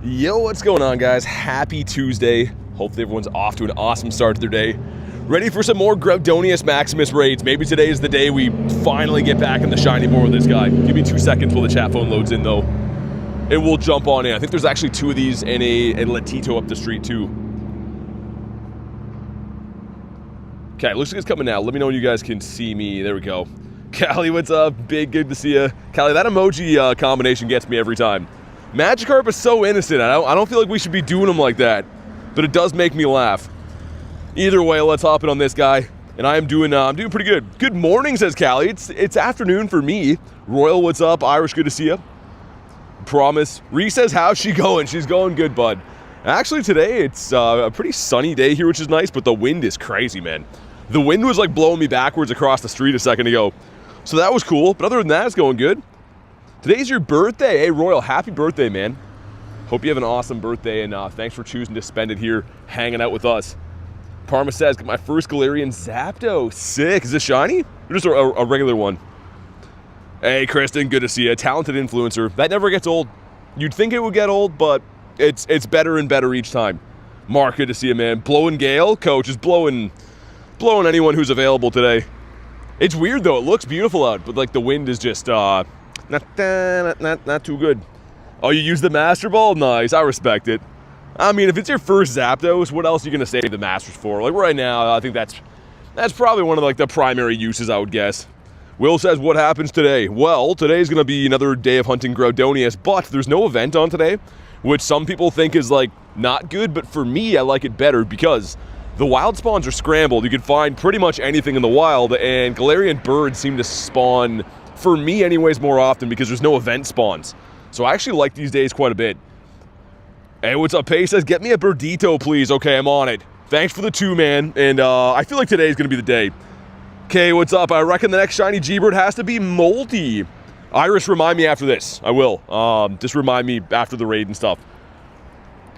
Yo, what's going on, guys? Happy Tuesday. Hopefully everyone's off to an awesome start to their day. Ready for some more Groudonius Maximus raids. Maybe today is the day we finally get back in the shiny board with this guy. Give me 2 seconds while the chat phone loads in, though. And we'll jump on in. I think there's actually 2 of these and a Latito up the street, too. Okay, looks like it's coming now. Let me know when you guys can see me. There we go. Callie, what's up? Big, good to see you. Callie, that emoji combination gets me every time. Magikarp is so innocent. I don't feel like we should be doing them like that, but it does make me laugh. Either way, let's hop in on this guy, and I'm doing pretty good. Good morning, says Callie. It's afternoon for me. Royal, what's up? Irish, good to see you. Promise. Ree says, how's she going? She's going good, bud. Actually, today it's a pretty sunny day here, which is nice, but the wind is crazy, man. The wind was like blowing me backwards across the street a second ago, so that was cool. But other than that, it's going good. Today's your birthday. Hey, Royal, happy birthday, man. Hope you have an awesome birthday, and thanks for choosing to spend it here hanging out with us. Parma says, got my first Galarian Zapdos. Sick. Is this shiny? Or just a regular one? Hey, Kristen, good to see you. Talented influencer. That never gets old. You'd think it would get old, but it's better and better each time. Mark, good to see you, man. Blowing Gale? Coach is blowing anyone who's available today. It's weird, though. It looks beautiful out, but, like, the wind is just, not too good. Oh, you use the Master Ball? Nice, I respect it. I mean, if it's your first Zapdos, what else are you going to save the Masters for? Like, right now, I think that's probably one of, like, the primary uses, I would guess. Will says, what happens today? Well, today's going to be another day of hunting Groudonius, but there's no event on today, which some people think is, like, not good, but for me, I like it better because the wild spawns are scrambled. You can find pretty much anything in the wild, and Galarian Birds seem to spawn, for me anyways, more often because there's no event spawns. So I actually like these days quite a bit. Hey, what's up? Pace says, get me a Birdito, please. Okay, I'm on it. Thanks for the 2, man. And I feel like today's going to be the day. Okay, what's up? I reckon the next shiny G-Bird has to be Molty. Iris, remind me after this. I will. Just remind me after the raid and stuff.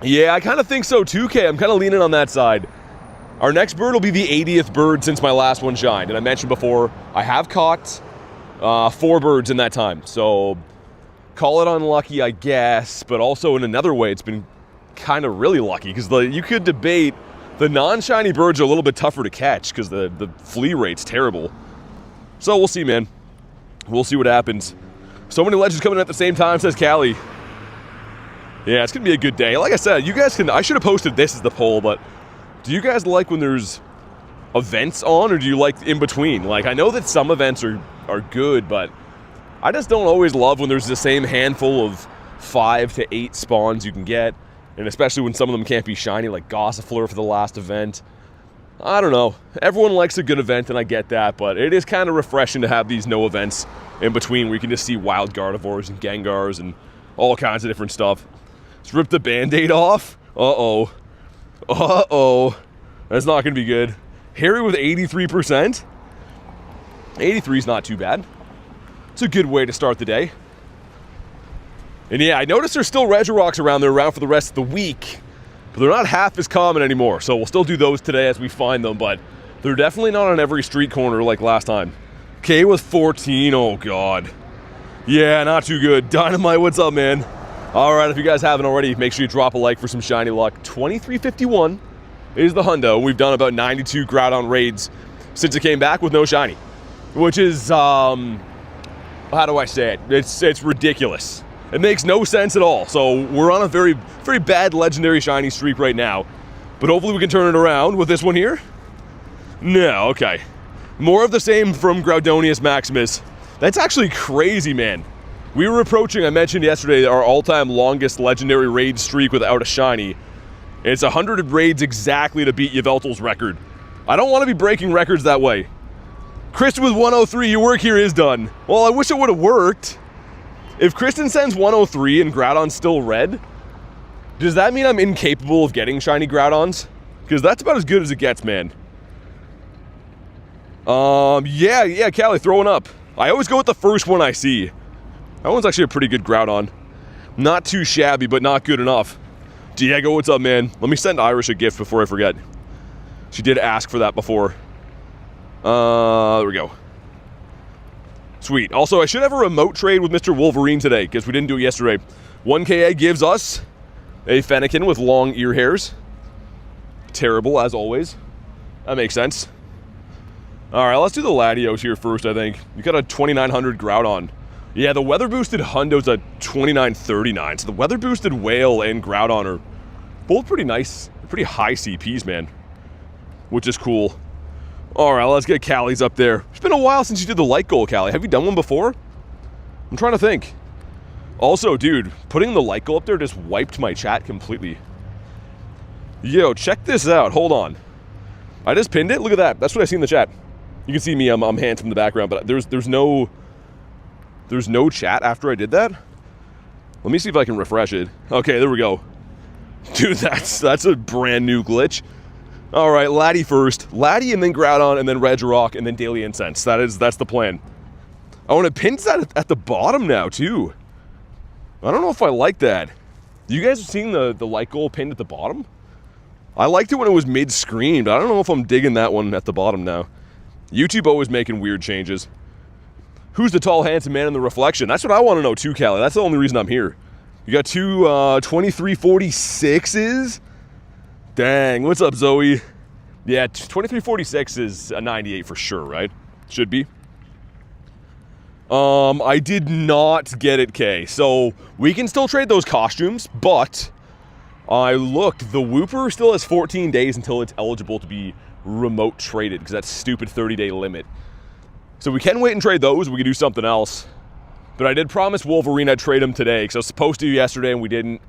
Yeah, I kind of think so too, Kay. I'm kind of leaning on that side. Our next bird will be the 80th bird since my last one shined. And I mentioned before, I have caught 4 birds in that time. So call it unlucky, I guess. But also in another way, it's been kind of really lucky. Because you could debate the non-shiny birds are a little bit tougher to catch because the flea rate's terrible. So we'll see, man. We'll see what happens. So many legends coming in at the same time, says Callie. Yeah, it's going to be a good day. Like I said, you guys can... I should have posted this as the poll, but do you guys like when there's events on, or do you like in between? Like, I know that some events are good, but I just don't always love when there's the same handful of 5 to 8 spawns you can get, and especially when some of them can't be shiny, like Gossifleur for the last event. I don't know. Everyone likes a good event, and I get that, but it is kind of refreshing to have these no events in between where you can just see wild Gardevoirs and Gengars and all kinds of different stuff. Let's rip the Band-Aid off. Uh-oh. Uh-oh. That's not going to be good. Harry with 83%. 83 is not too bad. It's a good way to start the day. And yeah, I noticed there's still Regirocks around there around for the rest of the week. But they're not half as common anymore. So we'll still do those today as we find them. But they're definitely not on every street corner like last time. K with 14. Oh, God. Yeah, not too good. Dynamite, what's up, man? All right, if you guys haven't already, make sure you drop a like for some shiny luck. 2351 is the hundo. We've done about 92 Groudon raids since it came back with no shiny, which is, how do I say it? It's ridiculous. It makes no sense at all. So we're on a very, very bad legendary shiny streak right now, but hopefully we can turn it around with this one here. No, okay. More of the same from Groudonius Maximus. That's actually crazy, man. We were approaching, I mentioned yesterday, our all-time longest legendary raid streak without a shiny. It's 100 raids exactly to beat Yveltal's record. I don't want to be breaking records that way. Kristen with 103, your work here is done. Well, I wish it would have worked. If Kristen sends 103 and Groudon's still red, does that mean I'm incapable of getting shiny Groudons? Because that's about as good as it gets, man. Yeah, Callie, throwing up. I always go with the first one I see. That one's actually a pretty good Groudon. Not too shabby, but not good enough. Diego, what's up, man? Let me send Irish a gift before I forget. She did ask for that before. There we go. Sweet. Also, I should have a remote trade with Mr. Wolverine today, because we didn't do it yesterday. 1KA gives us A Fennekin with long ear hairs. Terrible, as always. That makes sense. Alright, let's do the Latios here first, I think. You got a 2900 Groudon. Yeah, the weather-boosted Hundo's a 2939. So the weather-boosted Whale and Groudon are both pretty nice, pretty high CPs, man. Which is cool. Alright, let's get Callie's up there. It's been a while since you did the light goal, Callie. Have you done one before? I'm trying to think. Also, dude, putting the light goal up there just wiped my chat completely. Yo, check this out. Hold on. I just pinned it. Look at that. That's what I see in the chat. You can see me. I'm handsome in the background, but there's no chat after I did that. Let me see if I can refresh it. Okay, there we go. Dude, that's a brand new glitch. All right, Laddie first. Laddie and then Groudon and then Regirock and then Daily Incense. That's the plan. Oh, and it pins that at the bottom now, too. I don't know if I like that. You guys have seen the light goal pinned at the bottom? I liked it when it was mid-screen, but I don't know if I'm digging that one at the bottom now. YouTube always making weird changes. Who's the tall, handsome man in the reflection? That's what I want to know too, Callie. That's the only reason I'm here. You got two 2346s? Dang, what's up, Zoe? Yeah, 2346 is a 98 for sure, right? Should be. I did not get it, Kay. So, we can still trade those costumes, but I looked. The Wooper still has 14 days until it's eligible to be remote traded, because that's stupid 30-day limit. So we can wait and trade those. We can do something else. But I did promise Wolverine I'd trade him today, because I was supposed to yesterday and we didn't.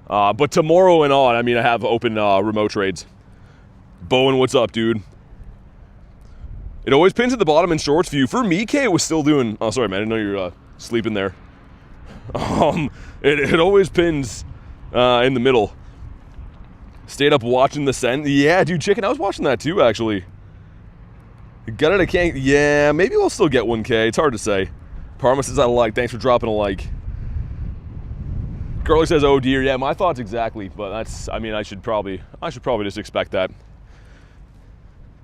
But tomorrow and on, I mean, I have open remote trades. Bowen, what's up, dude? It always pins at the bottom in shorts view. For me, Kay, it was still doing... Oh, sorry, man. I didn't know you were sleeping there. It always pins in the middle. Stayed up watching the send. Yeah, dude, Chicken, I was watching that too, actually. Got it, I can't... Yeah, maybe we'll still get 1K. It's hard to say. Parma says I like. Thanks for dropping a like. Girlie says, oh dear. Yeah, my thoughts exactly. But that's... I mean, I should probably just expect that.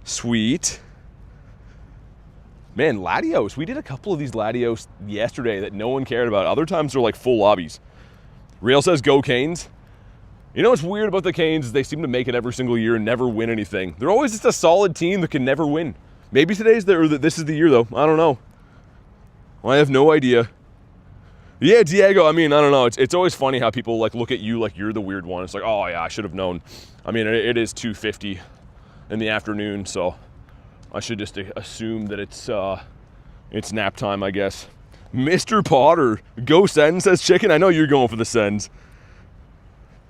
Sweet. Man, Latios. We did a couple of these Latios yesterday that no one cared about. Other times they're like full lobbies. Real says, go Canes. You know what's weird about the Canes is they seem to make it every single year and never win anything. They're always just a solid team that can never win. Maybe this is the year, though. I don't know. I have no idea. Yeah, Diego, I mean, I don't know. It's always funny how people like look at you like you're the weird one. It's like, oh, yeah, I should have known. I mean, it is 2:50 in the afternoon, so I should just assume that it's nap time, I guess. Mr. Potter, go Sens, says Chicken. I know you're going for the Sens.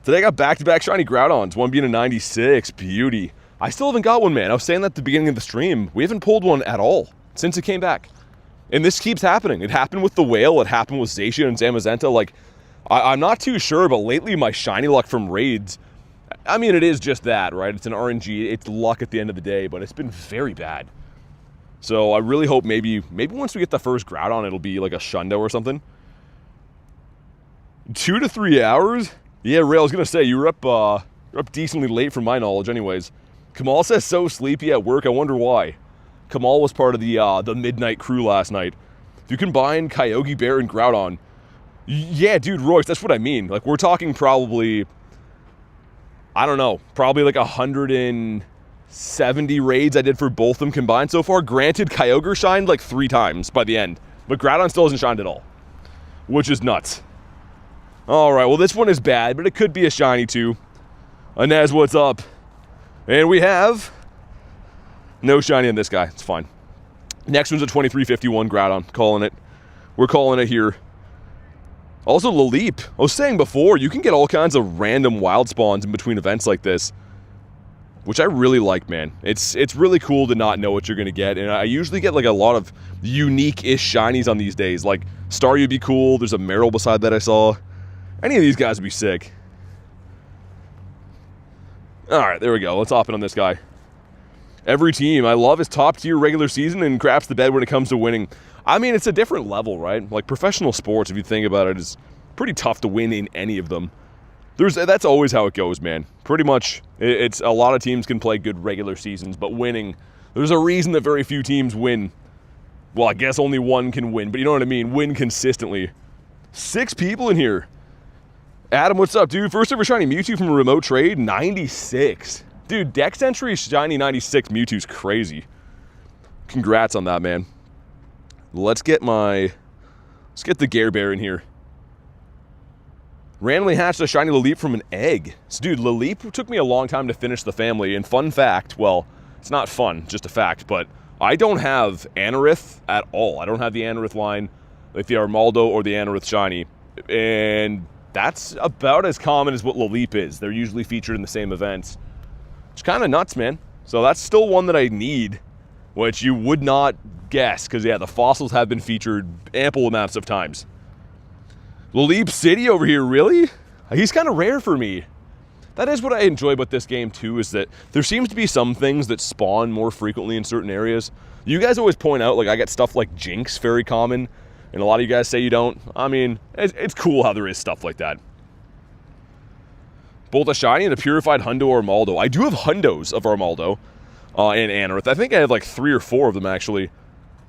Today I got back-to-back shiny Groudons, one being a 96. Beauty. I still haven't got one, man. I was saying that at the beginning of the stream. We haven't pulled one at all since it came back. And this keeps happening. It happened with the Whale. It happened with Zacian and Zamazenta. Like, I'm not too sure, but lately my shiny luck from raids, I mean, it is just that, right? It's an RNG. It's luck at the end of the day, but it's been very bad. So I really hope maybe once we get the first Groudon, it'll be like a Shundo or something. 2 to 3 hours? Yeah, Ray, I was going to say, you're up decently late from my knowledge anyways. Kamal says, so sleepy at work. I wonder why. Kamal was part of the midnight crew last night. If you combine Kyogre, Bear, and Groudon, yeah, dude, Royce, that's what I mean. Like, we're talking probably, I don't know, probably like 170 raids I did for both of them combined so far. Granted, Kyogre shined like 3 times by the end, but Groudon still hasn't shined at all, which is nuts. All right, well, this one is bad, but it could be a shiny too. Inez, what's up? And we have no shiny on this guy. It's fine. Next one's a 2351 Groudon. Calling it. We're calling it here. Also, Laleep. I was saying before, you can get all kinds of random wild spawns in between events like this, which I really like, man. It's really cool to not know what you're going to get, and I usually get like a lot of unique-ish shinies on these days. Like, Staryu would be cool. There's a Meryl beside that I saw. Any of these guys would be sick. Alright, there we go. Let's hop in on this guy. Every team I love is top-tier regular season and craps the bed when it comes to winning. I mean, it's a different level, right? Like, professional sports, if you think about it, is pretty tough to win in any of them. That's always how it goes, man. Pretty much, it's a lot of teams can play good regular seasons, but winning, there's a reason that very few teams win. Well, I guess only one can win, but you know what I mean? Win consistently. 6 people in here. Adam, what's up, dude? First ever shiny Mewtwo from a remote trade, 96. Dude, Dex entry shiny 96 Mewtwo's crazy. Congrats on that, man. Let's get the Gare Bear in here. Randomly hatched a shiny Laleep from an egg. So, dude, Laleep took me a long time to finish the family. And fun fact, well, it's not fun, just a fact, but I don't have Anorith at all. I don't have the Anorith line, like the Armaldo or the Anorith shiny. And that's about as common as what Laleep is. They're usually featured in the same events. It's kind of nuts, man. So that's still one that I need, which you would not guess, because, yeah, the fossils have been featured ample amounts of times. Laleep City over here, really? He's kind of rare for me. That is what I enjoy about this game, too, is that there seems to be some things that spawn more frequently in certain areas. You guys always point out, like, I get stuff like Jinx very common, and a lot of you guys say you don't. I mean, it's cool how there is stuff like that. Both a shiny and a purified Hundo Armaldo. I do have Hundos of Armaldo and Anorith. I think I have like 3 or 4 of them, actually.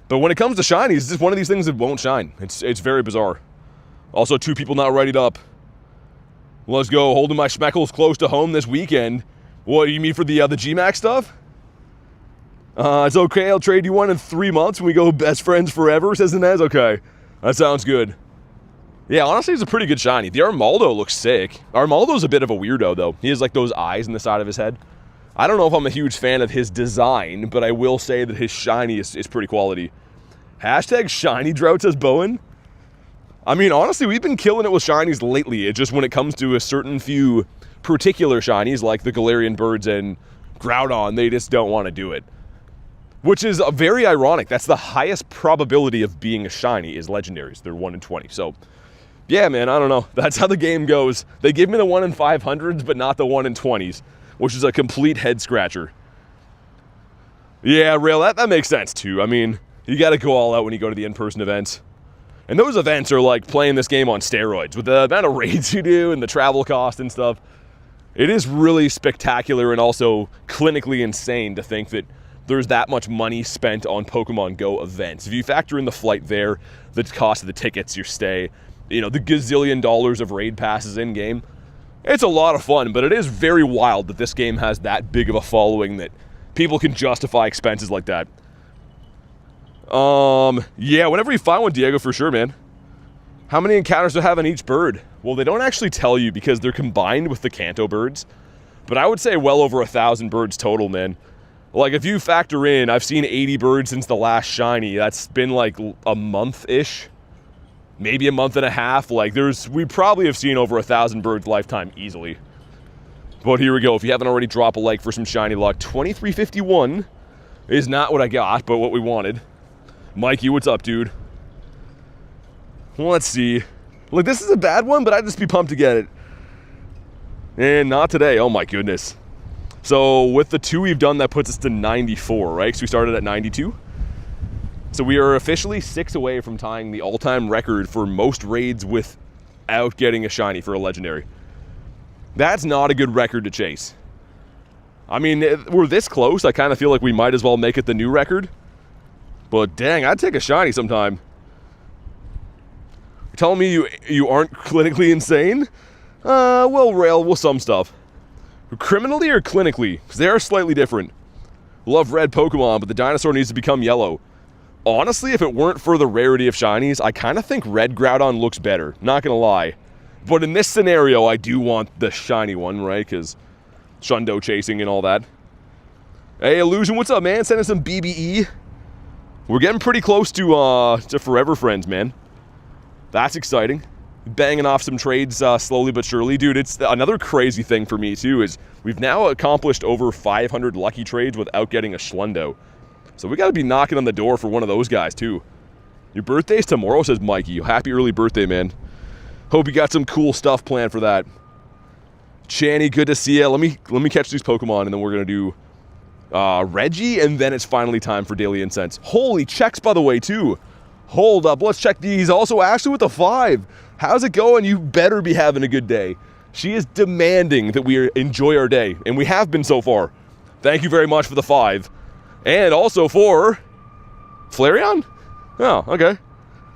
But when it comes to shinies, it's just one of these things that won't shine. It's very bizarre. Also, 2 people not readied up. Let's go. Holding my schmeckles close to home this weekend. What, you mean for the G-Max stuff? It's okay. I'll trade you one in 3 months when we go best friends forever, says Inez. Okay. That sounds good. Yeah, honestly, it's a pretty good shiny. The Armaldo looks sick. Armaldo's a bit of a weirdo, though. He has, like, those eyes in the side of his head. I don't know if I'm a huge fan of his design, but I will say that his shiny is pretty quality. Hashtag shiny drought, says Bowen. I mean, honestly, we've been killing it with shinies lately. It just, when it comes to a certain few particular shinies, like the Galarian Birds and Groudon, they just don't want to do it. Which is very ironic. That's the highest probability of being a shiny is legendaries. They're 1 in 20. So, yeah, man, I don't know. That's how the game goes. They give me the 1 in 500s, but not the 1 in 20s, which is a complete head scratcher. Yeah, Rail, that makes sense, too. I mean, you got to go all out when you go to the in-person events. And those events are like playing this game on steroids. With the amount of raids you do and the travel cost and stuff, it is really spectacular and also clinically insane to think that there's that much money spent on Pokemon GO events. If you factor in the flight there, the cost of the tickets, your stay, you know, the gazillion dollars of raid passes in-game, it's a lot of fun, but it is very wild that this game has that big of a following that people can justify expenses like that. Yeah, whenever you find one, Diego, for sure, man. How many encounters do I have on each bird? Well, they don't actually tell you because they're combined with the Kanto birds, but I would say well over 1,000 birds total, man. Like, if you factor in, I've seen 80 birds since the last shiny. That's been like a month-ish, maybe a month and a half. Like, we probably have seen over 1,000 birds lifetime easily. But here we go. If you haven't already, drop a like for some shiny luck. 2351 is not what I got, but what we wanted. Mikey, what's up, dude? Let's see. Look, this is a bad one, but I'd just be pumped to get it. And not today. Oh, my goodness. So with the 2 we've done, that puts us to 94, right? So we started at 92. So we are officially 6 away from tying the all-time record for most raids without getting a shiny for a legendary. That's not a good record to chase. I mean, we're this close. I kind of feel like we might as well make it the new record. But dang, I'd take a shiny sometime. You're telling me you aren't clinically insane? Well, Rail, well, some stuff. Criminally or clinically? Because they are slightly different. Love red Pokemon, but the dinosaur needs to become yellow. Honestly, if it weren't for the rarity of shinies, I kind of think red Groudon looks better. Not gonna lie. But in this scenario, I do want the shiny one, right? Because Shundo chasing and all that. Hey, Illusion, what's up, man? Sending some BBE. We're getting pretty close to forever friends, man. That's exciting. Banging off some trades slowly but surely. Dude, it's another crazy thing for me, too, is we've now accomplished over 500 lucky trades without getting a Schlundo. So we got to be knocking on the door for one of those guys, too. Your birthday's tomorrow, says Mikey. Happy early birthday, man. Hope you got some cool stuff planned for that. Channy, good to see you. Let me catch these Pokemon, and then we're going to do Reggie, and then it's finally time for Daily Incense. Holy checks, by the way, too. Hold up, let's check these. Also, Ashley with the 5. How's it going? You better be having a good day. She is demanding that we enjoy our day, and we have been so far. Thank you very much for the 5. And also for Flareon? Oh, okay.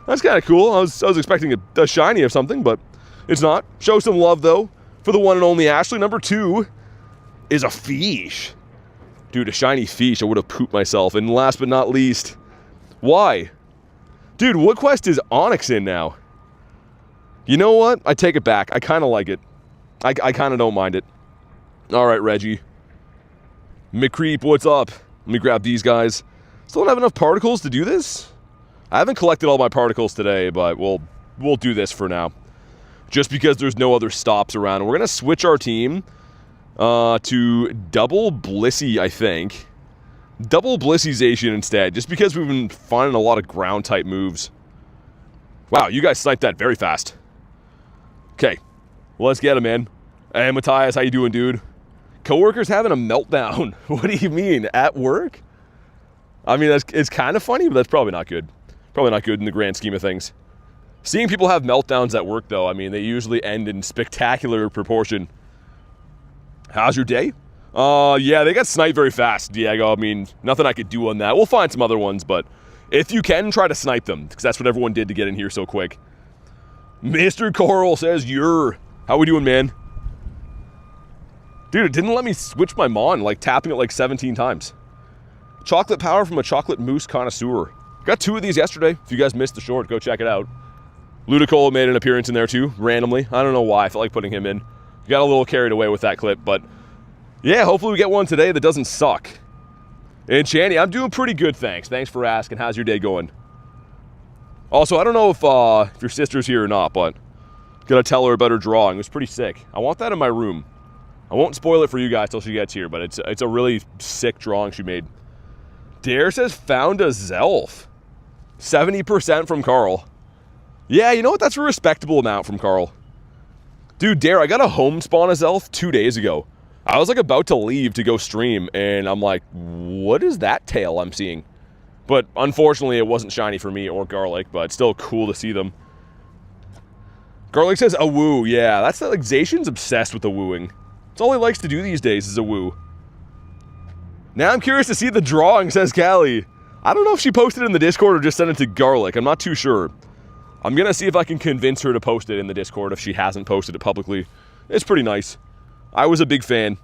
That's kind of cool. I was expecting a shiny of something, but It's not. Show some love, though, for the one and only Ashley. Number 2 is a Fish. Dude, a shiny Fish. I would have pooped myself. And last but not least, why? Dude, what quest is Onyx in now? You know what? I take it back. I kind of like it. I kind of don't mind it. All right, Reggie. McCreep, what's up? Let me grab these guys. Still don't have enough particles to do this? I haven't collected all my particles today, but we'll do this for now. Just because there's no other stops around. We're going to switch our team to double Blissey, I think. Double Blisseyzation instead, just because we've been finding a lot of ground-type moves. Wow, you guys sniped that very fast. Okay, well, let's get him in. Hey, Matthias, how you doing, dude? Coworkers having a meltdown. What do you mean, at work? I mean, it's kind of funny, but that's probably not good. Probably not good in the grand scheme of things. Seeing people have meltdowns at work, though, I mean, they usually end in spectacular proportion. How's your day? Yeah, they got sniped very fast, Diego. I mean, nothing I could do on that. We'll find some other ones, but if you can, try to snipe them, because that's what everyone did to get in here so quick. Mr. Coral says, how we doing, man? Dude, it didn't let me switch my Mon, like tapping it like 17 times. Chocolate power from a chocolate mousse connoisseur. Got 2 of these yesterday. If you guys missed the short, go check it out. Ludicolo made an appearance in there too, randomly. I don't know why. I felt like putting him in. Got a little carried away with that clip, but yeah, hopefully we get one today that doesn't suck. And Channy, I'm doing pretty good, thanks. Thanks for asking. How's your day going? Also, I don't know if your sister's here or not, but gotta tell her about her drawing. It was pretty sick. I want that in my room. I won't spoil it for you guys till she gets here, but it's a really sick drawing she made. Dare says found a Zelf. 70% from Carl. Yeah, you know what? That's a respectable amount from Carl. Dude, Dare, I got a home spawn a Zelf 2 days ago. I was like about to leave to go stream, and I'm like, what is that tail I'm seeing? But unfortunately, it wasn't shiny for me or Garlic, but it's still cool to see them. Garlic says a woo. Yeah, that's like Zacian's obsessed with the wooing. It's all he likes to do these days is a woo. Now I'm curious to see the drawing, says Callie. I don't know if she posted it in the Discord or just sent it to Garlic. I'm not too sure. I'm going to see if I can convince her to post it in the Discord if she hasn't posted it publicly. It's pretty nice. I was a big fan.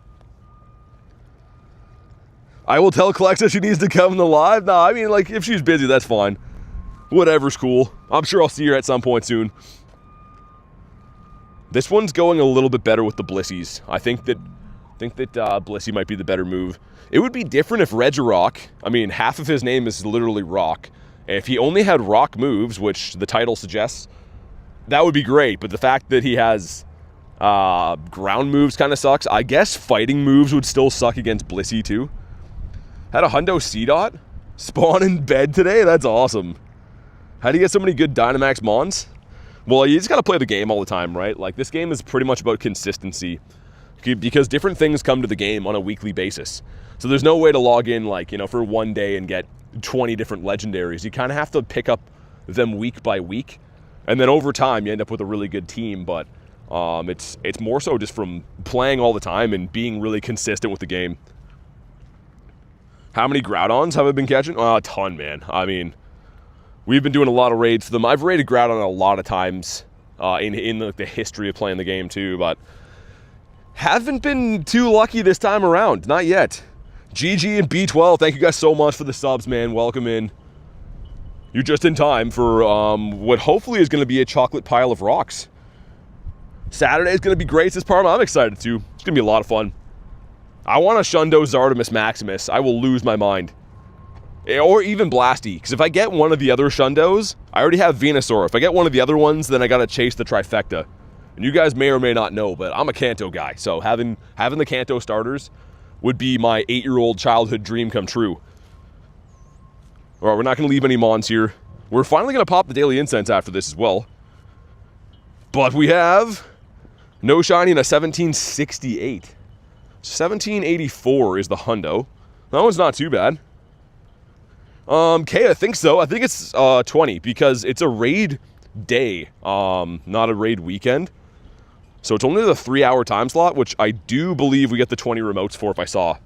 I will tell Clexa she needs to come in the live. Nah, I mean, like, if she's busy, that's fine. Whatever's cool. I'm sure I'll see her at some point soon. This one's going a little bit better with the Blissies. I think that Blissey might be the better move. It would be different if Regirock, I mean, half of his name is literally rock. If he only had rock moves, which the title suggests, that would be great. But the fact that he has ground moves kind of sucks. I guess fighting moves would still suck against Blissey too. Had a Hundo C-Dot spawn in bed today? That's awesome. How do you get so many good Dynamax Mons? Well, you just got to play the game all the time, right? Like, this game is pretty much about consistency because different things come to the game on a weekly basis. So there's no way to log in, like, you know, for one day and get 20 different legendaries. You kind of have to pick up them week by week. And then over time, you end up with a really good team. But it's more so just from playing all the time and being really consistent with the game. How many Groudons have I been catching? Oh, a ton, man. I mean, we've been doing a lot of raids for them. I've raided Groudon a lot of times in the history of playing the game too, but haven't been too lucky this time around. Not yet. GG and B12, thank you guys so much for the subs, man. Welcome in. You're just in time for what hopefully is going to be a chocolate pile of rocks. Saturday is going to be great this part. I'm excited too. It's going to be a lot of fun. I want a Shundo Zardomus Maximus. I will lose my mind. Or even Blasty, because if I get one of the other Shundos, I already have Venusaur. If I get one of the other ones, then I got to chase the trifecta. And you guys may or may not know, but I'm a Kanto guy, so having the Kanto starters would be my 8-year-old childhood dream come true. All right, we're not going to leave any Mons here. We're finally going to pop the Daily Incense after this as well. But we have no shiny and a 1768. 1784 is the Hundo. That one's not too bad. Okay, I think so. I think it's 20 because it's a raid day, not a raid weekend. So it's only the 3-hour time slot, which I do believe we get the 20 remotes for if I saw.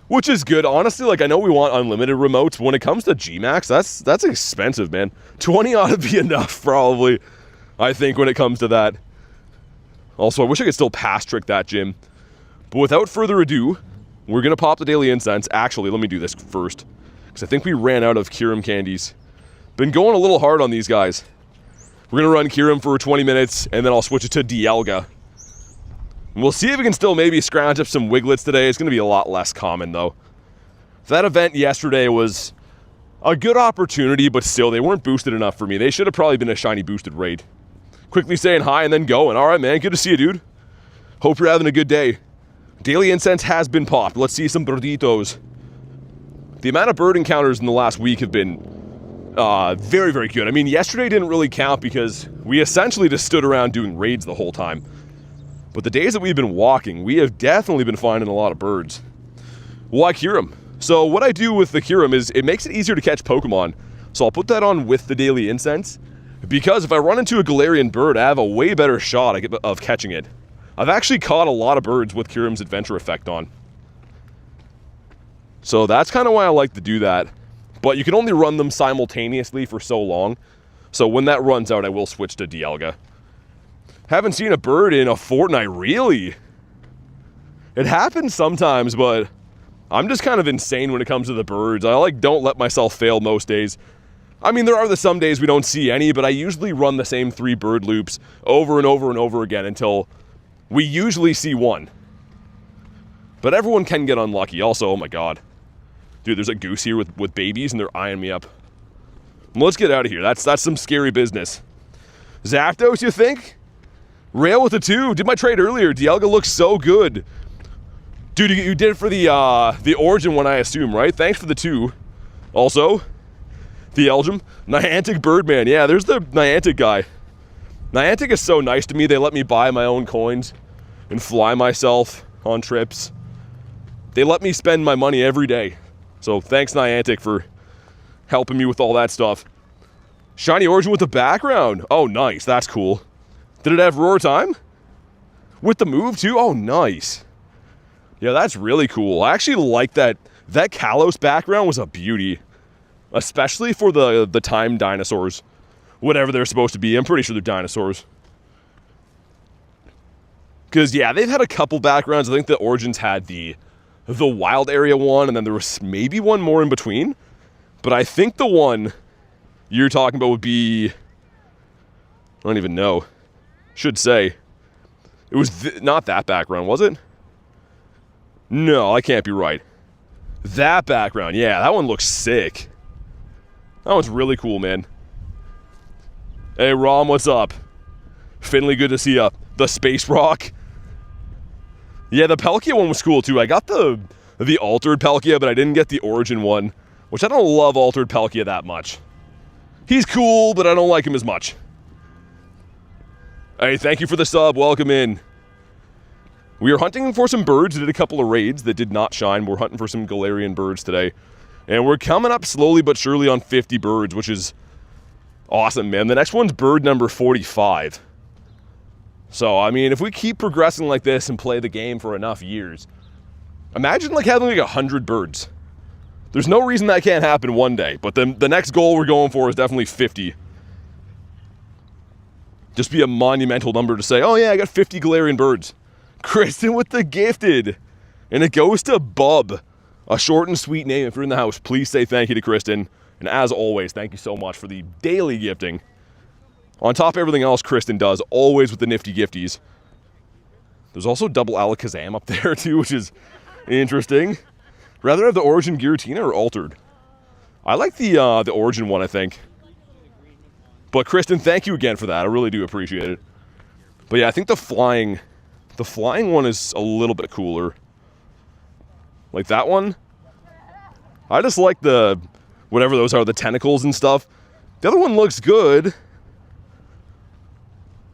Which is good. Honestly, like, I know we want unlimited remotes, but when it comes to Gmax, that's expensive, man. 20 ought to be enough, probably. I think, when it comes to that. Also, I wish I could still pass trick that gym. But without further ado, we're going to pop the Daily Incense. Actually, let me do this first, because I think we ran out of Kyurem candies. Been going a little hard on these guys. We're going to run Kyurem for 20 minutes, and then I'll switch it to Dialga. We'll see if we can still maybe scrounge up some Wiglets today. It's going to be a lot less common, though. That event yesterday was a good opportunity, but still, they weren't boosted enough for me. They should have probably been a shiny boosted raid. Quickly saying hi and then going. All right, man, good to see you, dude. Hope you're having a good day. Daily Incense has been popped. Let's see some birditos. The amount of bird encounters in the last week have been very, very good. I mean, yesterday didn't really count because we essentially just stood around doing raids the whole time. But the days that we've been walking, we have definitely been finding a lot of birds. Why Kyurem? So what I do with the Kyurem is it makes it easier to catch Pokemon. So I'll put that on with the Daily Incense, because if I run into a Galarian bird, I have a way better shot of catching it. I've actually caught a lot of birds with Kyurem's Adventure Effect on. So that's kind of why I like to do that. But you can only run them simultaneously for so long. So when that runs out, I will switch to Dialga. Haven't seen a bird in a fortnight, really? It happens sometimes, but I'm just kind of insane when it comes to the birds. I don't let myself fail most days. I mean, there are some days we don't see any, but I usually run the same 3 bird loops over and over and over again until we usually see one. But everyone can get unlucky. Also, oh my god. Dude, there's a goose here with babies and they're eyeing me up. Let's get out of here. That's some scary business. Zapdos, you think? Rail with a 2. Did my trade earlier. Dialga looks so good. Dude, you did it for the Origin one, I assume, right? Thanks for the 2. Also, the Elgin. Niantic Birdman. Yeah, there's the Niantic guy. Niantic is so nice to me. They let me buy my own coins and fly myself on trips. They let me spend my money every day. So thanks, Niantic, for helping me with all that stuff. Shiny Origin with the background. Oh, nice. That's cool. Did it have Roar Time? With the move, too? Oh, nice. Yeah, that's really cool. I actually like that. That Kalos background was a beauty. Especially for the time dinosaurs. Whatever they're supposed to be. I'm pretty sure they're dinosaurs. Because, yeah, they've had a couple backgrounds. I think the Origins had the wild area one, and then there was maybe one more in between. But I think the one you're talking about would be... I don't even know. Should say. It was not that background, was it? No, I can't be right. That background, yeah, that one looks sick. That one's really cool, man. Hey, Rom, what's up? Finley, good to see ya. The Space Rock. Yeah, the Palkia one was cool, too. I got the Altered Palkia, but I didn't get the Origin one, which I don't love Altered Palkia that much. He's cool, but I don't like him as much. Hey, thank you for the sub. Welcome in. We are hunting for some birds. Did a couple of raids that did not shine. We're hunting for some Galarian birds today. And we're coming up slowly but surely on 50 birds, which is awesome, man. The next one's bird number 45. So, I mean, if we keep progressing like this and play the game for enough years, imagine like having like 100 birds. There's no reason that can't happen one day, but then the next goal we're going for is definitely 50. Just be a monumental number to say, oh yeah, I got 50 Galarian birds. Kristen with the gifted. And it goes to Bub. A short and sweet name. If you're in the house, please say thank you to Kristen. And as always, thank you so much for the daily gifting. On top of everything else Kristen does, always with the nifty gifties. There's also double Alakazam up there too, which is interesting. Rather have the Origin Giratina or Altered? I like the Origin one, I think. But Kristen, thank you again for that. I really do appreciate it. But yeah, I think the flying one is a little bit cooler. Like that one. I just like the, whatever those are, the tentacles and stuff. The other one looks good.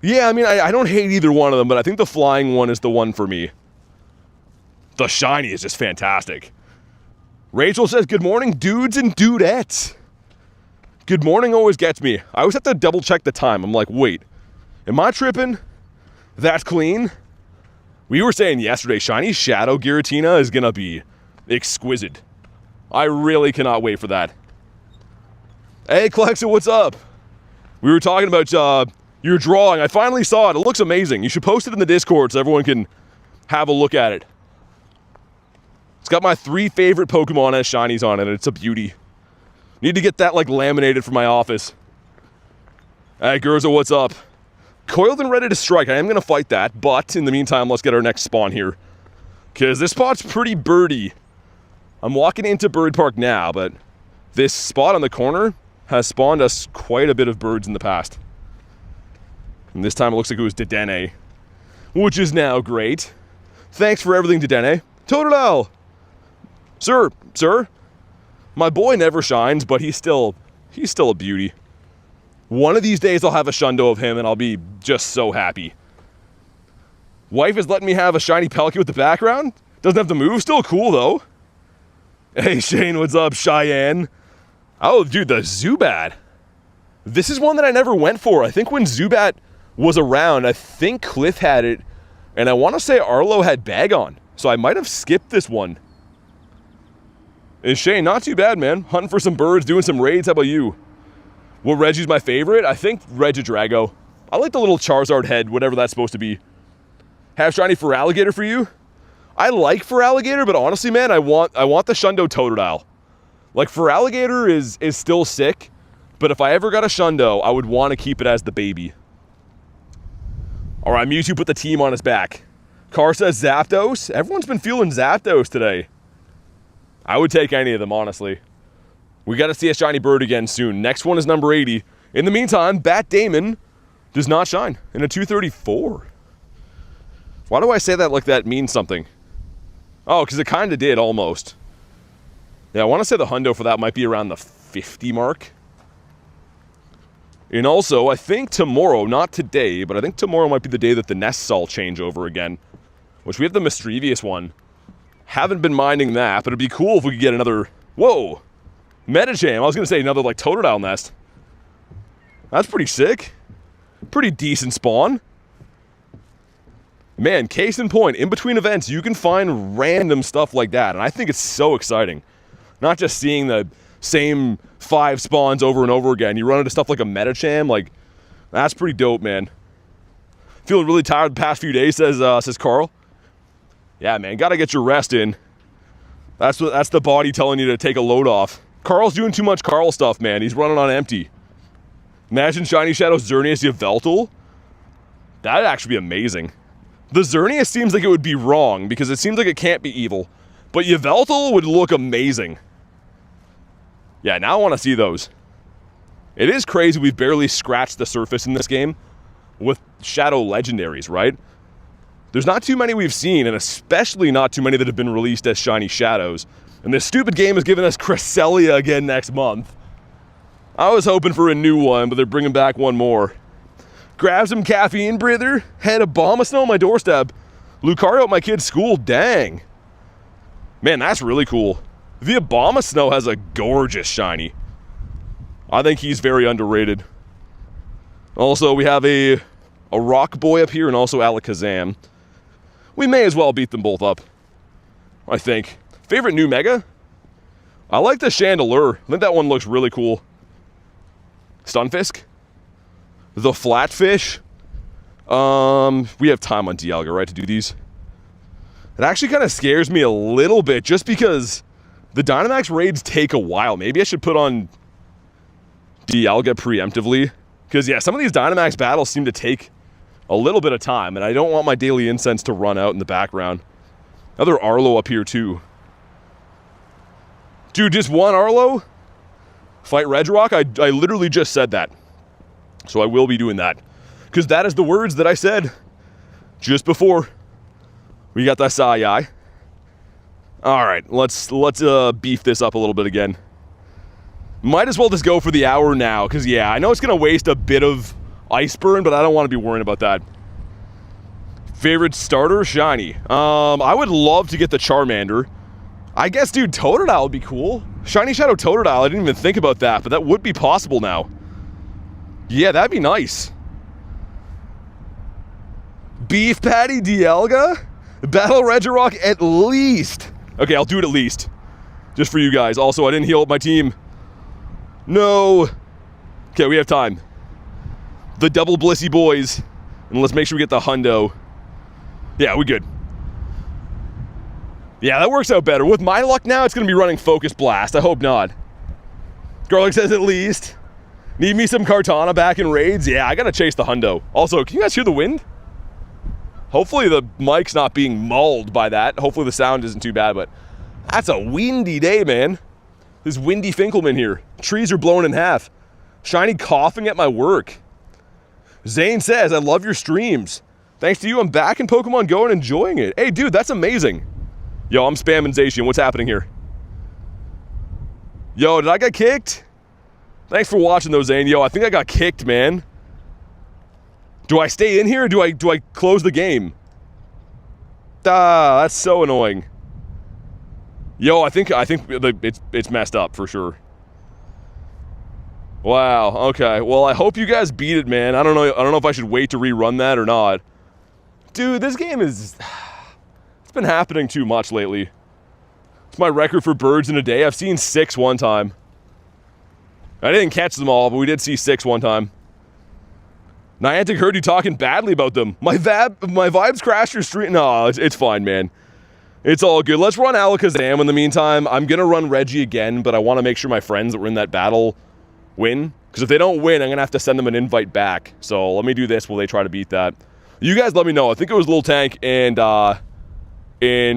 Yeah, I mean, I don't hate either one of them, but I think the flying one is the one for me. The shiny is just fantastic. Rachel says, good morning, dudes and dudettes. Good morning always gets me. I always have to double check the time. I'm like, wait, am I tripping? That's clean. We were saying yesterday, shiny Shadow Giratina is going to be exquisite. I really cannot wait for that. Hey, Clexa, what's up? We were talking about Your drawing, I finally saw it. It looks amazing. You should post it in the Discord so everyone can have a look at it. It's got my 3 favorite Pokemon as shinies on it. It's a beauty. Need to get that, like, laminated for my office. Alright, Gurza, what's up? Coiled and ready to strike. I am going to fight that, but in the meantime, let's get our next spawn here. Because this spot's pretty birdy. I'm walking into Bird Park now, but this spot on the corner has spawned us quite a bit of birds in the past. And this time it looks like it was Dedenne, which is now great. Thanks for everything, Dedenne. Totodile! Sir, my boy never shines, but he's still a beauty. One of these days I'll have a shundo of him and I'll be just so happy. Wife is letting me have a shiny Pelican with the background. Doesn't have to move, still cool though. Hey Shane, what's up, Cheyenne? Oh, dude, the Zubat. This is one that I never went for. I think when Zubat was around, I think Cliff had it, and I want to say Arlo had Bagon. So I might have skipped this one. And Shane, not too bad, man. Hunting for some birds, doing some raids. How about you? What Reggie's my favorite? I think Regidrago. I like the little Charizard head, whatever that's supposed to be. Have shiny for Alligator for you? I like for Alligator, but honestly, man, I want the Shundo Totodile. Like, for Alligator is still sick, but if I ever got a Shundo, I would want to keep it as the baby. Alright, Mewtwo put the team on his back. Car says Zapdos. Everyone's been feeling Zapdos today. I would take any of them, honestly. We got to see a shiny bird again soon. Next one is number 80. In the meantime, Bat Damon does not shine in a 234. Why do I say that like that means something? Oh, because it kind of did, almost. Yeah, I want to say the hundo for that might be around the 50 mark. And also, I think tomorrow, not today, but I think tomorrow might be the day that the nests all change over again. Which we have the Mischievous one. Haven't been minding that, but it'd be cool if we could get another... Whoa! Medicham. I was going to say another, like, Totodile nest. That's pretty sick. Pretty decent spawn. Man, case in point, in between events, you can find random stuff like that, and I think it's so exciting. Not just seeing the same 5 spawns over and over again. You run into stuff like a Medicham, like, that's pretty dope, man. Feeling really tired the past few days, says Carl. Yeah, man, gotta get your rest in. That's the body telling you to take a load off. Carl's doing too much Carl stuff, man. He's running on empty. Imagine Shiny Shadow Xerneas Yveltal. That'd actually be amazing. The Xerneas seems like it would be wrong, because it seems like it can't be evil. But Yveltal would look amazing. Yeah, now I want to see those. It is crazy we've barely scratched the surface in this game with Shadow Legendaries, right? There's not too many we've seen, and especially not too many that have been released as Shiny Shadows. And this stupid game has given us Cresselia again next month. I was hoping for a new one, but they're bringing back one more. Grab some caffeine, brother. Had a bomb of snow on my doorstep. Lucario at my kid's school, dang. Man, that's really cool. The Obama Snow has a gorgeous shiny. I think he's very underrated. Also, we have a Rock Boy up here and also Alakazam. We may as well beat them both up, I think. Favorite new Mega? I like the Chandelure. I think that one looks really cool. Stunfisk? The Flatfish? We have time on Dialga, right, to do these? It actually kind of scares me a little bit, just because the Dynamax raids take a while. Maybe I should put on Dialga preemptively. Because, yeah, some of these Dynamax battles seem to take a little bit of time, and I don't want my Daily Incense to run out in the background. Another Arlo up here, too. Dude, just one Arlo? Fight Regirock? I literally just said that. So I will be doing that. Because that is the words that I said just before we got that Sai. Alright, let's beef this up a little bit again. Might as well just go for the hour now, because yeah, I know it's going to waste a bit of ice burn, but I don't want to be worrying about that. Favorite starter? Shiny. I would love to get the Charmander. I guess, dude, Totodile would be cool. Shiny Shadow Totodile, I didn't even think about that, but that would be possible now. Yeah, that'd be nice. Beef Patty Dialga? Battle Regirock at least. Okay, I'll do it at least. Just for you guys. Also, I didn't heal up my team. No. Okay, we have time. the double blissy boys. And let's make sure we get the hundo. Yeah, we good. Yeah, that works out better. With my luck now, it's going to be running Focus Blast. I hope not. Garlic says at least. Need me some Kartana back in raids? Yeah, I got to chase the hundo. Also, can you guys hear the wind? Hopefully the mic's not being mauled by that. Hopefully the sound isn't too bad, but that's a windy day, man. This windy Finkelman here. Trees are blown in half. Shiny coughing at my work. Zane says, I love your streams. Thanks to you, I'm back in Pokemon GO and enjoying it. Hey, dude, that's amazing. Yo, I'm spamming Zacian. What's happening here? Yo, did I get kicked? Thanks for watching, though, Zane. Yo, I think I got kicked, man. Do I stay in here or do I close the game? Ah, that's so annoying. Yo, I think it's messed up for sure. Wow, okay. Well, I hope you guys beat it, man. I don't know if I should wait to rerun that or not. Dude, this game is... It's been happening too much lately. It's my record for birds in a day. I've seen 6 one time. I didn't catch them all, but we did see 6 one time. Niantic heard you talking badly about them. My vibes crashed your stream. No, it's fine, man. It's all good. Let's run Alakazam in the meantime. I'm going to run Reggie again, but I want to make sure my friends that were in that battle win. Because if they don't win, I'm going to have to send them an invite back. So let me do this while they try to beat that. You guys let me know. I think it was Lil Tank and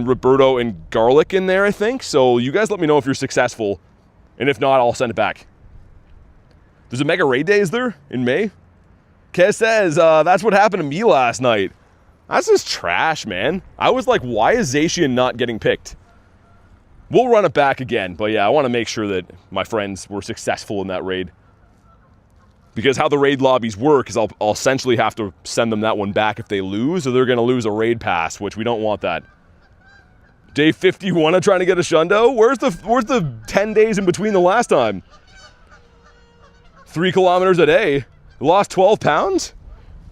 Roberto and Garlic in there, I think. So you guys let me know if you're successful. And if not, I'll send it back. There's a Mega Raid Day, is there? In May? Kez says, that's what happened to me last night. That's just trash, man. I was like, why is Zacian not getting picked? We'll run it back again. But yeah, I want to make sure that my friends were successful in that raid. Because how the raid lobbies work is I'll essentially have to send them that one back if they lose, or they're going to lose a raid pass, which we don't want that. Day 51 of trying to get a Shundo? Where's the 10 days in between the last time? 3 kilometers a day. Lost 12 pounds?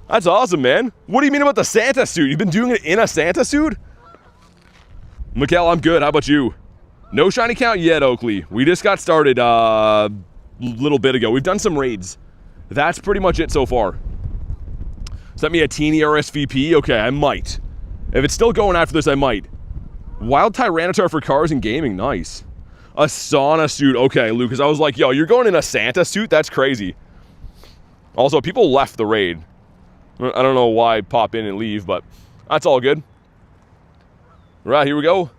That's awesome, man. What do you mean about the Santa suit? You've been doing it in a Santa suit? Mikkel, I'm good. How about you? No shiny count yet, Oakley. We just got started a little bit ago. We've done some raids. That's pretty much it so far. Sent me a teeny RSVP? Okay, I might. If it's still going after this, I might. Wild Tyranitar for cars and gaming. Nice. A sauna suit. Okay, Lucas. I was like, yo, you're going in a Santa suit? That's crazy. Also, people left the raid. I don't know why pop in and leave, but that's all good. All right, here we go.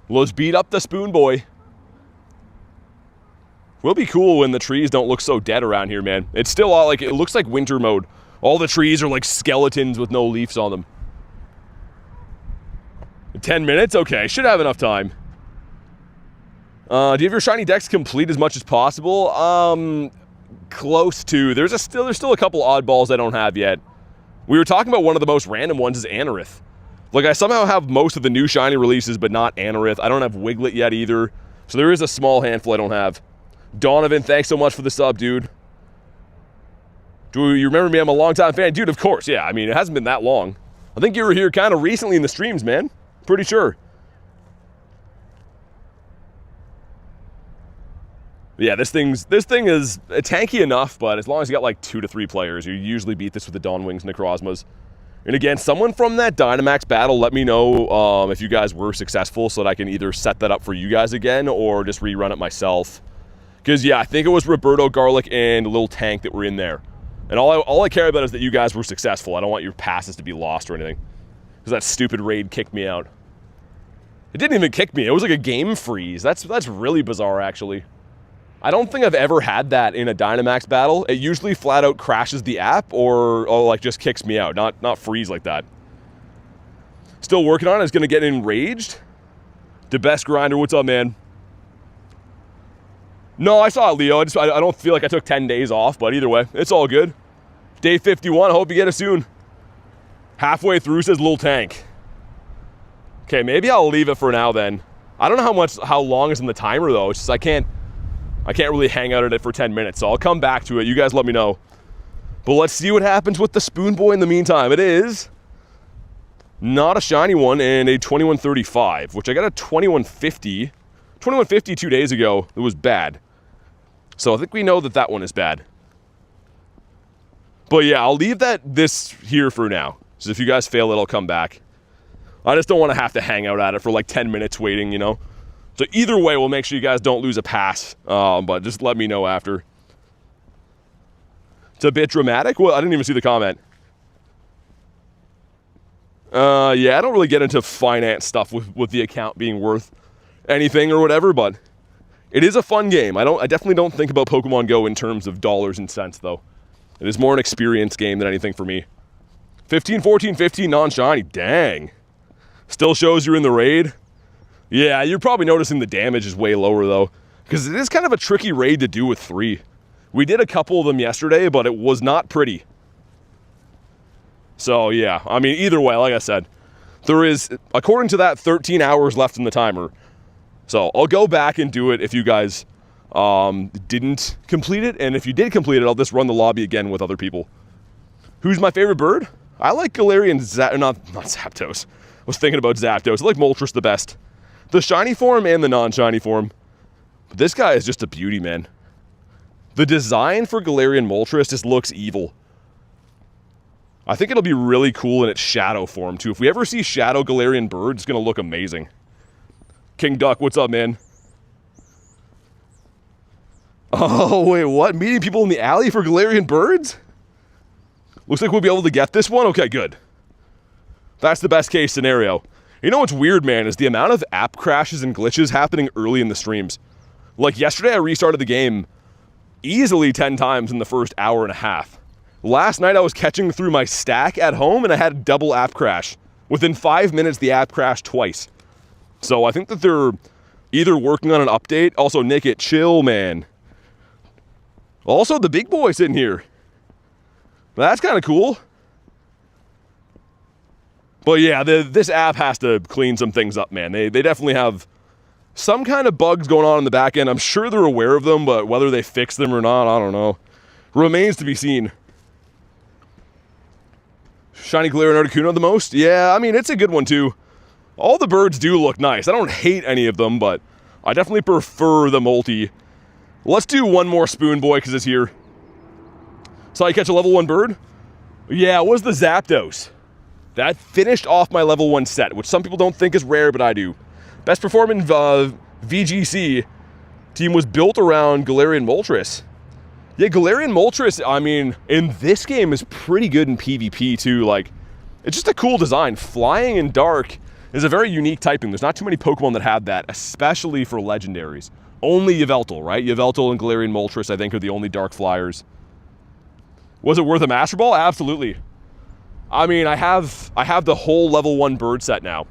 Let's beat up the Spoon Boy. Will be cool when the trees don't look so dead around here, man. It's still all like, it looks like winter mode. All the trees are like skeletons with no leaves on them. 10 minutes? Okay, should have enough time. Do you have your shiny decks complete as much as possible? Close to. There's still a couple oddballs I don't have yet. We were talking about one of the most random ones is Anorith. Like, I somehow have most of the new shiny releases, but not Anorith. I don't have Wiglet yet either. So there is a small handful I don't have. Donovan, thanks so much for the sub, dude. Do you remember me? I'm a longtime fan. Dude, of course, yeah. I mean, it hasn't been that long. I think you were here kind of recently in the streams, man. Pretty sure. Yeah, this thing is tanky enough, but as long as you got like 2 to 3 players, you usually beat this with the Dawn Wings Necrozmas. And again, someone from that Dynamax battle, let me know if you guys were successful so that I can either set that up for you guys again or just rerun it myself. Because, yeah, I think it was Roberto, Garlic, and a little Tank that were in there. And all I care about is that you guys were successful. I don't want your passes to be lost or anything. Because that stupid raid kicked me out. It didn't even kick me. It was like a game freeze. That's really bizarre, actually. I don't think I've ever had that in a Dynamax battle. It usually flat out crashes the app or like just kicks me out, not freeze like that. Still working on it. It's going to get enraged. The best grinder. What's up, man? No, I saw it, Leo. I don't feel like I took 10 days off, but either way, it's all good. Day 51. I hope you get it soon. Halfway through, says Lil Tank. Okay, maybe I'll leave it for now then. I don't know how long is in the timer though. It's just I can't really hang out at it for 10 minutes, so I'll come back to it. You guys let me know. But let's see what happens with the Spoon Boy in the meantime. It is not a shiny one and a 2135, which I got a 2150. 2150 2 days ago. It was bad. So I think we know that one is bad. But yeah, I'll leave this here for now. So if you guys fail it, I'll come back. I just don't want to have to hang out at it for like 10 minutes waiting, you know? So either way, we'll make sure you guys don't lose a pass. But just let me know after. It's a bit dramatic. Well, I didn't even see the comment. Yeah, I don't really get into finance stuff with the account being worth anything or whatever, but it is a fun game. I definitely don't think about Pokemon Go in terms of dollars and cents, though. It is more an experience game than anything for me. 15, 14, 15 non-shiny. Dang. Still shows you're in the raid. Yeah, you're probably noticing the damage is way lower, though, because it is kind of a tricky raid to do with 3. We did a couple of them yesterday, but it was not pretty. So, yeah, I mean, either way, like I said, there is, according to that, 13 hours left in the timer. So, I'll go back and do it if you guys didn't complete it. And if you did complete it, I'll just run the lobby again with other people. Who's my favorite bird? I like Galarian not Zapdos. I was thinking about Zapdos. I like Moltres the best. The shiny form and the non-shiny form. But this guy is just a beauty, man. The design for Galarian Moltres just looks evil. I think it'll be really cool in its shadow form, too. If we ever see Shadow Galarian Birds, it's going to look amazing. King Duck, what's up, man? Oh, wait, what? Meeting people in the alley for Galarian Birds? Looks like we'll be able to get this one? Okay, good. That's the best case scenario. You know what's weird, man, is the amount of app crashes and glitches happening early in the streams. Like, yesterday I restarted the game easily 10 times in the first hour and a half. Last night I was catching through my stack at home and I had a double app crash. Within 5 minutes, the app crashed twice. So I think that they're either working on an update. Also, Nick it, chill, man. Also, the big boy sitting here. That's kind of cool. But yeah, this app has to clean some things up, man. They definitely have some kind of bugs going on in the back end. I'm sure they're aware of them, but whether they fix them or not, I don't know. Remains to be seen. Shiny Galarian Articuno the most? Yeah, I mean, it's a good one too. All the birds do look nice. I don't hate any of them, but I definitely prefer the multi. Let's do one more spoon boy because it's here. Saw you catch a level 1 bird? Yeah, it was the Zapdos. That finished off my level 1 set, which some people don't think is rare, but I do. Best performing VGC team was built around Galarian Moltres. Yeah, Galarian Moltres, I mean, in this game is pretty good in PvP too. Like, it's just a cool design. Flying in dark is a very unique typing. There's not too many Pokemon that have that, especially for legendaries. Only Yveltal, right? Yveltal and Galarian Moltres, I think, are the only dark flyers. Was it worth a Master Ball? Absolutely. I mean, I have the whole level 1 bird set now.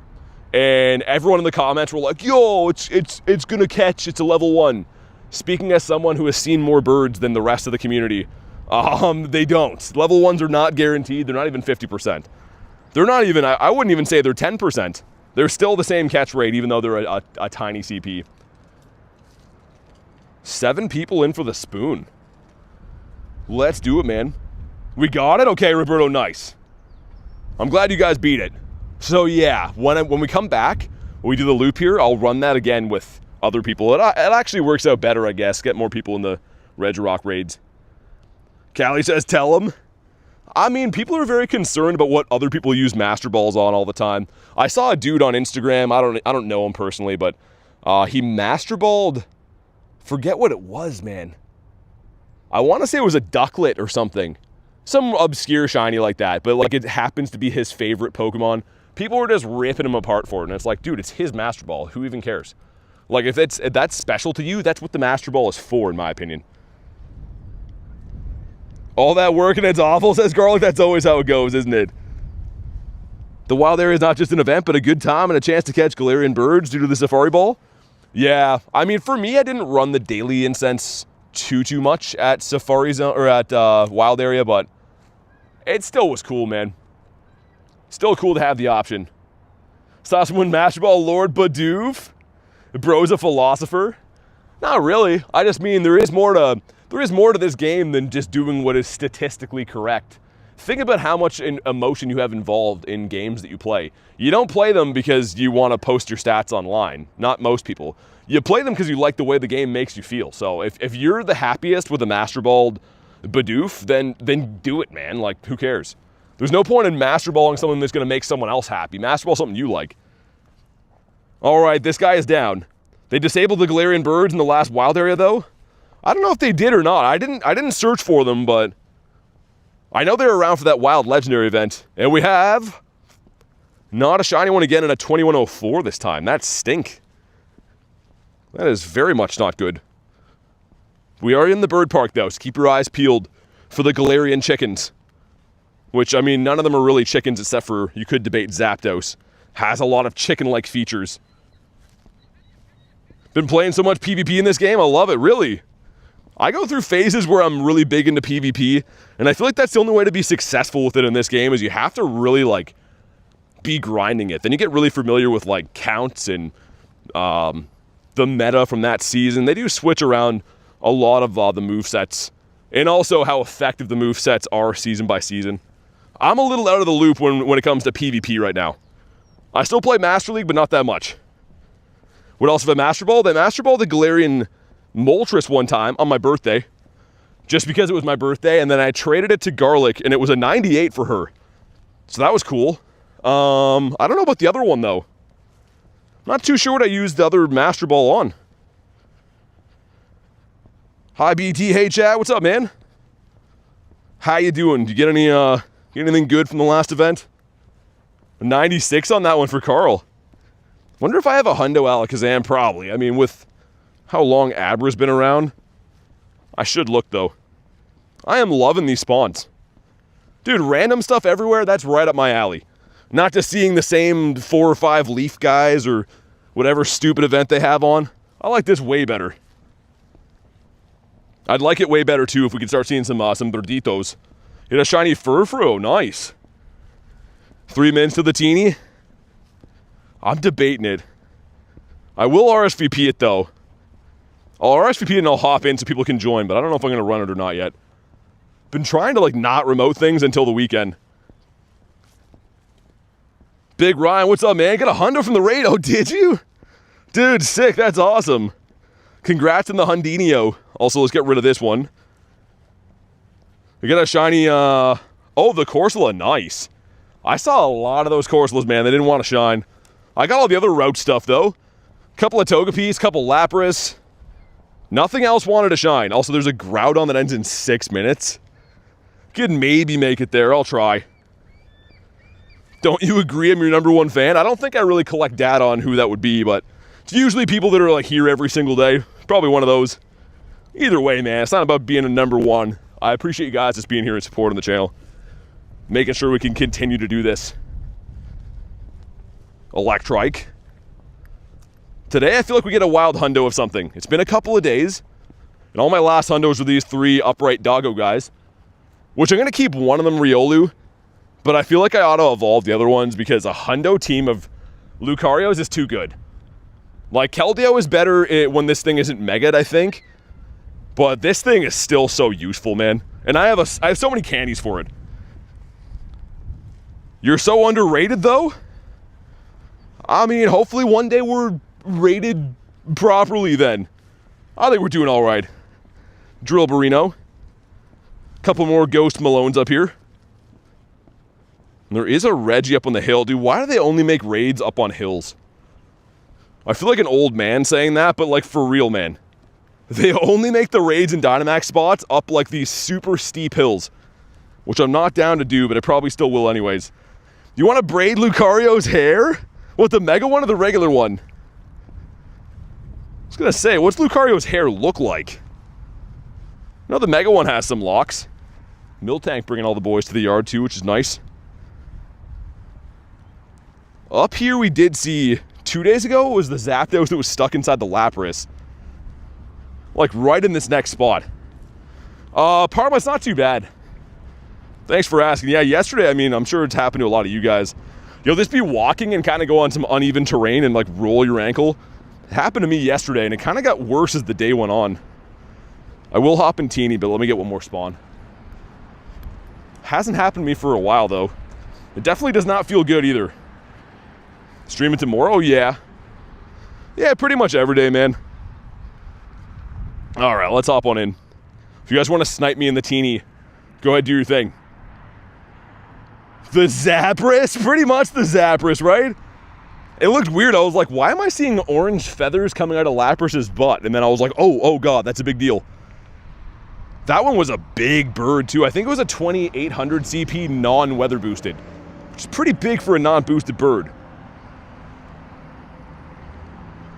And everyone in the comments were like, yo, it's gonna catch, it's a level 1. Speaking as someone who has seen more birds than the rest of the community, they don't. Level 1s are not guaranteed. They're not even 50%. They're not even, I wouldn't even say they're 10%. They're still the same catch rate, even though they're a tiny CP. 7 people in for the spoon. Let's do it, man. We got it? Okay, Roberto, nice. I'm glad you guys beat it. So yeah, when we come back, when we do the loop here, I'll run that again with other people. It actually works out better, I guess. Get more people in the Regirock raids. Callie says, tell them. I mean, people are very concerned about what other people use Master Balls on all the time. I saw a dude on Instagram, I don't know him personally, but he Master Balled, forget what it was, man. I want to say it was a Ducklet or something. Some obscure shiny like that, but like it happens to be his favorite Pokemon. People were just ripping him apart for it, and it's like, dude, it's his Master Ball. Who even cares? Like, if that's special to you, that's what the Master Ball is for, in my opinion. All that work and it's awful, says Garlic. That's always how it goes, isn't it? The wild area is not just an event, but a good time and a chance to catch Galarian Birds due to the Safari Ball. Yeah, I mean, for me, I didn't run the Daily Incense too much at Safari Zone, or at Wild Area, but it still was cool, man. Still cool to have the option. Saw someone Master Ball Lord Bidoof. Bro's a philosopher. Not really. I just mean there is more to this game than just doing what is statistically correct. Think about how much emotion you have involved in games that you play. You don't play them because you want to post your stats online. Not most people. You play them because you like the way the game makes you feel. So if you're the happiest with a Master Balled Bidoof, then do it, man. Like, who cares? There's no point in Master Balling something that's going to make someone else happy. Master Ball something you like. All right, this guy is down. They disabled the Galarian Birds in the last wild area, though. I don't know if they did or not. I didn't search for them, but I know they were around for that wild legendary event. And we have not a shiny one again in a 2104 this time. That stink. That is very much not good. We are in the bird park, though, so keep your eyes peeled for the Galarian chickens. Which, I mean, none of them are really chickens except for, you could debate Zapdos. Has a lot of chicken-like features. Been playing so much PvP in this game, I love it, really. I go through phases where I'm really big into PvP, and I feel like that's the only way to be successful with it in this game, is you have to really, like, be grinding it. Then you get really familiar with, like, counts and the meta from that season. They do switch around a lot of the movesets, and also how effective the movesets are season by season. I'm a little out of the loop when it comes to PvP right now. I still play Master League, but not that much. What else have I Master Ball? They Master Ball the Galarian Moltres one time on my birthday, just because it was my birthday, and then I traded it to Garlic, and it was a 98 for her. So that was cool. I don't know about the other one, though. Not too sure what I used the other Master Ball on. Hi, BT. Hey, chat. What's up, man? How you doing? Did you get anything good from the last event? A 96 on that one for Carl. Wonder if I have a Hundo Alakazam. Probably. I mean, with how long Abra's been around, I should look, though. I am loving these spawns. Dude, random stuff everywhere, that's right up my alley. Not just seeing the same 4 or 5 leaf guys or whatever stupid event they have on. I like this way better. I'd like it way better, too, if we could start seeing some Birditos. Hit a shiny Furfrou. Nice. 3 mins to the teeny. I'm debating it. I will RSVP it, though. I'll RSVP it and I'll hop in so people can join, but I don't know if I'm going to run it or not yet. Been trying to, like, not remote things until the weekend. Big Ryan, what's up, man? Got a hundo from the raid. Oh, did you? Dude, sick. That's awesome. Congrats on the Hundinio. Also, let's get rid of this one. We got a shiny, oh, the Corsola. Nice. I saw a lot of those Corsolas, man. They didn't want to shine. I got all the other route stuff, though. Couple of Togepi's, couple Lapras. Nothing else wanted to shine. Also, there's a Groudon that ends in 6 minutes. Could maybe make it there. I'll try. Don't you agree I'm your #1 fan? I don't think I really collect data on who that would be, but it's usually people that are, like, here every single day. Probably one of those. Either way, man, it's not about being a #1. I appreciate you guys just being here and supporting the channel. Making sure we can continue to do this. Electrike. Today, I feel like we get a wild hundo of something. It's been a couple of days, and all my last hundos were these 3 upright doggo guys, which I'm going to keep one of them Riolu, but I feel like I ought to evolve the other ones because a hundo team of Lucarios is too good. Like, Keldeo is better when this thing isn't mega'd, I think, but this thing is still so useful, man. And I have so many candies for it. You're so underrated, though? I mean, hopefully one day we're rated properly then. I think we're doing all right. Drill Burrino. Couple more Ghost Malones up here. And there is a Reggie up on the hill. Dude, why do they only make raids up on hills? I feel like an old man saying that, but like for real, man. They only make the raids in Dynamax spots up like these super steep hills. Which I'm not down to do, but I probably still will anyways. You want to braid Lucario's hair? What, the mega one or the regular one? I was going to say, what's Lucario's hair look like? No, the mega one has some locks. Miltank bringing all the boys to the yard too, which is nice. Up here we did see, 2 days ago, was the Zapdos that was stuck inside the Lapras. Like right in this next spot. Parma's not too bad. Thanks for asking. Yeah, yesterday, I mean, I'm sure it's happened to a lot of you guys. You'll just be walking and kind of go on some uneven terrain and like roll your ankle. It happened to me yesterday and it kind of got worse as the day went on. I will hop in Teeny, but let me get one more spawn. Hasn't happened to me for a while though. It definitely does not feel good either. Streaming tomorrow? Yeah. Yeah, pretty much every day, man. All right, let's hop on in. If you guys want to snipe me in the teeny, go ahead, do your thing. The Zapdos? Pretty much the Zapdos, right? It looked weird. I was like, why am I seeing orange feathers coming out of Lapras's butt? And then I was like, oh god, that's a big deal. That one was a big bird too. I think it was a 2800 CP non-weather boosted, which is pretty big for a non-boosted bird.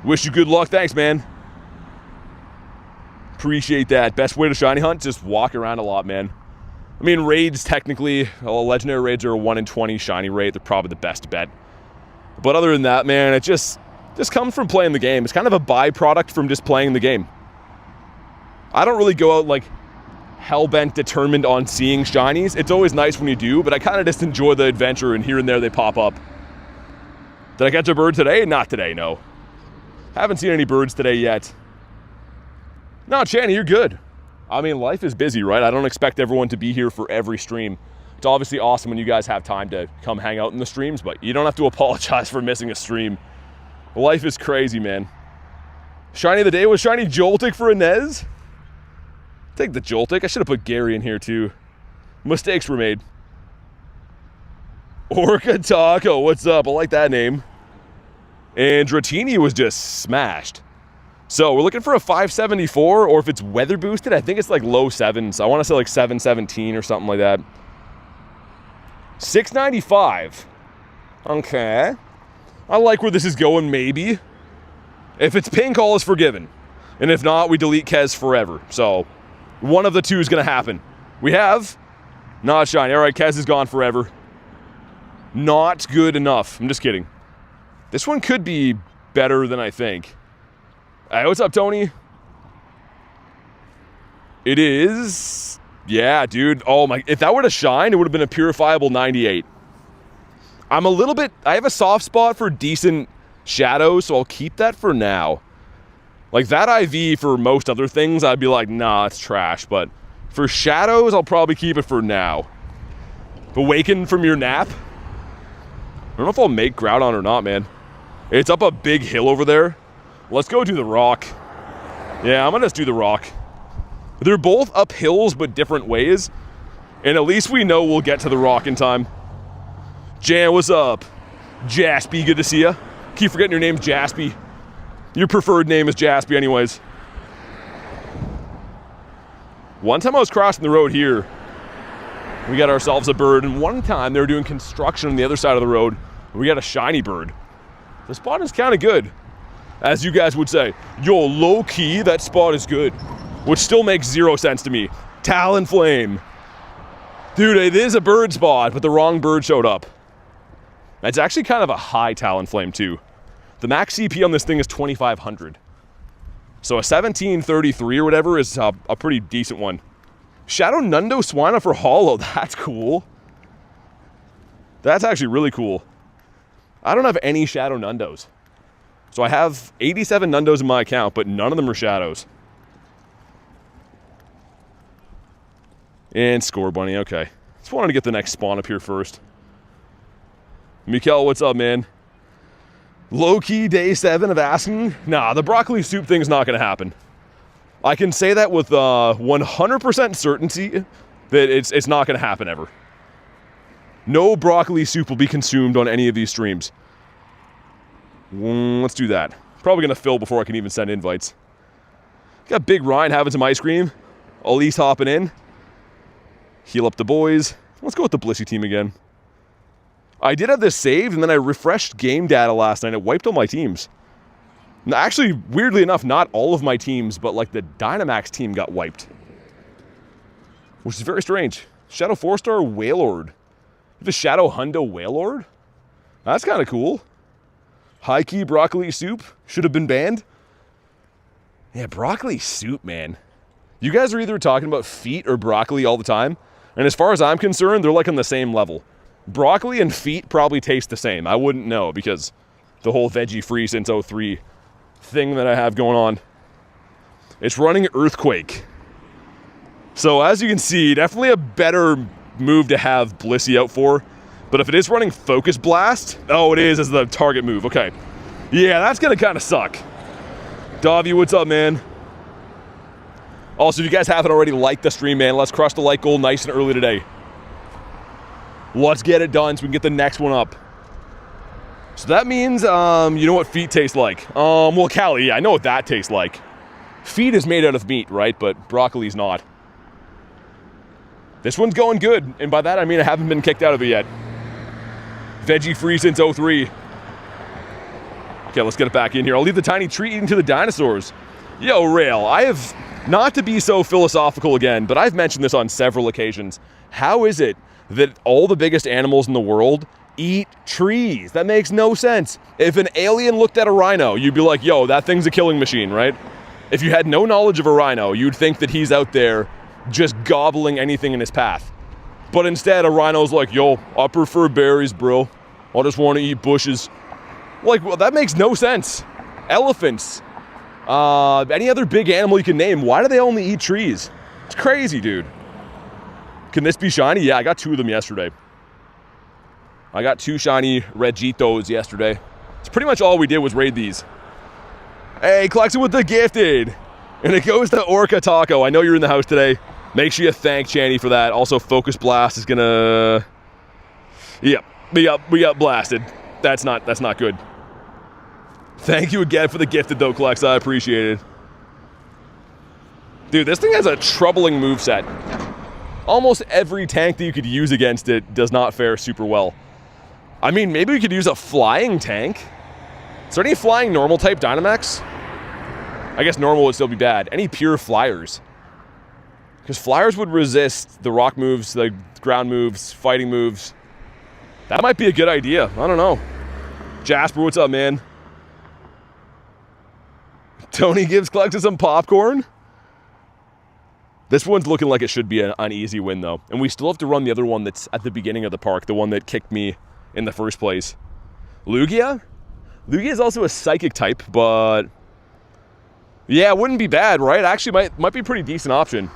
Wish you good luck. Thanks, man. Appreciate that. Best way to shiny hunt? Just walk around a lot, man. I mean, raids technically, well, legendary raids are a 1 in 20 shiny rate. They're probably the best bet. But other than that, man, it just comes from playing the game. It's kind of a byproduct from just playing the game. I don't really go out like hell-bent determined on seeing shinies. It's always nice when you do, but I kind of just enjoy the adventure, and here and there they pop up. Did I catch a bird today? Not today, no. Haven't seen any birds today yet. No, Channy, you're good. I mean, life is busy, right? I don't expect everyone to be here for every stream. It's obviously awesome when you guys have time to come hang out in the streams, but you don't have to apologize for missing a stream. Life is crazy, man. Shiny of the day was shiny Joltik for Inez. Take the Joltik. I should have put Gary in here too. Mistakes were made. Orca Taco, what's up? I like that name. And Dratini was just smashed. So we're looking for a 574, or if it's weather boosted, I think it's like low 7s. I want to say like 717 or something like that. 695. Okay. I like where this is going, maybe. If it's pink, all is forgiven. And if not, we delete Kez forever. So, one of the two is going to happen. We have not shiny. All right, Kez is gone forever. Not good enough. I'm just kidding. This one could be better than I think. Hey, what's up, Tony? It is... Yeah, dude. Oh my... If that were to shine, it would have been a purifiable 98. I'm a little bit... I have a soft spot for decent shadows, so I'll keep that for now. Like, that IV for most other things, I'd be like, nah, it's trash. But for shadows, I'll probably keep it for now. Awaken from your nap? I don't know if I'll make Groudon or not, man. It's up a big hill over there. Let's go do the rock. Yeah, I'm gonna just do the rock. They're both up hills, but different ways. And at least we know we'll get to the rock in time. Jan, what's up? Jaspy, good to see ya. Keep forgetting your name's Jaspy. Your preferred name is Jaspy anyways. One time I was crossing the road here. We got ourselves a bird, and one time they were doing construction on the other side of the road. And we got a shiny bird. The spot is kind of good. As you guys would say, yo, low-key, that spot is good. Which still makes 0 sense to me. Talonflame. Dude, it is a bird spot, but the wrong bird showed up. It's actually kind of a high Talonflame, too. The max CP on this thing is 2,500. So a 1733 or whatever is a pretty decent one. Shadow Nundo Swina for Hollow. That's cool. That's actually really cool. I don't have any Shadow Nundos. So I have 87 Nundos in my account, but none of them are Shadows. And Score Bunny, okay. Just wanted to get the next spawn up here first. Mikel, what's up, man? Low-key day 7 of asking? Nah, the broccoli soup thing's not going to happen. I can say that with 100% certainty that it's not going to happen ever. No broccoli soup will be consumed on any of these streams. Let's do that. Probably going to fill before I can even send invites. Got Big Ryan having some ice cream. Elise hopping in. Heal up the boys. Let's go with the Blissey team again. I did have this saved, and then I refreshed game data last night. It wiped all my teams. Actually, weirdly enough, not all of my teams, but like the Dynamax team got wiped. Which is very strange. Shadow 4-star Wailord. The Shadow Hundo Wailord? That's kind of cool. High-key broccoli soup. Should have been banned. Yeah, broccoli soup, man. You guys are either talking about feet or broccoli all the time. And as far as I'm concerned, they're like on the same level. Broccoli and feet probably taste the same. I wouldn't know because the whole veggie-free since 03 thing that I have going on. It's running Earthquake. So as you can see, definitely a better move to have Blissey out for. But if it is running Focus Blast, oh, it is as the target move. Okay. Yeah, that's going to kind of suck. Davi, what's up, man? Also, if you guys haven't already, like the stream, man. Let's crush the like goal nice and early today. Let's get it done so we can get the next one up. So that means, you know what feet taste like. Well, Callie, yeah, I know what that tastes like. Feet is made out of meat, right? But broccoli's not. This one's going good, and by that I mean I haven't been kicked out of it yet. Veggie free since 03. Okay, let's get it back in here. I'll leave the tiny treat eating to the dinosaurs. Yo, Rail, I have, not to be so philosophical again, but I've mentioned this on several occasions. How is it that all the biggest animals in the world eat trees? That makes no sense. If an alien looked at a rhino, you'd be like, yo, that thing's a killing machine, right? If you had no knowledge of a rhino, you'd think that he's out there just gobbling anything in his path. But instead, a rhino's like, yo, I prefer berries, bro. I just want to eat bushes. Like, well, that makes no sense. Elephants. Any other big animal you can name, why do they only eat trees? It's crazy, dude. Can this be shiny? Yeah, I got 2 of them yesterday. I got 2 shiny Regitos yesterday. It's pretty much all we did was raid these. Hey, Klexion with the gifted. And it goes to Orca Taco. I know you're in the house today. Make sure you thank Channy for that. Also, Focus Blast is gonna... Yep, we got blasted. That's not good. Thank you again for the gifted though, Klex. I appreciate it. Dude, this thing has a troubling moveset. Almost every tank that you could use against it does not fare super well. I mean, maybe we could use a flying tank. Is there any flying normal type Dynamax? I guess normal would still be bad. Any pure flyers? Because flyers would resist the rock moves, the ground moves, fighting moves. That might be a good idea. I don't know. Jasper, what's up, man? Tony gives Klexa some popcorn. This one's looking like it should be an easy win, though. And we still have to run the other one that's at the beginning of the park, the one that kicked me in the first place. Lugia? Lugia is also a psychic type, but... yeah, it wouldn't be bad, right? Actually, might be a pretty decent option.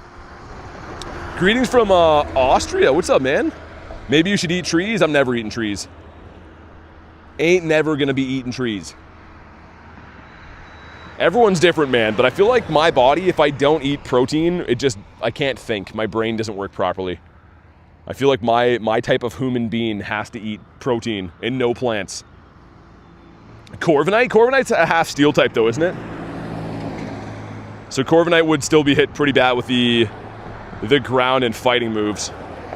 Greetings from Austria. What's up, man? Maybe you should eat trees? I'm never eating trees. Ain't never gonna be eating trees. Everyone's different, man, but I feel like my body, if I don't eat protein, I can't think. My brain doesn't work properly. I feel like my type of human being has to eat protein and no plants. Corviknight? Corviknight's a half steel type though, isn't it? So Corviknight would still be hit pretty bad with the ground and fighting moves.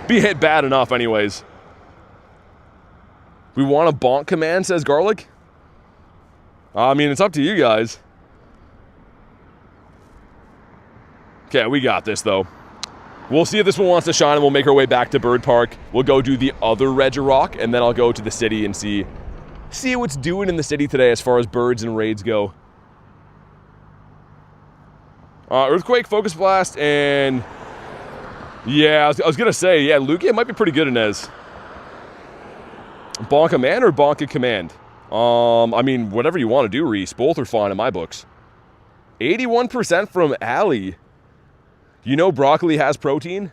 Be hit bad enough anyways. We want a bonk command, says Garlic. I mean, it's up to you guys. Okay, we got this, though. We'll see if this one wants to shine, and we'll make our way back to Bird Park. We'll go do the other Regirock, and then I'll go to the city and see what's doing in the city today as far as birds and raids go. Earthquake, Focus Blast, and... yeah, I was going to say, yeah, Lugia might be pretty good in Ez. Bonk a man or bonk a command? I mean, whatever you want to do, Reese. Both are fine in my books. 81% from Allie. You know broccoli has protein?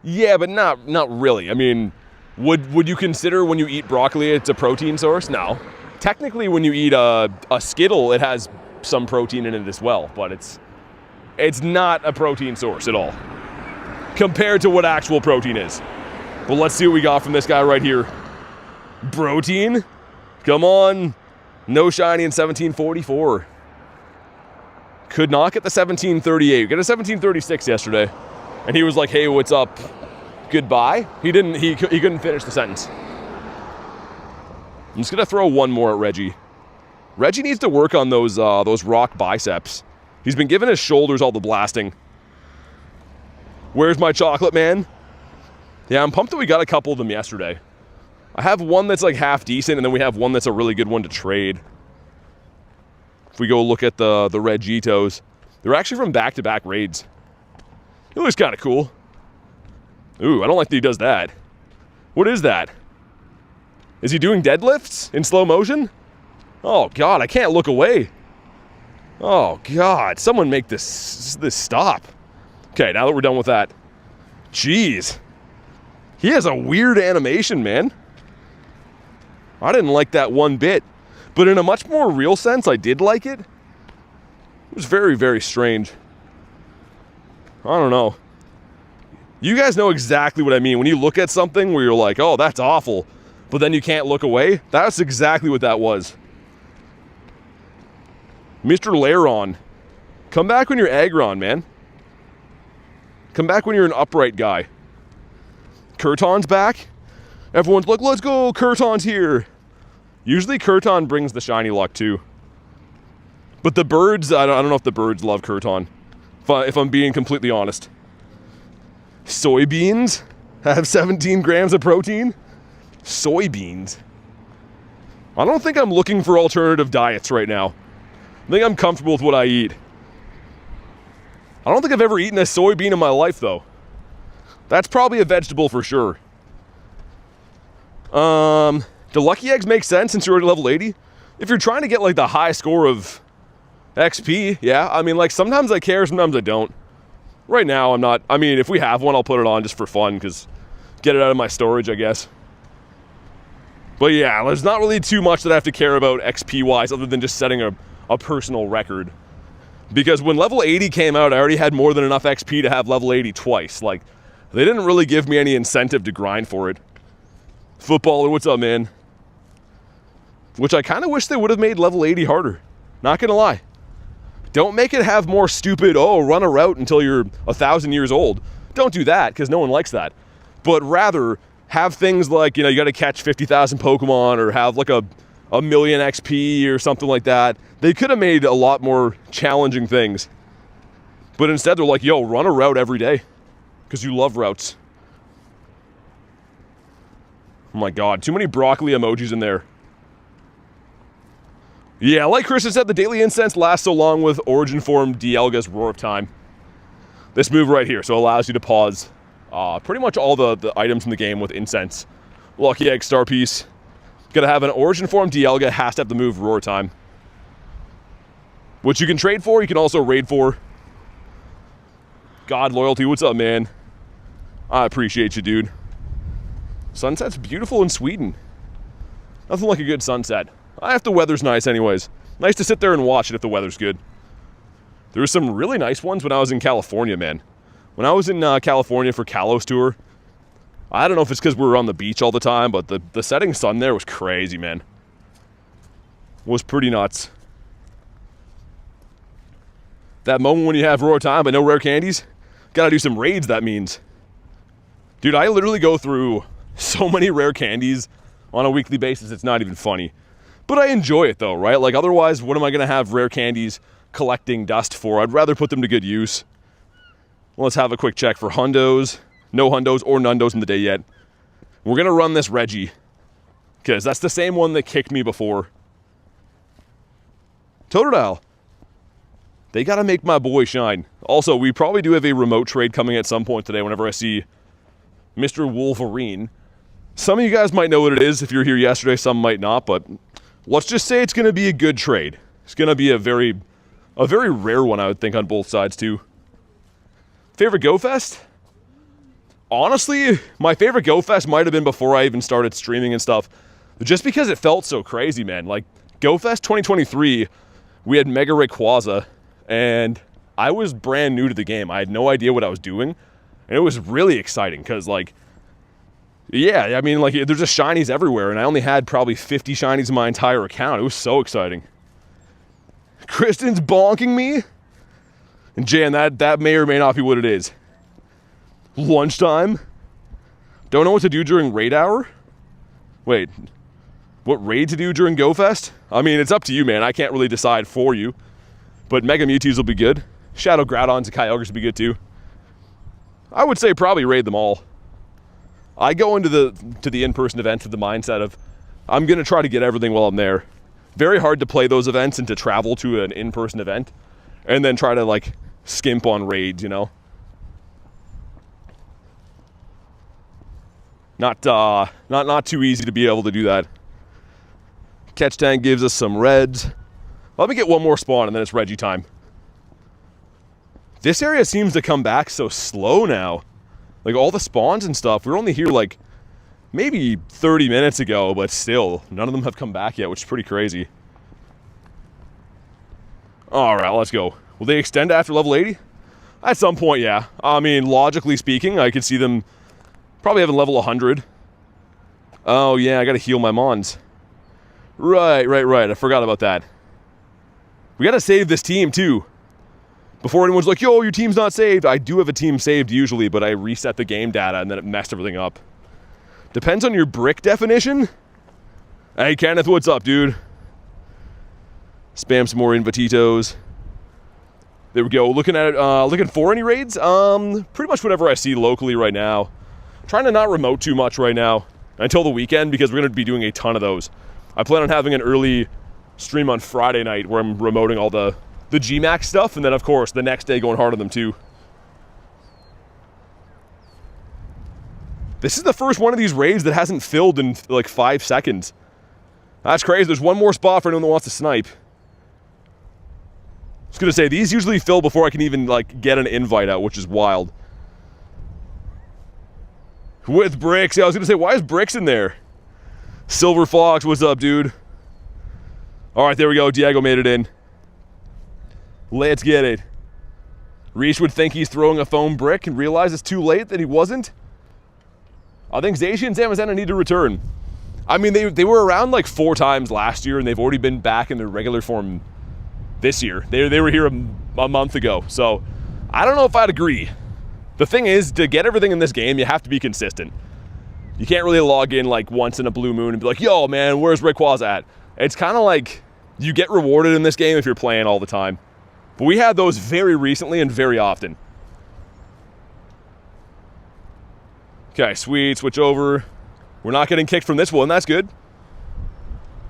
Yeah, but not really. I mean, would you consider when you eat broccoli it's a protein source? No. Technically, when you eat a Skittle, it has some protein in it as well, but it's not a protein source at all compared to what actual protein is. But let's see what we got from this guy right here. Protein? Come on. No shiny in 1744. Could not get the 1738. We got a 1736 yesterday. And he was like, hey, what's up? Goodbye? He couldn't finish the sentence. I'm just going to throw one more at Reggie. Reggie needs to work on those rock biceps. He's been giving his shoulders all the blasting. Where's my chocolate man? Yeah, I'm pumped that we got a couple of them yesterday. I have one that's like half decent, and then we have one that's a really good one to trade. If we go look at the Regitos, they're actually from back-to-back raids. It looks kind of cool. Ooh, I don't like that he does that. What is that? Is he doing deadlifts in slow motion? Oh, God, I can't look away. Oh, God, someone make this stop. Okay, now that we're done with that. Jeez. He has a weird animation, man. I didn't like that one bit. But in a much more real sense, I did like it. It was very, very strange. I don't know. You guys know exactly what I mean. When you look at something where you're like, oh, that's awful, but then you can't look away. That's exactly what that was. Mr. Lairon. Come back when you're Aggron, man. Come back when you're an upright guy. Curton's back. Everyone's like, let's go, Curton's here. Usually Curton brings the shiny luck too. But the birds, I don't know if the birds love Curton. If I'm being completely honest. Soybeans have 17 grams of protein. Soybeans. I don't think I'm looking for alternative diets right now. I think I'm comfortable with what I eat. I don't think I've ever eaten a soybean in my life, though. That's probably a vegetable for sure. Do lucky eggs make sense since you're already level 80? If you're trying to get, like, the high score of XP, yeah. I mean, like, sometimes I care, sometimes I don't. Right now, I'm not. I mean, if we have one, I'll put it on just for fun, because get it out of my storage, I guess. But yeah, there's not really too much that I have to care about XP-wise other than just setting a personal record. Because when level 80 came out, I already had more than enough XP to have level 80 twice. Like, they didn't really give me any incentive to grind for it. Footballer, what's up, man? Which I kind of wish they would have made level 80 harder. Not gonna lie. Don't make it have more stupid, oh, run a route until you're 1,000 years old. Don't do that, because no one likes that. But rather, have things like, you know, you got to catch 50,000 Pokemon, or have like a million XP or something like that. They could have made a lot more challenging things. But instead, they're like, yo, run a route every day, because you love routes. Oh my god, too many broccoli emojis in there. Yeah, like Kristen said, the Daily Incense lasts so long with Origin Form Dialga's Roar of Time. This move right here, so it allows you to pause pretty much all the items in the game with Incense. Lucky Egg, Star Piece. Gotta have an Origin Form Dialga, has to have the move Roar Time. Which you can trade for, you can also raid for. God Loyalty, what's up, man? I appreciate you, dude. Sunset's beautiful in Sweden. Nothing like a good sunset. If the weather's nice anyways. Nice to sit there and watch it if the weather's good. There were some really nice ones when I was in California, man. When I was in California for Kalos Tour, I don't know if it's because we were on the beach all the time, but the setting sun there was crazy, man. It was pretty nuts. That moment when you have Roar Time but no rare candies, gotta do some raids, that means. Dude, I literally go through so many rare candies on a weekly basis, it's not even funny. But I enjoy it though, right? Like, otherwise, what am I gonna have rare candies collecting dust for? I'd rather put them to good use. Let's have a quick check for hundos. No hundos or nundos in the day yet. We're gonna run this Reggie, because that's the same one that kicked me before. Totodile. They gotta make my boy shine. Also, we probably do have a remote trade coming at some point today whenever I see Mr. Wolverine. Some of you guys might know what it is if you're here yesterday, some might not, but let's just say it's gonna be a good trade. It's gonna be a very rare one, I would think, on both sides too. Favorite Go Fest? Honestly, my favorite Go Fest might have been before I even started streaming and stuff. Just because it felt so crazy, man. Like, Go Fest 2023, we had Mega Rayquaza, and I was brand new to the game. I had no idea what I was doing, and it was really exciting, because, like, yeah, I mean, like, there's just shinies everywhere, and I only had probably 50 shinies in my entire account. It was so exciting. Kristen's bonking me? And Jan, that may or may not be what it is. Lunchtime? Don't know what to do during raid hour? Wait, what raid to do during Go Fest? I mean, it's up to you, man. I can't really decide for you. But Mega Mewtwo's will be good. Shadow Groudons and Kyogres will be good too. I would say probably raid them all. I go into the in-person events with the mindset of, I'm going to try to get everything while I'm there. Very hard to play those events and to travel to an in-person event and then try to, like, skimp on raids, you know? Not too easy to be able to do that. Catch Tank gives us some reds. Let me get one more spawn and then it's Reggie time. This area seems to come back so slow now. Like, all the spawns and stuff, we were only here like maybe 30 minutes ago, but still, none of them have come back yet, which is pretty crazy. Alright, let's go. Will they extend after level 80? At some point, yeah. I mean, logically speaking, I could see them probably having level 100. Oh, yeah, I gotta heal my Mons. Right. I forgot about that. We gotta save this team, too. Before anyone's like, yo, your team's not saved. I do have a team saved usually, but I reset the game data and then it messed everything up. Depends on your brick definition. Hey, Kenneth, what's up, dude? Spam some more Invititos. There we go. Looking for any raids? Pretty much whatever I see locally right now. Trying to not remote too much right now until the weekend because we're going to be doing a ton of those. I plan on having an early stream on Friday night where I'm remoting all the G-Max stuff, and then, of course, the next day going hard on them, too. This is the first one of these raids that hasn't filled in, like, 5 seconds. That's crazy. There's one more spot for anyone that wants to snipe. I was going to say, these usually fill before I can even, like, get an invite out, which is wild. With Bricks. Yeah, I was going to say, why is Bricks in there? Silver Fox, what's up, dude? All right, there we go. Diego made it in. Let's get it. Reese would think he's throwing a foam brick and realize it's too late that he wasn't. I think Zacian and Zamazenta need to return. I mean, they were around like 4 times last year, and they've already been back in their regular form this year. They were here a month ago, so I don't know if I'd agree. The thing is, to get everything in this game, you have to be consistent. You can't really log in like once in a blue moon and be like, yo, man, where's Rayquaza at? It's kind of like you get rewarded in this game if you're playing all the time. But we had those very recently and very often. Okay, sweet, switch over. We're not getting kicked from this one, that's good.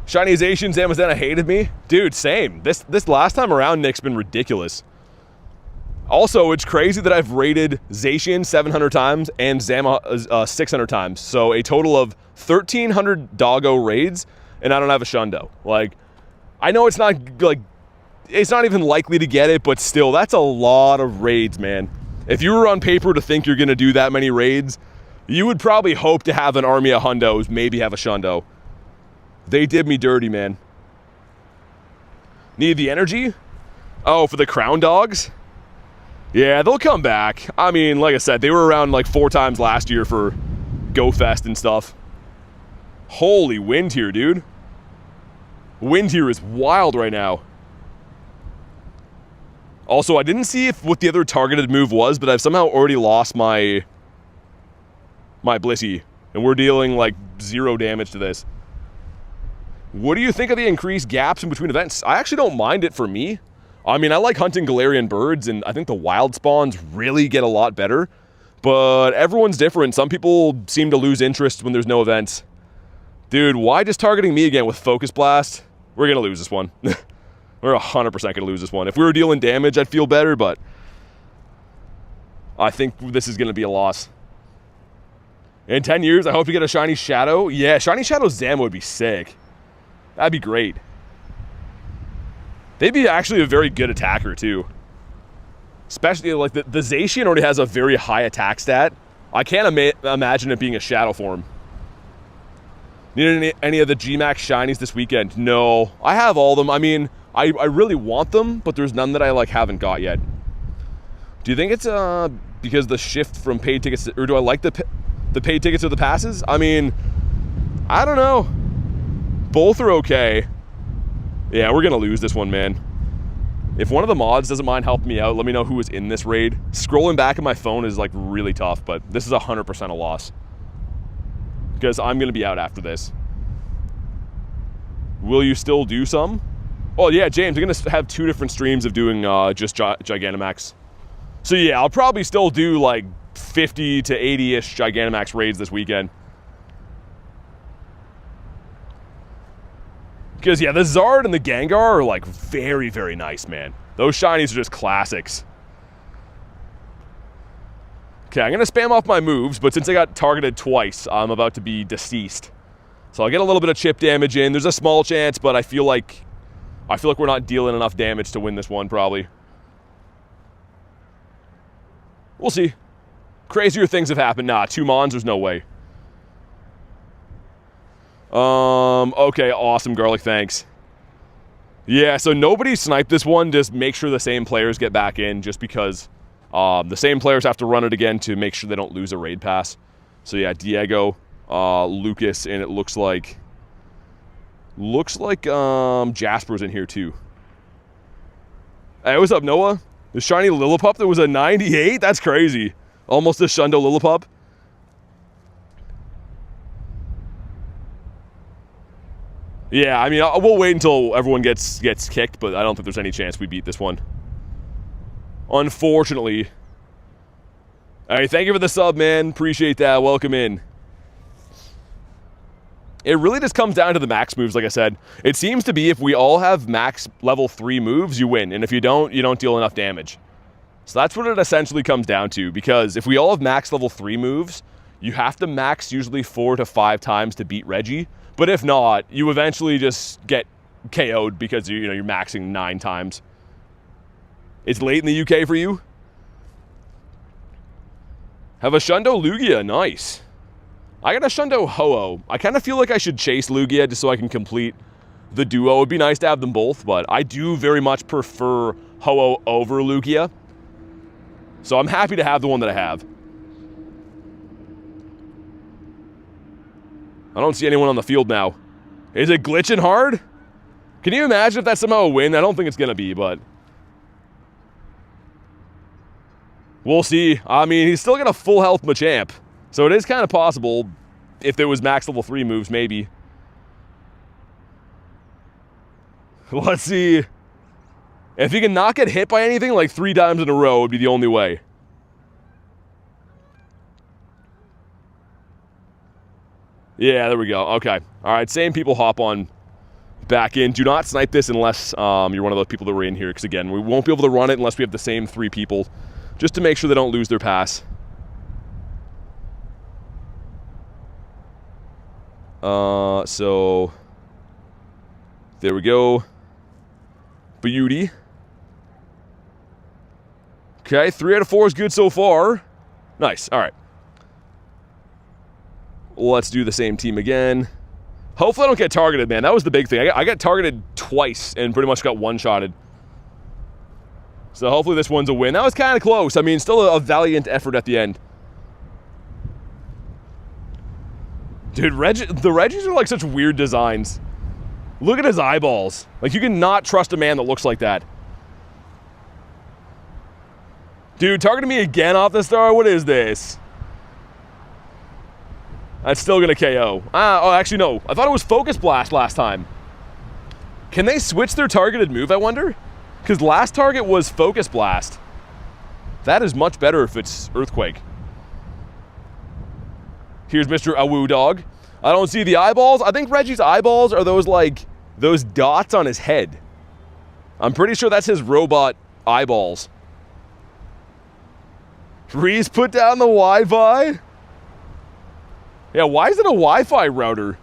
Shiny Zacian, Zamazenta hated me. Dude, same. This last time around, Nick's been ridiculous. Also, it's crazy that I've rated Zacian 700 times and Zama 600 times. So a total of 1,300 doggo raids, and I don't have a Shundo. Like, I know it's not, like, it's not even likely to get it, but still, that's a lot of raids, man. If you were on paper to think you're going to do that many raids, you would probably hope to have an army of hundos, maybe have a Shundo. They did me dirty, man. Need the energy? Oh, for the crown dogs? Yeah, they'll come back. I mean, like I said, they were around like 4 times last year for Go Fest and stuff. Holy wind here, dude. Wind here is wild right now. Also, I didn't see what the other targeted move was, but I've somehow already lost my Blissey, and we're dealing like 0 damage to this. What do you think of the increased gaps in between events? I actually don't mind it for me. I mean, I like hunting Galarian Birds, and I think the wild spawns really get a lot better, but everyone's different. Some people seem to lose interest when there's no events. Dude, why just targeting me again with Focus Blast? We're going to lose this one. We're 100% going to lose this one. If we were dealing damage, I'd feel better, but I think this is going to be a loss. In 10 years, I hope you get a Shiny Shadow. Yeah, Shiny Shadow Zama would be sick. That'd be great. They'd be actually a very good attacker, too. Especially, like, the Zacian already has a very high attack stat. I can't imagine it being a Shadow form. Need any of the G-Max Shinies this weekend? No. I have all of them. I mean, I really want them, but there's none that I, like, haven't got yet. Do you think it's because the shift from paid tickets, or do I like the paid tickets or the passes? I mean, I don't know. Both are okay. Yeah, we're going to lose this one, man. If one of the mods doesn't mind helping me out, let me know who was in this raid. Scrolling back on my phone is, like, really tough, but this is 100% a loss. Because I'm going to be out after this. Will you still do some? Oh, yeah, James, I'm going to have 2 different streams of doing just Gigantamax. So, yeah, I'll probably still do, like, 50 to 80-ish Gigantamax raids this weekend. Because, yeah, the Zard and the Gengar are, like, very, very nice, man. Those shinies are just classics. Okay, I'm going to spam off my moves, but since I got targeted twice, I'm about to be deceased. So I'll get a little bit of chip damage in. There's a small chance, but I feel like we're not dealing enough damage to win this one, probably. We'll see. Crazier things have happened. Nah, 2 Mons, there's no way. Okay, awesome, Garlic, thanks. Yeah, so nobody sniped this one, just make sure the same players get back in, just because The same players have to run it again to make sure they don't lose a raid pass. So yeah, Diego, Lucas, and it looks like Jasper's in here too. Hey, what's up, Noah? The shiny Lillipup that was a 98? That's crazy. Almost a Shundo Lillipup. Yeah, I mean, we'll wait until everyone gets kicked, but I don't think there's any chance we beat this one. Unfortunately. All right, thank you for the sub, man. Appreciate that. Welcome in. It really just comes down to the max moves, like I said. It seems to be if we all have max level 3 moves, you win. And if you don't deal enough damage. So that's what it essentially comes down to. Because if we all have max level 3 moves, you have to max usually 4 to 5 times to beat Reggie. But if not, you eventually just get KO'd because you're maxing 9 times. It's late in the UK for you? Have a Shundo Lugia, nice. I got a Shundo Ho-Oh. I kind of feel like I should chase Lugia just so I can complete the duo. It would be nice to have them both, but I do very much prefer Ho-Oh over Lugia. So I'm happy to have the one that I have. I don't see anyone on the field now. Is it glitching hard? Can you imagine if that's somehow a win? I don't think it's going to be, but... we'll see. I mean, he's still got a full health Machamp. So it is kind of possible if there was max level 3 moves, maybe. Let's see. If he can not get hit by anything like 3 times in a row, it would be the only way. Yeah, there we go. Okay. All right, same people hop on back in. Do not snipe this unless you're one of those people that were in here. Because, again, we won't be able to run it unless we have the same 3 people. Just to make sure they don't lose their pass. So there we go. Beauty. Okay, 3 out of 4 is good so far. Nice, all right. Let's do the same team again. Hopefully I don't get targeted, man. That was the big thing. I got targeted twice and pretty much got one-shotted. So hopefully this one's a win. That was kind of close. I mean, still a valiant effort at the end. Dude, the Reggies are like such weird designs. Look at his eyeballs. Like, you cannot trust a man that looks like that. Dude, targeting me again off the star? What is this? That's still going to KO. Oh, actually, no. I thought it was Focus Blast last time. Can they switch their targeted move, I wonder? Because last target was Focus Blast. That is much better if it's Earthquake. Here's Mr. Awoo Dog. I don't see the eyeballs. I think Reggie's eyeballs are those dots on his head. I'm pretty sure that's his robot eyeballs. Reese put down the Wi-Fi? Yeah, why is it a Wi-Fi router?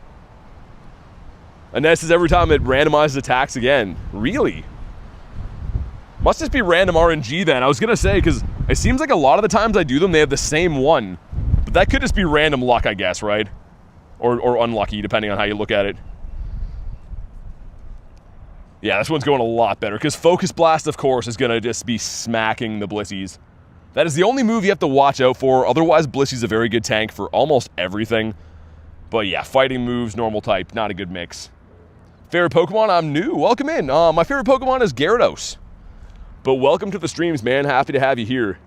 And this is every time it randomizes attacks again. Really? Must just be random RNG then. I was going to say, because it seems like a lot of the times I do them, they have the same one. But that could just be random luck, I guess, right? Or unlucky, depending on how you look at it. Yeah, this one's going a lot better, because Focus Blast, of course, is going to just be smacking the Blissies. That is the only move you have to watch out for. Otherwise, Blissey's a very good tank for almost everything. But yeah, fighting moves, normal type, not a good mix. Favorite Pokemon? I'm new. Welcome in. My favorite Pokemon is Gyarados. But welcome to the streams, man. Happy to have you here.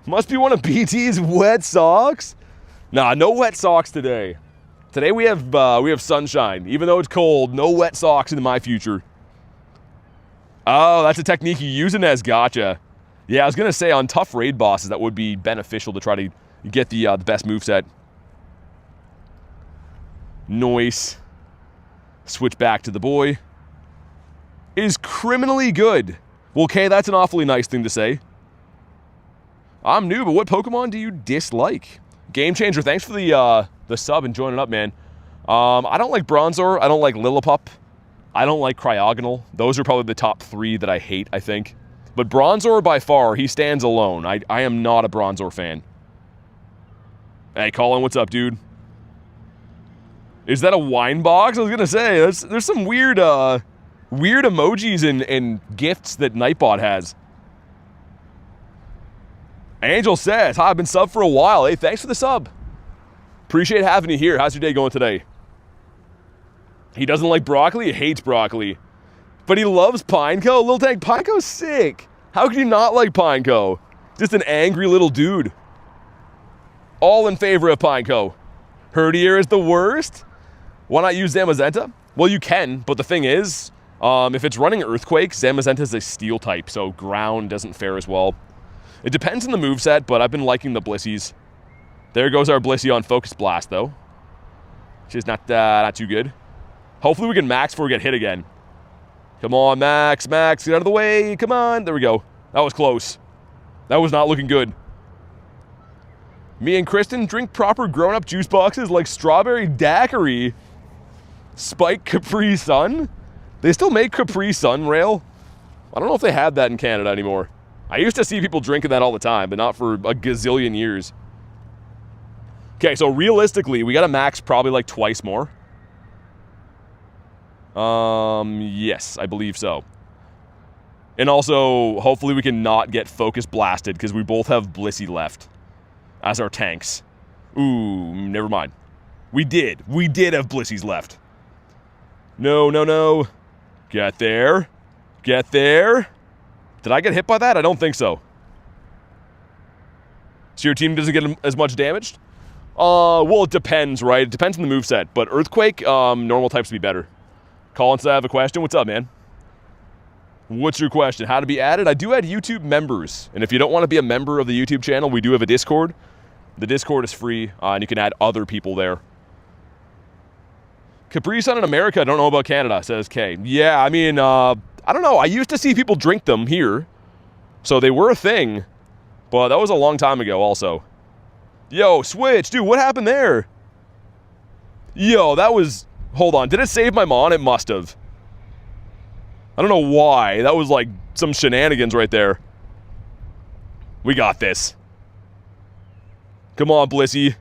Must be one of BT's wet socks? Nah, no wet socks today. Today we have sunshine. Even though it's cold, no wet socks in my future. Oh, that's a technique you use in as gotcha. Yeah, I was going to say on tough raid bosses, that would be beneficial to try to get the best moveset. Noise. Switch back to the boy. Is criminally good. Well, okay, that's an awfully nice thing to say. I'm new, but what Pokemon do you dislike? Game Changer, thanks for the sub and joining up, man. I don't like Bronzor. I don't like Lillipup. I don't like Cryogonal. Those are probably the top 3 that I hate, I think. But Bronzor, by far, he stands alone. I am not a Bronzor fan. Hey, Colin, what's up, dude? Is that a wine box? I was going to say, there's some weird emojis and gifts that Nightbot has. Angel says, hi, I've been subbed for a while. Hey, thanks for the sub. Appreciate having you here. How's your day going today? He doesn't like broccoli. He hates broccoli. But he loves Pineco. Little Tank, Pineco's sick. How can you not like Pineco? Just an angry little dude. All in favor of Pineco. Herdier is the worst. Why not use Zamazenta? Well, you can, but the thing is, if it's running Earthquake, Zamazenta is a steel type, so ground doesn't fare as well. It depends on the moveset, but I've been liking the Blissies. There goes our Blissey on Focus Blast, though. She's not too good. Hopefully we can max before we get hit again. Come on, Max, get out of the way. Come on. There we go. That was close. That was not looking good. Me and Kristen drink proper grown-up juice boxes like Strawberry Daiquiri. Spike Capri Sun? They still make Capri Sun rail? I don't know if they have that in Canada anymore. I used to see people drinking that all the time, but not for a gazillion years. Okay, so realistically, we gotta max probably like twice more. Yes, I believe so. And also, hopefully we can not get Focus Blasted, because we both have Blissey left as our tanks. Ooh, never mind. We did have Blissies left. No. Get there. Did I get hit by that? I don't think so. So your team doesn't get as much damaged? Well, it depends, right? It depends on the moveset, but Earthquake, normal types would be better. Colin said I have a question. What's up, man? What's your question? How to be added? I do add YouTube members, and if you don't want to be a member of the YouTube channel, we do have a Discord. The Discord is free, and you can add other people there. Capri Sun in America, I don't know about Canada, says Kay. Yeah, I mean, I don't know. I used to see people drink them here, so they were a thing, but that was a long time ago also. Yo, Switch, dude, what happened there? Yo, that was... Hold on, did it save my mon? It must have. I don't know why. That was like some shenanigans right there. We got this. Come on, Blissey.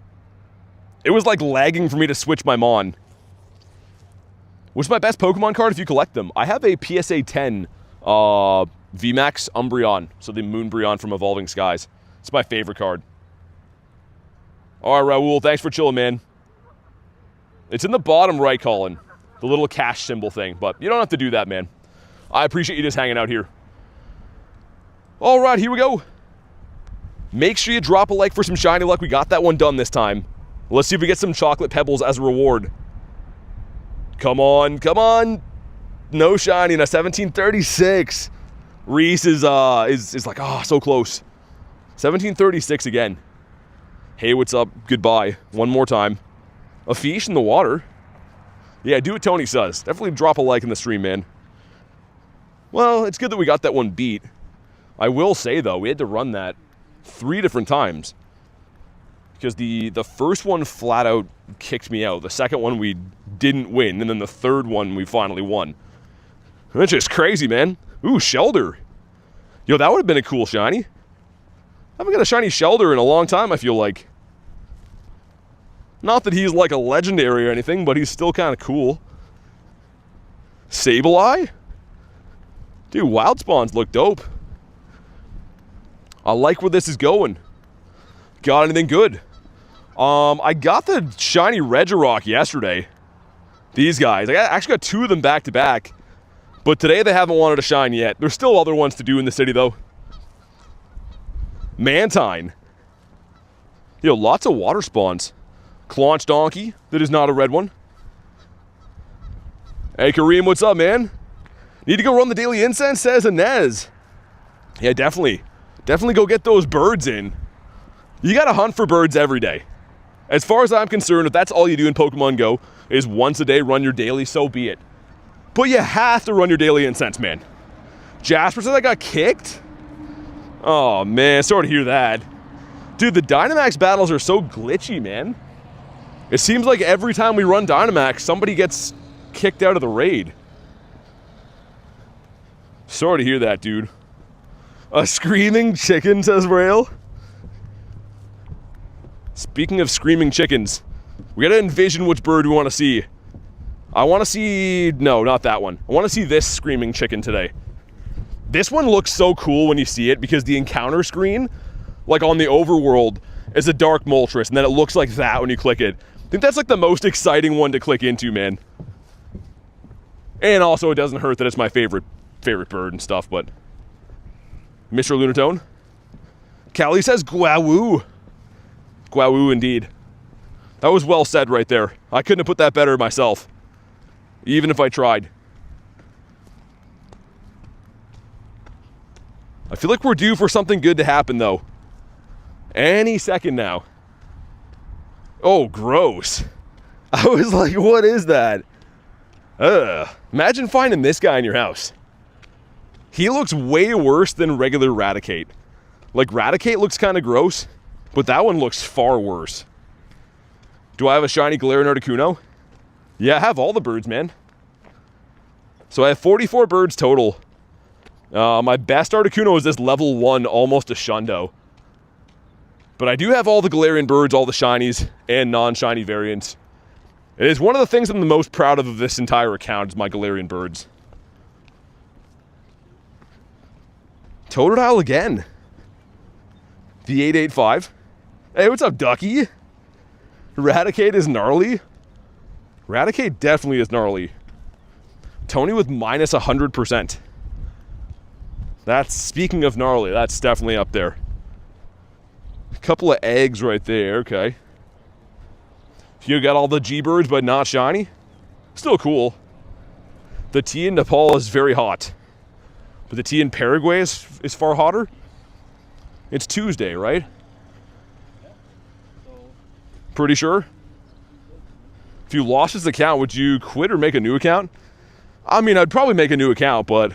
It was like lagging for me to switch my mon. What's my best Pokemon card if you collect them? I have a PSA 10 VMAX Umbreon. So the Moonbreon from Evolving Skies. It's my favorite card. Alright, Raul, thanks for chilling, man. It's in the bottom right, Colin. The little cash symbol thing. But you don't have to do that, man. I appreciate you just hanging out here. Alright, here we go. Make sure you drop a like for some shiny luck. We got that one done this time. Let's see if we get some chocolate pebbles as a reward. Come on. No shiny in a 1736. Reese is like, so close. 1736 again. Hey, what's up? Goodbye. One more time. A fish in the water. Yeah, do what Tony says. Definitely drop a like in the stream, man. Well, it's good that we got that one beat. I will say, though, we had to run that 3 different times. Because the first one flat out kicked me out. The second one we didn't win. And then the third one we finally won. That's just crazy, man. Ooh, Shelder. Yo, that would have been a cool shiny. I haven't got a shiny Shelder in a long time, I feel like. Not that he's like a legendary or anything, but he's still kind of cool. Sableye? Dude, Wild Spawns look dope. I like where this is going. Got anything good? I got the shiny Regirock yesterday. These guys. I actually got 2 of them back to back. But today they haven't wanted to shine yet. There's still other ones to do in the city, though. Mantine. Yo, lots of water spawns. Claunch Donkey, that is not a red one. Hey, Kareem, what's up, man? Need to go run the Daily Incense, says Inez. Yeah, definitely. Definitely go get those birds in. You gotta hunt for birds every day. As far as I'm concerned, if that's all you do in Pokemon Go, is once a day run your daily, so be it. But you have to run your Daily Incense, man. Jasper said I got kicked? Oh, man, sorry to hear that. Dude, the Dynamax battles are so glitchy, man. It seems like every time we run Dynamax, somebody gets kicked out of the raid. Sorry to hear that, dude. A screaming chicken, says Rail. Speaking of screaming chickens, we gotta envision which bird we want to see. I want to see... No, not that one. I want to see this screaming chicken today. This one looks so cool when you see it because the encounter screen like on the overworld, is a dark Moltres, and then it looks like that when you click it. I think that's like the most exciting one to click into, man. And also, it doesn't hurt that it's my favorite bird and stuff, but... Mr. Lunatone? Callie says Guawoo. Guawoo indeed. That was well said right there. I couldn't have put that better myself. Even if I tried. I feel like we're due for something good to happen, though. Any second now. Oh, gross. I was like, what is that? Ugh. Imagine finding this guy in your house. He looks way worse than regular Raticate. Like, Raticate looks kind of gross, but that one looks far worse. Do I have a shiny Galarian Articuno? Yeah, I have all the birds, man. So I have 44 birds total. My best Articuno is this level 1, almost a Shundo. But I do have all the Galarian birds, all the shinies, and non-shiny variants. It is one of the things I'm the most proud of this entire account is my Galarian birds. Totodile again. The 885. Hey, what's up, Ducky? Raticate is gnarly. Raticate definitely is gnarly. Tony with minus 100%. That's, speaking of gnarly, that's definitely up there. A couple of eggs right there, okay. You got all the G-birds, but not shiny. Still cool. The tea in Nepal is very hot. But the tea in Paraguay is far hotter. It's Tuesday, right? Pretty sure? If you lost this account, would you quit or make a new account? I mean, I'd probably make a new account, but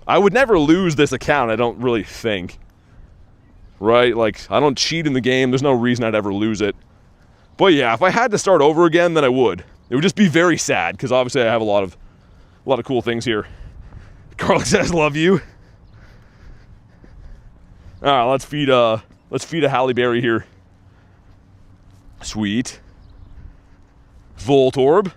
I would never lose this account, I don't really think. Right? Like, I don't cheat in the game. There's no reason I'd ever lose it. But yeah, if I had to start over again, then I would. It would just be very sad, because obviously I have a lot of cool things here. Carl says, love you. Alright, let's feed a Halle Berry here. Sweet. Voltorb.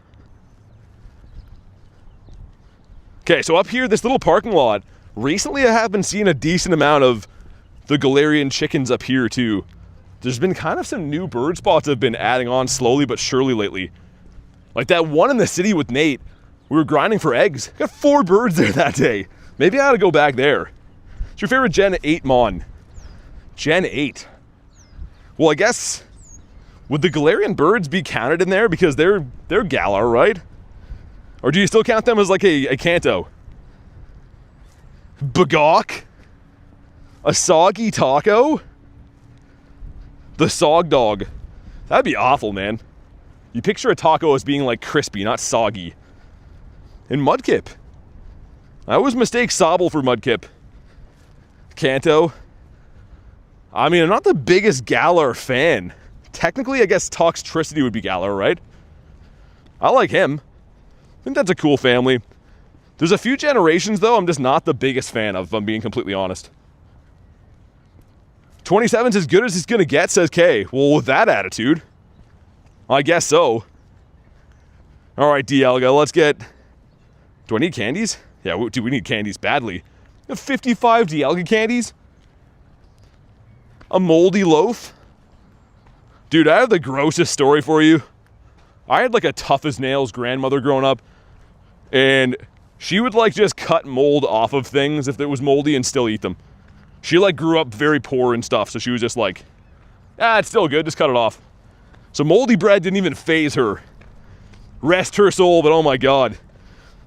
Okay, so up here, this little parking lot, recently I have been seeing a decent amount of the Galarian chickens up here too. There's been kind of some new bird spots that have been adding on slowly but surely lately. Like that one in the city with Nate, we were grinding for eggs. Got 4 birds there that day. Maybe I ought to go back there. It's your favorite Gen 8 Mon? Gen 8. Well, I guess... Would the Galarian birds be counted in there? Because they're Galar, right? Or do you still count them as like a Kanto? Bagok? A soggy taco? The Sog Dog. That'd be awful, man. You picture a taco as being like crispy, not soggy. And Mudkip. I always mistake Sobble for Mudkip. Kanto. I mean, I'm not the biggest Galar fan. Technically, I guess Toxtricity would be Galar, right? I like him. I think that's a cool family. There's a few generations, though, I'm just not the biggest fan of, if I'm being completely honest. 27's as good as he's gonna get, says Kay. Well, with that attitude, I guess so. Alright, Dialga, let's get... Do I need candies? Yeah, we need candies badly. 55 Dialga candies? A moldy loaf? Dude, I have the grossest story for you. I had like a tough as nails grandmother growing up, and she would like just cut mold off of things if it was moldy and still eat them. She like grew up very poor and stuff, so she was just like, it's still good, just cut it off. So moldy bread didn't even faze her. Rest her soul, but oh my god.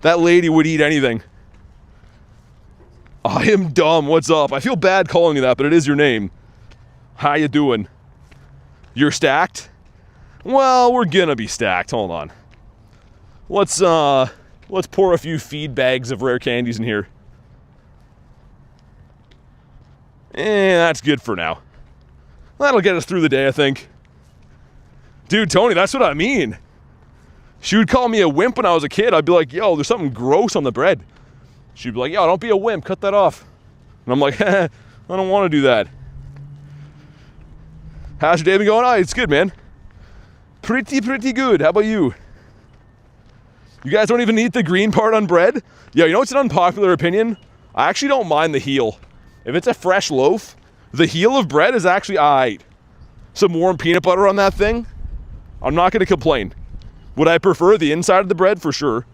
That lady would eat anything. I am dumb, what's up? I feel bad calling you that, but it is your name. How you doing? You're stacked? Well, we're gonna be stacked. Hold on. Let's pour a few feed bags of rare candies in here. That's good for now. That'll get us through the day, I think. Dude, Tony, that's what I mean. She would call me a wimp when I was a kid. I'd be like, yo, there's something gross on the bread. She'd be like, yo, don't be a wimp, cut that off. And I'm like, I don't want to do that. How's your day been going? Oh, it's good, man. Pretty good. How about you? You guys don't even eat the green part on bread? Yeah, you know what's an unpopular opinion? I actually don't mind the heel. If it's a fresh loaf, The heel of bread is actually aight. Some warm peanut butter on that thing. I'm not going to complain. Would I prefer the inside of the bread? For sure.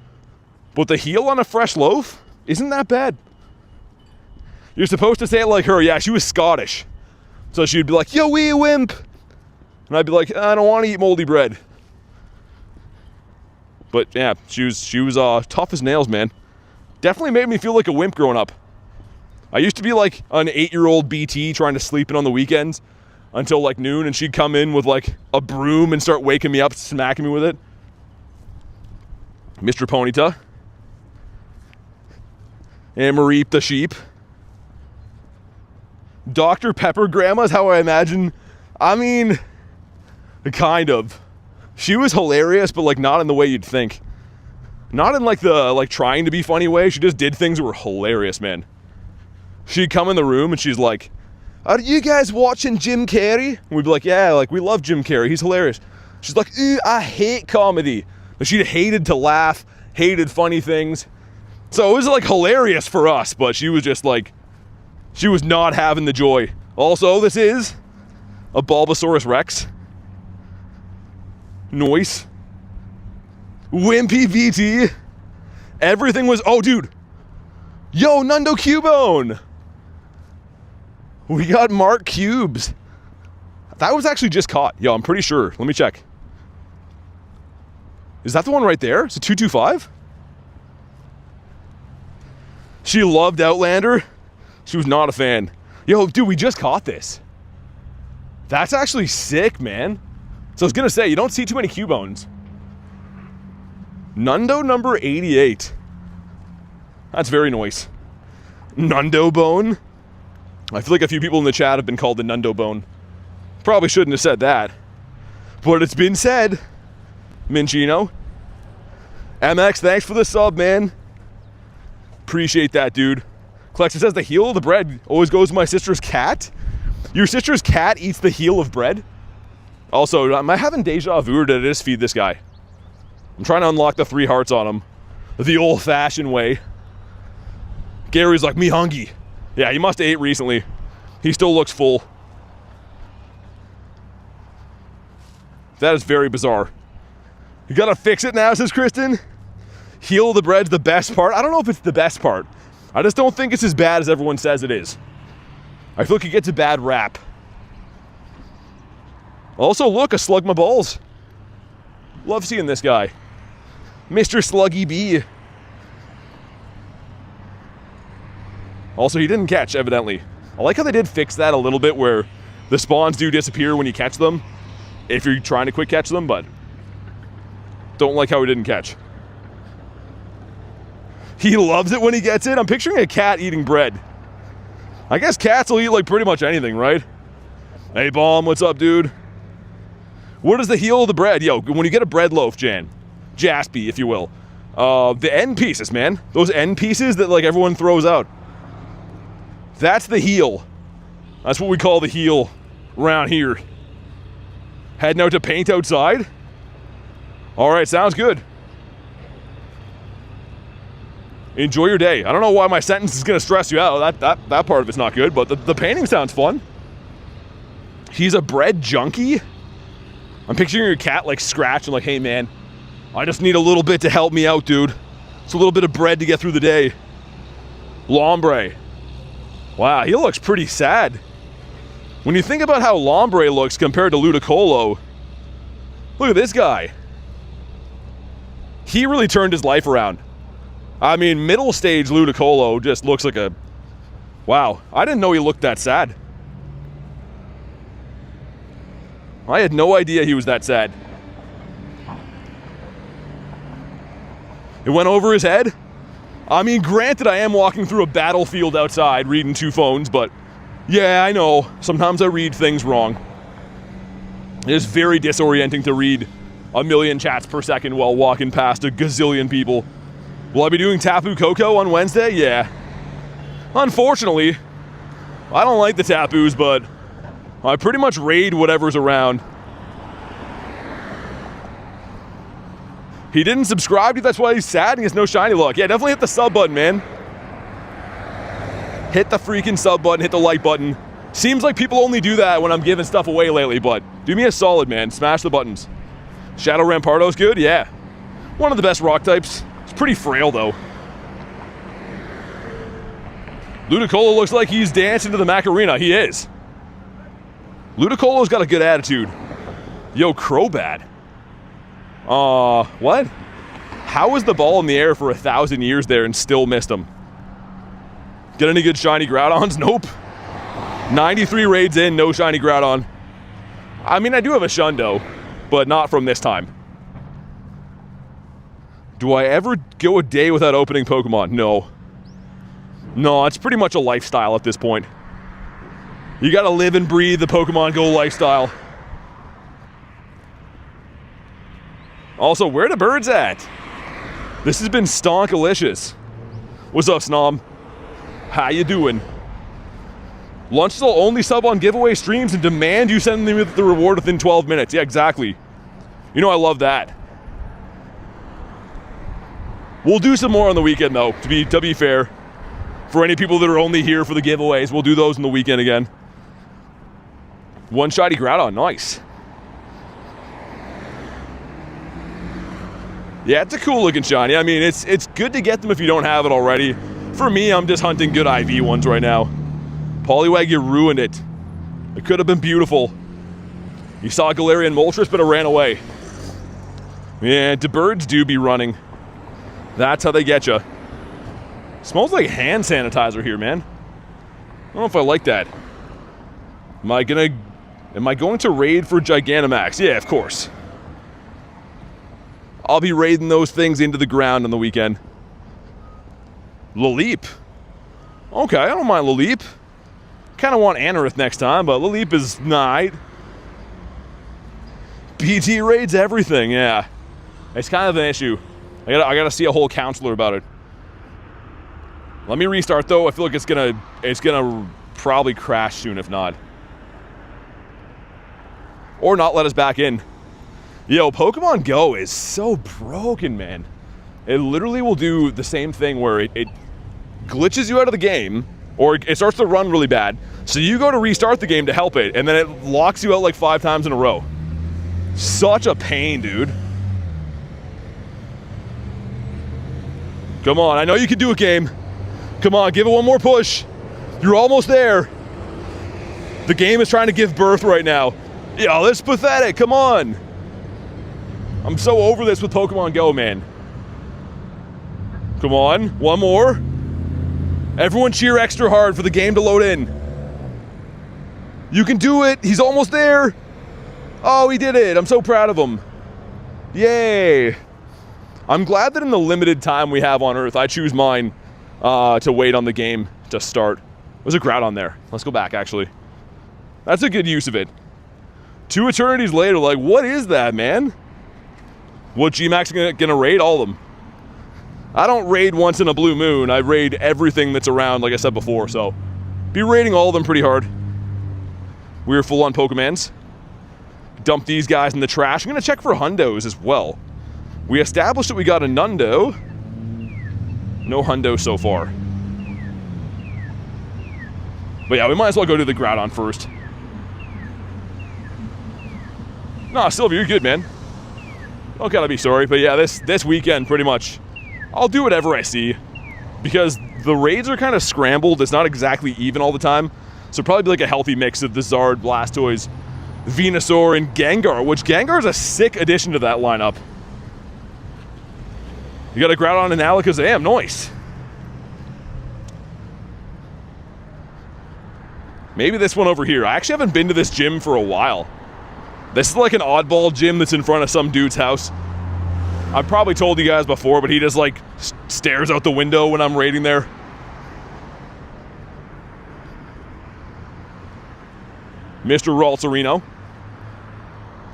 But the heel on a fresh loaf isn't that bad. You're supposed to say it like her. Yeah, she was Scottish. So she'd be like, yo, wee wimp. And I'd be like, I don't want to eat moldy bread. But yeah, she was tough as nails, man. Definitely made me feel like a wimp growing up. I used to be like an 8-year-old BT trying to sleep in on the weekends until like noon, and she'd come in with like a broom and start waking me up, smacking me with it. Mr. Ponyta. And Mareep the sheep. Dr. Pepper Grandma is how I imagine. I mean, kind of. She was hilarious, but like not in the way you'd think. Not in like the like trying to be funny way. She just did things that were hilarious, man. She'd come in the room and she's like, are you guys watching Jim Carrey? And we'd be like, yeah, like we love Jim Carrey. He's hilarious. She's like, ooh, I hate comedy. And she hated to laugh, hated funny things. So it was like hilarious for us, but she was just like, she was not having the joy. Also, this is a Bulbasaurus Rex. Noise. Wimpy VT. Everything was, oh dude. Yo, Nundo Cubone. We got Mark Cubes. That was actually just caught. Yo, I'm pretty sure. Let me check. Is that the one right there? Is it 225? She loved Outlander. She was not a fan. Yo, dude, we just caught this. That's actually sick, man. So I was gonna say, you don't see too many Cubones. Nundo number 88. That's very nice. Nundo Bone. I feel like a few people in the chat have been called the Nundo Bone. Probably shouldn't have said that. But it's been said. Minchino. MX, thanks for the sub, man. Appreciate that, dude. Clexa says the heel of the bread always goes to my sister's cat. Your sister's cat eats the heel of bread? Also, am I having deja vu or did I just feed this guy? I'm trying to unlock the 3 hearts on him. The old-fashioned way. Gary's like, me hungry. Yeah, he must have ate recently. He still looks full. That is very bizarre. You gotta fix it now, says Kristen. Heel of the bread's the best part. I don't know if it's the best part. I just don't think it's as bad as everyone says it is. I feel like it gets a bad rap. Also, look, a Slug My Balls. Love seeing this guy. Mr. Sluggy B. Also, he didn't catch, evidently. I like how they did fix that a little bit where the spawns do disappear when you catch them. If you're trying to quick catch them, but don't like how he didn't catch. He loves it when he gets it. I'm picturing a cat eating bread. I guess cats will eat like pretty much anything, right? Hey, Bomb, what's up, dude? What is the heel of the bread? Yo, when you get a bread loaf, Jaspy, if you will. The end pieces, man. Those end pieces that like everyone throws out. That's the heel. That's what we call the heel around here. Heading out to paint outside? Alright, sounds good. Enjoy your day. I don't know why my sentence is going to stress you out. That part of it's not good, but the painting sounds fun. He's a bread junkie? I'm picturing your cat like scratching like, hey man, I just need a little bit to help me out, dude. It's a little bit of bread to get through the day. Lombre. Wow, he looks pretty sad. When you think about how Lombre looks compared to Ludicolo, look at this guy. He really turned his life around. I mean, middle stage Ludicolo just looks like a... Wow, I didn't know he looked that sad. I had no idea he was that sad. It went over his head? I mean, granted, I am walking through a battlefield outside reading 2 phones, but yeah, I know. Sometimes I read things wrong. It is very disorienting to read a million chats per second while walking past a gazillion people. Will I be doing Tapu Koko on Wednesday? Yeah. Unfortunately, I don't like the Tapus, but I pretty much raid whatever's around. He didn't subscribe to you, that's why he's sad and he has no shiny luck. Yeah, definitely hit the sub button, man. Hit the freaking sub button, hit the like button. Seems like people only do that when I'm giving stuff away lately, but do me a solid, man. Smash the buttons. Shadow Rampardo's good? Yeah. One of the best rock types. It's pretty frail, though. Ludicolo looks like he's dancing to the Macarena. He is. Ludicolo's got a good attitude. Yo, Crobat. What? How was the ball in the air for 1,000 years there and still missed him? Get any good shiny Groudons? Nope. 93 raids in, no shiny Groudon. I mean, I do have a Shundo, but not from this time. Do I ever go a day without opening Pokemon? No. No, it's pretty much a lifestyle at this point. You gotta live and breathe the Pokemon GO lifestyle. Also, where the birds at? This has been stonkalicious. What's up, Snom? How you doing? Lunch will only sub on giveaway streams and demand you send them the reward within 12 minutes. Yeah, exactly. You know I love that. We'll do some more on the weekend, though, to be fair. For any people that are only here for the giveaways, we'll do those on the weekend again. One shiny Groudon, nice. Yeah, it's a cool looking shiny. I mean, it's good to get them if you don't have it already. For me, I'm just hunting good IV ones right now. Poliwag, you ruined it. It could have been beautiful. You saw Galarian Moltres, but it ran away. Yeah, the birds do be running. That's how they get you. Smells like hand sanitizer here, man. I don't know if I like that. Am I going to raid for Gigantamax? Yeah, of course. I'll be raiding those things into the ground on the weekend. Laleep. Okay, I don't mind Laleep. Kind of want Anorith next time, but Laleep is nice. BT raids everything, yeah. It's kind of an issue. I gotta see a whole counselor about it. Let me restart though. I feel like it's gonna probably crash soon if not. Or not let us back in. Yo, Pokemon GO is so broken, man. It literally will do the same thing where it glitches you out of the game, or it starts to run really bad. So you go to restart the game to help it, and then it locks you out like 5 times in a row. Such a pain, dude. Come on, I know you can do it, game. Come on, give it one more push. You're almost there. The game is trying to give birth right now. Yo, this is pathetic, come on. I'm so over this with Pokemon GO, man. Come on, one more. Everyone cheer extra hard for the game to load in. You can do it, he's almost there. Oh, he did it, I'm so proud of him. Yay. I'm glad that in the limited time we have on Earth, I choose mine to wait on the game to start. There's a Groudon there. Let's go back, actually. That's a good use of it. 2 eternities later, like, what is that, man? What, G-Max gonna raid all of them? I don't raid once in a blue moon. I raid everything that's around, like I said before, so be raiding all of them pretty hard. We're full on Pokemans. Dump these guys in the trash. I'm gonna check for Hundos as well. We established that we got a Nundo. No Hundo so far. But yeah, we might as well go to the Groudon first. Nah, Sylvia, you're good, man. Don't gotta be sorry, but yeah, this weekend, pretty much, I'll do whatever I see. Because the raids are kind of scrambled. It's not exactly even all the time. So probably be like a healthy mix of the Zard, Blastoise, Venusaur, and Gengar, which Gengar is a sick addition to that lineup. You got a Groudon and Alakazam, nice. Maybe this one over here. I actually haven't been to this gym for a while. This is like an oddball gym that's in front of some dude's house. I've probably told you guys before, but he just like stares out the window when I'm raiding there. Mr. Raltzarino.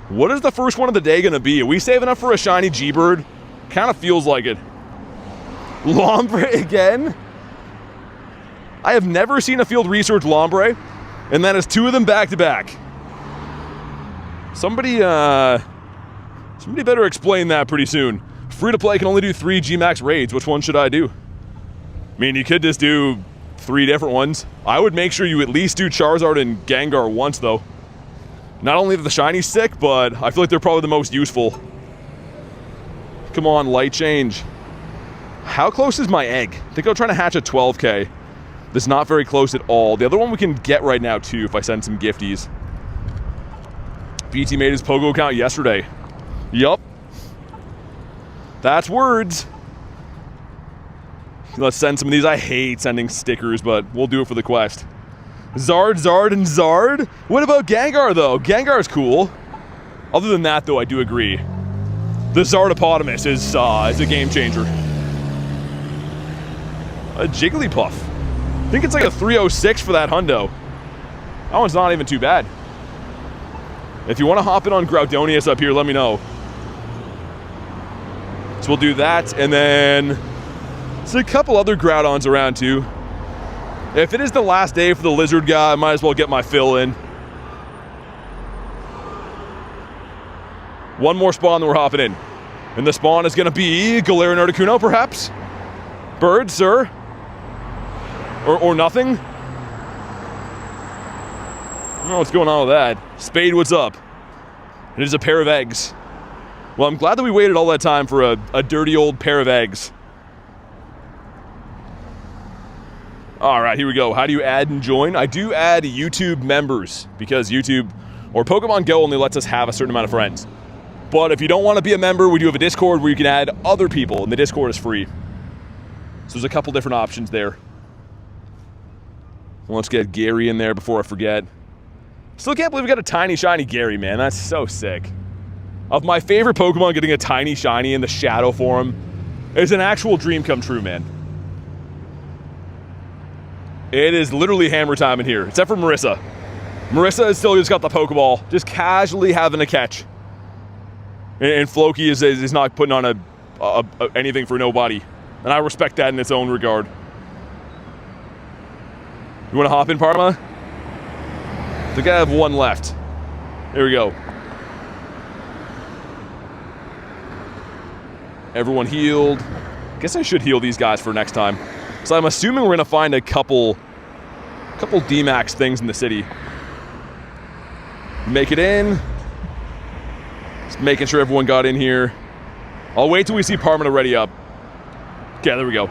What is the first one of the day gonna be? Are we saving up for a shiny G-Bird? Kind of feels like it. Lombre again? I have never seen a field research Lombre, and that is 2 of them back to back. Somebody better explain that pretty soon. Free to play can only do 3 G-Max raids. Which one should I do? I mean, you could just do 3 different ones. I would make sure you at least do Charizard and Gengar once, though. Not only are the shinies sick, but I feel like they're probably the most useful. Come on, light change. How close is my egg? I think I'm trying to hatch a 12K. That's not very close at all. The other one we can get right now, too, if I send some gifties. BT made his Pogo account yesterday. Yup. That's words. Let's send some of these. I hate sending stickers, but we'll do it for the quest. Zard, and Zard? What about Gengar, though? Gengar's cool. Other than that, though, I do agree. The Zardopotamus is a game changer. A Jigglypuff. I think it's like a 306 for that hundo. That one's not even too bad. If you want to hop in on Groudonius up here, let me know. So we'll do that, and then there's a couple other Groudons around, too. If it is the last day for the lizard guy, I might as well get my fill in. One more spawn, then we're hopping in. And the spawn is going to be Galarian Articuno, perhaps? Bird, sir? Or nothing? I don't know what's going on with that. Spade, what's up? It is a pair of eggs. Well, I'm glad that we waited all that time for a dirty old pair of eggs. All right, here we go. How do you add and join? I do add YouTube members because YouTube or Pokemon GO only lets us have a certain amount of friends. But if you don't want to be a member, we do have a Discord where you can add other people, and the Discord is free. So there's a couple different options there. Well, let's get Gary in there before I forget. Still can't believe we got a tiny shiny Gary, man. That's so sick. Of my favorite Pokemon, getting a tiny shiny in the shadow form is an actual dream come true, man. It is literally hammer time in here, except for Marissa. Marissa has still just got the Pokeball, just casually having a catch. And Floki is not putting on anything for nobody. And I respect that in its own regard. You want to hop in, Parma? I think I have one left. There we go. Everyone healed. Guess I should heal these guys for next time. So I'm assuming we're going to find a couple D-Max things in the city. Make it in. Just making sure everyone got in here. I'll wait till we see Parma ready up. Okay, there we go.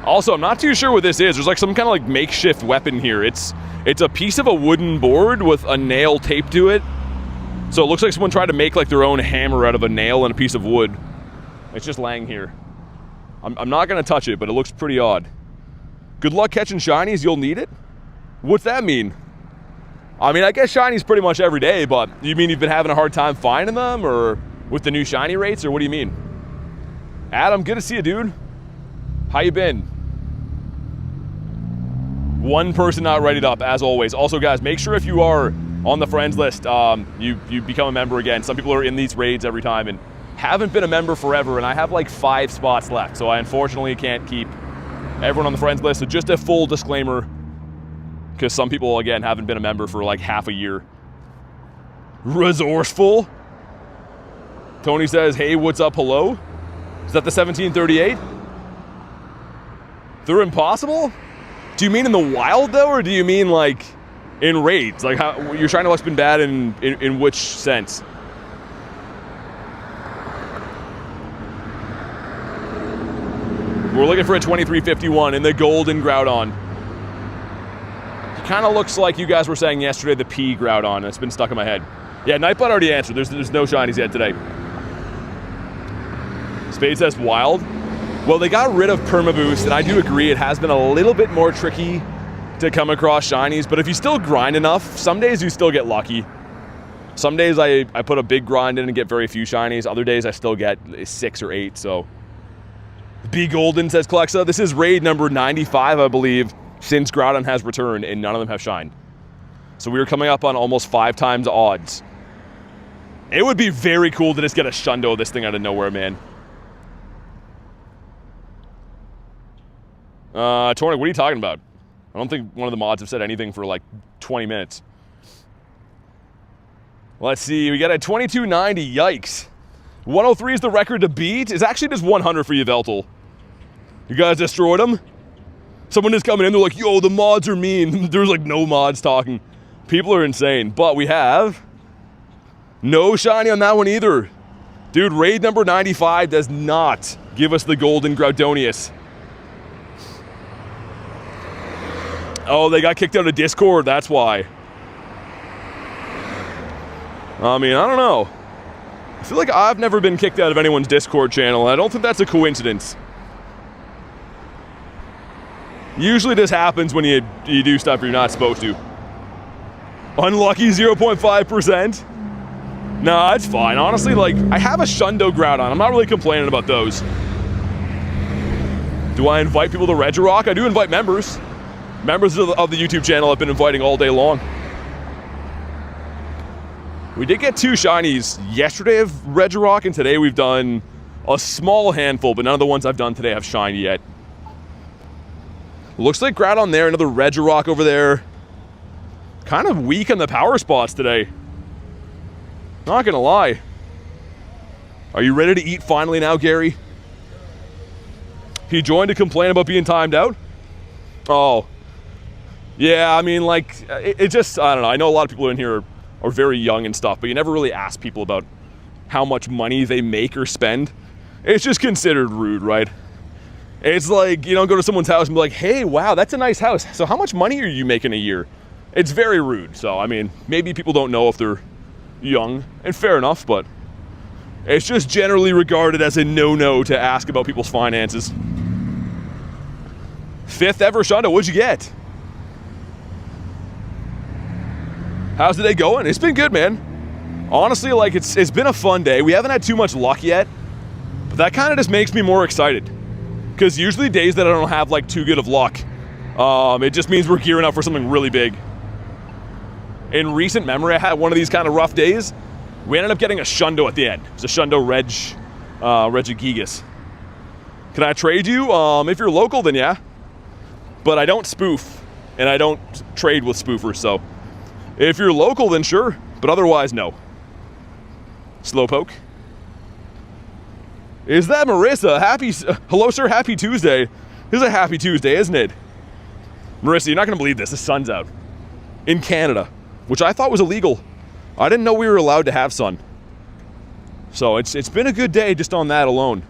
Also, I'm not too sure what this is. There's like some kind of like makeshift weapon here. It's a piece of a wooden board with a nail taped to it. So it looks like someone tried to make like their own hammer out of a nail and a piece of wood. It's just laying here. I'm not going to touch it, but it looks pretty odd. Good luck catching shinies, you'll need it? What's that mean? I mean, I guess shinies pretty much every day, but you mean you've been having a hard time finding them, or with the new shiny rates, or what do you mean? Adam, good to see you, dude. How you been? One person not readied up, as always. Also, guys, make sure if you are on the friends list, you become a member again. Some people are in these raids every time and haven't been a member forever, and I have like 5 spots left, so I unfortunately can't keep everyone on the friends list. So just a full disclaimer, because some people, again, haven't been a member for like half a year. Resourceful. Tony says, hey, what's up, hello? Is that the 1738? They're impossible? Do you mean in the wild, though, or do you mean like in raids? Like, how your Shiny Luck's been bad in which sense? We're looking for a 2351 in the golden Groudon. It kind of looks like you guys were saying yesterday, the P Groudon. It's been stuck in my head. Yeah, Nightbot already answered. There's no shinies yet today. Spade says wild. Well, they got rid of Permaboost, and I do agree it has been a little bit more tricky to come across shinies, but if you still grind enough, some days you still get lucky. Some days I put a big grind in and get very few shinies. Other days I still get 6 or 8, so. B Golden says Klexa, this is raid number 95, I believe, since Groudon has returned, and none of them have shined. So we are coming up on almost 5 times odds. It would be very cool to just get a Shundo of this thing out of nowhere, man. Tornik, what are you talking about? I don't think one of the mods have said anything for like 20 minutes. Let's see, we got a 2290, yikes. 103 is the record to beat. It's actually just 100 for Yveltal. You guys destroyed them? Someone is coming in, they're like, yo, the mods are mean. There's like no mods talking. People are insane. But we have no shiny on that one either. Dude, raid number 95 does not give us the golden Groudonius. Oh, they got kicked out of Discord, that's why. I mean, I don't know. I feel like I've never been kicked out of anyone's Discord channel. I don't think that's a coincidence. Usually this happens when you do stuff you're not supposed to. Unlucky 0.5%. Nah, it's fine. Honestly, like, I have a Shundo Groudon. I'm not really complaining about those. Do I invite people to Regirock? I do invite members. Members of the YouTube channel I've been inviting all day long. We did get 2 shinies yesterday of Regirock, and today we've done a small handful, but none of the ones I've done today have shined yet. Looks like Groudon there, another Regirock over there. Kind of weak on the power spots today. Not gonna lie. Are you ready to eat finally now, Gary? He joined to complain about being timed out? Oh. Yeah, I mean, like, it just, I don't know. I know a lot of people in here are very young and stuff, but you never really ask people about how much money they make or spend. It's just considered rude, right? It's like, you don't go to someone's house and be like, hey, wow, that's a nice house. So how much money are you making a year? It's very rude. So, I mean, maybe people don't know if they're young, and fair enough, but it's just generally regarded as a no-no to ask about people's finances. 5th ever Shundo, what'd you get? How's the day going? It's been good, man. Honestly, like, it's been a fun day. We haven't had too much luck yet, but that kind of just makes me more excited. Because usually days that I don't have, like, too good of luck, it just means we're gearing up for something really big. In recent memory, I had one of these kind of rough days. We ended up getting a Shundo at the end. It's a Shundo Regigigas. Can I trade you? If you're local, then yeah. But I don't spoof, and I don't trade with spoofers, so if you're local, then sure, but otherwise, no. Slowpoke. Is that Marissa? Hello, sir, happy Tuesday. This is a happy Tuesday, isn't it? Marissa, you're not gonna believe this. The sun's out. In Canada, which I thought was illegal. I didn't know we were allowed to have sun. So it's been a good day just on that alone.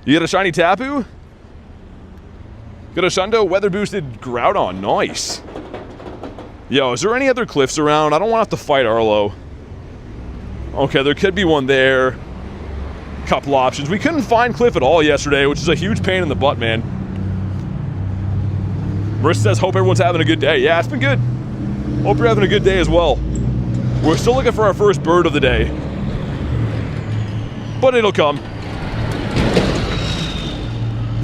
You got a shiny Tapu? Got a Shundo weather boosted Groudon, nice. Yo, is there any other cliffs around? I don't want to have to fight Arlo. Okay, there could be one there. Couple options. We couldn't find Cliff at all yesterday, which is a huge pain in the butt, man. Marissa says, hope everyone's having a good day. Yeah, it's been good. Hope you're having a good day as well. We're still looking for our first bird of the day. But it'll come.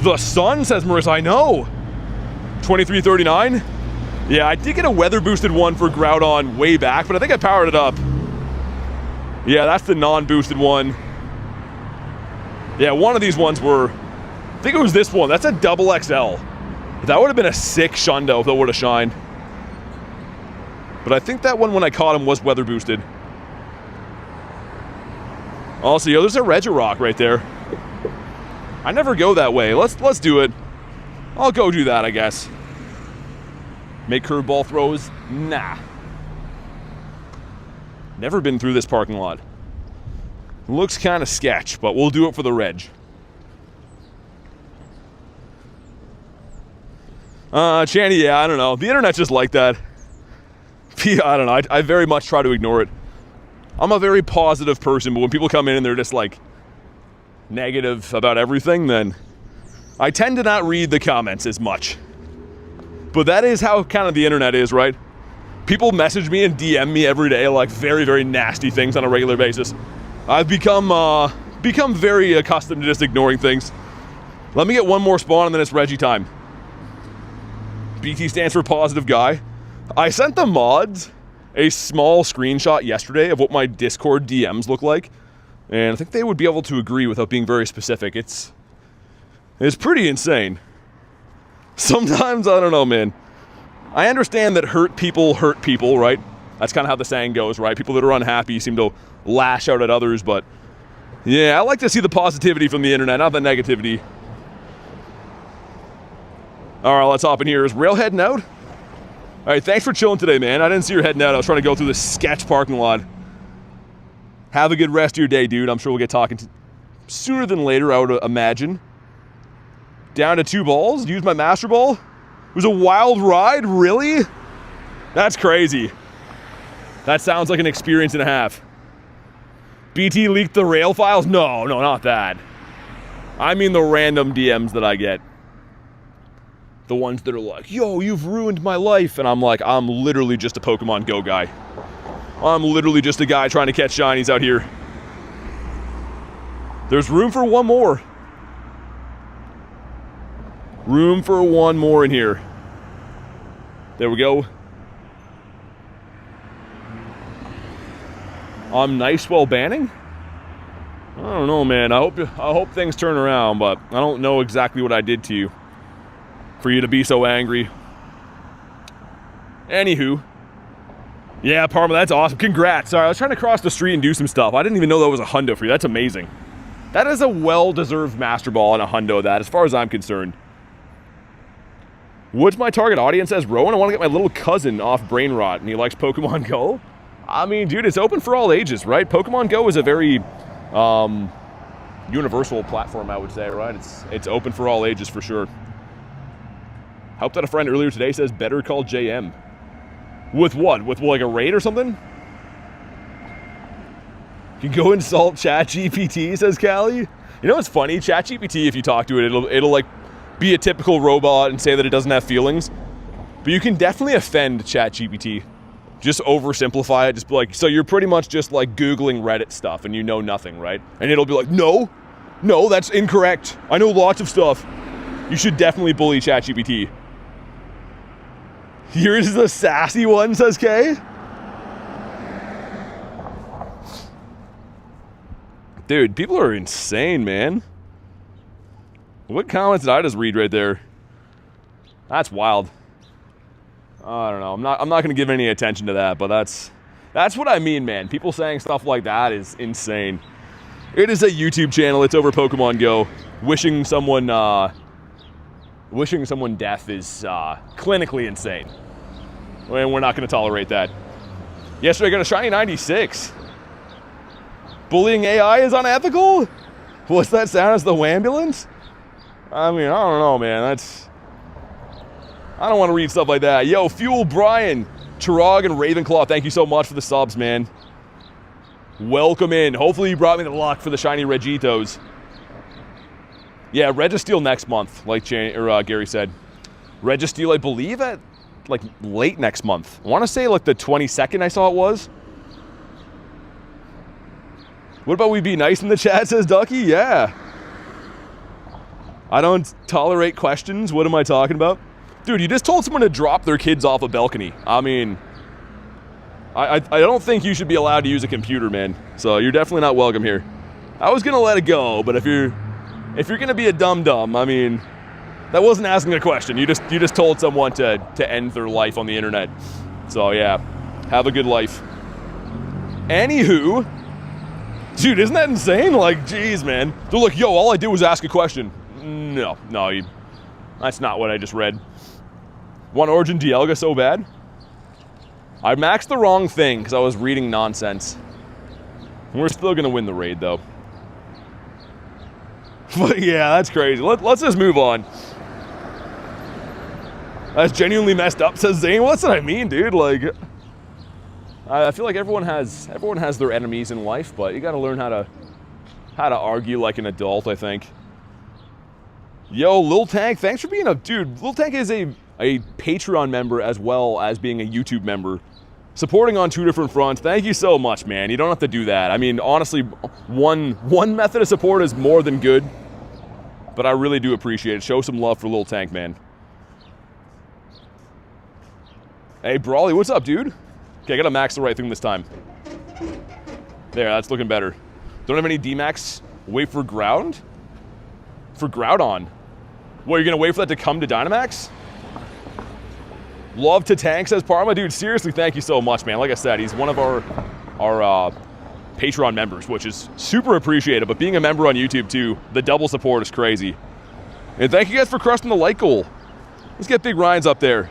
The sun, says Marissa, I know. 2339? Yeah, I did get a weather boosted one for Groudon way back, but I think I powered it up. Yeah, that's the non-boosted one. Yeah, one of these ones were, I think it was this one. That's a double XL. That would have been a sick Shundo if that would have shined. But I think that one, when I caught him, was weather boosted. Also, yo, there's a Regirock right there. I never go that way. Let's do it. I'll go do that, I guess. Make curveball throws? Nah. Never been through this parking lot. Looks kind of sketch, but we'll do it for the reg. Channy, yeah, I don't know. The internet's just like that. I don't know. I very much try to ignore it. I'm a very positive person, but when people come in and they're just like negative about everything, then I tend to not read the comments as much. But that is how kind of the internet is, right? People message me and DM me every day, like very, very nasty things on a regular basis. I've become very accustomed to just ignoring things. Let me get one more spawn and then it's Reggie time. BT stands for positive guy. I sent the mods a small screenshot yesterday of what my Discord DMs look like, and I think they would be able to agree without being very specific. It's pretty insane. Sometimes, I don't know, man. I understand that hurt people, right? That's kind of how the saying goes, right? People that are unhappy seem to lash out at others, but yeah, I like to see the positivity from the internet, not the negativity. All right, let's hop in here. Is Rail heading out? All right, thanks for chilling today, man. I didn't see you heading out. I was trying to go through this sketch parking lot. Have a good rest of your day, dude. I'm sure we'll get talking sooner than later, I would imagine. Down to 2 balls. Use my Master Ball. It was a wild ride, really? That's crazy. That sounds like an experience and a half. BT leaked the rail files? No, not that. I mean the random DMs that I get. The ones that are like, yo, you've ruined my life. And I'm like, I'm literally just a Pokemon GO guy. I'm literally just a guy trying to catch shinies out here. There's room for one more. Room for one more in here. There we go. I'm nice while banning? I don't know, man. I hope things turn around, but I don't know exactly what I did to you for you to be so angry. Anywho. Yeah, Parma, that's awesome. Congrats. Sorry, I was trying to cross the street and do some stuff. I didn't even know that was a hundo for you. That's amazing. That is a well-deserved Master Ball and a hundo that, as far as I'm concerned. What's my target audience as Rowan? I want to get my little cousin off brain rot, and he likes Pokemon GO. I mean, dude, it's open for all ages, right? Pokemon GO is a very universal platform, I would say, right? It's open for all ages for sure. Helped out a friend earlier today, says better call JM. With what? With like a raid or something? You can go insult ChatGPT, says Callie. You know what's funny? ChatGPT, if you talk to it, it'll like be a typical robot and say that it doesn't have feelings. But you can definitely offend ChatGPT. Just oversimplify it. Just be like, so you're pretty much just like Googling Reddit stuff and you know nothing, right? And it'll be like, no, that's incorrect. I know lots of stuff. You should definitely bully ChatGPT. Here's the sassy one, says Kay. Dude, people are insane, man. What comments did I just read right there? That's wild. I don't know. I'm not going to give any attention to that, but that's what I mean, man. People saying stuff like that is insane. It is a YouTube channel. It's over Pokemon GO. Wishing someone death is clinically insane. And we're not going to tolerate that. Yesterday I got a shiny 96. Bullying AI is unethical? What's that sound? As the Wambulance? I mean, I don't know, man. I don't want to read stuff like that. Yo, Fuel Brian, Chirag, and Ravenclaw, thank you so much for the subs, man. Welcome in. Hopefully you brought me the luck for the shiny Regitos. Yeah, Registeel next month, like Gary said. Registeel, I believe, at like late next month. I want to say like the 22nd I saw it was. What about we be nice in the chat, says Ducky? Yeah. I don't tolerate questions. What am I talking about? Dude, you just told someone to drop their kids off a balcony. I mean, I don't think you should be allowed to use a computer, man. So you're definitely not welcome here. I was gonna let it go, but if you're gonna be a dum-dum, I mean, that wasn't asking a question. You just told someone to end their life on the internet. So yeah, have a good life. Anywho, dude, isn't that insane? Like, geez, man. They're like, yo, all I did was ask a question. No, that's not what I just read. Want Origin Dialga so bad? I maxed the wrong thing because I was reading nonsense. We're still going to win the raid, though. But yeah, that's crazy. Let's just move on. That's genuinely messed up, says Zane. Well, that's what I mean, dude. Like, I feel like everyone has their enemies in life, but you got to learn how to argue like an adult, I think. Yo, Lil Tank, thanks for being a dude. Lil Tank is a Patreon member as well as being a YouTube member, supporting on 2 different fronts. Thank you so much, man. You don't have to do that. I mean, honestly, one method of support is more than good, but I really do appreciate it. Show some love for Lil Tank, man. Hey, Brawly, what's up, dude? Okay, I gotta max the right thing this time. There, that's looking better. Don't have any D-Max. Wait for Ground? For Groudon. What, you're gonna wait for that to come to Dynamax? Love to tank, says Parma. Dude, seriously, thank you so much, man. Like I said, he's one of our Patreon members, which is super appreciated. But being a member on YouTube, too, the double support is crazy. And thank you guys for crushing the like goal. Let's get big Grindz up there.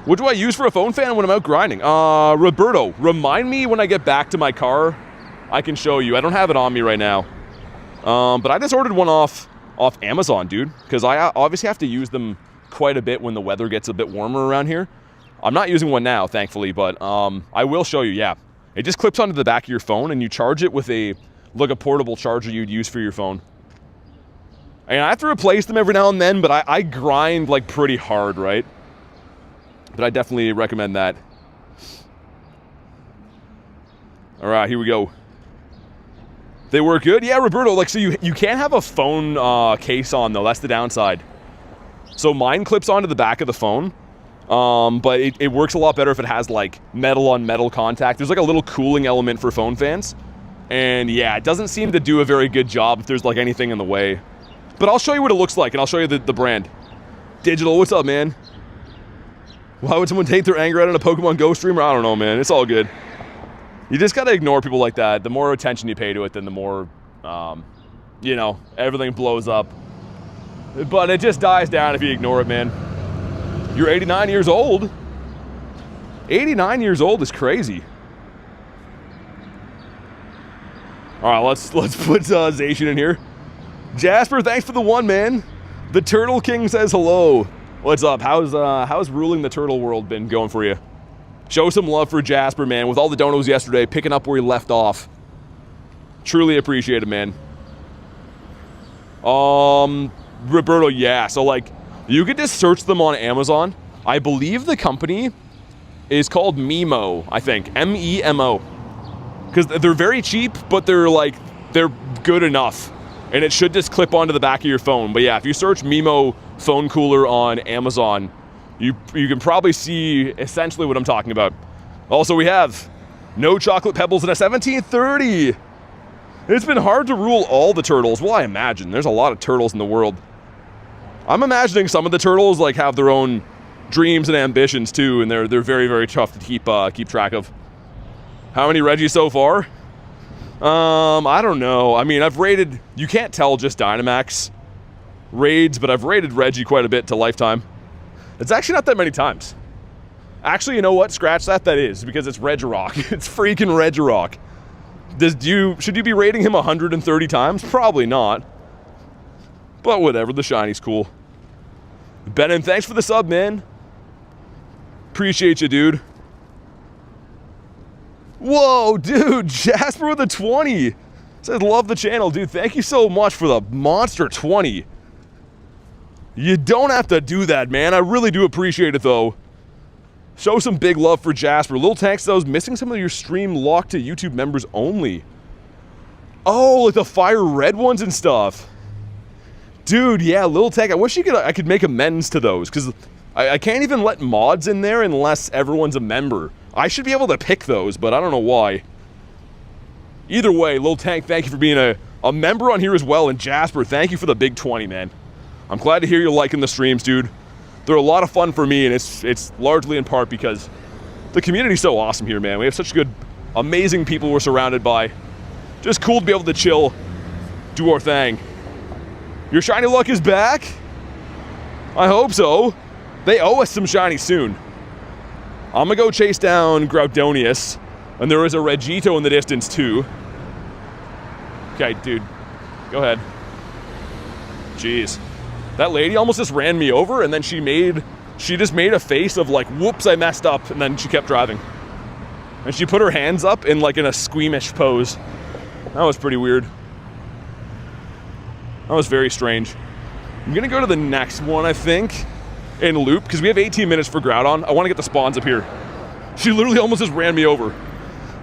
What do I use for a phone fan when I'm out grinding? Roberto, remind me when I get back to my car. I can show you. I don't have it on me right now. But I just ordered one off Amazon, dude. Because I obviously have to use them quite a bit when the weather gets a bit warmer around here. I'm not using one now, thankfully, but I will show you, yeah. It just clips onto the back of your phone, and you charge it with a portable charger you'd use for your phone. And I have to replace them every now and then, but I grind, like, pretty hard, right? But I definitely recommend that. All right, here we go. They work good? Yeah, Roberto, like, so you can't have a phone case on, though. That's the downside. So mine clips onto the back of the phone. But it works a lot better if it has, like, metal-on-metal contact. There's, like, a little cooling element for phone fans. And, yeah, it doesn't seem to do a very good job if there's, like, anything in the way. But I'll show you what it looks like, and I'll show you the brand. Digital, what's up, man? Why would someone take their anger out on a Pokemon GO streamer? I don't know, man. It's all good. You just gotta ignore people like that. The more attention you pay to it, then the more, you know, everything blows up. But it just dies down if you ignore it, man. You're 89 years old. 89 years old is crazy. All right, let's put Zacian in here. Jasper, thanks for the 1, man. The Turtle King says hello. What's up? How's ruling the turtle world been going for you? Show some love for Jasper, man. With all the donos yesterday, picking up where he left off. Truly appreciate it, man. Roberto, yeah. So, like, you could just search them on Amazon. I believe the company is called Memo, I think. M-E-M-O. Because they're very cheap, but they're good enough. And it should just clip onto the back of your phone. But yeah, if you search Memo phone cooler on Amazon, you can probably see essentially what I'm talking about. Also, we have no chocolate pebbles in a 1730. It's been hard to rule all the turtles. Well, I imagine. There's a lot of turtles in the world. I'm imagining some of the turtles like have their own dreams and ambitions too, and they're very, very tough to keep track of. How many Reggie so far? I don't know. I mean, I've rated, you can't tell just Dynamax raids, but I've rated Reggie quite a bit to lifetime. It's actually not that many times. Actually, you know what? Scratch that. That is, because it's Regirock. It's freaking Regirock. Should you be rating him 130 times? Probably not. But whatever, the shiny's cool. Benin, thanks for the sub, man. Appreciate you, dude. Whoa, dude, Jasper with a 20. Says, love the channel, dude. Thank you so much for the monster 20. You don't have to do that, man. I really do appreciate it, though. Show some big love for Jasper. Little Tanks, though, is missing some of your stream locked to YouTube members only. Oh, like the fire red ones and stuff. Dude, yeah, Little Tank. I wish I could make amends to those, because I can't even let mods in there unless everyone's a member. I should be able to pick those, but I don't know why. Either way, Little Tank, thank you for being a member on here as well. And Jasper, thank you for the big 20, man. I'm glad to hear you're liking the streams, dude. They're a lot of fun for me, and it's largely in part because the community's so awesome here, man. We have such good, amazing people we're surrounded by. Just cool to be able to chill, do our thing. Your shiny luck is back? I hope so. They owe us some shiny soon. I'm gonna go chase down Groudonius, and there is a Regito in the distance too. Okay, dude, go ahead. Jeez, that lady almost just ran me over, and then she just made a face of like, whoops, I messed up, and then she kept driving. And she put her hands up in a squeamish pose. That was pretty weird. That was very strange. I'm gonna go to the next one, I think, in loop, because we have 18 minutes for Groudon. I want to get the spawns up here. She literally almost just ran me over.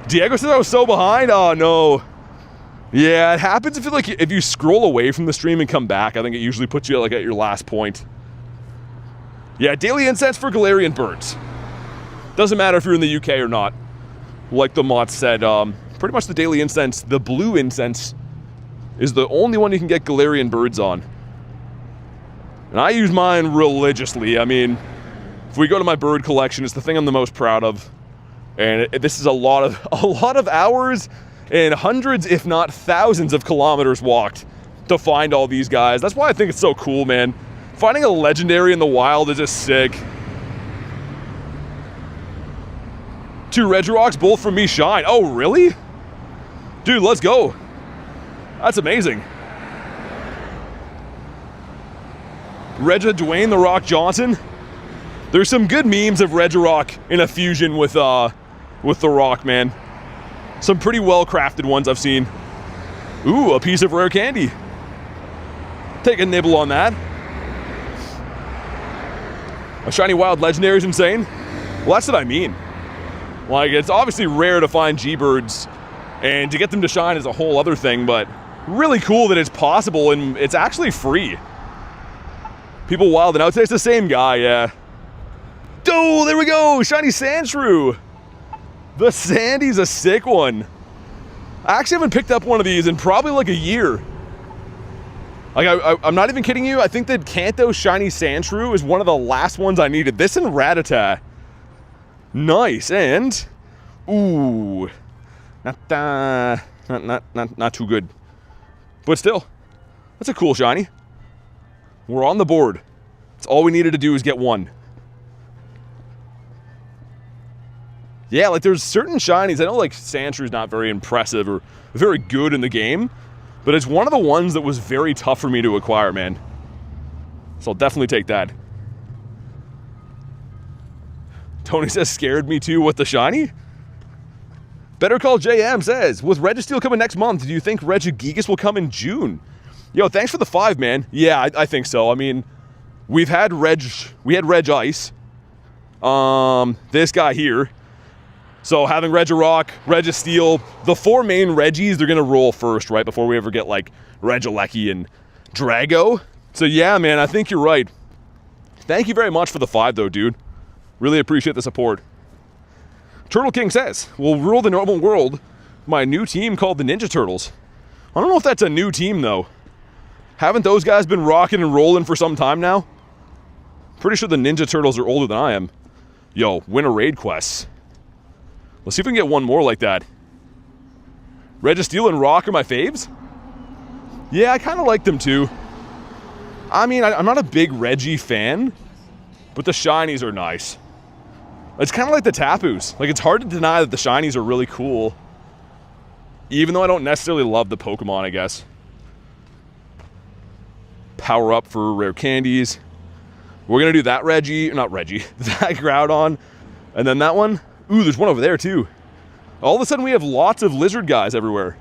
Diego says I was so behind. Oh no. Yeah, it happens if you scroll away from the stream and come back. I think it usually puts you at your last point. Yeah, Daily Incense for Galarian Birds. Doesn't matter if you're in the UK or not. Like the mod said, pretty much the Daily Incense, the blue incense, is the only one you can get Galarian Birds on. And I use mine religiously. I mean, if we go to my bird collection, it's the thing I'm the most proud of. And this is a lot of hours and hundreds, if not thousands of kilometers walked to find all these guys. That's why I think it's so cool, man. Finding a legendary in the wild is just sick. 2 Regirocks, both from me shine. Oh, really? Dude, let's go. That's amazing. Dwayne The Rock Johnson. There's some good memes of Regirock in a fusion with The Rock, man. Some pretty well-crafted ones I've seen. Ooh, a piece of rare candy. Take a nibble on that. A shiny wild legendary is insane. Well, that's what I mean. Like, it's obviously rare to find G-Birds, and to get them to shine is a whole other thing, but really cool that it's possible, and it's actually free. People wilding out today. It's the same guy, yeah. Oh, there we go! Shiny Sandshrew! The Sandy's a sick one. I actually haven't picked up one of these in probably like a year. Like, I'm not even kidding you. I think that Kanto Shiny Sandshrew is one of the last ones I needed. This and Rattata. Nice, and... Ooh. Not too good. But still, that's a cool shiny. We're on the board. That's all we needed to do is get one. Yeah, like there's certain shinies. I know like Sandshrew's not very impressive or very good in the game, but it's one of the ones that was very tough for me to acquire, man. So I'll definitely take that. Tony says, scared me too with the shiny? Better Call JM says, with Registeel coming next month, do you think Regigigas will come in June? Yo, thanks for the 5, man. Yeah, I think so. I mean, we had Reg Ice. This guy here. So having Regirock, Registeel, the 4 main Reggies, they're gonna roll first, right? Before we ever get like Regieleki and Drago. So yeah, man, I think you're right. Thank you very much for the 5 though, dude. Really appreciate the support. Turtle King says, we'll rule the normal world. My new team called the Ninja Turtles. I don't know if that's a new team though. Haven't those guys been rocking and rolling for some time now? Pretty sure the Ninja Turtles are older than I am. Yo, win a raid quest. Let's see if we can get one more like that. Registeel and Rock are my faves? Yeah, I kind of like them too. I mean, I'm not a big Reggie fan, but the shinies are nice. It's kind of like the Tapus. Like, it's hard to deny that the shinies are really cool. Even though I don't necessarily love the Pokemon, I guess. Power up for rare candies. We're going to do that that Groudon. And then that one. Ooh, there's one over there too. All of a sudden we have lots of lizard guys everywhere.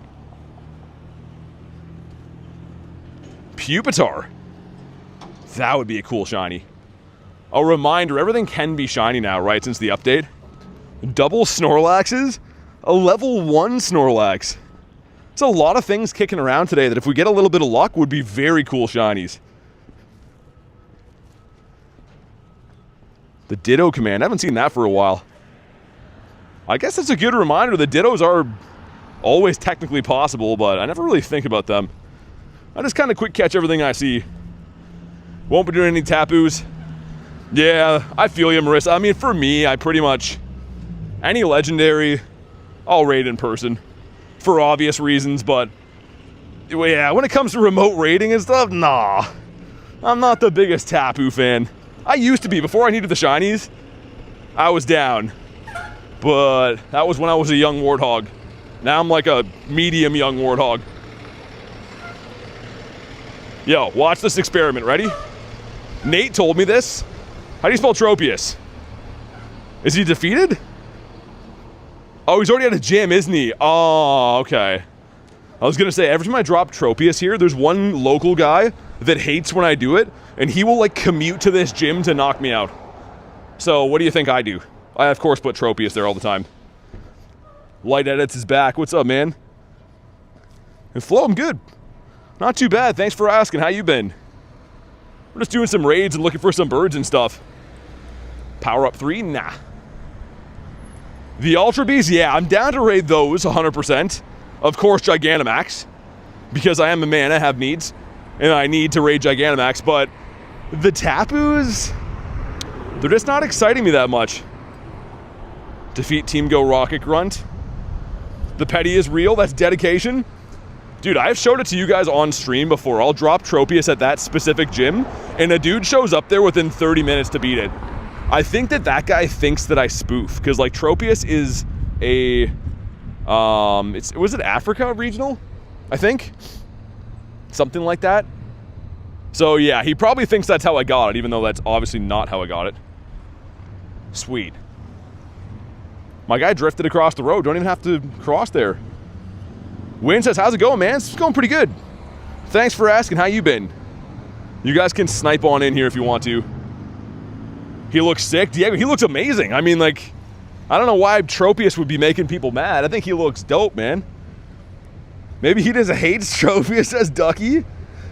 Pupitar. That would be a cool shiny. A reminder, everything can be shiny now, right, since the update. Double Snorlaxes? A level 1 Snorlax. There's a lot of things kicking around today that if we get a little bit of luck would be very cool shinies. The Ditto command, I haven't seen that for a while. I guess that's a good reminder. The Dittos are always technically possible, but I never really think about them. I just kind of quick catch everything I see. Won't be doing any Tapus. Yeah, I feel you, Marissa. I mean, for me, I pretty much... any legendary, I'll raid in person. For obvious reasons, but... yeah, when it comes to remote raiding and stuff, nah. I'm not the biggest Tapu fan. I used to be. Before I needed the shinies, I was down. But that was when I was a young warthog. Now I'm like a medium young warthog. Yo, watch this experiment. Ready? Nate told me this. How do you spell Tropius? Is he defeated? Oh, he's already at a gym, isn't he? Oh, okay. I was gonna say, every time I drop Tropius here, there's one local guy that hates when I do it, and he will like commute to this gym to knock me out. So what do you think I do? I of course put Tropius there all the time. Light Edits is back. What's up, man? And Flo, I'm good. Not too bad. Thanks for asking. How you been? We're just doing some raids and looking for some birds and stuff. Power up 3? Nah. The Ultra Bees? Yeah, I'm down to raid those 100%. Of course, Gigantamax. Because I am a man, I have needs. And I need to raid Gigantamax. But the Tapus, they're just not exciting me that much. Defeat Team Go Rocket Grunt. The petty is real. That's dedication. Dude, I've showed it to you guys on stream before. I'll drop Tropius at that specific gym, and a dude shows up there within 30 minutes to beat it. I think that that guy thinks that I spoof, because like Tropius is a, was it Africa regional? I think? Something like that. So yeah, he probably thinks that's how I got it, even though that's obviously not how I got it. Sweet. My guy drifted across the road, don't even have to cross there. Wayne says, how's it going, man? It's going pretty good. Thanks for asking, how you been? You guys can snipe on in here if you want to. He looks sick. Diego, he looks amazing. I mean, like, I don't know why Tropius would be making people mad. I think he looks dope, man. Maybe he just hates Tropius as Ducky.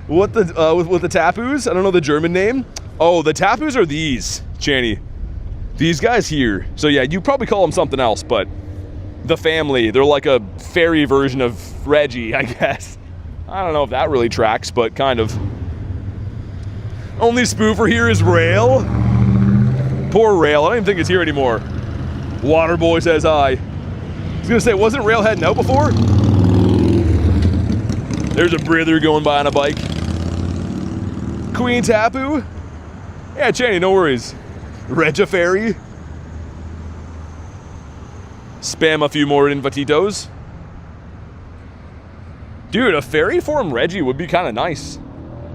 What the, with the Tapus? I don't know the German name. Oh, the Tapus are these, Channy. These guys here. So yeah, you probably call them something else, but the family, they're like a fairy version of Reggie, I guess. I don't know if that really tracks, but kind of. Only spoofer here is Rail. Poor Rail, I don't even think it's here anymore. Waterboy says hi. I was gonna say, wasn't Rail heading out before? There's a breather going by on a bike. Queen Tapu? Yeah, Channy, no worries. Regifairy. Spam a few more invititos. Dude, a fairy form Reggie would be kind of nice.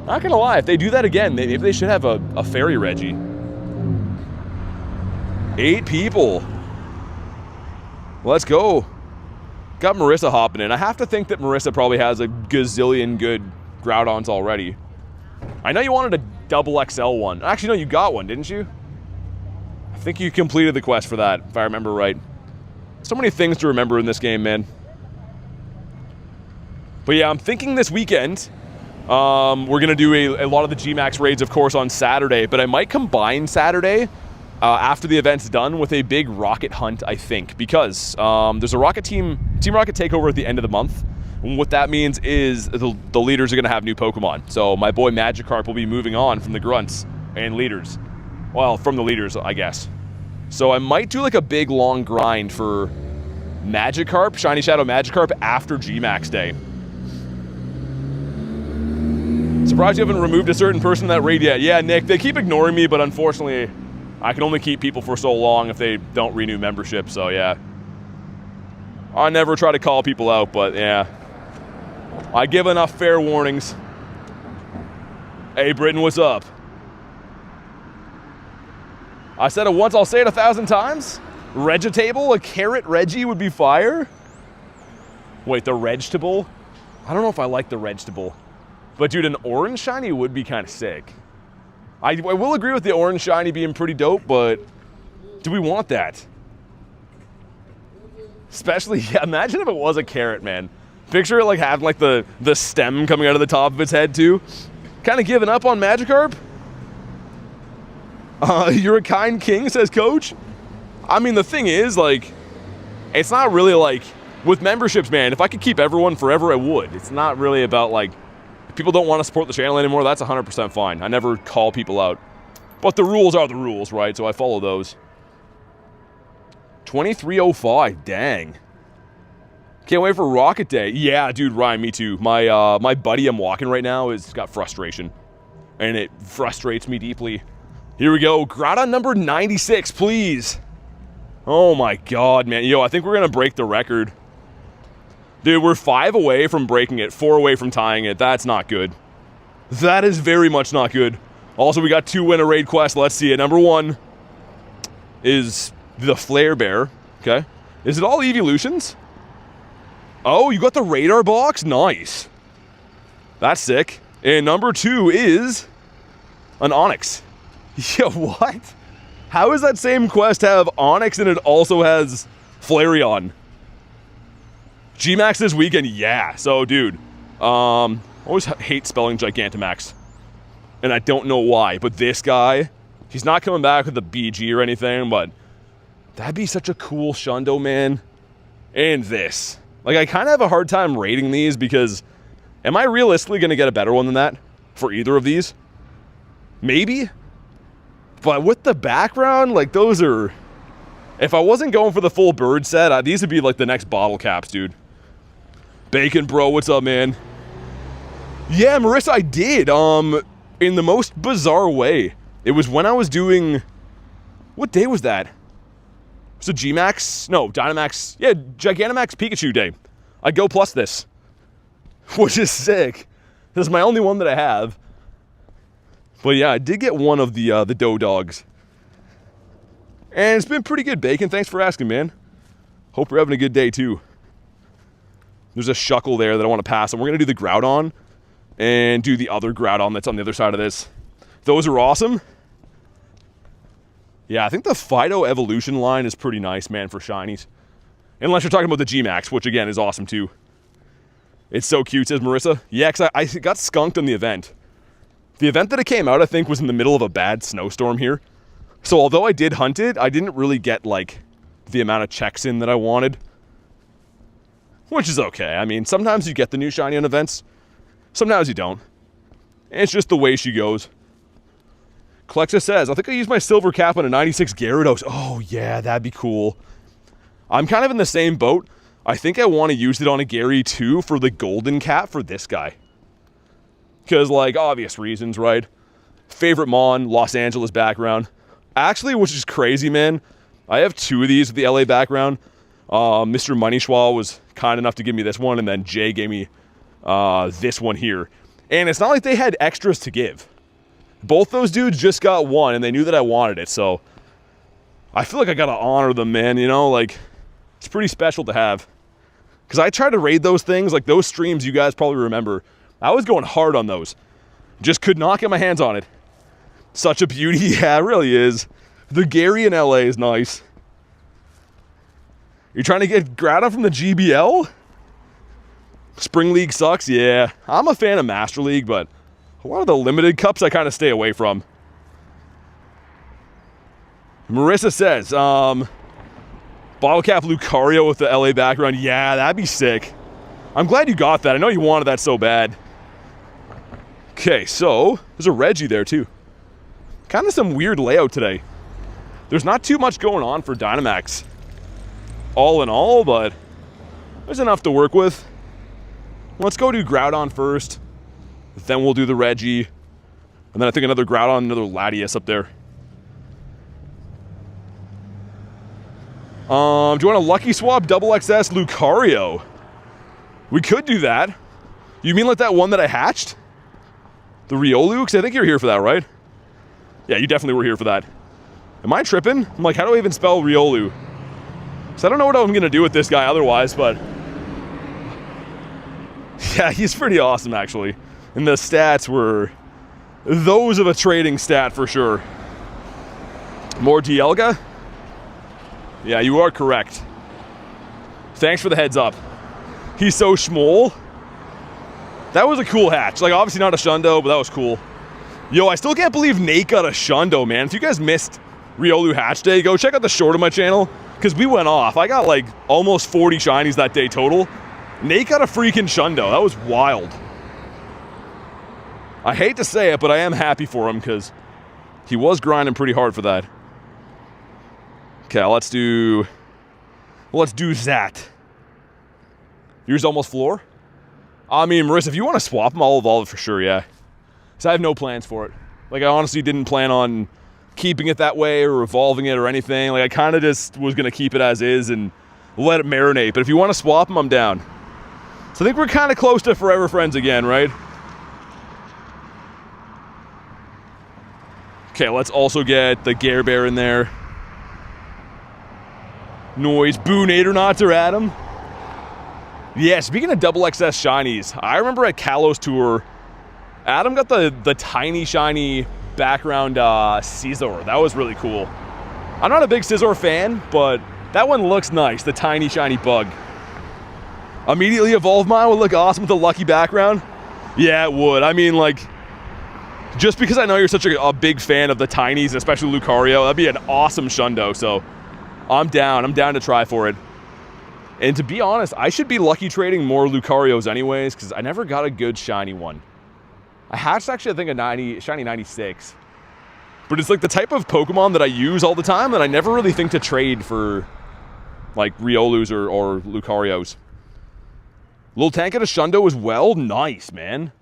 Not gonna lie, if they do that again, maybe they should have a fairy Reggie. 8 people. Let's go. Got Marissa hopping in. I have to think that Marissa probably has a gazillion good Groudons already. I know you wanted a double XL one. Actually, no, you got one, didn't you? I think you completed the quest for that, if I remember right. So many things to remember in this game, man. But yeah, I'm thinking this weekend, we're going to do a lot of the G-Max raids, of course, on Saturday, but I might combine Saturday after the event's done with a big rocket hunt, I think, because there's a rocket Team Rocket takeover at the end of the month. And what that means is the leaders are going to have new Pokemon. So my boy Magikarp will be moving on from the grunts and leaders. Well, from the leaders, I guess. So I might do like a big long grind for Magikarp, Shiny Shadow Magikarp, after G-Max Day. Surprised you haven't removed a certain person in that raid yet. Yeah, Nick, they keep ignoring me, but unfortunately, I can only keep people for so long if they don't renew membership, so yeah. I never try to call people out, but yeah. I give enough fair warnings. Hey, Britton, what's up? I said it once, I'll say it 1,000 times. Regitable, a carrot Reggie would be fire. Wait, the Regtable? I don't know if I like the Regtable. But dude, an orange shiny would be kind of sick. I will agree with the orange shiny being pretty dope, but do we want that? Especially, yeah, imagine if it was a carrot, man. Picture it like having like the stem coming out of the top of its head too. Kind of giving up on Magikarp? You're a kind king, says Coach. I mean, the thing is, like, it's not really like, with memberships, man, if I could keep everyone forever, I would. It's not really about, like, if people don't want to support the channel anymore, that's 100% fine. I never call people out. But the rules are the rules, right? So I follow those. 2305, dang. Can't wait for Rocket Day. Yeah, dude, Ryan, me too. My buddy I'm walking right now has got frustration. And it frustrates me deeply. Here we go. Groudon number 96, please. Oh my god, man. Yo, I think we're going to break the record. Dude, we're 5 away from breaking it, 4 away from tying it. That's not good. That is very much not good. Also, we got 2 win a raid quest. Let's see it. Number 1 is the Flare Bear. Okay. Is it all evolutions? Oh, you got the radar box? Nice. That's sick. And number 2 is an Onix. Yeah, what? How does that same quest have Onix and it also has Flareon? G-Max this weekend, yeah. So, dude, always hate spelling Gigantamax. And I don't know why, but this guy, he's not coming back with a BG or anything, but that'd be such a cool Shundo, man. And this. Like, I kind of have a hard time rating these because am I realistically going to get a better one than that for either of these? Maybe. But with the background, like, those are... If I wasn't going for the full bird set, these would be like the next bottle caps, dude. Bacon Bro, what's up, man? Yeah, Marissa, I did, in the most bizarre way. It was when I was doing, what day was that? Was it G-Max? No, Dynamax, yeah, Gigantamax Pikachu Day. I Go Plus this, which is sick. This is my only one that I have. But yeah, I did get one of the Dough Dogs. And it's been pretty good, Bacon. Thanks for asking, man. Hope you're having a good day, too. There's a Shuckle there that I want to pass, and we're going to do the Groudon and do the other Groudon that's on the other side of this. Those are awesome. Yeah, I think the Fido Evolution line is pretty nice, man, for shinies. Unless you're talking about the G-Max, which, again, is awesome, too. It's so cute, says Marissa. Yeah, because I got skunked on the event. The event that it came out, I think, was in the middle of a bad snowstorm here. So although I did hunt it, I didn't really get, like, the amount of checks in that I wanted. Which is okay. I mean, sometimes you get the new shiny on events. Sometimes you don't. It's just the way she goes. Clexa says, I think I used my silver cap on a 96 Gyarados. Oh, yeah, that'd be cool. I'm kind of in the same boat. I think I want to use it on a Gary, too, for the golden cap for this guy. Because, like, obvious reasons, right? Favorite Mon, Los Angeles background. Actually, which is crazy, man. I have 2 of these with the LA background. Mr. Money Schwa was kind enough to give me this one, and then Jay gave me this one here. And it's not like they had extras to give. Both those dudes just got one, and they knew that I wanted it, so I feel like I gotta honor them, man, you know? Like, it's pretty special to have. Because I tried to raid those things, like those streams you guys probably remember. I was going hard on those. Just could not get my hands on it. Such a beauty. Yeah, it really is. The Gary in LA is nice. You're trying to get Groudon from the GBL? Spring League sucks? Yeah. I'm a fan of Master League, but a lot of the limited cups I kind of stay away from. Marissa says, Bottle Cap Lucario with the LA background. Yeah, that'd be sick. I'm glad you got that. I know you wanted that so bad. Okay, so there's a Reggie there too. Kind of some weird layout today. There's not too much going on for Dynamax. All in all, but there's enough to work with. Let's go do Groudon first. Then we'll do the Reggie. And then I think another Groudon, another Latios up there. Do you want a Lucky Swap Double XS Lucario? We could do that. You mean like that one that I hatched? The Riolu? Because I think you're here for that, right? Yeah, you definitely were here for that. Am I tripping? I'm like, how do I even spell Riolu? So I don't know what I'm going to do with this guy otherwise, but yeah, he's pretty awesome, actually. And the stats were those of a trading stat for sure. More Dialga? Yeah, you are correct. Thanks for the heads up. He's so schmoll. That was a cool hatch. Like, obviously not a Shundo, but that was cool. Yo, I still can't believe Nate got a Shundo, man. If you guys missed Riolu Hatch Day, go check out the short of my channel, because we went off. I got like almost 40 shinies that day total. Nate got a freaking Shundo. That was wild. I hate to say it, but I am happy for him, because he was grinding pretty hard for that. Okay, let's do that. Yours almost floor? I mean, Marissa, if you want to swap them, I'll evolve it for sure, yeah. So I have no plans for it. Like, I honestly didn't plan on keeping it that way or evolving it or anything. Like, I kind of just was going to keep it as is and let it marinate. But if you want to swap them, I'm down. So I think we're kind of close to forever friends again, right? Okay, let's also get the Gare Bear in there. Noise. Boo, Nadernauts are at him. Yeah, speaking of double XS shinies, I remember at Kalos Tour, Adam got the tiny shiny background Scizor. That was really cool. I'm not a big Scizor fan, but that one looks nice, the tiny shiny bug. Immediately evolve mine would look awesome with a lucky background. Yeah, it would. I mean, like, just because I know you're such a big fan of the tinies, especially Lucario, that'd be an awesome Shundo, so I'm down. I'm down to try for it. And to be honest, I should be lucky trading more Lucarios anyways, because I never got a good shiny one. I hatched actually, I think, a shiny 96. But it's like the type of Pokemon that I use all the time that I never really think to trade for, like, Riolus or Lucarios. Little tank at a Shundo as well. Nice, man.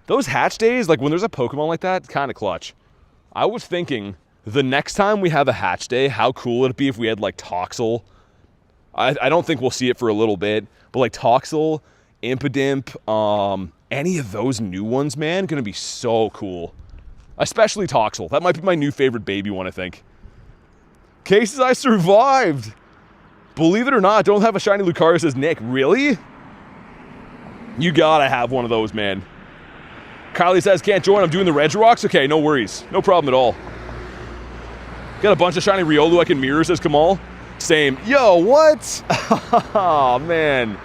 Those hatch days, like when there's a Pokemon like that, kind of clutch. I was thinking the next time we have a hatch day, how cool would it be if we had like Toxel? I don't think we'll see it for a little bit, but like Toxel, Impidimp, any of those new ones, man, gonna be so cool. Especially Toxel. That might be my new favorite baby one, I think. Cases, I survived! Believe it or not, I don't have a shiny Lucario, says Nick. Really? You gotta have one of those, man. Kylie says, can't join, I'm doing the Regirocks? Okay, no worries. No problem at all. Got a bunch of shiny Riolu I can mirror, says Kamal. Same. Yo, what? Oh, man.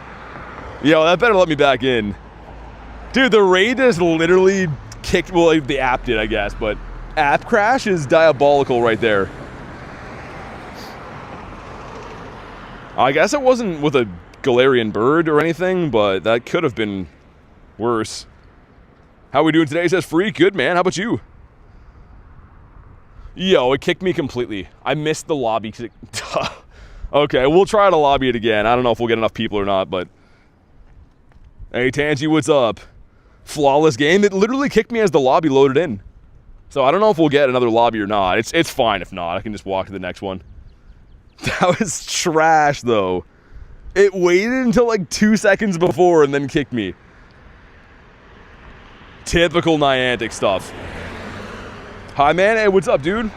Yo, that better let me back in. Dude, the raid is literally kicked, well, the app did, I guess, but app crash is diabolical right there. I guess it wasn't with a Galarian bird or anything, but that could have been worse. How we doing today, says Freak? Good, man. How about you? Yo, it kicked me completely. I missed the lobby. Okay, we'll try to lobby it again. I don't know if we'll get enough people or not, but... Hey, Tangy, what's up? Flawless game. It literally kicked me as the lobby loaded in. So I don't know if we'll get another lobby or not. It's fine if not. I can just walk to the next one. That was trash, though. It waited until like 2 seconds before and then kicked me. Typical Niantic stuff. Hi, man. Hey, what's up, dude?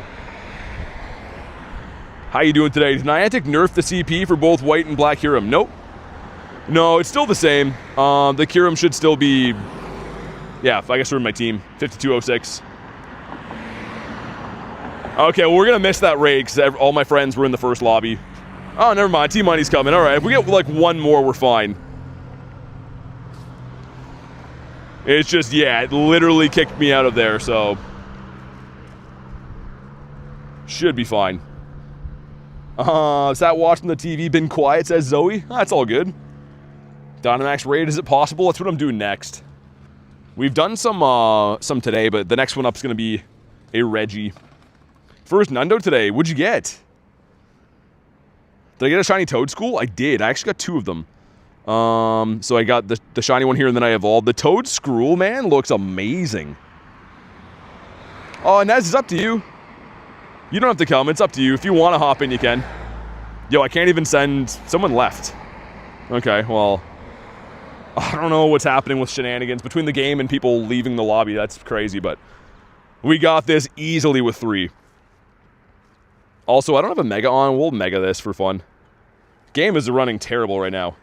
How you doing today? Did Niantic nerf the CP for both white and black Kyurem? Nope. No, it's still the same. The Kyurem should still be... Yeah, I guess we're in my team. 5206. Okay, well, we're going to miss that raid because all my friends were in the first lobby. Oh, never mind. Team Money's coming. All right, if we get like one more, we're fine. It's just, yeah, it literally kicked me out of there, so... Should be fine. Sat watching the TV, been quiet, says Zoe. That's all good. Dynamax raid, is it possible? That's what I'm doing next. We've done some today, but the next one up is going to be a Reggie. First Nundo today. What'd you get? Did I get a shiny Toedscool? I did. I actually got 2 of them. So I got the shiny one here, and then I evolved. The Toedscool, man, looks amazing. Oh, Nez, it's up to you. You don't have to come. It's up to you. If you want to hop in, you can. Yo, I can't even send... Someone left. Okay, well... I don't know what's happening with shenanigans between the game and people leaving the lobby. That's crazy, but... We got this easily with 3. Also, I don't have a Mega on. We'll Mega this for fun. Game is running terrible right now.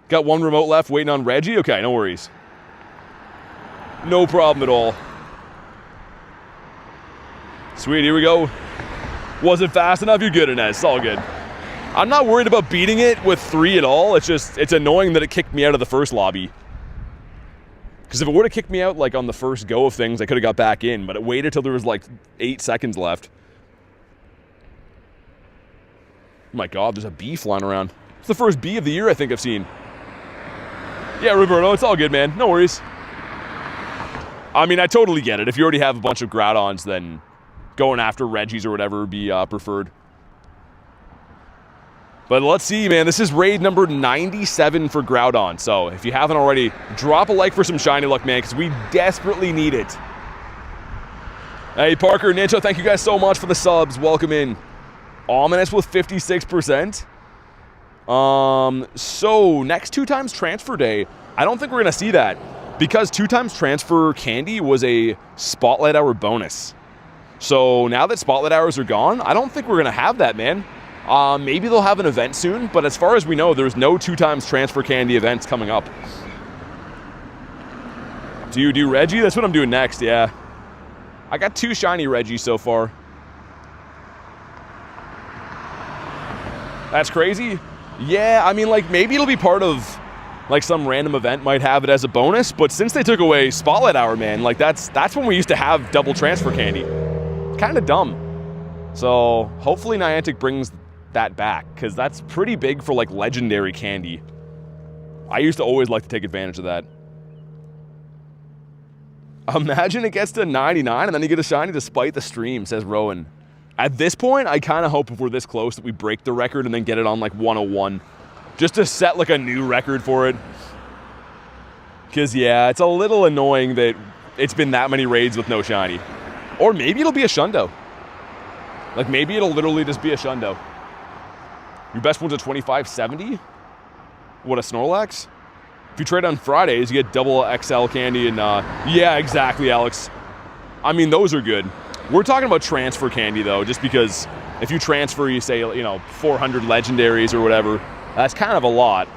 Got 1 remote left waiting on Reggie? Okay, no worries. No problem at all. Sweet, here we go. Wasn't fast enough? You're good, Inez. It's all good. I'm not worried about beating it with 3 at all. It's just, it's annoying that it kicked me out of the first lobby. Because if it would have kicked me out, like, on the first go of things, I could have got back in. But it waited till there was, like, 8 seconds left. Oh my god, there's a bee flying around. It's the first bee of the year I think I've seen. Yeah, Roberto, it's all good, man. No worries. I mean, I totally get it. If you already have a bunch of Groudons, then going after Reggies or whatever would be preferred. But let's see, man. This is raid number 97 for Groudon. So if you haven't already, drop a like for some shiny luck, man, because we desperately need it. Hey, Parker, Ninja, thank you guys so much for the subs. Welcome in. Ominous with 56%. So next 2 times transfer day, I don't think we're going to see that. Because 2 times transfer candy was a Spotlight Hour bonus. So now that Spotlight Hours are gone, I don't think we're going to have that, man. Maybe they'll have an event soon, but as far as we know, there's no 2 times transfer candy events coming up. Do you do Reggie? That's what I'm doing next, yeah. I got 2 shiny Reggie so far. That's crazy. Yeah, I mean, like, maybe it'll be part of, like, some random event might have it as a bonus, but since they took away Spotlight Hour, man, like, that's when we used to have double transfer candy. Kind of dumb. So, hopefully Niantic brings that back, because that's pretty big for, like, legendary candy. I used to always like to take advantage of that. Imagine it gets to 99 and then you get a shiny despite the stream, says Rowan. At this point, I kind of hope if we're this close that we break the record and then get it on, like, 101. just to set like a new record for it. Because, yeah, it's a little annoying that it's been that many raids with no shiny. Or maybe it'll be a Shundo. Like, maybe it'll literally just be a Shundo. Your best one's a 2570? What, a Snorlax? If you trade on Fridays, you get double XL candy and, yeah, exactly, Alex. I mean, those are good. We're talking about transfer candy, though, just because if you transfer, you say, you know, 400 legendaries or whatever, that's kind of a lot.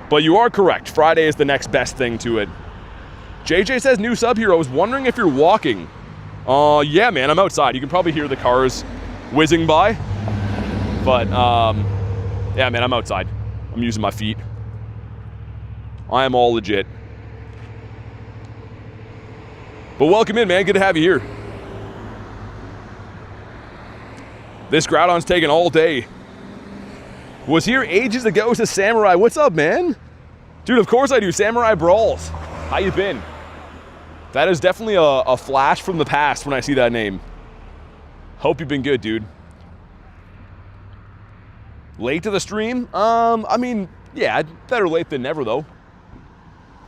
But you are correct. Friday is the next best thing to it. JJ says, new sub here. I was wondering if you're walking. Yeah, man, I'm outside. You can probably hear the cars whizzing by. But, yeah, man, I'm outside. I'm using my feet. I am all legit. But welcome in, man. Good to have you here. This Groudon's taking all day. Was here ages ago to Samurai. What's up, man? Dude, of course I do. Samurai Brawls. How you been? That is definitely a flash from the past when I see that name. Hope you've been good, dude. Late to the stream? I mean, yeah, better late than never, though.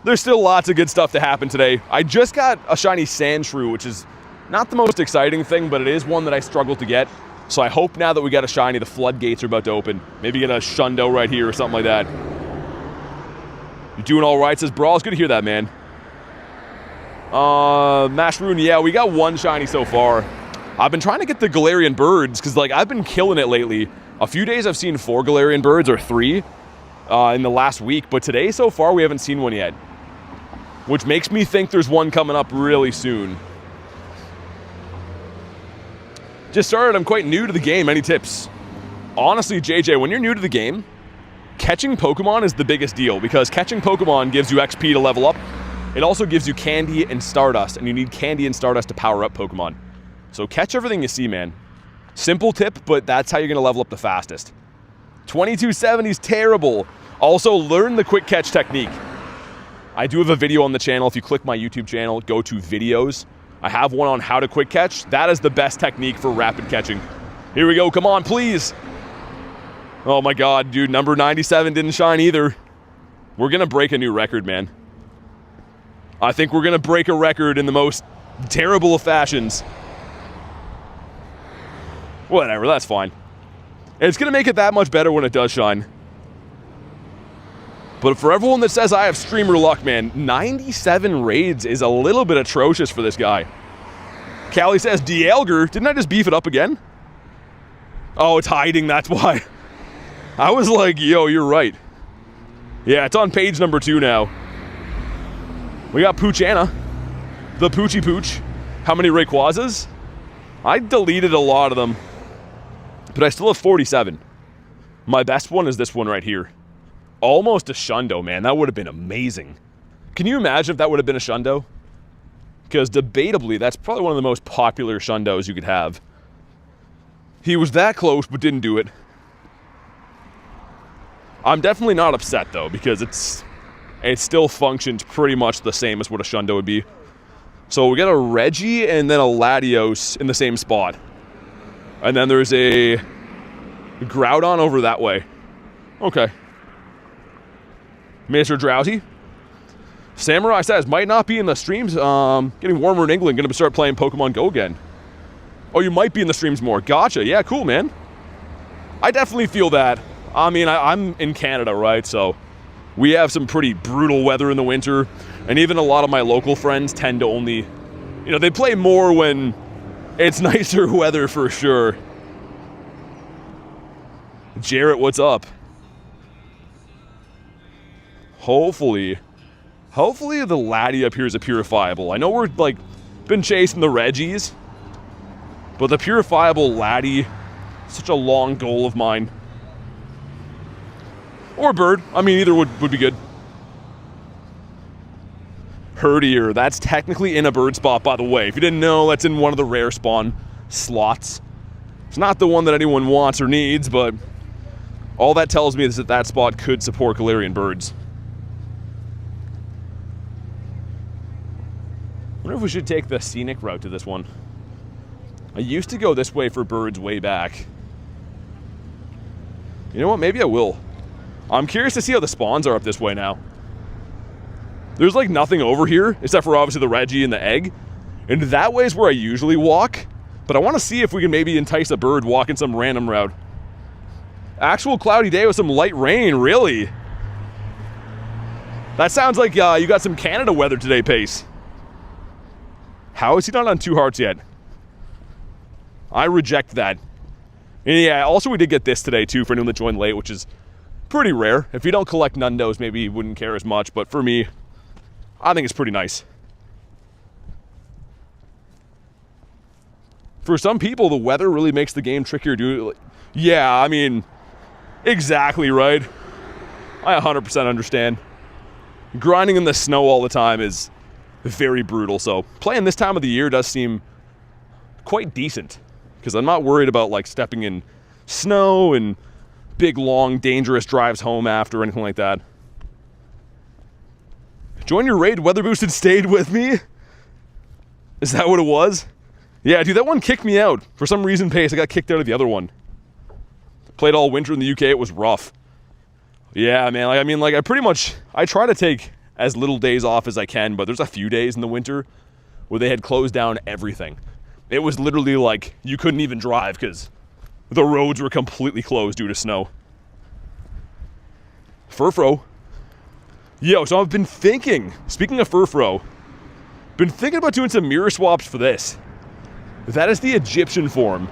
There's still lots of good stuff to happen today. I just got a shiny Sandshrew, which is not the most exciting thing, but it is one that I struggled to get. So I hope now that we got a shiny, the floodgates are about to open. Maybe get a Shundo right here or something like that. You're doing all right, says Brawl. It's good to hear that, man. Mashroon, yeah, we got one shiny so far. I've been trying to get the Galarian Birds, because, like, I've been killing it lately. A few days I've seen 4 Galarian Birds, or 3, in the last week. But today, so far, we haven't seen one yet. Which makes me think there's one coming up really soon. Just started, I'm quite new to the game. Any tips? Honestly, JJ, when you're new to the game, catching Pokemon is the biggest deal, because catching Pokemon gives you XP to level up. It also gives you candy and Stardust, and you need candy and Stardust to power up Pokemon. So catch everything you see, man. Simple tip, but that's how you're going to level up the fastest. 2270 is terrible. Also, learn the quick catch technique. I do have a video on the channel. If you click my YouTube channel, go to videos. I have one on how to quick catch. That is the best technique for rapid catching. Here we go. Come on, please. Oh my God, dude. Number 97 didn't shine either. We're going to break a new record, man. I think we're going to break a record in the most terrible of fashions. Whatever, that's fine. It's going to make it that much better when it does shine. But for everyone that says I have streamer luck, man, 97 raids is a little bit atrocious for this guy. Callie says, Dialga, didn't I just beef it up again? Oh, it's hiding, that's why. I was like, yo, you're right. Yeah, it's on page number 2 now. We got Poochana, the Poochie Pooch. How many Rayquazas? I deleted a lot of them, but I still have 47. My best one is this one right here. Almost a Shundo, man. That would have been amazing. Can you imagine if that would have been a Shundo? Because debatably, that's probably one of the most popular Shundos you could have. He was that close, but didn't do it. I'm definitely not upset, though, because it still functions pretty much the same as what a Shundo would be. So we got a Reggie and then a Latios in the same spot. And then there's a Groudon over that way. Okay. Mr. Drowsy. Samurai says, might not be in the streams. Getting warmer in England. Gonna start playing Pokemon GO again. Oh, you might be in the streams more. Gotcha. Yeah, cool, man. I definitely feel that. I mean, I'm in Canada, right? So we have some pretty brutal weather in the winter. And even a lot of my local friends tend to only, you know, they play more when it's nicer weather for sure. Jarrett, what's up? Hopefully the Lati up here is a purifiable. I know we're, like, been chasing the Reggies, but the purifiable Lati, such a long goal of mine. Or Bird. I mean, either would be good. Herdier. That's technically in a bird spot, by the way. If you didn't know, that's in one of the rare spawn slots. It's not the one that anyone wants or needs, but all that tells me is that that spot could support Galarian Birds. I wonder if we should take the scenic route to this one. I used to go this way for birds way back. You know what? Maybe I will. I'm curious to see how the spawns are up this way now. There's like nothing over here, except for obviously the Reggie and the egg. And that way is where I usually walk. But I want to see if we can maybe entice a bird walking some random route. Actual cloudy day with some light rain, really? That sounds like you got some Canada weather today, Pace. How is he not on 2 hearts yet? I reject that. And yeah, also we did get this today too for anyone that joined late, which is pretty rare. If you don't collect Nundos, maybe you wouldn't care as much, but for me, I think it's pretty nice. For some people, the weather really makes the game trickier, dude. Yeah, I mean, exactly right. I 100% understand. Grinding in the snow all the time is very brutal, so playing this time of the year does seem quite decent, because I'm not worried about like stepping in snow and big, long, dangerous drives home after or anything like that. Join your raid, weather boosted stayed with me? Is that what it was? Yeah, dude, that one kicked me out. For some reason, Pace, I got kicked out of the other one. Played all winter in the UK, it was rough. Yeah, man, I try to take as little days off as I can, but there's a few days in the winter where they had closed down everything. It was literally like you couldn't even drive because the roads were completely closed due to snow. Furfro. Yo, so I've been thinking, speaking of Furfro, been thinking about doing some mirror swaps for this. That is the Egyptian form.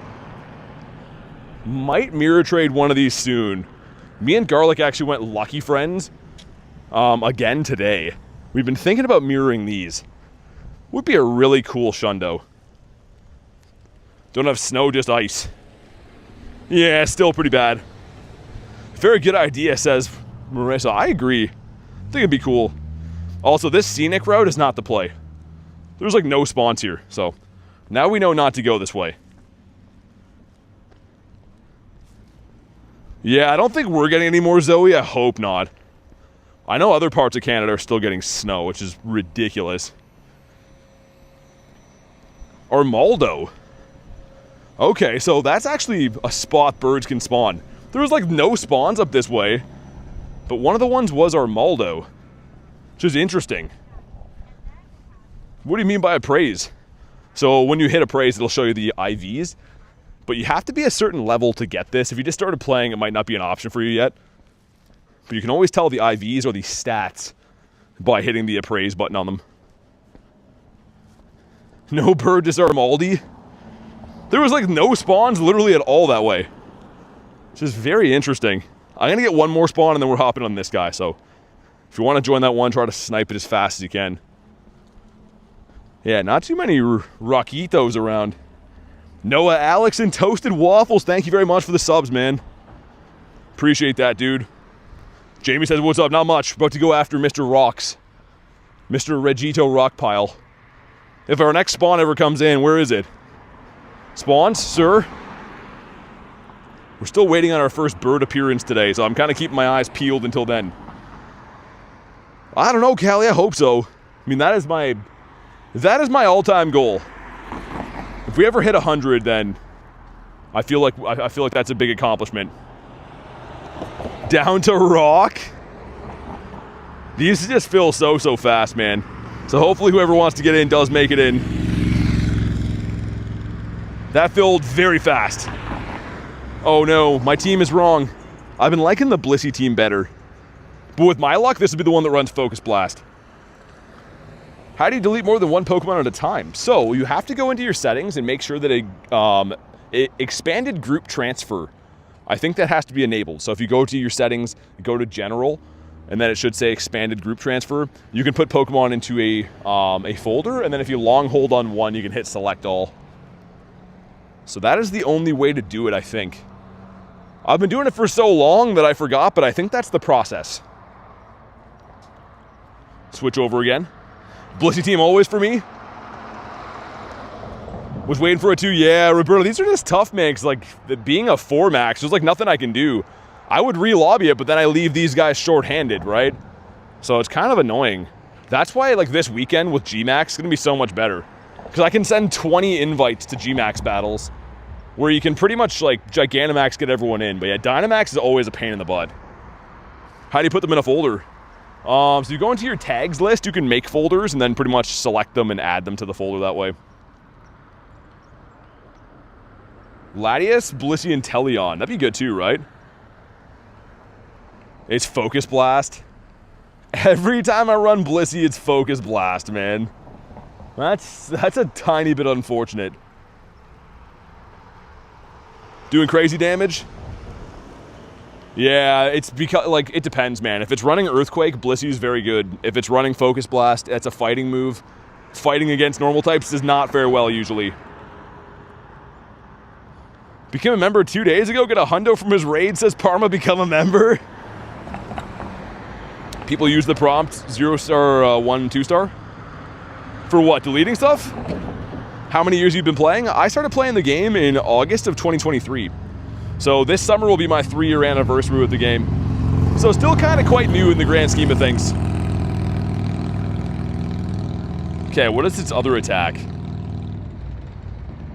Might mirror trade one of these soon. Me and Garlic actually went Lucky Friends again today. We've been thinking about mirroring these. Would be a really cool Shundo. Don't have snow, just ice. Yeah, still pretty bad. Very good idea, says Marissa. I agree. I think it'd be cool. Also, this scenic route is not the play. There's like no spawns here, so now we know not to go this way. Yeah, I don't think we're getting any more Zoe. I hope not. I know other parts of Canada are still getting snow, which is ridiculous. Armaldo. Okay, so that's actually a spot birds can spawn. There was like no spawns up this way, but one of the ones was Armaldo, which is interesting. What do you mean by appraise? So when you hit appraise, it'll show you the IVs, but you have to be a certain level to get this. If you just started playing, it might not be an option for you yet. But you can always tell the IVs or the stats by hitting the appraise button on them. No bird, just Armaldi. There was like no spawns literally at all that way. Which is very interesting. I'm going to get one more spawn and then we're hopping on this guy. So if you want to join that one, try to snipe it as fast as you can. Yeah, not too many Rockitos around. Noah, Alex, and Toasted Waffles, thank you very much for the subs, man. Appreciate that, dude. Jamie says, what's up? Not much. About to go after Mr. Rocks. Mr. Regito Rockpile. If our next spawn ever comes in, where is it? Spawns, sir? We're still waiting on our first bird appearance today, so I'm kind of keeping my eyes peeled until then. I don't know, Callie, I hope so. I mean, that is my all-time goal. If we ever hit 100, then I feel like that's a big accomplishment. Down to rock. These just fill so fast, man. So hopefully whoever wants to get in does make it in. That filled very fast. Oh no, my team is wrong. I've been liking the Blissey team better. But with my luck, this would be the one that runs Focus Blast. How do you delete more than one Pokemon at a time? So you have to go into your settings and make sure that a expanded group transfer, I think that has to be enabled. So if you go to your settings, go to general, and then it should say expanded group transfer. You can put Pokemon into a folder, and then if you long hold on one, you can hit select all. So that is the only way to do it, I think. I've been doing it for so long that I forgot, but I think that's the process. Switch over again. Blissey team always for me. Was waiting for a 2. Yeah, Roberto, these are just tough, man, because like being a 4 max, there's like nothing I can do. I would re-lobby it, but then I leave these guys short-handed, right? So it's kind of annoying. That's why like this weekend with Gmax is going to be so much better. Because I can send 20 invites to Gmax battles where you can pretty much like Gigantamax get everyone in. But yeah, Dynamax is always a pain in the butt. How do you put them in a folder? So you go into your tags list, you can make folders, and then pretty much select them and add them to the folder that way. Latios, Blissey, and Teleon. That'd be good too, right? It's Focus Blast. Every time I run Blissey, it's Focus Blast, man. That's a tiny bit unfortunate. Doing crazy damage? Yeah, it's because, like, it depends, man. If it's running Earthquake, Blissey is very good. If it's running Focus Blast, that's a fighting move. Fighting against normal types does not fare well, usually. Became a member 2 days ago, get a hundo from his raid, says Parma, become a member. People use the prompt 0-star, 1, 2-star. For what, deleting stuff? How many years you've been playing? I started playing the game in August of 2023. So this summer will be my 3-year anniversary with the game. So still kind of quite new in the grand scheme of things. Okay, what is its other attack?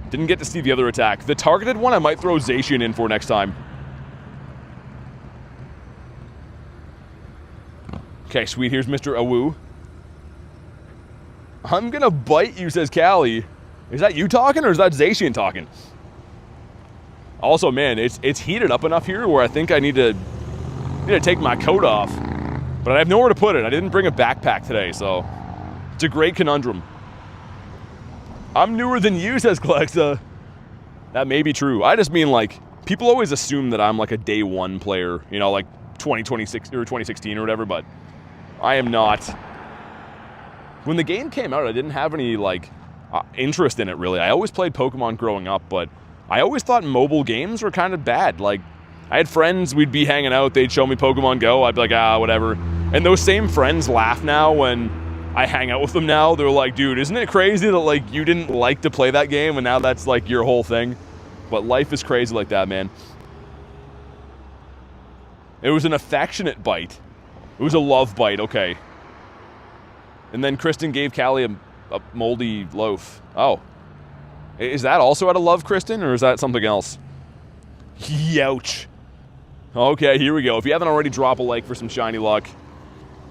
Didn't get to see the other attack. The targeted one I might throw Zacian in for next time. Okay, sweet, here's Mr. Awu. I'm gonna bite you, says Callie. Is that you talking or is that Zacian talking? Also, man, it's heated up enough here where I think I need to take my coat off. But I have nowhere to put it. I didn't bring a backpack today, so it's a great conundrum. I'm newer than you, says Clexa. That may be true. I just mean, like, people always assume that I'm like a day one player, you know, like 2026 or 2016 or whatever, but I am not. When the game came out, I didn't have any, like, interest in it, really. I always played Pokemon growing up, but I always thought mobile games were kind of bad. Like, I had friends, we'd be hanging out, they'd show me Pokemon GO, I'd be like, ah, whatever. And those same friends laugh now when I hang out with them now. They're like, dude, isn't it crazy that, like, you didn't like to play that game and now that's, like, your whole thing? But life is crazy like that, man. It was an affectionate bite. It was a love bite, okay. And then Kristen gave Callie a moldy loaf. Oh. Is that also out of love, Kristen, or is that something else? Youch. Okay, here we go. If you haven't already, drop a like for some shiny luck.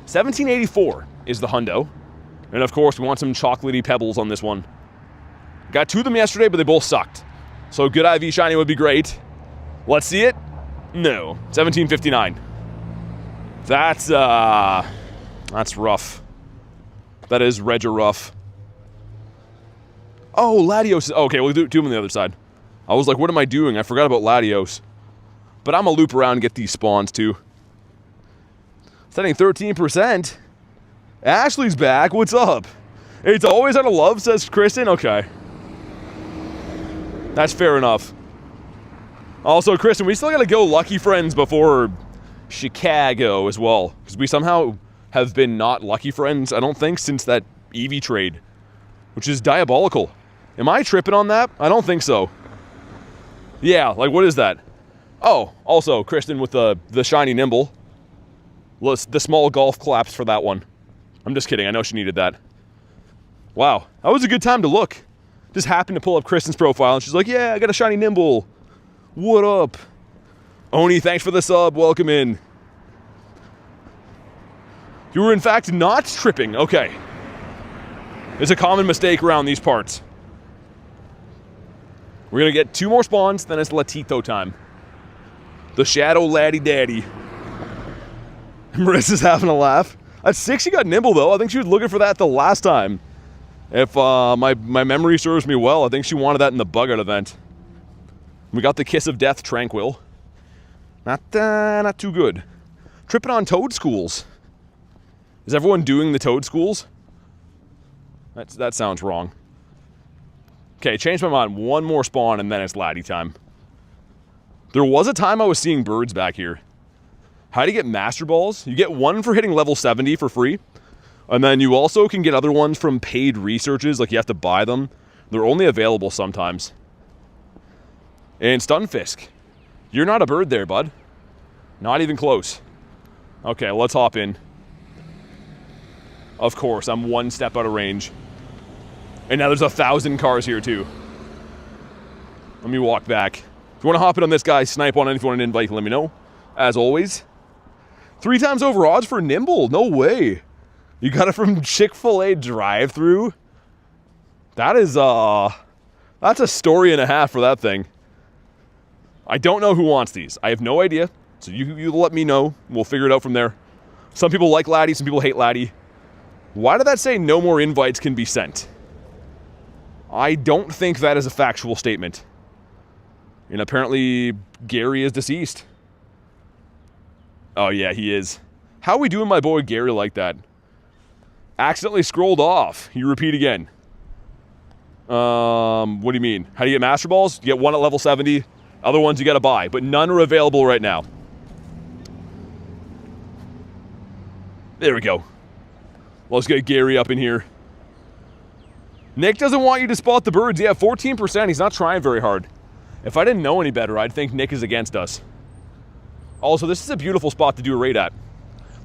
1784 is the hundo. And of course, we want some chocolatey pebbles on this one. Got 2 of them yesterday, but they both sucked. So good IV shiny would be great. Let's see it. No. 1759. That's rough. That is Regirock. Oh, Latios. Okay, we'll do them on the other side. I was like, what am I doing? I forgot about Latios. But I'm going to loop around and get these spawns, too. Setting 13%. Ashley's back. What's up? It's always out of love, says Kristen. Okay. That's fair enough. Also, Kristen, we still got to go Lucky Friends before Chicago as well. Because we somehow have been not Lucky Friends, I don't think, since that Eevee trade. Which is diabolical. Am I tripping on that? I don't think so. Yeah, like, what is that? Oh, also, Kristen with the shiny Nimble. The small golf claps for that one. I'm just kidding. I know she needed that. Wow. That was a good time to look. Just happened to pull up Kristen's profile, and she's like, yeah, I got a shiny Nimble. What up? Oni, thanks for the sub. Welcome in. You were, in fact, not tripping. Okay. It's a common mistake around these parts. We're going to get 2 more spawns, then it's Latito time. The Shadow Laddie Daddy. Marissa's having a laugh. At 6, she got Nimble, though. I think she was looking for that the last time. If my memory serves me well, I think she wanted that in the Bug-Out event. We got the Kiss of Death Tranquil. Not too good. Tripping on Toad Schools. Is everyone doing the Toad Schools? That sounds wrong. Okay, changed my mind. 1 more spawn and then it's Laddie time. There was a time I was seeing birds back here. How do you get Master Balls? You get 1 for hitting level 70 for free. And then you also can get other ones from paid researches, like you have to buy them. They're only available sometimes. And Stunfisk. You're not a bird there, bud. Not even close. Okay, let's hop in. Of course, I'm 1 step out of range. And now there's 1,000 cars here, too. Let me walk back. If you want to hop in on this guy, snipe on it. If you want an invite, let me know. As always. 3 times over odds for Nimble? No way. You got it from Chick-fil-A drive-thru? That is, that's a story and a half for that thing. I don't know who wants these. I have no idea. So you let me know. We'll figure it out from there. Some people like Laddie, some people hate Laddie. Why did that say no more invites can be sent? I don't think that is a factual statement. And apparently, Gary is deceased. Oh yeah, he is. How are we doing my boy Gary like that? Accidentally scrolled off. You repeat again. What do you mean? How do you get Master Balls? You get one at level 70. Other ones you gotta buy, but none are available right now. There we go. Let's get Gary up in here. Nick doesn't want you to spot the birds. Yeah, 14%. He's not trying very hard. If I didn't know any better, I'd think Nick is against us. Also, this is a beautiful spot to do a raid at.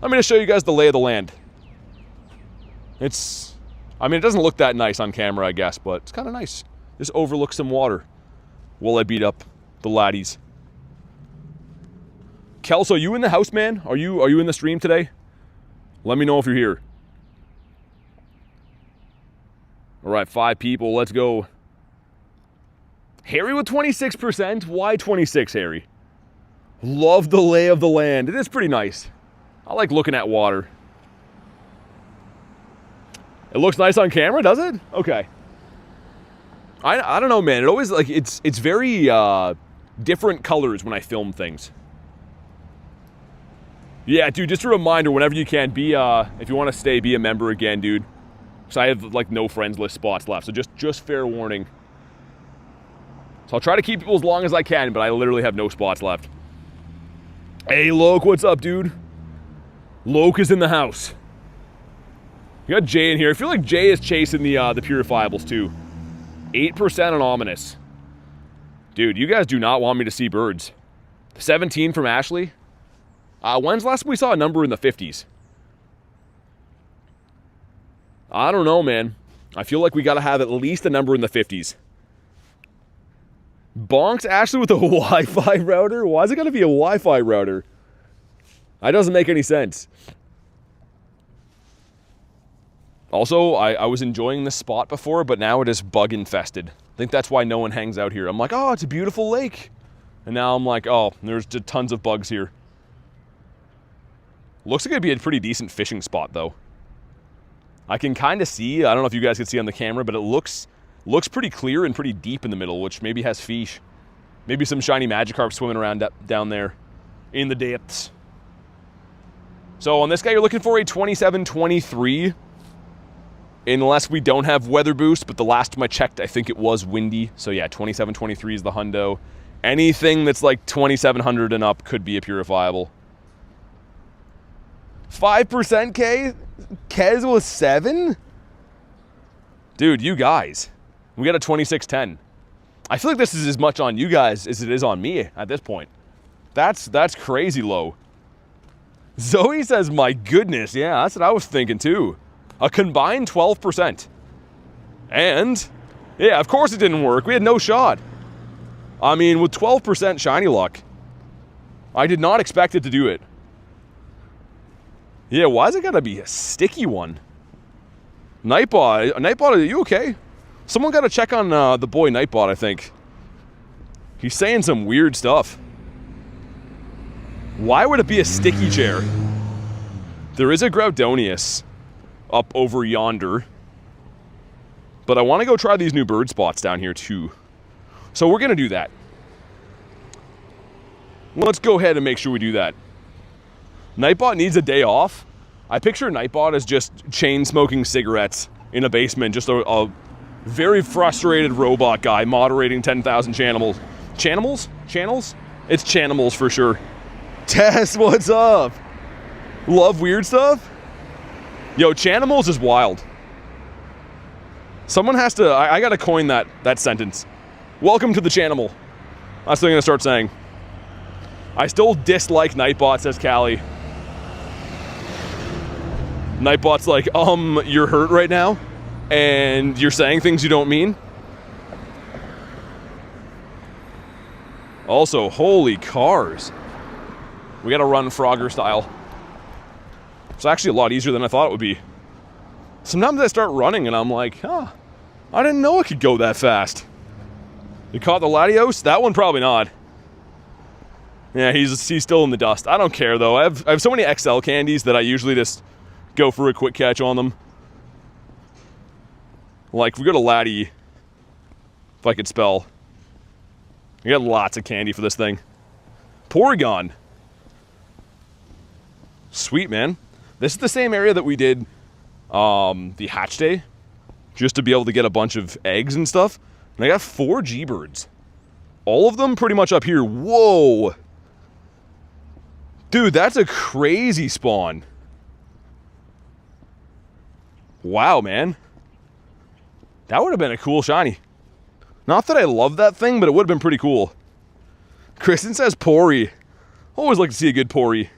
I'm going to show you guys the lay of the land. I mean, it doesn't look that nice on camera, I guess, but it's kind of nice. Just overlooks some water while I beat up the laddies. Kelso, you in the house, man? Are you in the stream today? Let me know if you're here. All right, 5 people. Let's go. Harry with 26%. Why 26, Harry? Love the lay of the land. It is pretty nice. I like looking at water. It looks nice on camera, does it? Okay. I don't know, man. It always, like, it's very different colors when I film things. Yeah, dude, just a reminder, whenever you can, if you want to stay, be a member again, dude. So I have, like, no friends list spots left, so just fair warning. So I'll try to keep people as long as I can, but I literally have no spots left. Hey, Loke, what's up, dude? Loke is in the house. You got Jay in here. I feel like Jay is chasing the purifiables, too. 8% on Ominous. Dude, you guys do not want me to see birds. 17 from Ashley. When's the last time we saw a number in the 50s? I don't know, man. I feel like we got to have at least a number in the 50s. Bonks Ashley with a Wi-Fi router? Why is it got to be a Wi-Fi router? That doesn't make any sense. Also, I was enjoying this spot before, but now it is bug infested. I think that's why no one hangs out here. I'm like, oh, it's a beautiful lake. And now I'm like, oh, there's just tons of bugs here. Looks like it'd be a pretty decent fishing spot, though. I can kind of see, I don't know if you guys can see on the camera, but it looks pretty clear and pretty deep in the middle, which maybe has fish. Maybe some shiny Magikarp swimming around down there in the depths. So on this guy, you're looking for a 27-23. Unless we don't have weather boost, but the last time I checked, I think it was windy. So yeah, 27-23 is the hundo. Anything that's like 2,700 and up could be a purifiable. 5% K? Kez was 7? Dude, you guys. We got a 26-10. I feel like this is as much on you guys as it is on me at this point. That's crazy low. Zoe says, my goodness. Yeah, that's what I was thinking too. A combined 12%. And, yeah, of course it didn't work. We had no shot. I mean, with 12% shiny luck, I did not expect it to do it. Yeah, why is it gotta be a sticky one? Nightbot, are you okay? Someone gotta check on the boy Nightbot, I think. He's saying some weird stuff. Why would it be a sticky chair? There is a Groudonius up over yonder. But I want to go try these new bird spots down here too. So we're going to do that. Let's go ahead and make sure we do that. Nightbot needs a day off. I picture Nightbot as just chain smoking cigarettes in a basement. Just a very frustrated robot guy moderating 10,000 channels. Channels? It's Chanimals for sure. Tess, what's up? Love weird stuff? Yo, Chanimals is wild. Someone has to, I gotta coin that sentence. Welcome to the Chanimal. That's what I'm gonna start saying. I still dislike Nightbot, says Callie. Nightbot's like, you're hurt right now? And you're saying things you don't mean? Also, holy cars. We gotta run Frogger style. It's actually a lot easier than I thought it would be. Sometimes I start running and I'm like, huh, I didn't know it could go that fast. You caught the Latios? That one probably not. Yeah, he's still in the dust. I don't care though. I have so many XL candies that I usually just go for a quick catch on them. Like, we go to Lati, if I could spell. I got lots of candy for this thing. Porygon. Sweet, man. This is the same area that we did the hatch day, just to be able to get a bunch of eggs and stuff. And I got 4 G-Birds. All of them pretty much up here. Whoa! Dude, that's a crazy spawn. Wow, man. That would have been a cool shiny. Not that I love that thing, but it would have been pretty cool. Kristen says Pori. Always like to see a good Pori.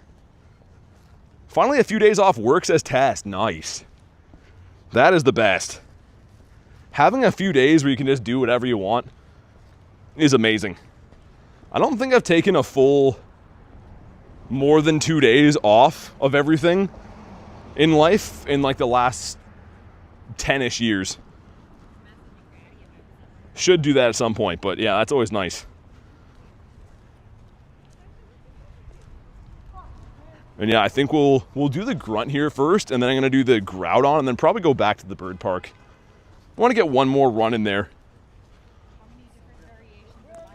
Finally a few days off work, says Tess. Nice. That is the best. Having a few days where you can just do whatever you want is amazing. I don't think I've taken a full more than 2 days off of everything in life in like the last 10-ish years. Should do that at some point, but yeah, that's always nice. And yeah, I think we'll do the grunt here first, and then I'm going to do the Groudon, and then probably go back to the bird park. I want to get one more run in there.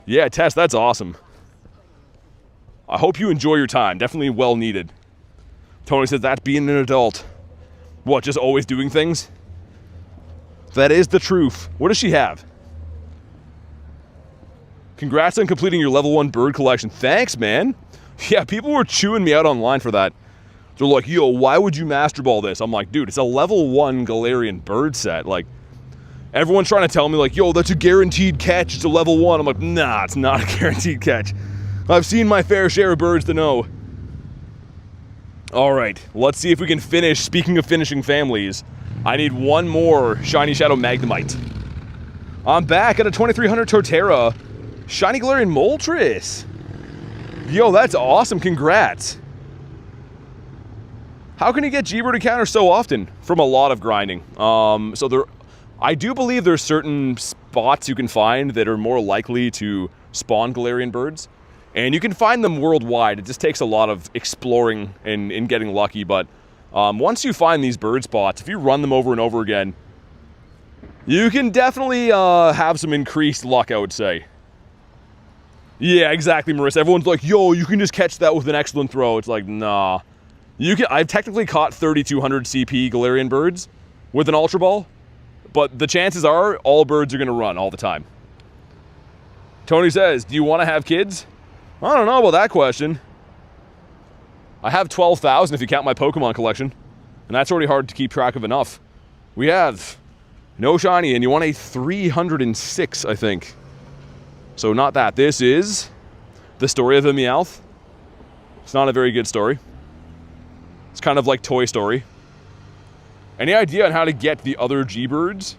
Yeah, Tess, that's awesome. I hope you enjoy your time. Definitely well needed. Tony says that's being an adult. What, just always doing things? That is the truth. What does she have? Congrats on completing your level 1 bird collection. Thanks, man. Yeah, people were chewing me out online for that. They're like, yo, why would you Master Ball this? I'm like, dude, it's a level 1 Galarian bird set. Like, everyone's trying to tell me, like, yo, that's a guaranteed catch. It's a level 1. I'm like, nah, it's not a guaranteed catch. I've seen my fair share of birds to know. All right, let's see if we can finish. Speaking of finishing families, I need one more Shiny Shadow Magnemite. I'm back at a 2300 Torterra. Shiny Galarian Moltres. Yo, that's awesome. Congrats. How can you get G-Bird encounters so often? From a lot of grinding. I do believe there's certain spots you can find that are more likely to spawn Galarian birds. And you can find them worldwide. It just takes a lot of exploring and getting lucky. But once you find these bird spots, if you run them over and over again, you can definitely have some increased luck, I would say. Yeah, exactly, Marissa. Everyone's like, yo, you can just catch that with an excellent throw. It's like, nah. I've technically caught 3,200 CP Galarian birds with an Ultra Ball, but the chances are all birds are going to run all the time. Tony says, do you want to have kids? I don't know about that question. I have 12,000 if you count my Pokemon collection, and that's already hard to keep track of enough. We have no shiny, and you want a 306, I think. So not that. This is the story of a Meowth. It's not a very good story. It's kind of like Toy Story. Any idea on how to get the other G-Birds?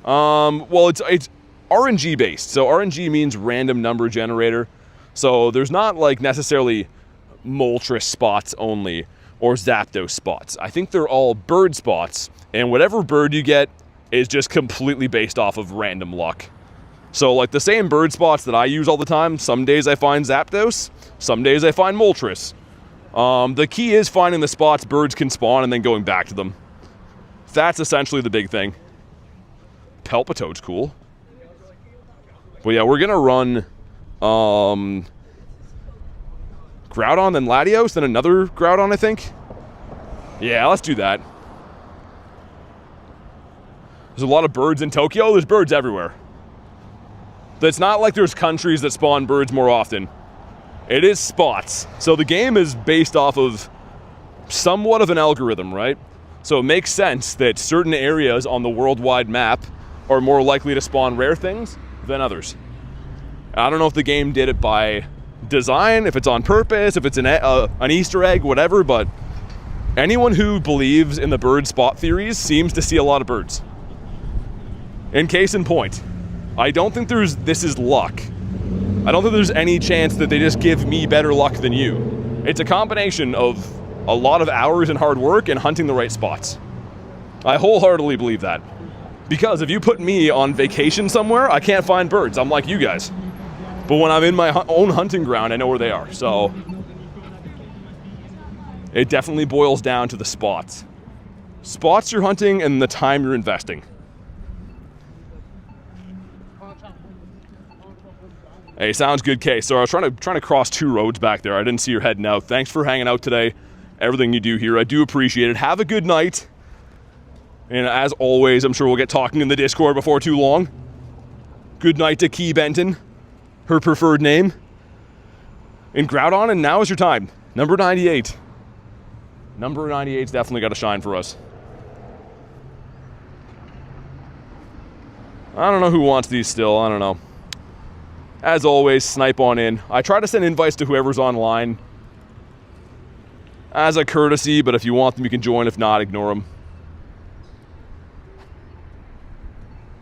Well, it's RNG based. So RNG means random number generator. So there's not like necessarily Moltres spots only or Zapdos spots. I think they're all bird spots. And whatever bird you get is just completely based off of random luck. So like the same bird spots that I use all the time, some days I find Zapdos, some days I find Moltres. The key is finding the spots birds can spawn and then going back to them. That's essentially the big thing. Palpitoad's cool. But yeah, we're gonna run Groudon, then Latios, then another Groudon, I think. Yeah, let's do that. There's a lot of birds in Tokyo. There's birds everywhere. It's not like there's countries that spawn birds more often. It is spots. So the game is based off of somewhat of an algorithm, right? So it makes sense that certain areas on the worldwide map are more likely to spawn rare things than others. I don't know if the game did it by design, if it's on purpose, if it's an Easter egg, whatever, but anyone who believes in the bird spot theories seems to see a lot of birds. In case in point, I don't think this is luck. I don't think there's any chance that they just give me better luck than you. It's a combination of a lot of hours and hard work and hunting the right spots. I wholeheartedly believe that. Because if you put me on vacation somewhere, I can't find birds. I'm like you guys. But when I'm in my own hunting ground, I know where they are. So it definitely boils down to the spots. Spots you're hunting and the time you're investing. Hey, sounds good, Kay. So I was trying to cross 2 roads back there. I didn't see you heading out. Thanks for hanging out today. Everything you do here, I do appreciate it. Have a good night. And as always, I'm sure we'll get talking in the Discord before too long. Good night to Key Benton, her preferred name. And Groudon, and now is your time. Number 98. Number 98's definitely got to shine for us. I don't know who wants these still. I don't know. As always, snipe on in. I try to send invites to whoever's online as a courtesy, but if you want them, you can join. If not, ignore them.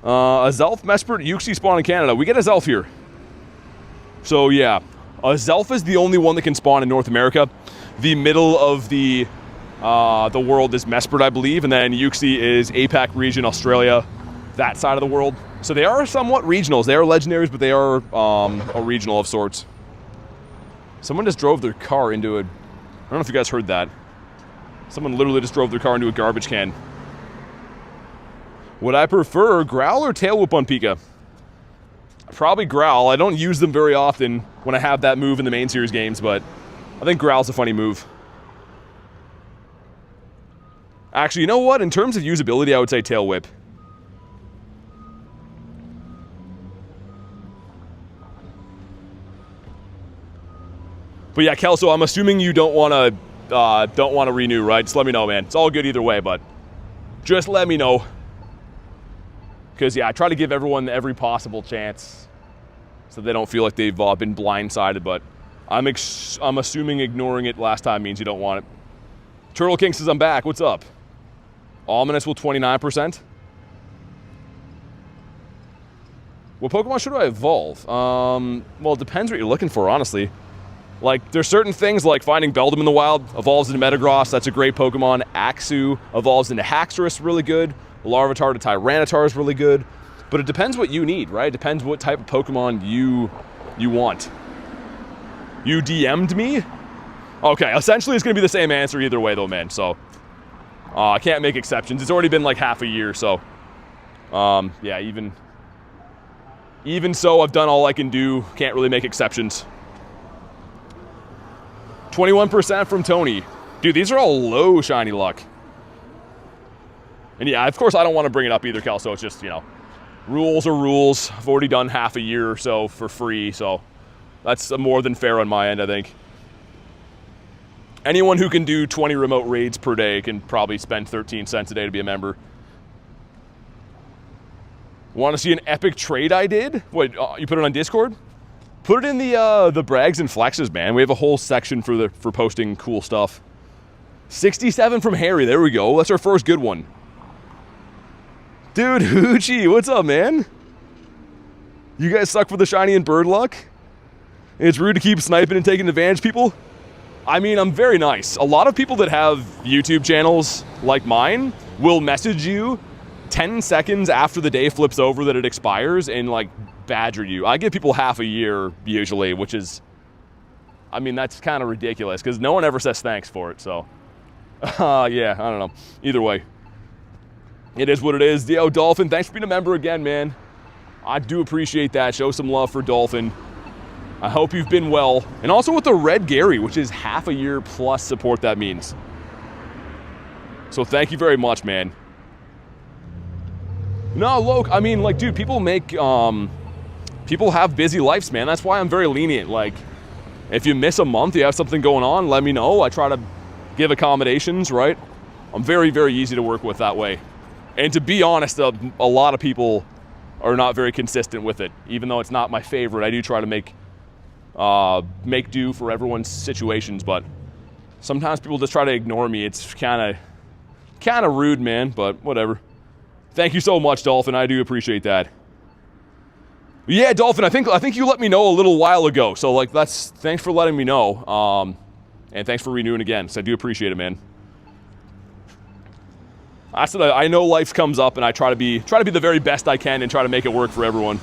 A Zelf Mesprit Uxie spawn in Canada. We get a Zelf here. So yeah, a Zelf is the only one that can spawn in North America. The middle of the world is Mesprit, I believe, and then Uxie is APAC region, Australia, that side of the world. So they are somewhat regionals. They are legendaries, but they are a regional of sorts. Someone just drove their car into a... I don't know if you guys heard that. Someone literally just drove their car into a garbage can. Would I prefer Growl or Tail Whip on Pika? Probably Growl. I don't use them very often when I have that move in the main series games, but I think Growl's a funny move. Actually, you know what? In terms of usability, I would say Tail Whip. But yeah, Kelso, I'm assuming you don't want to renew, right? Just let me know, man. It's all good either way, but just let me know. Because yeah, I try to give everyone every possible chance so they don't feel like they've been blindsided. But I'm assuming ignoring it last time means you don't want it. Turtle King says I'm back. What's up? Ominous will 29%. What Pokemon should I evolve? Well, it depends what you're looking for, honestly. Like, there's certain things like finding Beldum in the wild, evolves into Metagross, that's a great Pokemon. Axew evolves into Haxorus, really good. Larvitar to Tyranitar is really good. But it depends what you need, right? It depends what type of Pokemon you want. You DM'd me? Okay, essentially it's going to be the same answer either way though, man. So, I can't make exceptions. It's already been like half a year, so... yeah, even so, I've done all I can do. Can't really make exceptions. 21% from Tony. Dude, these are all low shiny luck. And yeah, of course I don't want to bring it up either, Kel, so it's just, you know, rules are rules. I've already done half a year or so for free, so that's more than fair on my end, I think. Anyone who can do 20 remote raids per day can probably spend 13 cents a day to be a member. Want to see an epic trade I did? What, you put it on Discord? Put it in the brags and flexes, man. We have a whole section for posting cool stuff. 67 from Harry. There we go. That's our first good one. Dude, Hoochie, what's up, man? You guys suck for the shiny and bird luck? It's rude to keep sniping and taking advantage of people? I mean, I'm very nice. A lot of people that have YouTube channels like mine will message you 10 seconds after the day flips over that it expires and, like, badger you. I give people half a year, usually, which is... I mean, that's kind of ridiculous, because no one ever says thanks for it, so... yeah, I don't know. Either way. It is what it is. Dio Dolphin, thanks for being a member again, man. I do appreciate that. Show some love for Dolphin. I hope you've been well. And also with the Red Gary, which is half a year plus support that means. So thank you very much, man. No, Loke, I mean, like, dude, people make, people have busy lives, man. That's why I'm very lenient. Like, if you miss a month, you have something going on, let me know. I try to give accommodations, right? I'm very, very easy to work with that way. And to be honest, a lot of people are not very consistent with it. Even though it's not my favorite, I do try to make do for everyone's situations, but sometimes people just try to ignore me. It's kind of rude, man, but whatever. Thank you so much, Dolphin. I do appreciate that. Yeah, Dolphin, I think you let me know a little while ago. So, like, thanks for letting me know. And thanks for renewing again, so I do appreciate it, man. I know life comes up, and I try to be the very best I can and try to make it work for everyone.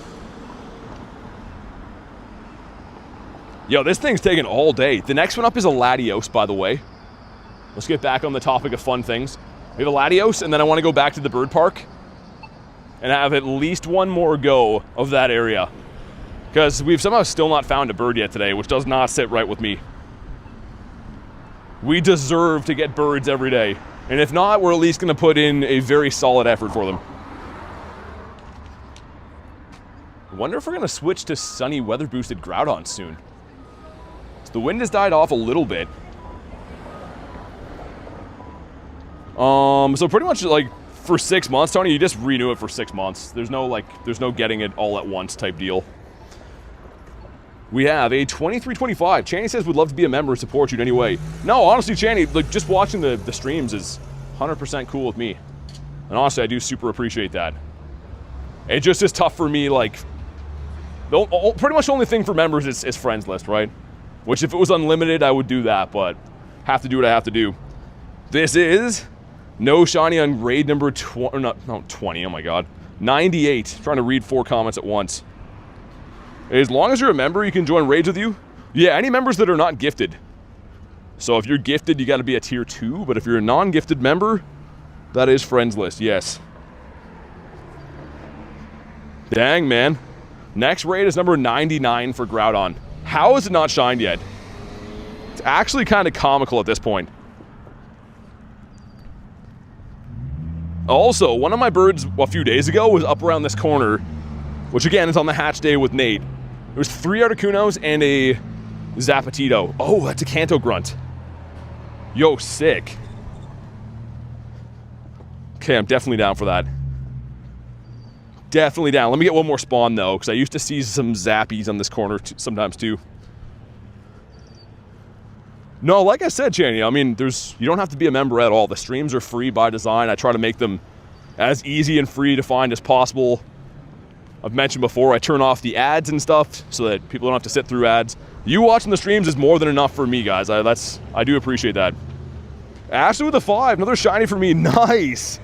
Yo, this thing's taking all day. The next one up is a Latios, by the way. Let's get back on the topic of fun things. We have a Latios, and then I want to go back to the bird park and have at least one more go of that area. Because we've somehow still not found a bird yet today, which does not sit right with me. We deserve to get birds every day. And if not, we're at least going to put in a very solid effort for them. I wonder if we're going to switch to sunny weather-boosted Groudon soon. So the wind has died off a little bit. So pretty much like for 6 months, Tony, you just renew it for 6 months. There's no getting it all at once type deal. We have a 2325. Channy says would love to be a member and support you in any way. No, honestly, Channy, like just watching the streams is 100% cool with me. And honestly, I do super appreciate that. It just is tough for me, like, pretty much the only thing for members is friends list, right? Which if it was unlimited, I would do that, but have to do what I have to do. This is no shiny on raid number 20, not 20, oh my god. 98, trying to read 4 comments at once. As long as you're a member, you can join raids with you. Yeah, any members that are not gifted. So if you're gifted, you got to be a tier 2. But if you're a non-gifted member, that is friends list, yes. Dang, man. Next raid is number 99 for Groudon. How is it not shined yet? It's actually kind of comical at this point. Also, one of my birds a few days ago was up around this corner, which again is on the hatch day with Nate. There was 3 Articunos and a Zapatito. Oh, that's a Kanto grunt. Yo, sick. Okay, I'm definitely down for that. Definitely down. Let me get one more spawn, though, because I used to see some Zappies on this corner sometimes, too. No, like I said, Channy, I mean, you don't have to be a member at all. The streams are free by design. I try to make them as easy and free to find as possible. I've mentioned before, I turn off the ads and stuff so that people don't have to sit through ads. You watching the streams is more than enough for me, guys. I do appreciate that. Ashley with a 5, another shiny for me. Nice.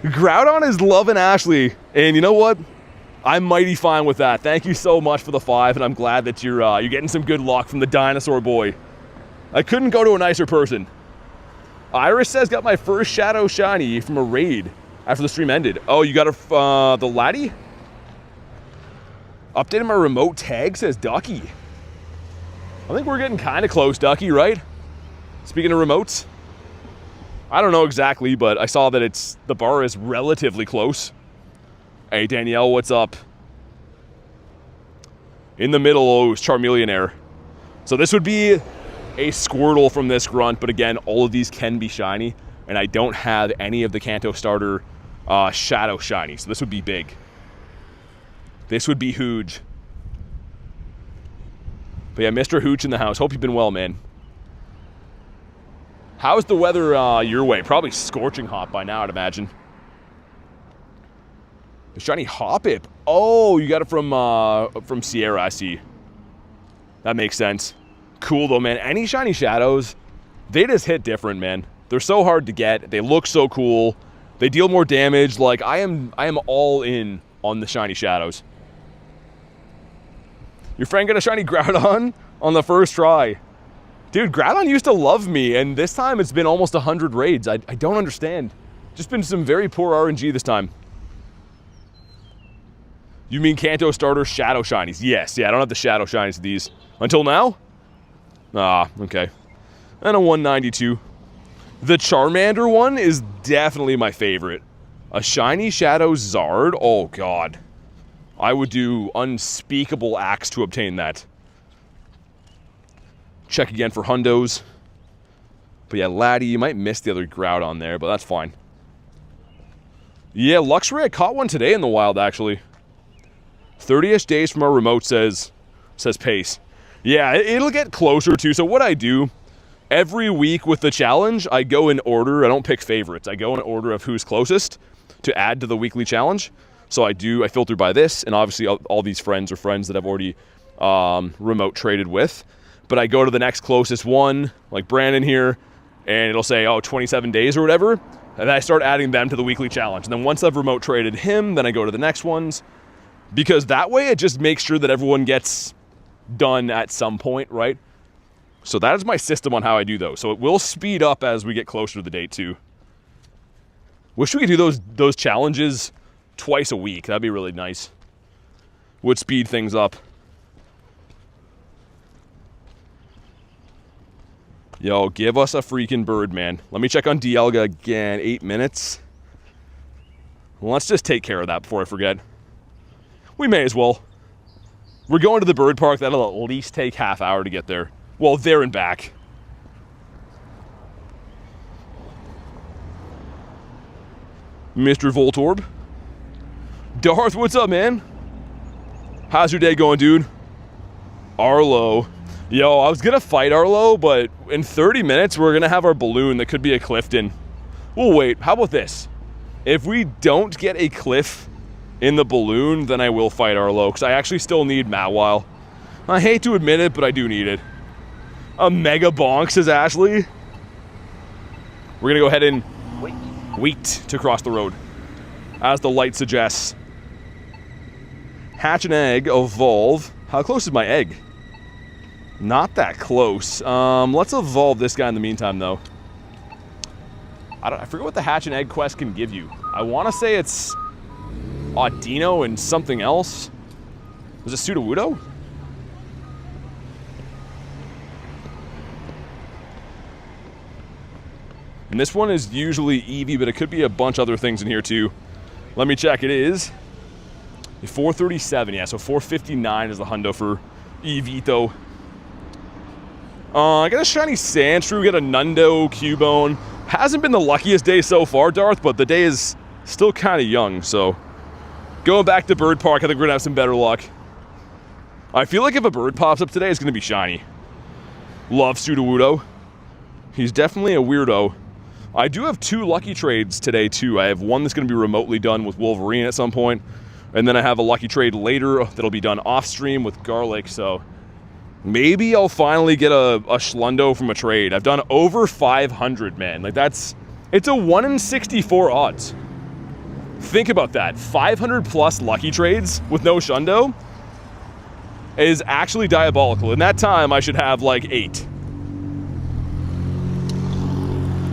Groudon is loving Ashley, and you know what? I'm mighty fine with that. Thank you so much for the 5, and I'm glad that you're getting some good luck from the dinosaur boy. I couldn't go to a nicer person. Iris says got my first Shadow shiny from a raid after the stream ended. Oh, you got the Laddie? Updated my remote tag, says Ducky. I think we're getting kind of close, Ducky, right? Speaking of remotes. I don't know exactly, but I saw that the bar is relatively close. Hey, Danielle, what's up? In the middle, oh, it's Charmeleonaire. So this would be a Squirtle from this grunt, but again, all of these can be shiny, and I don't have any of the Kanto starter Shadow shiny, so this would be big. This would be huge. But yeah, Mr. Hooch in the house. Hope you've been well, man. How's the weather your way? Probably scorching hot by now, I'd imagine. The shiny Hoppip. Oh, you got it from Sierra, I see. That makes sense. Cool, though, man. Any shiny Shadows, they just hit different, man. They're so hard to get. They look so cool. They deal more damage. Like, I am all in on the shiny Shadows. Your friend got a shiny Groudon on the first try. Dude, Groudon used to love me, and this time it's been almost 100 raids. I don't understand. Just been some very poor RNG this time. You mean Kanto starter Shadow shinies? Yes, yeah, I don't have the Shadow shinies of these. Until now? Ah, okay. And a 192. The Charmander one is definitely my favorite. A shiny Shadow Zard? Oh, God. I would do unspeakable acts to obtain that. Check again for hundos. But yeah, Laddie, you might miss the other Groudon there, but that's fine. Yeah, Luxray, I caught one today in the wild, actually. 30-ish days from our remote says pace. Yeah, it'll get closer to. So what I do, every week with the challenge, I go in order. I don't pick favorites. I go in order of who's closest to add to the weekly challenge. So I filter by this, and obviously all these friends are friends that I've already remote traded with. but I go to the next closest one, like Brandon here, and it'll say, oh, 27 days or whatever, and then I start adding them to the weekly challenge. And then once I've remote traded him, then I go to the next ones, because that way it just makes sure that everyone gets done at some point, right? So that is my system on how I do those. So it will speed up as we get closer to the date too. Wish we could do those challenges twice a week. That'd be really nice. Would speed things up. Yo, give us a freaking bird, man. Let me check on Dialga again. 8 minutes. Well, let's just take care of that before I forget. We may as well. We're going to the bird park. That'll at least take half hour to get there. Well, there and back. Mr. Voltorb. Darth, what's up, man? How's your day going, dude? Arlo. Yo, I was gonna fight Arlo, but in 30 minutes, we're gonna have our balloon that could be a Clifton. We'll wait. How about this? If we don't get a Cliff in the balloon, then I will fight Arlo, because I actually still need Mawile. I hate to admit it, but I do need it. A Mega Bonk, says Ashley. We're gonna go ahead and wait to cross the road, as the light suggests. Hatch an egg, evolve. How close is my egg? Not that close. Let's evolve this guy in the meantime, though. I forget what the hatch and egg quest can give you. I want to say it's Audino and something else. Was it Sudowoodo? And this one is usually Eevee, but it could be a bunch of other things in here too. Let me check. It is 437, yeah, so 459 is the hundo for Eevee. I got a shiny Sandshrew, got a Nundo, Cubone. Hasn't been the luckiest day so far, Darth, but the day is still kind of young, so. Going back to Bird Park, I think we're gonna have some better luck. I feel like if a bird pops up today, it's gonna be shiny. Love Sudowoodo. He's definitely a weirdo. I do have 2 lucky trades today, too. I have one that's gonna be remotely done with Wolverine at some point, and then I have a lucky trade later that'll be done off-stream with Garlic, so. Maybe I'll finally get a Schlundo from a trade. I've done over 500, man. Like it's a 1 in 64 odds. Think about that. 500 plus lucky trades with no Shundo is actually diabolical. In that time, I should have like 8.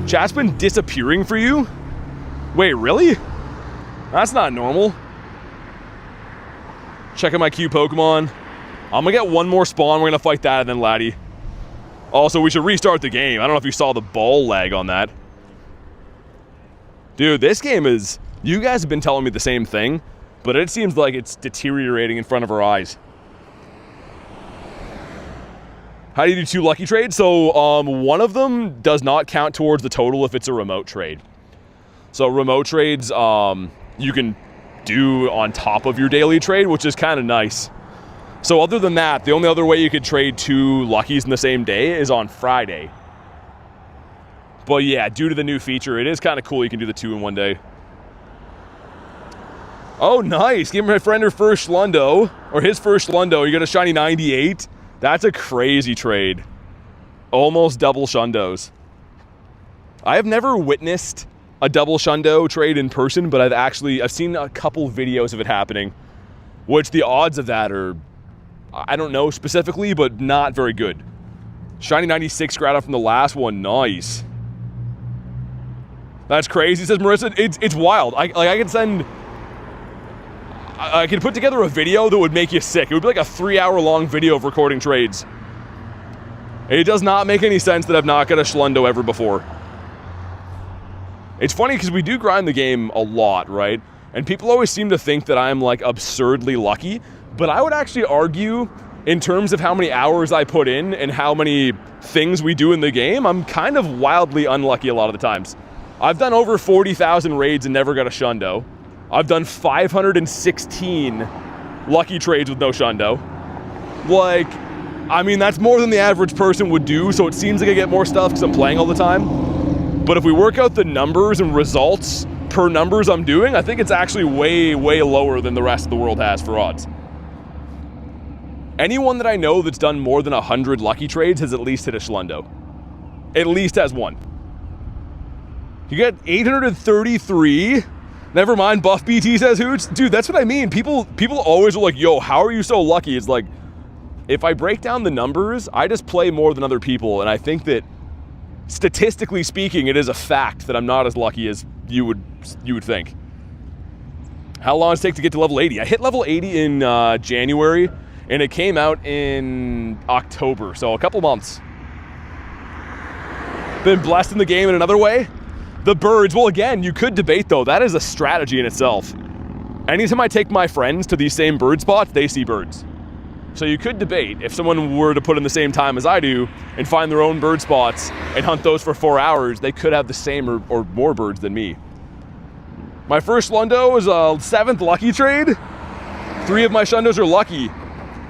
Chat's been disappearing for you? Wait, really? That's not normal. Checking my Q Pokemon. I'm gonna get one more spawn, we're gonna fight that, and then Laddie. Also, we should restart the game. I don't know if you saw the ball lag on that. Dude, this game is... You guys have been telling me the same thing, but it seems like it's deteriorating in front of our eyes. How do you do 2 lucky trades? So, one of them does not count towards the total if it's a remote trade. So, remote trades, you can do on top of your daily trade, which is kind of nice. So other than that, the only other way you could trade 2 luckies in the same day is on Friday. But yeah, due to the new feature, it is kind of cool you can do the 2 in one day. Oh, nice. Give my friend her first Schlundo, or his first Schlundo. You got a shiny 98. That's a crazy trade. Almost double Shundos. I have never witnessed a double Shundo trade in person, but I've seen a couple videos of it happening, which the odds of that are... I don't know specifically, but not very good. Shiny 96 Groudon from the last one. Nice. That's crazy, says Marissa. It's wild. I can put together a video that would make you sick. It would be like a 3-hour-long video of recording trades. It does not make any sense that I've not got a Schlundo ever before. It's funny because we do grind the game a lot, right? And people always seem to think that I'm like absurdly lucky. But I would actually argue, in terms of how many hours I put in and how many things we do in the game, I'm kind of wildly unlucky a lot of the times. I've done over 40,000 raids and never got a Shundo. I've done 516 lucky trades with no Shundo. Like, I mean, that's more than the average person would do, so it seems like I get more stuff because I'm playing all the time. But if we work out the numbers and results per numbers I'm doing, I think it's actually way, way lower than the rest of the world has for odds. Anyone that I know that's done more than 100 lucky trades has at least hit a Schlundo. At least has one. You get 833. Never mind, Buff BT says Hooch. Dude, that's what I mean. People always are like, yo, how are you so lucky? It's like, if I break down the numbers, I just play more than other people, and I think that statistically speaking, it is a fact that I'm not as lucky as you would think. How long does it take to get to level 80? I hit level 80 in January, and it came out in October, so a couple months. Been blessed in the game in another way. The birds, well again, you could debate though, that is a strategy in itself. Anytime I take my friends to these same bird spots, they see birds. So you could debate, if someone were to put in the same time as I do, and find their own bird spots, and hunt those for 4 hours, they could have the same or more birds than me. My first Schlundo was a 7th lucky trade. 3 of my Shundos are lucky.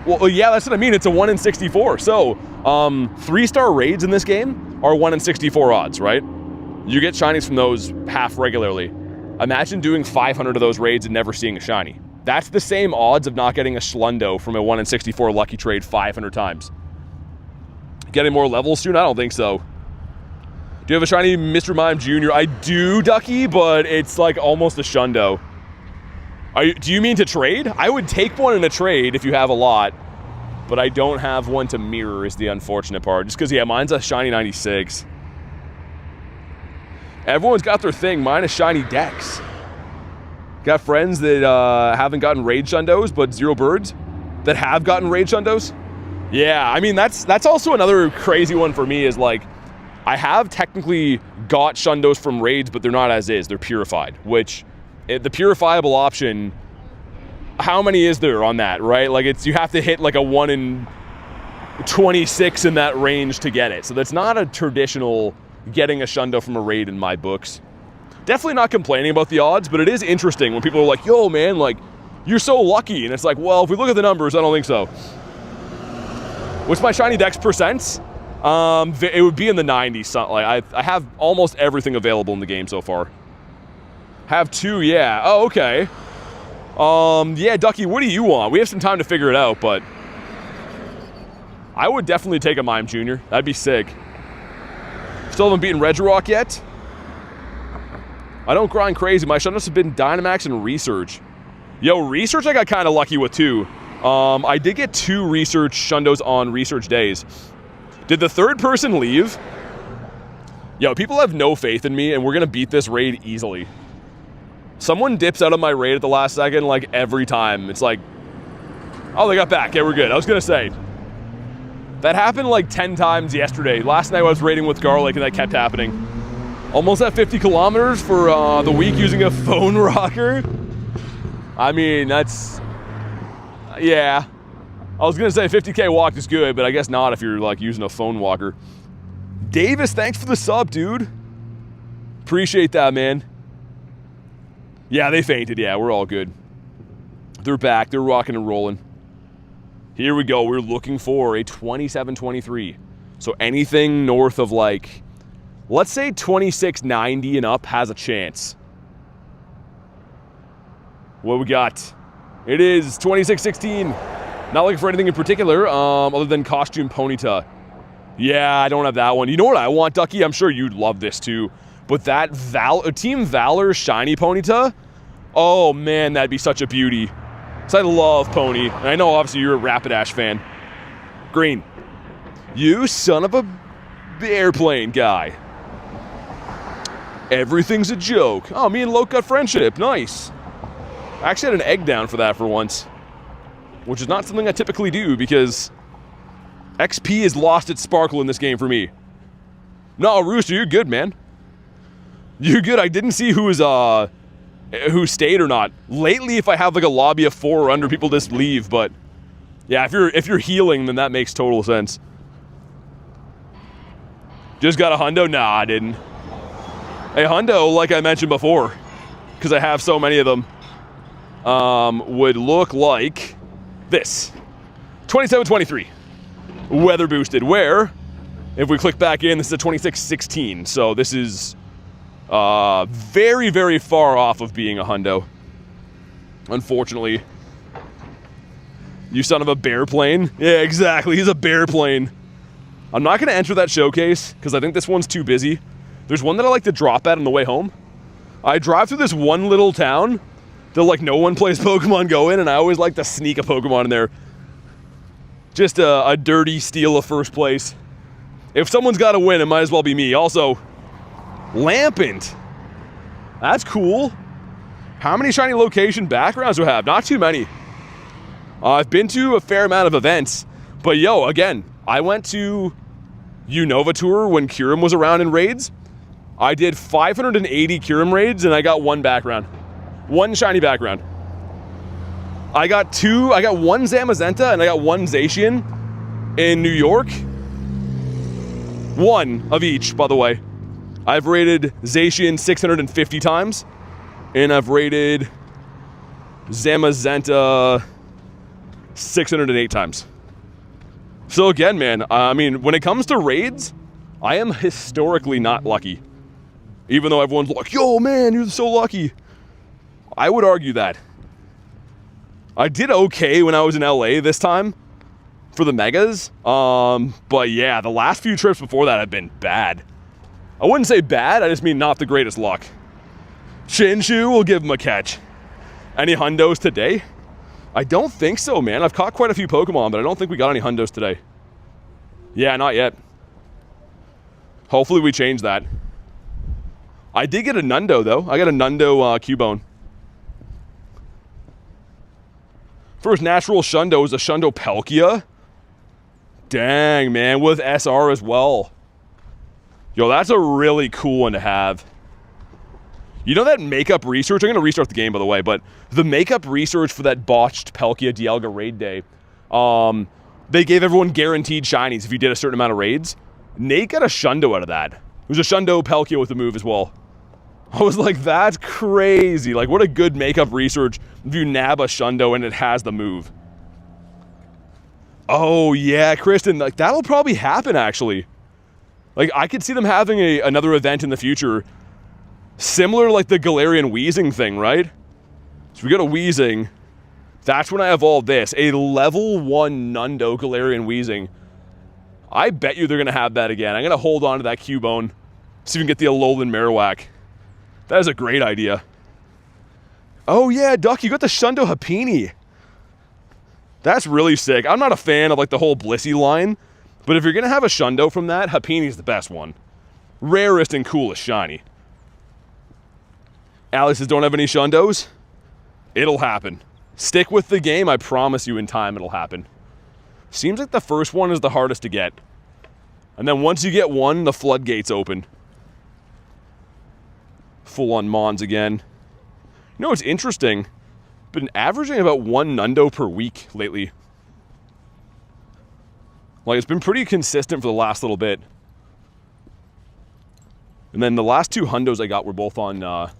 Well, yeah, that's what I mean, it's a 1 in 64. So, 3-star raids in this game are 1 in 64 odds, right? You get shinies from those half regularly. Imagine doing 500 of those raids and never seeing a shiny. That's the same odds of not getting a Schlundo from a 1 in 64 lucky trade 500 times. Getting more levels soon? I don't think so. Do you have a shiny Mr. Mime Jr.? I do, Ducky, but it's like almost a Shundo. Do you mean to trade? I would take one in a trade if you have a lot, but I don't have one to mirror is the unfortunate part. Just because, yeah, mine's a shiny 96. Everyone's got their thing. Mine is shiny Dex. Got friends that haven't gotten raid Shundos, but 0 birds that have gotten raid Shundos. Yeah, I mean, that's also another crazy one for me is like, I have technically got Shundos from raids, but they're not as is. They're purified, which the purifiable option, how many is there on that, right? Like you have to hit like a 1 in 26 in that range to get it. So that's not a traditional getting a Shundo from a raid in my books. Definitely not complaining about the odds, but it is interesting when people are like, yo, man, like, you're so lucky. And it's like, well, if we look at the numbers, I don't think so. What's my shiny Dex percents? It would be in the 90s. Like I have almost everything available in the game so far. Have 2, yeah. Oh, okay. Yeah, Ducky, what do you want? We have some time to figure it out, but I would definitely take a Mime Jr. That'd be sick. Still haven't beaten Regirock yet. I don't grind crazy. My Shundos have been Dynamax and Research. Yo, Research I got kind of lucky with too. I did get 2 Research Shundos on Research days. Did the 3rd person leave? Yo, people have no faith in me, and we're going to beat this raid easily. Someone dips out of my raid at the last second, like, every time. It's like, oh, they got back. Yeah, we're good. I was going to say, that happened like 10 times yesterday. Last night I was raiding with Garlic, and that kept happening. Almost at 50 kilometers for the week using a phone rocker. I mean, that's... yeah. I was going to say 50k walk is good, but I guess not if you're, like, using a phone walker. Davis, thanks for the sub, dude. Appreciate that, man. Yeah, they fainted. Yeah, we're all good. They're back. They're rocking and rolling. Here we go. We're looking for a 27-23. So anything north of, like, let's say 2690 and up has a chance. What we got? It is 2616. Not looking for anything in particular, other than Costume Ponyta. Yeah, I don't have that one. You know what I want, Ducky? I'm sure you'd love this too. But that Team Valor Shiny Ponyta, oh man, that'd be such a beauty. So I love Pony. And I know obviously you're a Rapidash fan. Green, you son of a airplane guy. Everything's a joke. Oh, me and Loke got friendship. Nice. I actually had an egg down for that for once, which is not something I typically do because XP has lost its sparkle in this game for me. No, Rooster, you're good, man. You're good. I didn't see who stayed or not. Lately, if I have like a lobby of 4 or under, people just leave. But yeah, if you're healing, then that makes total sense. Just got a hundo? Nah, I didn't. A hundo, like I mentioned before, because I have so many of them, would look like this. 2723. Weather boosted. Where, if we click back in, this is a 2616. So this is very, very far off of being a hundo. Unfortunately. You son of a bear plane. Yeah, exactly. He's a bear plane. I'm not going to enter that showcase because I think this one's too busy. There's one that I like to drop at on the way home. I drive through this one little town that like no one plays Pokemon Go in, and I always like to sneak a Pokemon in there. Just a dirty steal of first place. If someone's got to win, it might as well be me. Also, Lampent. That's cool. How many shiny location backgrounds do I have? Not too many. I've been to a fair amount of events, but yo, again, I went to Unova Tour when Kyurem was around in raids. I did 580 Kyurem raids and I got one background. One shiny background. I got one Zamazenta and I got one Zacian in New York. One of each, by the way. I've rated Zacian 650 times, and I've rated Zamazenta 608 times. So again, man, I mean, when it comes to raids, I am historically not lucky. Even though everyone's like, yo, man, you're so lucky. I would argue that. I did okay when I was in LA this time for the megas. But yeah, the last few trips before that have been bad. I wouldn't say bad, I just mean not the greatest luck. Shinshu will give him a catch. Any hundos today? I don't think so, man. I've caught quite a few Pokemon, but I don't think we got any hundos today. Yeah, not yet. Hopefully we change that. I did get a Nundo, though. I got a Nundo Cubone. First natural Shundo was a Shundo Palkia. Dang, man, with SR as well. Yo, that's a really cool one to have. You know that makeup research? I'm going to restart the game, by the way, but the makeup research for that botched Palkia Dialga raid day, they gave everyone guaranteed shinies if you did a certain amount of raids. Nate got a Shundo out of that. It was a Shundo Palkia with the move as well. I was like, that's crazy. Like, what a good makeup research if you nab a Shundo and it has the move. Oh, yeah, Kristen, like, that'll probably happen, actually. Like, I could see them having another event in the future, similar to, like, the Galarian Weezing thing, right? So we got a Weezing. That's when I evolved this. A level 1 Nundo Galarian Weezing. I bet you they're going to have that again. I'm going to hold on to that Cubone. See if we can get the Alolan Marowak. That is a great idea. Oh, yeah, Duck, you got the Shundo Happiny. That's really sick. I'm not a fan of, like, the whole Blissey line. But if you're going to have a Shundo from that, Happini's the best one. Rarest and coolest shiny. Alex says, don't have any Shundos? It'll happen. Stick with the game. I promise you in time it'll happen. Seems like the first one is the hardest to get. And then once you get one, the floodgates open. Full on Mons again. You know what's interesting? Been averaging about one Nundo per week lately. Like, it's been pretty consistent for the last little bit. And then the last two hundos I got were both on the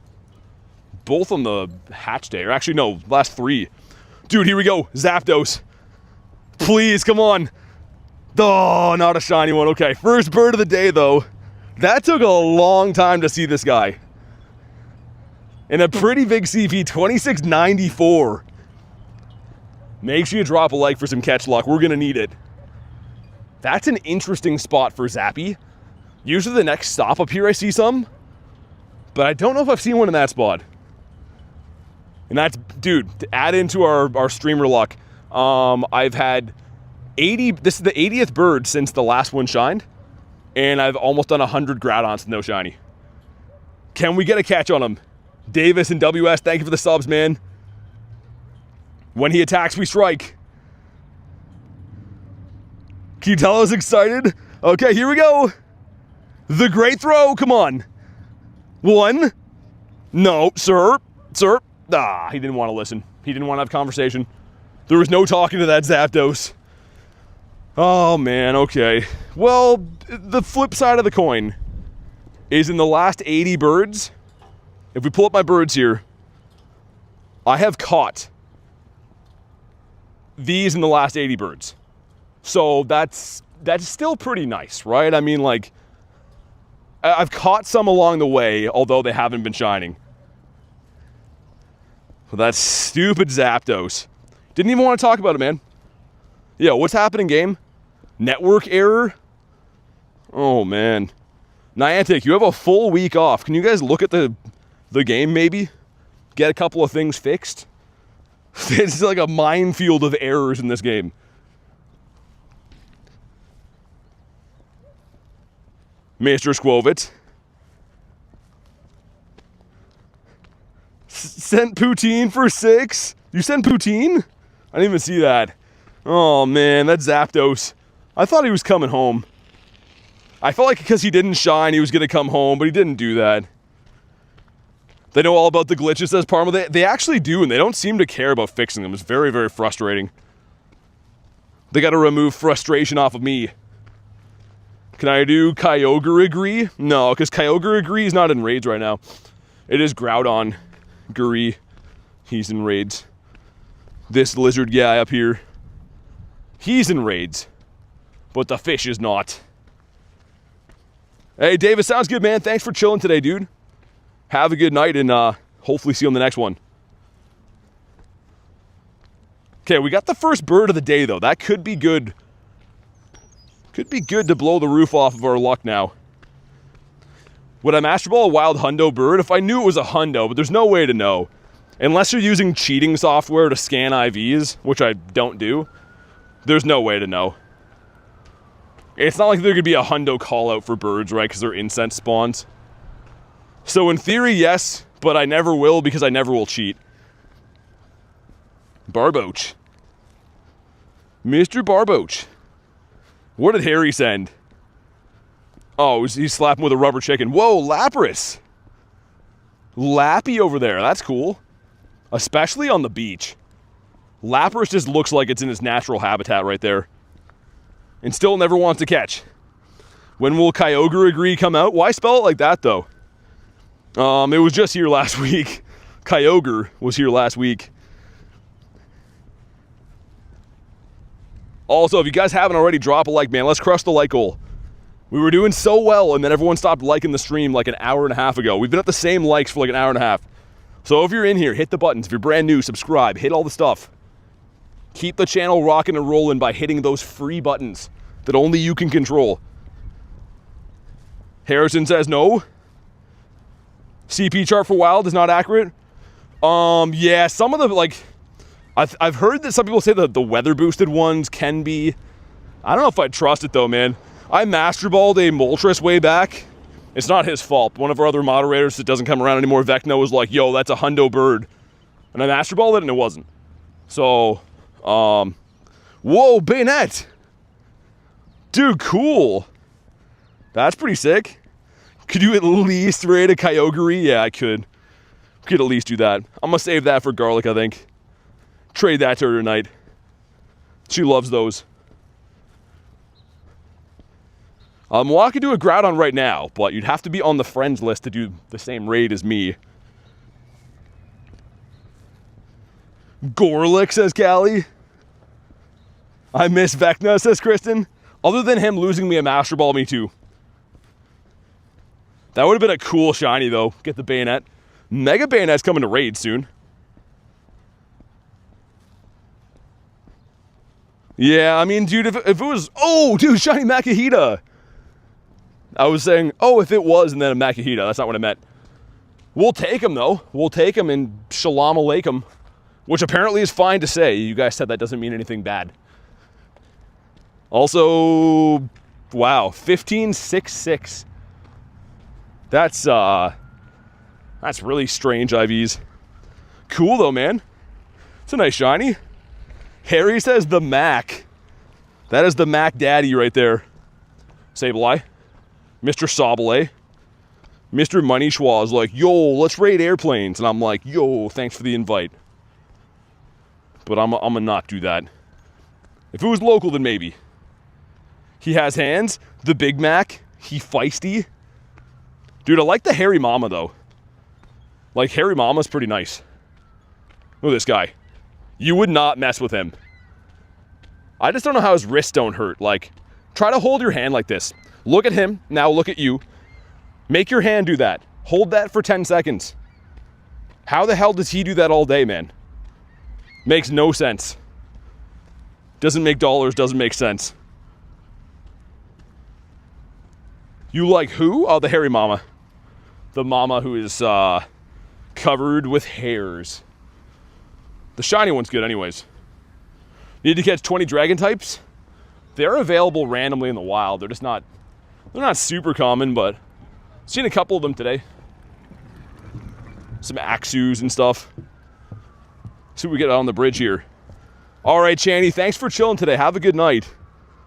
hatch day. Or actually, no, last three. Dude, here we go. Zapdos. Please, come on. Oh, not a shiny one. Okay, first bird of the day, though. That took a long time to see this guy. And a pretty big CP, 2694. Make sure you drop a like for some catch luck. We're going to need it. That's an interesting spot for Zappy. Usually the next stop up here I see some. But I don't know if I've seen one in that spot. And that's, dude, to add into our streamer luck, I've had 80, this is the 80th bird since the last one shined. And I've almost done 100 Groudons with no shiny. Can we get a catch on him? Davis and WS, thank you for the subs, man. When he attacks, we strike. Can you tell I was excited? Okay, here we go. The great throw, come on. One. No, sir. Sir. Ah, he didn't want to listen. He didn't want to have conversation. There was no talking to that Zapdos. Oh, man, okay. Well, the flip side of the coin is in the last 80 birds, if we pull up my birds here, I have caught these in the last 80 birds. So that's still pretty nice, right? I mean, like, I've caught some along the way, although they haven't been shining. Well, that stupid Zapdos. Didn't even want to talk about it, man. Yeah, what's happening, game? Network error? Oh, man. Niantic, you have a full week off. Can you guys look at the game, maybe? Get a couple of things fixed? It's like a minefield of errors in this game. Mr. Squovitz. Sent poutine for 6? You sent poutine? I didn't even see that. Oh, man, that's Zapdos. I thought he was coming home. I felt like because he didn't shine, he was going to come home, but he didn't do that. They know all about the glitches, says Parma. They actually do, and they don't seem to care about fixing them. It's very, very frustrating. They got to remove frustration off of me. Can I do Kyogre agree? No, because Kyogre agree is not in raids right now. It is Groudon Guri. He's in raids. This lizard guy up here, he's in raids, but the fish is not. Hey, David, sounds good, man. Thanks for chilling today, dude. Have a good night, and hopefully see you on the next one. Okay, we got the first bird of the day, though. That could be good. Could be good to blow the roof off of our luck now. Would I Master Ball a wild hundo bird? If I knew it was a hundo, but there's no way to know. Unless you're using cheating software to scan IVs, which I don't do, there's no way to know. It's not like there could be a hundo call out for birds, right? Because they're incense spawns. So in theory, yes, but I never will because I never will cheat. Barboach. Mr. Barboach. What did Harry send? Oh, he slapped him with a rubber chicken. Whoa, Lapras. Lappy over there. That's cool. Especially on the beach. Lapras just looks like it's in its natural habitat right there. And still never wants to catch. When will Kyogre agree come out? Why spell it like that, though? It was just here last week. Kyogre was here last week. Also, if you guys haven't already, drop a like, man. Let's crush the like goal. We were doing so well, and then everyone stopped liking the stream like an hour and a half ago. We've been at the same likes for like an hour and a half. So if you're in here, hit the buttons. If you're brand new, subscribe. Hit all the stuff. Keep the channel rocking and rolling by hitting those free buttons that only you can control. Harrison says no. CP chart for wild is not accurate. Yeah, some of the, like, I've heard that some people say that the weather boosted ones can be. I don't know if I'd trust it though, man. I Master Balled a Moltres way back. It's not his fault. One of our other moderators that doesn't come around anymore, Vecna, was like, yo, that's a hundo bird. And I Master Balled it and it wasn't. So, whoa, Bayonet. Dude, cool. That's pretty sick. Could you at least raid a Kyogre? Yeah, I could. Could at least do that. I'm gonna save that for Garlic, I think. Trade that to her tonight. She loves those. Well, I could do a Groudon right now, but you'd have to be on the friends list to do the same raid as me. Gorlick, says Callie. I miss Vecna, says Kristen. Other than him losing me a Master Ball, me too. That would have been a cool shiny, though. Get the Bayonet. Mega Bayonet's coming to raid soon. Yeah, I mean, dude, if it was... Oh, dude, shiny Makihita. I was saying, oh, if it was, and then a Makihita. That's not what I meant. We'll take him, though. We'll take him and Shalom Aleikum. Which apparently is fine to say. You guys said that doesn't mean anything bad. Also, wow, 1566. That's really strange IVs. Cool, though, man. It's a nice shiny. Harry says the Mac. That is the Mac Daddy right there. Sableye. Mr. Sableye. Mr. Money Schwa is like, yo, let's raid airplanes. And I'm like, yo, thanks for the invite. But I'm gonna not do that. If it was local, then maybe. He has hands. The Big Mac. He feisty. Dude, I like the Hairy Mama, though. Like, Hairy Mama's pretty nice. Look at this guy. You would not mess with him. I just don't know how his wrists don't hurt. Like, try to hold your hand like this. Look at him. Now look at you. Make your hand do that. Hold that for 10 seconds. How the hell does he do that all day, man? Makes no sense. Doesn't make dollars, doesn't make sense. You like who? Oh, the hairy mama. The mama who is covered with hairs. The shiny one's good anyways. Need to catch 20 dragon types? They're available randomly in the wild. They're not super common, but I've seen a couple of them today. Some Axus and stuff. See what we get on the bridge here. All right, Channy, thanks for chilling today. Have a good night.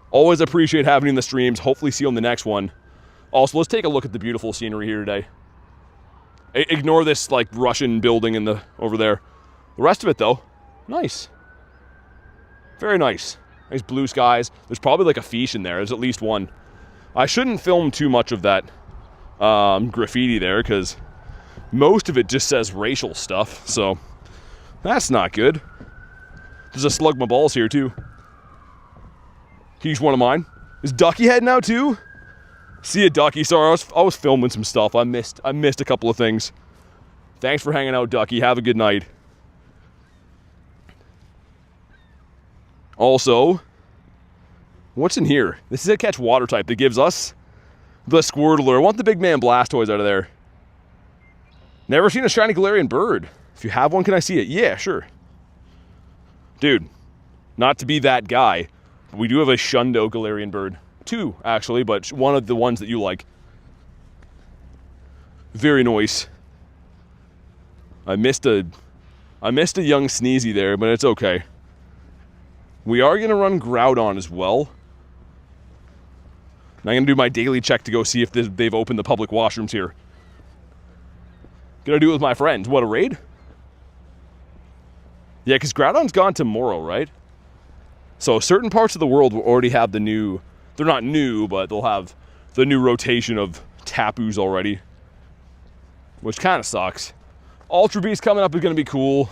Always appreciate having you in the streams. Hopefully see you on the next one. Also, let's take a look at the beautiful scenery here today. Ignore this like Russian building over there. The rest of it though, nice. Very nice. Nice blue skies. There's probably like a fish in there. There's at least one. I shouldn't film too much of that graffiti there because most of it just says racial stuff. So that's not good. There's a slug my balls here too. He's one of mine. Is Ducky heading out too? See ya, Ducky. Sorry, I was filming some stuff. I missed a couple of things. Thanks for hanging out, Ducky. Have a good night. Also, what's in here? This is a catch water type that gives us the Squirtle. I want the big man Blastoise out of there. Never seen a shiny Galarian bird. If you have one, can I see it? Yeah, sure. Dude, not to be that guy, but we do have a Shundo Galarian bird. 2, actually, but one of the ones that you like. Very nice. I missed a young Sneezy there, but it's okay. We are going to run Groudon as well. And I'm going to do my daily check to go see if they've opened the public washrooms here. Gonna do it with my friends. What, a raid? Yeah, because Groudon's gone tomorrow, right? So certain parts of the world will already have the new... They're not new, but they'll have the new rotation of Tapus already. Which kind of sucks. Ultra Beast coming up is going to be cool.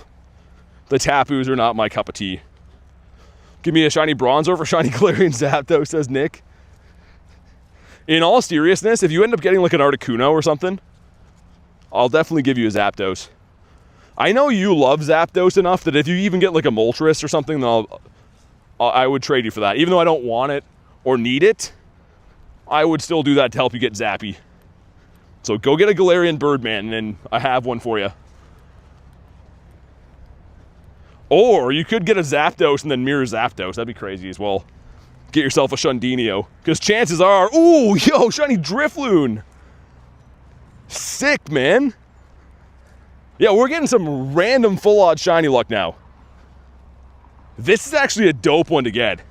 The Tapus are not my cup of tea. Give me a shiny Bronzor for shiny Galarian Zapdos, says Nick. In all seriousness, if you end up getting like an Articuno or something, I'll definitely give you a Zapdos. I know you love Zapdos enough that if you even get like a Moltres or something, then I would trade you for that. Even though I don't want it or need it, I would still do that to help you get Zappy. So go get a Galarian Birdman, and I have one for you. Or you could get a Zapdos and then mirror Zapdos. That'd be crazy as well. Get yourself a Shundinio. Because chances are... Ooh, yo, shiny Drifloon. Sick, man. Yeah, we're getting some random full-odd shiny luck now. This is actually a dope one to get.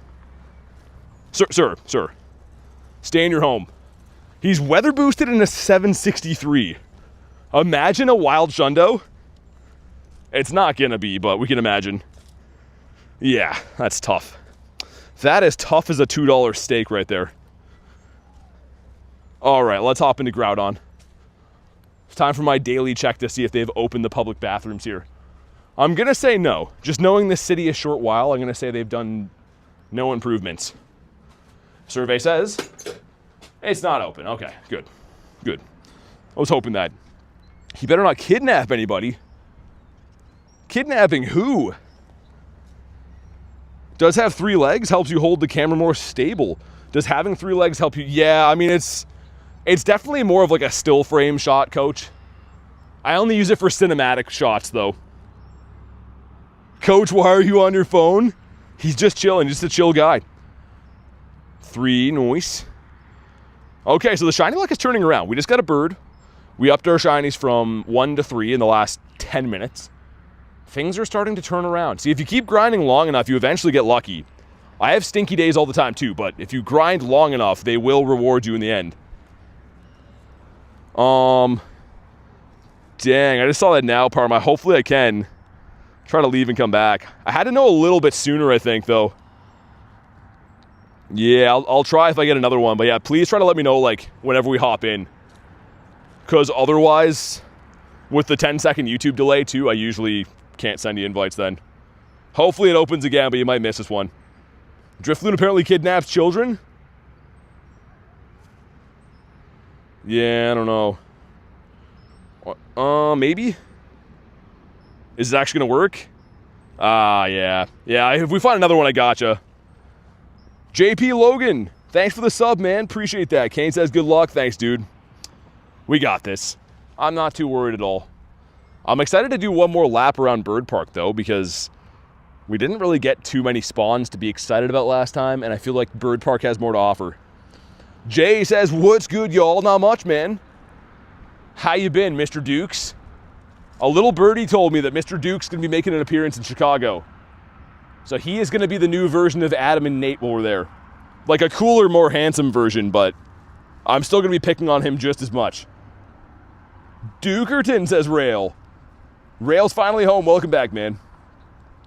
Sir. Stay in your home. He's weather boosted in a 763. Imagine a wild Shundo. It's not gonna be, but we can imagine. Yeah, that's tough. That is tough as a $2 steak right there. All right, let's hop into Groudon. It's time for my daily check to see if they've opened the public bathrooms here. I'm gonna say no. Just knowing this city a short while, I'm gonna say they've done no improvements. Survey says it's not open. Okay, good. I was hoping that. He better not kidnap anybody. Kidnapping who? Does have 3 legs, helps you hold the camera more stable. Does having 3 legs help you? Yeah, I mean, it's definitely more of like a still frame shot, coach. I only use it for cinematic shots, though. Coach, why are you on your phone? He's just chilling, just a chill guy. 3, nice. Okay, so the shiny luck is turning around. We just got a bird. We upped our shinies from 1 to 3 in the last 10 minutes. Things are starting to turn around. See, if you keep grinding long enough, you eventually get lucky. I have stinky days all the time too, but if you grind long enough, they will reward you in the end. Dang, I just saw that now, Parma. Hopefully I can try to leave and come back. I had to know a little bit sooner, I think, though. Yeah, I'll try if I get another one. But yeah, please try to let me know, like, whenever we hop in. Because otherwise, with the 10-second YouTube delay, too, I usually can't send you invites then. Hopefully it opens again, but you might miss this one. Drifloon apparently kidnaps children? Yeah, I don't know. Maybe? Is it actually going to work? Yeah. Yeah, if we find another one, I gotcha. JP Logan, thanks for the sub, man. Appreciate that. Kane says good luck. Thanks, dude. We got this. I'm not too worried at all. I'm excited to do one more lap around Bird Park, though, because we didn't really get too many spawns to be excited about last time, and I feel like Bird Park has more to offer. Jay says, what's good, y'all? Not much, man. How you been, Mr. Dukes? A little birdie told me that Mr. Duke's going to be making an appearance in Chicago. So he is going to be the new version of Adam and Nate while we're there. Like a cooler, more handsome version, but I'm still going to be picking on him just as much. Dukerton, says Rail. Rail's finally home. Welcome back, man.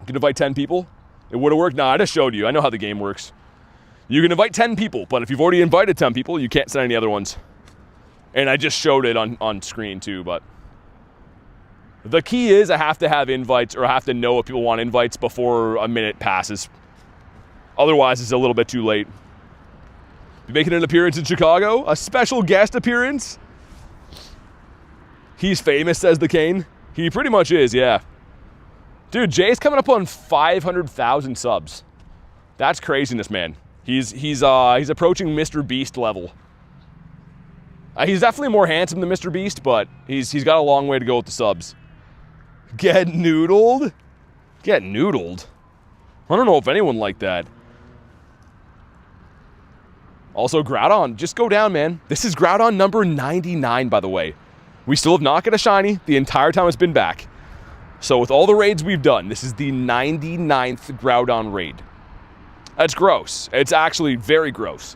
You can invite 10 people. It would have worked. Nah, I just showed you. I know how the game works. You can invite 10 people, but if you've already invited 10 people, you can't send any other ones. And I just showed it on screen too, but the key is I have to have invites, or I have to know if people want invites before a minute passes. Otherwise, it's a little bit too late. You making an appearance in Chicago? A special guest appearance? He's famous, says the Kane. He pretty much is, yeah. Dude, Jay's coming up on 500,000 subs. That's craziness, man. He's approaching Mr. Beast level. He's definitely more handsome than Mr. Beast, but he's got a long way to go with the subs. Get noodled? Get noodled? I don't know if anyone liked that. Also, Groudon, just go down, man. This is Groudon number 99, by the way. We still have not got a shiny the entire time it's been back. So with all the raids we've done, this is the 99th Groudon raid. That's gross. It's actually very gross.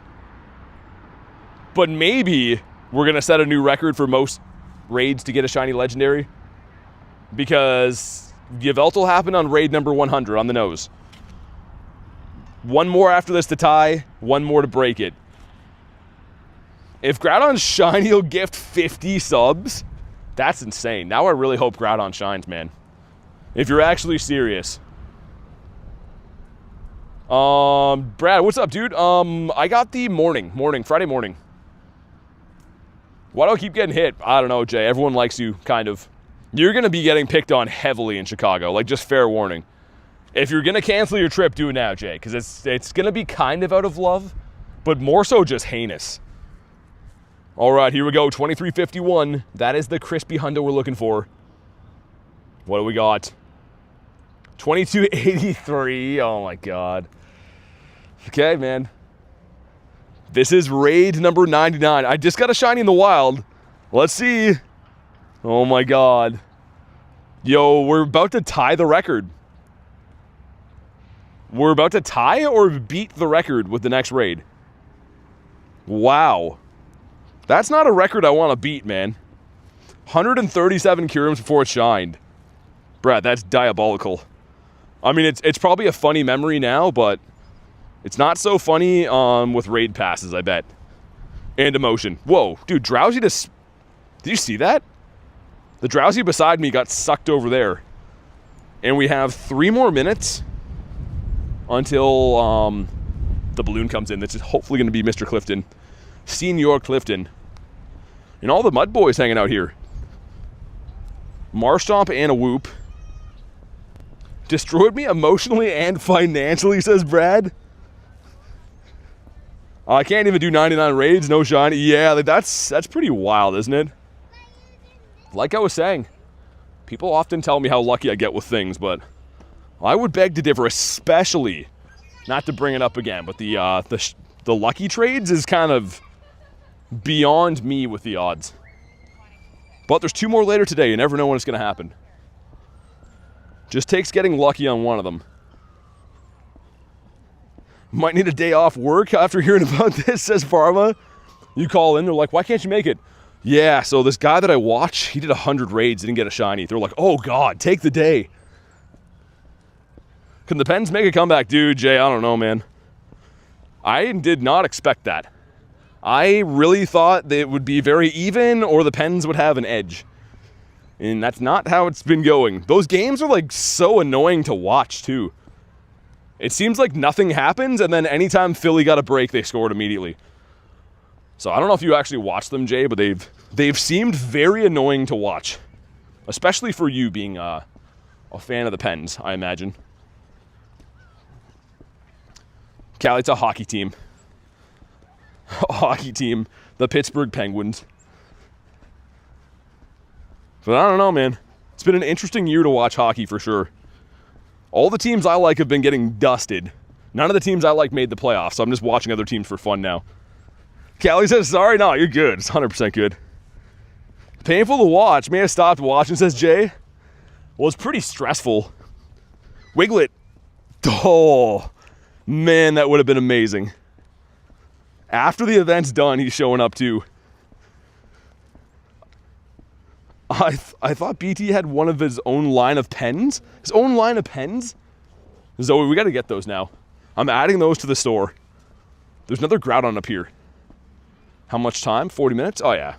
But maybe we're going to set a new record for most raids to get a shiny legendary. Because Yveltal happened on raid number 100 on the nose. One more after this to tie, one more to break it. If Groudon's shiny will gift 50 subs, that's insane. Now I really hope Groudon shines, man. If you're actually serious. Brad, what's up, dude? I got the Friday morning. Why do I keep getting hit? I don't know, Jay. Everyone likes you, kind of. You're going to be getting picked on heavily in Chicago. Like, just fair warning. If you're going to cancel your trip, do it now, Jay. Because it's going to be kind of out of love, but more so just heinous. All right, here we go. 2351. That is the crispy hundo we're looking for. What do we got? 2283. Oh, my God. Okay, man. This is raid number 99. I just got a shiny in the wild. Let's see. Oh, my God. Yo, we're about to tie the record. We're about to tie or beat the record with the next raid. Wow. That's not a record I want to beat, man. 137 Curums before it shined. Brad, that's diabolical. I mean, it's probably a funny memory now, but it's not so funny with raid passes, I bet. And emotion. Whoa, dude, Drowsy just... Did you see that? The Drowsy beside me got sucked over there. And we have 3 more minutes until the balloon comes in. This is hopefully going to be Mr. Clifton. Senior Clifton. And all the mud boys hanging out here. Marshtomp and a Whoop. Destroyed me emotionally and financially, says Brad. I can't even do 99 raids, no shiny. Yeah, that's pretty wild, isn't it? Like I was saying, people often tell me how lucky I get with things, but I would beg to differ, especially, not to bring it up again, but the lucky trades is kind of beyond me with the odds. But there's 2 more later today. You never know when it's going to happen. Just takes getting lucky on one of them. Might need a day off work after hearing about this, says Pharma. You call in, they're like, why can't you make it? Yeah, so this guy that I watch, he did 100 raids, didn't get a shiny. They're like, oh God, take the day. Can the Pens make a comeback? Dude, Jay, I don't know, man. I did not expect that. I really thought that it would be very even or the Pens would have an edge. And that's not how it's been going. Those games are like so annoying to watch too. It seems like nothing happens, and then anytime Philly got a break, they scored immediately. So I don't know if you actually watched them, Jay, but they've seemed very annoying to watch. Especially for you being a fan of the Pens, I imagine. Callie, it's a hockey team. A hockey team. The Pittsburgh Penguins. But I don't know, man. It's been an interesting year to watch hockey for sure. All the teams I like have been getting dusted. None of the teams I like made the playoffs, so I'm just watching other teams for fun now. Callie says, sorry, no, you're good. It's 100% good. Painful to watch. May have stopped watching, says Jay. Well, it's pretty stressful. Wiglet. Oh, man, that would have been amazing. After the event's done, he's showing up too. I thought BT had one of his own line of pens. His own line of pens? Zoe, we got to get those now. I'm adding those to the store. There's another Groudon up here. How much time? 40 minutes? Oh, yeah.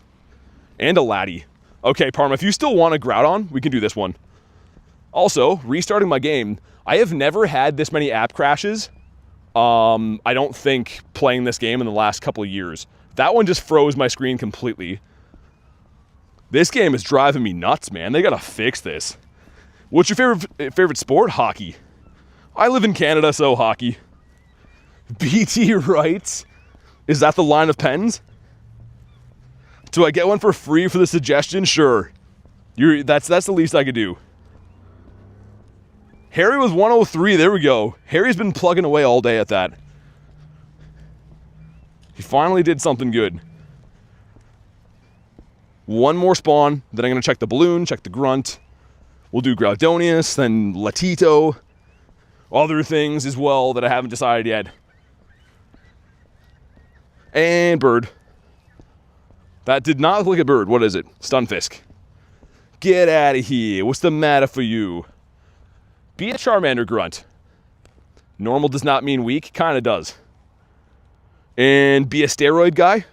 And a Laddie. Okay, Parma, if you still want a Groudon, we can do this one. Also, restarting my game, I have never had this many app crashes. I don't think playing this game in the last couple of years. That one just froze my screen completely. This game is driving me nuts, man. They gotta fix this. What's your favorite sport? Hockey. I live in Canada, so hockey. BT writes, is that the line of pens? Do I get one for free for the suggestion? Sure. That's the least I could do. Harry was 103. There we go. Harry's been plugging away all day at that. He finally did something good. One more spawn, then I'm going to check the balloon, check the grunt. We'll do Groudonius, then Latito. Other things as well that I haven't decided yet. And bird. That did not look like a bird. What is it? Stunfisk. Get out of here. What's the matter for you? Be a Charmander grunt. Normal does not mean weak. Kind of does. And be a steroid guy.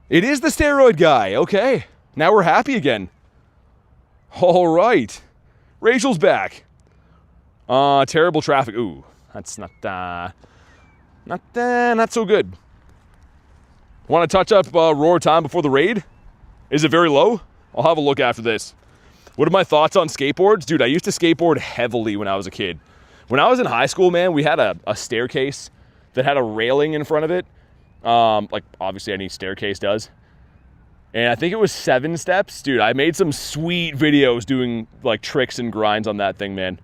It is the steroid guy. Okay. Now we're happy again. All right. Rachel's back. Terrible traffic. Ooh, that's not so good. Want to touch up roar time before the raid? Is it very low? I'll have a look after this. What are my thoughts on skateboards? Dude, I used to skateboard heavily when I was a kid. When I was in high school, man, we had a staircase that had a railing in front of it. Like, obviously any staircase does. And I think it was 7 steps. Dude, I made some sweet videos doing, like, tricks and grinds on that thing, man.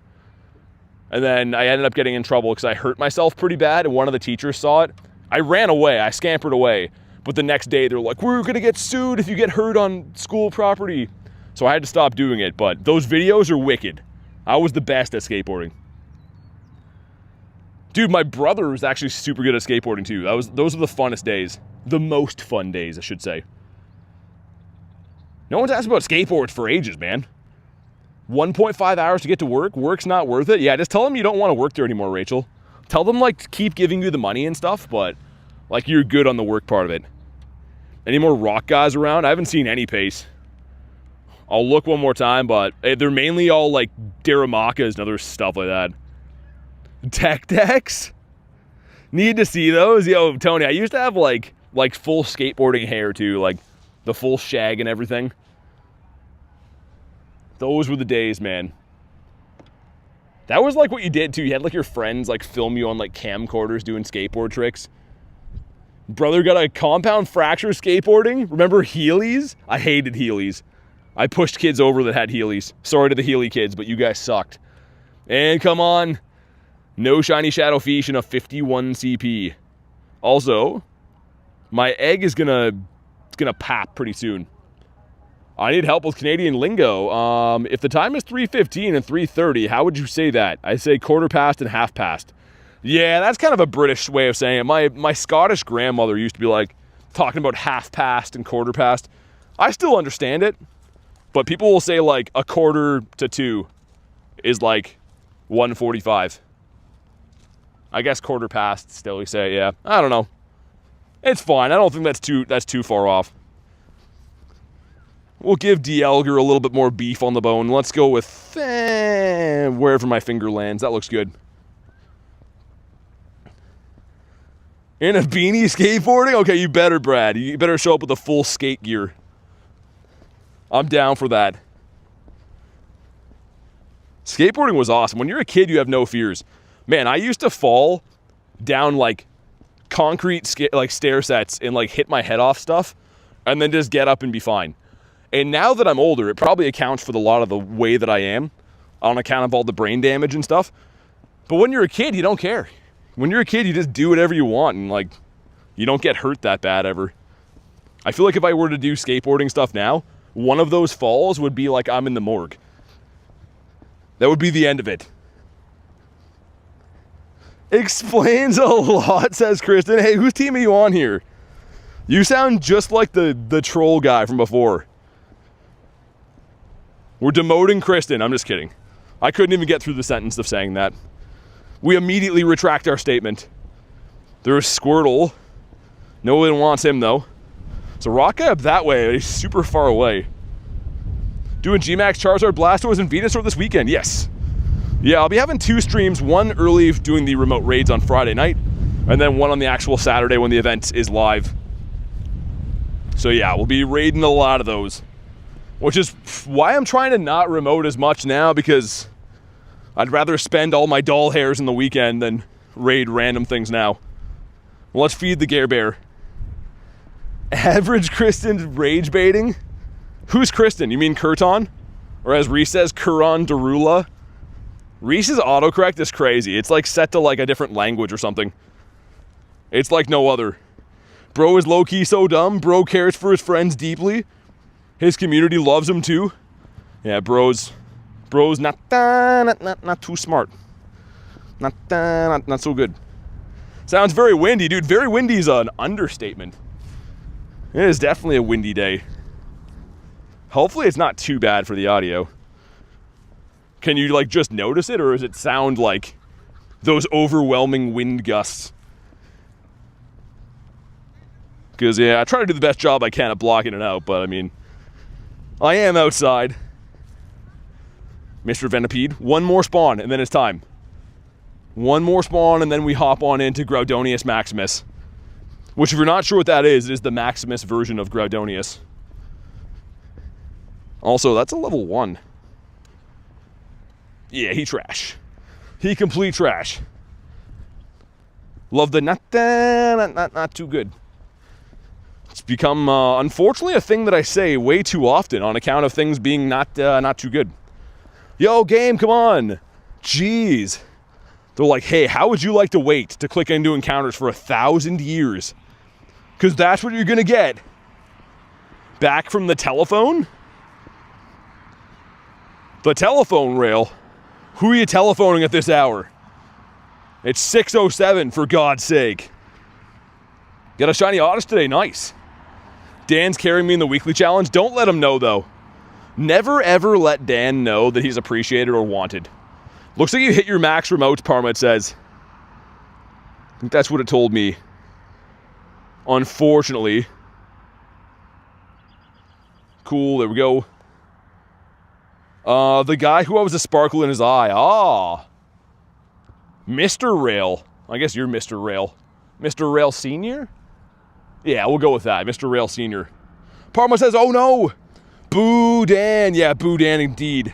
And then I ended up getting in trouble because I hurt myself pretty bad, and one of the teachers saw it. I ran away. I scampered away. But the next day, they're like, we're going to get sued if you get hurt on school property. So I had to stop doing it. But those videos are wicked. I was the best at skateboarding. Dude, my brother was actually super good at skateboarding too. Those were the funnest days. The most fun days, I should say. No one's asked about skateboards for ages, man. 1.5 hours to get to work? Work's not worth it? Yeah, just tell them you don't want to work there anymore, Rachel. Tell them, like, keep giving you the money and stuff, but, like, you're good on the work part of it. Any more rock guys around? I haven't seen any pace. I'll look one more time, but they're mainly all, like, Daramakas and other stuff like that. Tech decks? Need to see those? Yo, Tony, I used to have, like full skateboarding hair, too. Like, the full shag and everything. Those were the days, man. That was like what you did too. You had like your friends like film you on like camcorders doing skateboard tricks. Brother got a compound fracture skateboarding. Remember Heelys? I hated Heelys. I pushed kids over that had Heelys. Sorry to the Heely kids, but you guys sucked. And come on. No shiny shadow fish and a 51 CP. Also, my egg is gonna pop pretty soon. I need help with Canadian lingo. If the time is 3:15 and 3:30, how would you say that? I say quarter past and half past. Yeah, that's kind of a British way of saying it. My Scottish grandmother used to be like talking about half past and quarter past. I still understand it, but people will say like a quarter to 2 is like 1:45. I guess quarter past still we say, yeah. I don't know. It's fine. I don't think that's too far off. We'll give D. Elger a little bit more beef on the bone. Let's go with wherever my finger lands. That looks good. In a beanie skateboarding? Okay, you better, Brad. You better show up with the full skate gear. I'm down for that. Skateboarding was awesome. When you're a kid, you have no fears. Man, I used to fall down like concrete like stair sets and like hit my head off stuff and then just get up and be fine. And now that I'm older, it probably accounts for a lot of the way that I am on account of all the brain damage and stuff. But when you're a kid, you don't care. When you're a kid, you just do whatever you want and like you don't get hurt that bad ever. I feel like if I were to do skateboarding stuff now, one of those falls would be like I'm in the morgue. That would be the end of it. Explains a lot, says Kristen. Hey, whose team are you on here? You sound just like the troll guy from before. We're demoting Kristen. I'm just kidding. I couldn't even get through the sentence of saying that. We immediately retract our statement. There's Squirtle. No one wants him, though. So rock guy up that way. He's super far away. Doing G-Max, Charizard, Blastoise, and Venusaur this weekend. Yes. Yeah, I'll be having 2 streams. One early doing the remote raids on Friday night. And then one on the actual Saturday when the event is live. So yeah, we'll be raiding a lot of those. Which is why I'm trying to not remote as much now, because I'd rather spend all my doll hairs in the weekend than raid random things now. Well, let's feed the Gare Bear. Average Kristen rage baiting? Who's Kristen? You mean Kurton? Or as Reese says, Kuron Darula? Reese's autocorrect is crazy. It's like set to like a different language or something. It's like no other. Bro is low-key so dumb. Bro cares for his friends deeply. His community loves him too. Yeah, bro's not too smart. Not so good. Sounds very windy, dude. Very windy is an understatement. It is definitely a windy day. Hopefully it's not too bad for the audio. Can you like just notice it, or does it sound like those overwhelming wind gusts? Because yeah, I try to do the best job I can at blocking it out, but I mean, I am outside. Mr. Venipede, one more spawn and then it's time. One more spawn and then we hop on into Groudonius Maximus. Which, if you're not sure what that is, it is the Maximus version of Groudonius. Also, that's a level 1. Yeah, he trash. He complete trash. Love the not too good. It's become, unfortunately, a thing that I say way too often on account of things being not too good. Yo, game, come on. Jeez. They're like, hey, how would you like to wait to click into encounters for 1,000 years? Because that's what you're going to get. Back from the telephone? The telephone rail? Who are you telephoning at this hour? It's 6:07, for God's sake. Got a shiny Otis today, nice. Dan's carrying me in the weekly challenge. Don't let him know, though. Never, ever let Dan know that he's appreciated or wanted. Looks like you hit your max remote, Parma, it says. I think that's what it told me. Unfortunately. Cool, there we go. The guy who has a sparkle in his eye. Ah. Mr. Rail. I guess you're Mr. Rail. Mr. Rail Sr.? Yeah, we'll go with that. Mr. Rail Sr. Parma says, oh no! Boo Dan. Yeah, boo Dan indeed.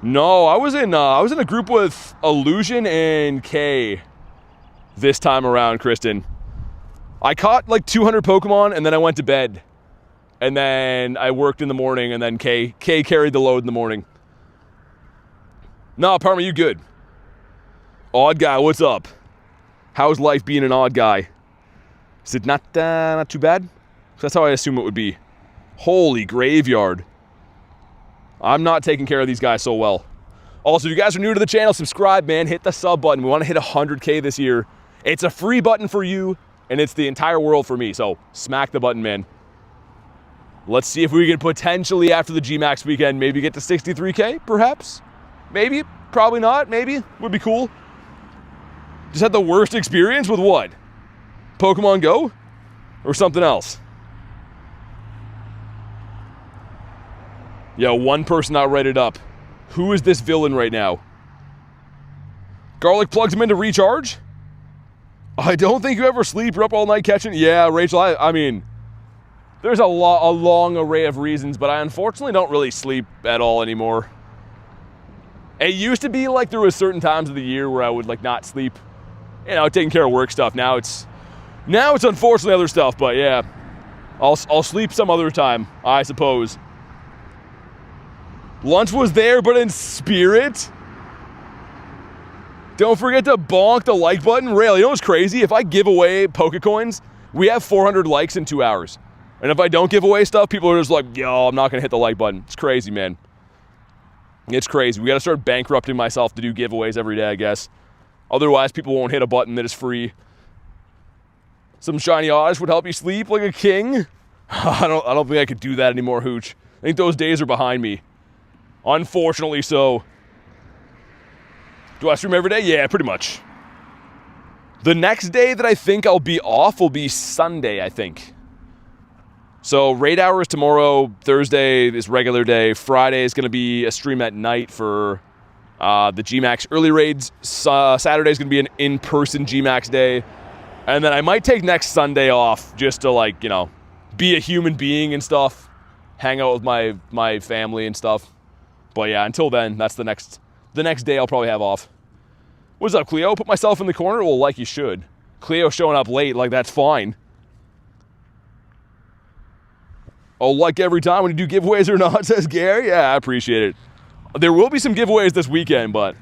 No, I was in a group with Illusion and Kay this time around, Kristen. I caught like 200 Pokemon and then I went to bed. And then I worked in the morning and then Kay carried the load in the morning. No, Parma, you good. Odd guy, what's up? How's life being an odd guy? Is it not too bad? That's how I assume it would be. Holy graveyard. I'm not taking care of these guys so well. Also, if you guys are new to the channel, subscribe, man. Hit the sub button. We want to hit 100K this year. It's a free button for you, and it's the entire world for me. So smack the button, man. Let's see if we can potentially, after the G-Max weekend, maybe get to 63K, perhaps? Maybe. Probably not. Maybe. Would be cool. Just had the worst experience with what? Pokemon Go? Or something else? Yo, one person not rated up. Who is this villain right now? Garlic plugs him in to recharge? I don't think you ever sleep. You're up all night catching. Yeah, Rachel, I mean, there's a long array of reasons, but I unfortunately don't really sleep at all anymore. It used to be like there was certain times of the year where I would like not sleep, you know, taking care of work stuff. Now it's unfortunately other stuff, but yeah, I'll sleep some other time, I suppose. Lunch was there, but in spirit. Don't forget to bonk the like button. Rail, you know what's crazy? If I give away Pokecoins, we have 400 likes in 2 hours. And if I don't give away stuff, people are just like, yo, I'm not going to hit the like button. It's crazy, man. It's crazy. We got to start bankrupting myself to do giveaways every day, I guess. Otherwise, people won't hit a button that is free. Some shiny odds would help you sleep like a king. I don't think I could do that anymore, Hooch. I think those days are behind me. Unfortunately so. Do I stream every day? Yeah, pretty much. The next day that I think I'll be off will be Sunday, I think. So raid hour is tomorrow. Thursday is regular day. Friday is going to be a stream at night for the Gmax early raids. Saturday is going to be an in-person Gmax day. And then I might take next Sunday off just to, like, you know, be a human being and stuff. Hang out with my family and stuff. But yeah, until then, that's the next day I'll probably have off. What's up, Cleo? Put myself in the corner? Well, like you should. Cleo showing up late, like that's fine. Oh, like every time when you do giveaways or not, says Gary? Yeah, I appreciate it. There will be some giveaways this weekend, but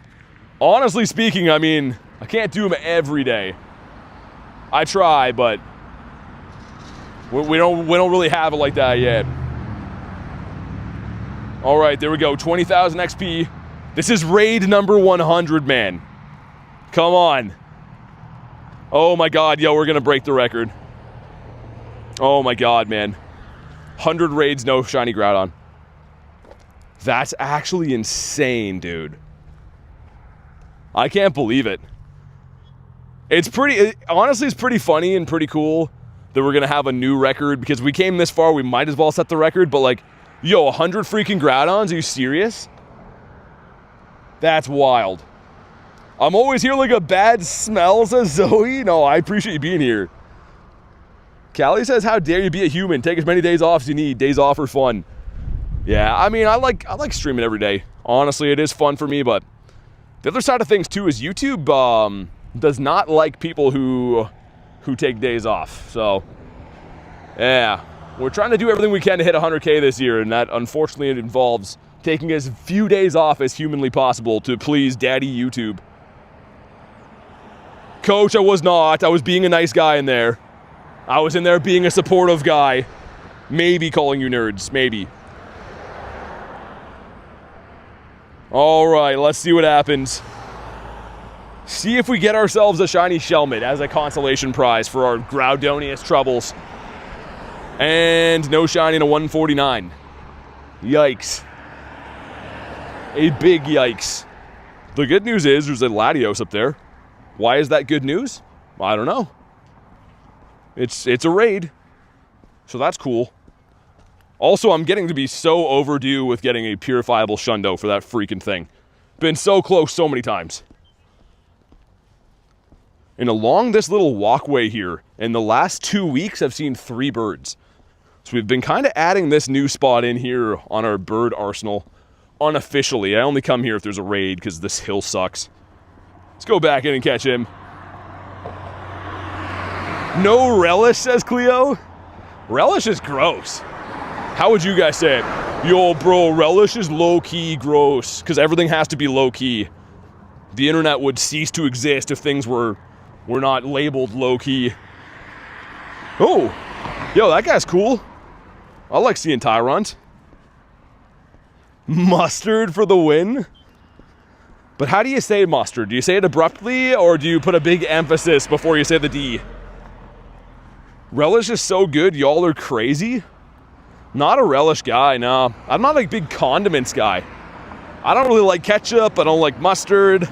honestly speaking, I mean, I can't do them every day. I try, but we don't really have it like that yet. All right, there we go. 20,000 XP. This is raid number 100, man. Come on. Oh my God, yo, we're gonna break the record. Oh my God, man. 100 raids, no shiny Groudon. That's actually insane, dude. I can't believe it. Honestly, it's pretty funny and pretty cool that we're gonna have a new record because we came this far, we might as well set the record, but like, yo, 100 freaking Groudons, are you serious? That's wild. I'm always here like a bad smell, says Zoe. No, I appreciate you being here. Callie says, how dare you be a human? Take as many days off as you need. Days off are fun. Yeah, I mean, I like streaming every day. Honestly, it is fun for me, but the other side of things too is YouTube does not like people who take days off. So, yeah. We're trying to do everything we can to hit 100K this year, and that unfortunately it involves taking as few days off as humanly possible to please Daddy YouTube. Coach, I was not. I was being a nice guy in there. I was in there being a supportive guy. Maybe calling you nerds. Maybe. All right, let's see what happens. See if we get ourselves a shiny Shelmet as a consolation prize for our Groudonius troubles. And no shiny in a 149. Yikes. A big yikes. The good news is there's a Latios up there. Why is that good news? I don't know. It's a raid. So that's cool. Also, I'm getting to be so overdue with getting a purifiable Shundo for that freaking thing. Been so close so many times. And along this little walkway here, in the last 2 weeks, I've seen 3 birds. So we've been kind of adding this new spot in here on our bird arsenal unofficially. I only come here if there's a raid because this hill sucks. Let's go back in and catch him. No relish, says Cleo. Relish is gross. How would you guys say it? Yo, bro, relish is low-key gross because everything has to be low-key. The internet would cease to exist if things were not labeled low-key. Oh, yo, that guy's cool. I like seeing Tyrant. Mustard for the win. But how do you say mustard? Do you say it abruptly, or do you put a big emphasis before you say the D? Relish is so good, y'all are crazy. Not a relish guy, no. I'm not a big condiments guy. I don't really like ketchup, I don't like mustard.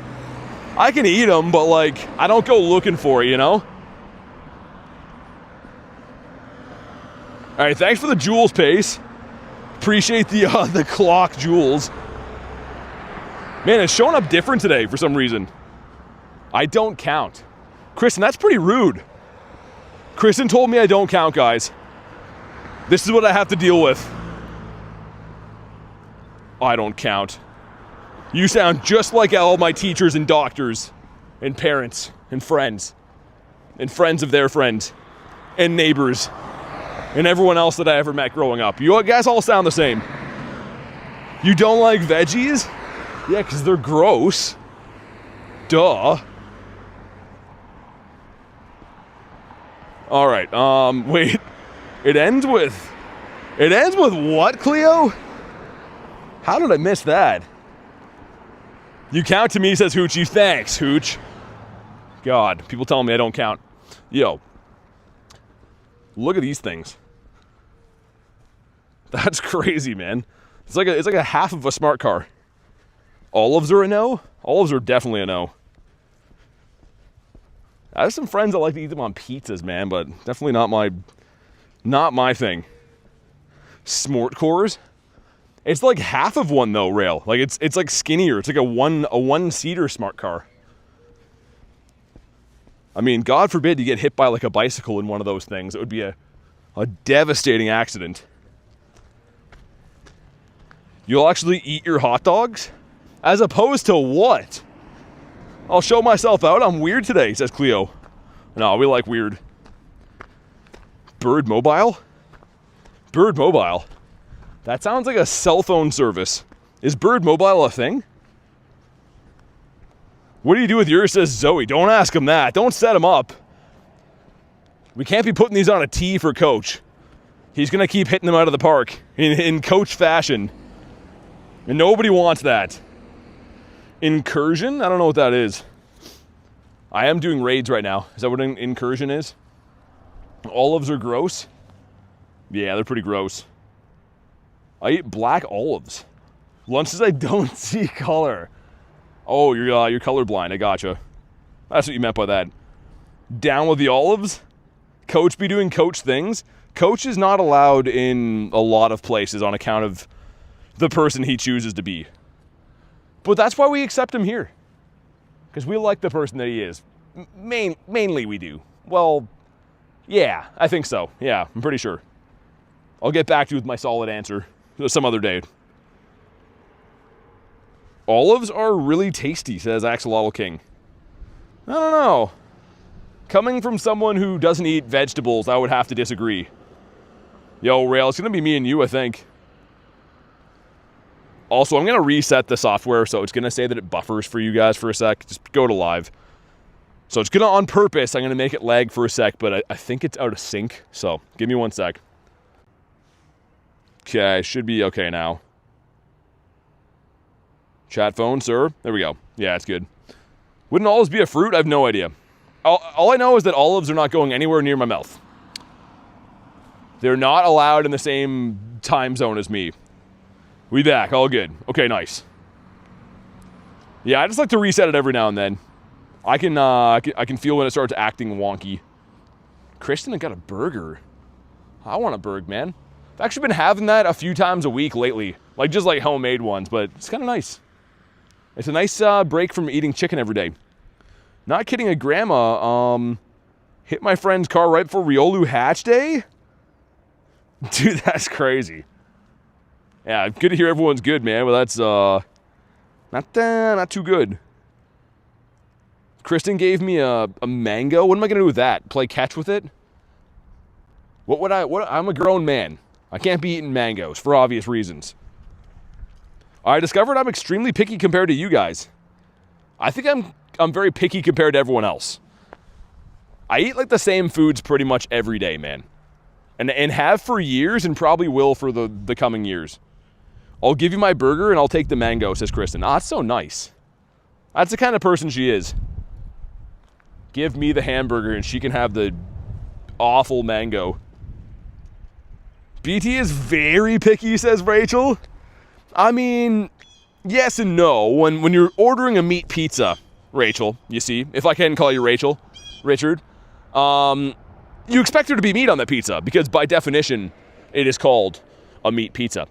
I can eat them, but like, I don't go looking for it, you know? All right, thanks for the Jules pace. Appreciate the clock, Jules. Man, it's showing up different today for some reason. I don't count. Kristen, that's pretty rude. Kristen told me I don't count, guys. This is what I have to deal with. I don't count. You sound just like all my teachers and doctors and parents and friends of their friends and neighbors and everyone else that I ever met growing up. You guys all sound the same. You don't like veggies? Yeah, because they're gross. Duh. All right, wait. It ends with what, Cleo? How did I miss that? You count to me, says Hoochie. Thanks, Hooch. God, people telling me I don't count. Yo, look at these things. That's crazy, man. It's like a half of a smart car. Olives are a no? Olives are definitely a no. I have some friends that like to eat them on pizzas, man, but definitely not my thing. Smart cores. It's like half of one though, Rail. Like it's like skinnier. It's like a one-seater smart car. I mean, God forbid you get hit by like a bicycle in one of those things. It would be a devastating accident. You'll actually eat your hot dogs? As opposed to what? I'll show myself out. I'm weird today, says Cleo. No, we like weird. Bird Mobile? Bird Mobile? That sounds like a cell phone service. Is Bird Mobile a thing? What do you do with yours, says Zoe. Don't ask him that. Don't set him up. We can't be putting these on a tee for Coach. He's going to keep hitting them out of the park in Coach fashion. And nobody wants that. Incursion? I don't know what that is. I am doing raids right now. Is that what an incursion is? Olives are gross? Yeah, they're pretty gross. I eat black olives. Lunch says I don't see color. Oh, you're colorblind. I gotcha. That's what you meant by that. Down with the olives? Coach be doing Coach things? Coach is not allowed in a lot of places on account of the person he chooses to be. But that's why we accept him here. Because we like the person that he is. Mainly we do. Well, yeah, I think so. Yeah, I'm pretty sure. I'll get back to you with my solid answer some other day. Olives are really tasty, says Axolotl King. I don't know. Coming from someone who doesn't eat vegetables, I would have to disagree. Yo, Rail, it's going to be me and you, I think. Also, I'm going to reset the software, so it's going to say that it buffers for you guys for a sec. Just go to live. So it's going to, on purpose, I'm going to make it lag for a sec, but I think it's out of sync. So give me 1 sec. Okay, should be okay now. Chat phone, sir. There we go. Yeah, it's good. Wouldn't olives be a fruit? I have no idea. All I know is that olives are not going anywhere near my mouth. They're not allowed in the same time zone as me. We back, all good. Okay, nice. Yeah, I just like to reset it every now and then. I can feel when it starts acting wonky. Kristen, I got a burger. I want a burger, man. I've actually been having that a few times a week lately. Like, just like homemade ones, but it's kind of nice. It's a nice break from eating chicken every day. Not kidding, a grandma hit my friend's car right before Riolu Hatch Day? Dude, that's crazy. Yeah, good to hear everyone's good, man, but that's not too good. Kristen gave me a mango. What am I going to do with that? Play catch with it? I'm a grown man. I can't be eating mangoes for obvious reasons. I discovered I'm extremely picky compared to you guys. I think I'm very picky compared to everyone else. I eat like the same foods pretty much every day, man. And have for years and probably will for the coming years. I'll give you my burger and I'll take the mango, says Kristen. Ah, that's so nice. That's the kind of person she is. Give me the hamburger and she can have the awful mango. BT is very picky, says Rachel. I mean, yes and no. When you're ordering a meat pizza, Rachel, you see, if I can call you Rachel, Richard, you expect there to be meat on that pizza because by definition, it is called a meat pizza.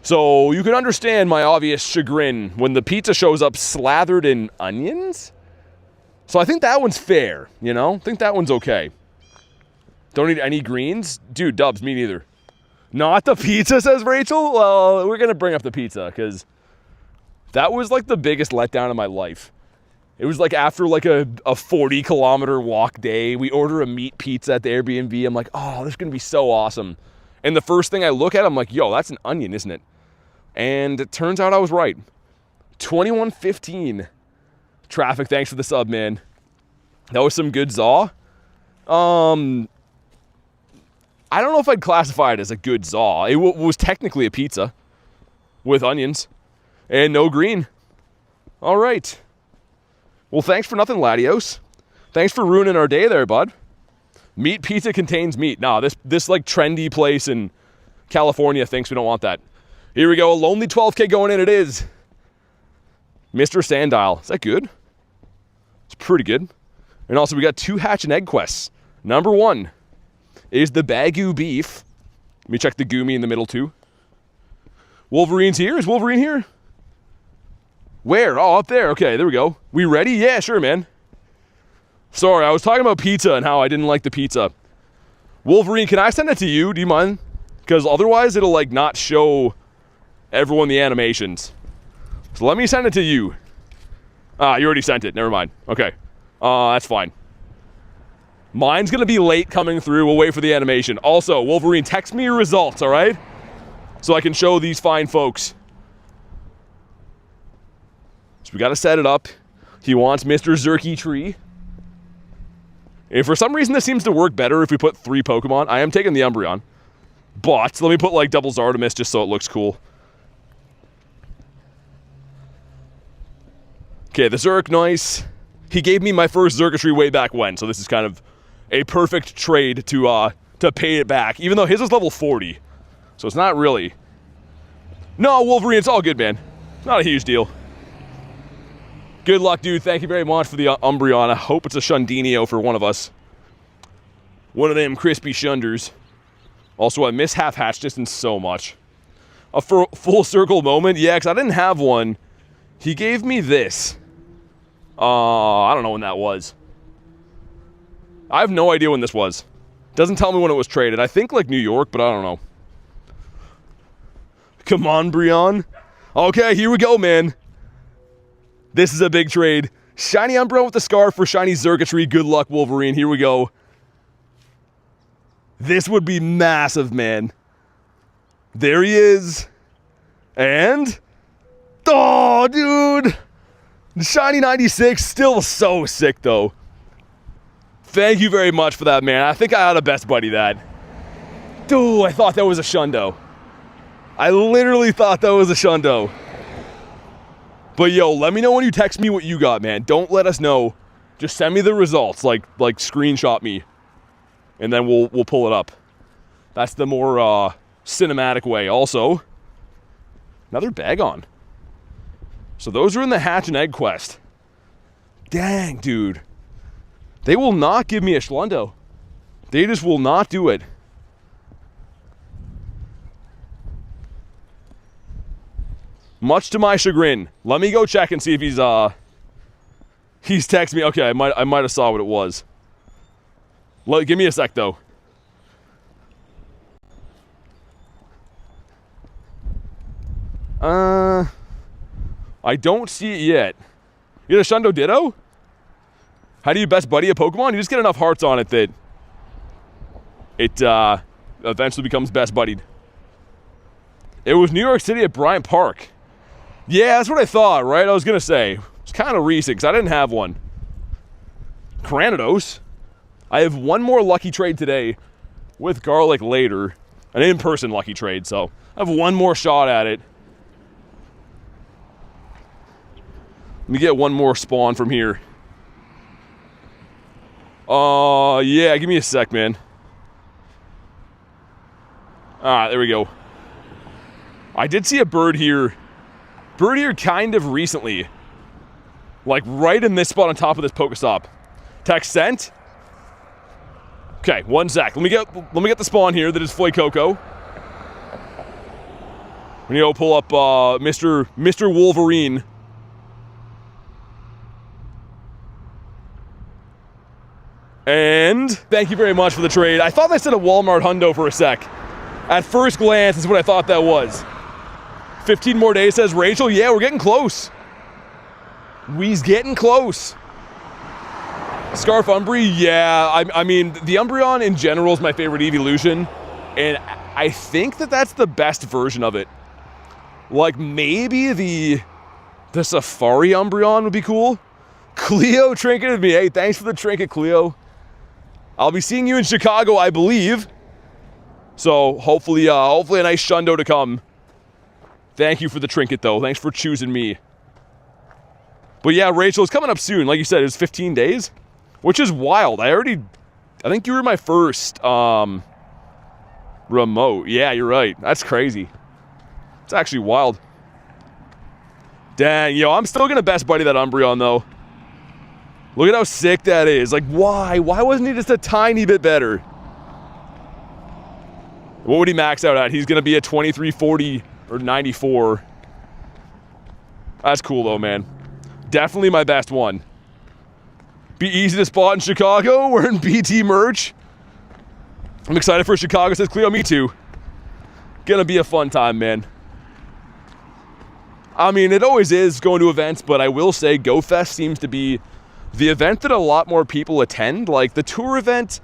So you can understand my obvious chagrin when the pizza shows up slathered in onions. So I think that one's fair, you know? I think that one's okay. Don't eat any greens? Dude, Dubs, me neither. Not the pizza, says Rachel? Well, we're going to bring up the pizza because That was like the biggest letdown of my life. It was like after like a 40-kilometer walk day, we order a meat pizza at the Airbnb. I'm like, oh, this is going to be so awesome. And the first thing I look at, I'm like, yo, that's an onion, isn't it? And it turns out I was right. 21:15. Traffic, thanks for the sub, man. That was some good zaw. I don't know if I'd classify it as a good zaw. It was technically a pizza with onions and no green. All right. Well, thanks for nothing, Latios. Thanks for ruining our day there, bud. Meat pizza contains meat. Nah, this like trendy place in California thinks we don't want that. Here we go. A lonely 12K going in. It is. Mr. Sandile. Is that good? It's pretty good. And also, we got 2 hatch and egg quests. Number 1 is the Bagoo beef. Let me check the Goomy in the middle, too. Wolverine's here. Is Wolverine here? Where? Oh, up there. Okay, there we go. We ready? Yeah, sure, man. Sorry, I was talking about pizza and how I didn't like the pizza. Wolverine, can I send it to you? Do you mind? Because otherwise, it'll, like, not show everyone the animations. So let me send it to you. Ah, you already sent it. Never mind. Okay. That's fine. Mine's going to be late coming through. We'll wait for the animation. Also, Wolverine, text me your results, all right? So I can show these fine folks. So we got to set it up. He wants Mr. Zerky Tree. And for some reason, this seems to work better if we put 3 Pokemon. I am taking the Umbreon. But let me put, like, double Zardomus just so it looks cool. Okay, the Zerk, nice. He gave me my first Xurkitree way back when, so this is kind of a perfect trade to pay it back, even though his was level 40. So it's not really. No, Wolverine, it's all good, man. Not a huge deal. Good luck, dude. Thank you very much for the Umbreon. I hope it's a Shundinio for one of us. One of them crispy Shunders. Also, I miss Half Hatch Distance so much. A full circle moment? Yeah, because I didn't have one. He gave me this. I don't know when that was. I have no idea when this was. Doesn't tell me when it was traded. I think like New York, but I don't know. Come on, Breon. Okay, here we go, man. This is a big trade. Shiny Umbreon with the Scarf for shiny Xurkitree. Good luck, Wolverine. Here we go. This would be massive, man. There he is. And... oh, dude. Shiny 96. Still so sick, though. Thank you very much for that, man. I think I ought to best buddy that. Dude, I thought that was a Shundo. I literally thought that was a Shundo. But yo, let me know when you text me what you got, man. Don't let us know. Just send me the results, like screenshot me, and then we'll pull it up. That's the more cinematic way. Also, another Bagon. So those are in the hatch and egg quest. Dang, dude. They will not give me a Schlundo. They just will not do it. Much to my chagrin. Let me go check and see if he's texted me. Okay, I might have saw what it was. Give me a sec though. I don't see it yet. You get a Shundo Ditto? How do you best buddy a Pokemon? You just get enough hearts on it that it eventually becomes best buddied. It was New York City at Bryant Park. Yeah, that's what I thought, right? I was going to say. It's kind of recent because I didn't have one. Granados. I have one more lucky trade today with Garlic later. An in-person lucky trade, so I have one more shot at it. Let me get one more spawn from here. Yeah, give me a sec, man. Alright, there we go. I did see a bird here kind of recently. Like right in this spot on top of this Pokestop. Text sent. Okay, one sec. Let me get the spawn here that is Fuecoco. We need to pull up Mr. Wolverine. And thank you very much for the trade. I thought I said a Walmart hundo for a sec. At first glance is what I thought that was. 15 more days, says Rachel. Yeah, we're getting close. We's getting close. Scarf Umbry, yeah. I mean, the Umbreon in general is my favorite evolution, and I think that that's the best version of it. Like, maybe the Safari Umbreon would be cool. Cleo trinketed me. Hey, thanks for the trinket, Cleo. I'll be seeing you in Chicago, I believe. So, hopefully a nice shundo to come. Thank you for the trinket, though. Thanks for choosing me. But yeah, Rachel, it's coming up soon. Like you said, it's 15 days, which is wild. I think you were my first remote. Yeah, you're right. That's crazy. It's actually wild. Dang, yo, I'm still going to best buddy that Umbreon, though. Look at how sick that is. Like, why? Why wasn't he just a tiny bit better? What would he max out at? He's going to be at 2340 or 94. That's cool, though, man. Definitely my best one. Be easy to spot in Chicago. Wearing BT merch. I'm excited for Chicago, says Cleo. Me too. Gonna be a fun time, man. I mean, it always is going to events, but I will say GoFest seems to be the event that a lot more people attend. Like the tour event,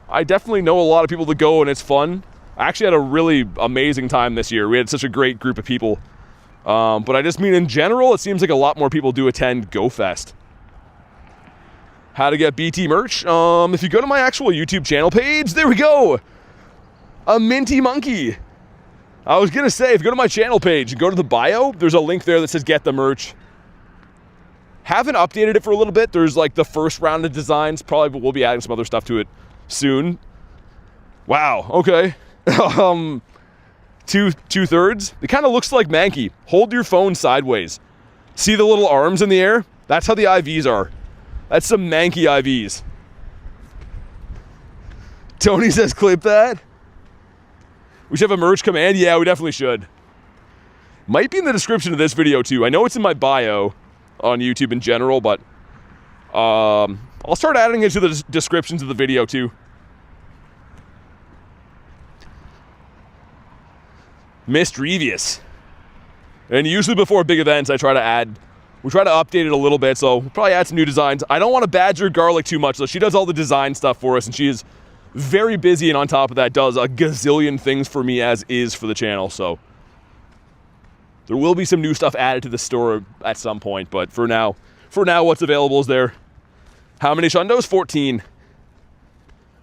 I definitely know a lot of people that go and it's fun. I actually had a really amazing time this year. We had such a great group of people. But I just mean in general, it seems like a lot more people do attend GoFest. How to get BT merch? If you go to my actual YouTube channel page, there we go. A minty monkey. I was gonna say, if you go to my channel page and go to the bio, there's a link there that says get the merch. Haven't updated it for a little bit. There's like the first round of designs. Probably we'll be adding some other stuff to it soon. Wow, okay. Two-thirds. It kind of looks like Mankey. Hold your phone sideways. See the little arms in the air? That's how the IVs are. That's some Mankey IVs. Tony says clip that. We should have a merch command. Yeah, we definitely should. Might be in the description of this video too. I know it's in my bio on YouTube in general, but I'll start adding it to the descriptions of the video too. Misdrevious. And usually before big events, we try to update it a little bit, so we'll probably add some new designs. I don't want to badger Garlic too much, so she does all the design stuff for us, and she is very busy, and on top of that, does a gazillion things for me as is for the channel, so there will be some new stuff added to the store at some point, but for now, what's available is there. How many Shundos? 14.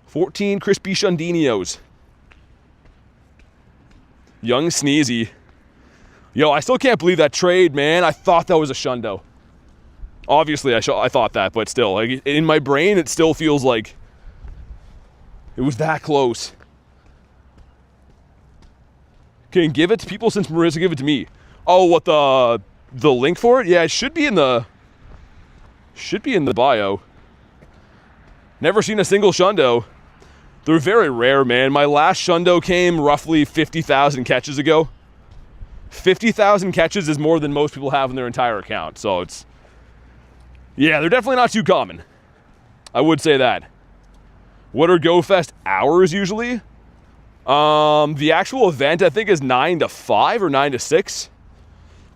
14 crispy Shundinios. Young Sneezy. Yo, I still can't believe that trade, man. I thought that was a Shundo. Obviously, I thought that, but still, like, in my brain, it still feels like it was that close. Can give it to people since Marissa gave it to me. Oh, what the link for it? Yeah, it should be in the bio. Never seen a single Shundo. They're very rare, man. My last Shundo came roughly 50,000 catches ago. 50,000 catches is more than most people have in their entire account, so it's... Yeah, they're definitely not too common. I would say that. What are GoFest hours usually? The actual event, I think, is 9 to 5 or 9 to 6.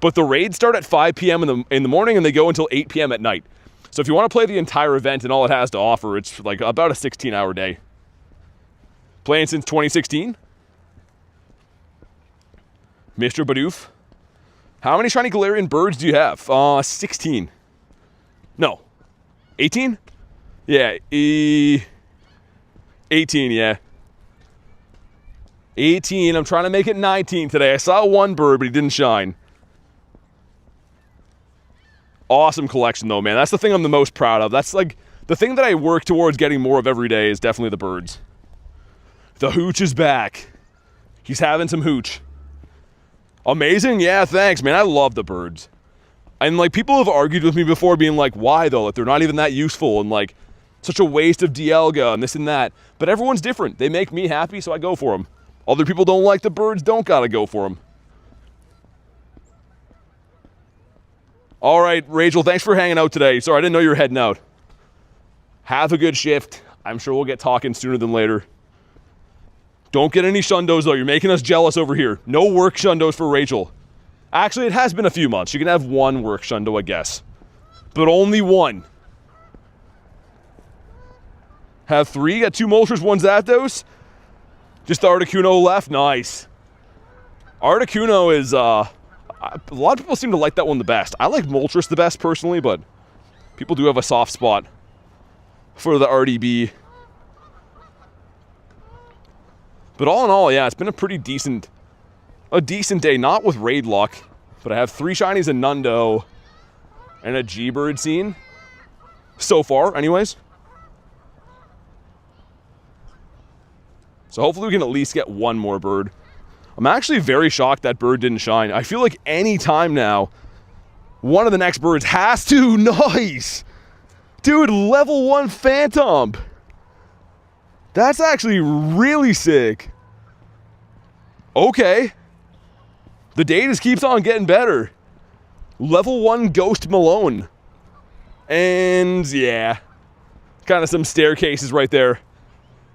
But the raids start at 5 p.m. in the morning, and they go until 8 p.m. at night. So if you want to play the entire event and all it has to offer, it's like about a 16-hour day. Playing since 2016. Mr. Bidoof. How many shiny Galarian Birds do you have? 16. No. 18? Yeah. 18, yeah. 18. I'm trying to make it 19 today. I saw one bird, but he didn't shine. Awesome collection, though, man. That's the thing I'm the most proud of. That's like the thing that I work towards getting more of every day is definitely the birds. The hooch is back. He's having some hooch. Amazing? Yeah, thanks, man. I love the birds. And, like, people have argued with me before being like, why, though? Like, they're not even that useful and, like, such a waste of Dialga and this and that. But everyone's different. They make me happy, so I go for them. Other people don't like the birds, don't gotta go for them. All right, Rachel, thanks for hanging out today. Sorry, I didn't know you were heading out. Have a good shift. I'm sure we'll get talking sooner than later. Don't get any Shundos, though. You're making us jealous over here. No work Shundos for Rachel. Actually, it has been a few months. You can have one work Shundo, I guess. But only one. Have 3. Got 2 Moltres, 1 Zapdos. Just the Articuno left. Nice. Articuno is, a lot of people seem to like that one the best. I like Moltres the best, personally, but people do have a soft spot for the RDB. But all in all, yeah, it's been a pretty decent day. Not with raid luck, but I have 3 shinies in Nundo and a G-Bird scene. So far, anyways. So hopefully we can at least get one more bird. I'm actually very shocked that bird didn't shine. I feel like any time now, one of the next birds has to. Nice! Dude, level 1 Phantom. That's actually really sick. Okay. The day just keeps on getting better. Level 1 Ghost Malone. And yeah. Kind of some staircases right there.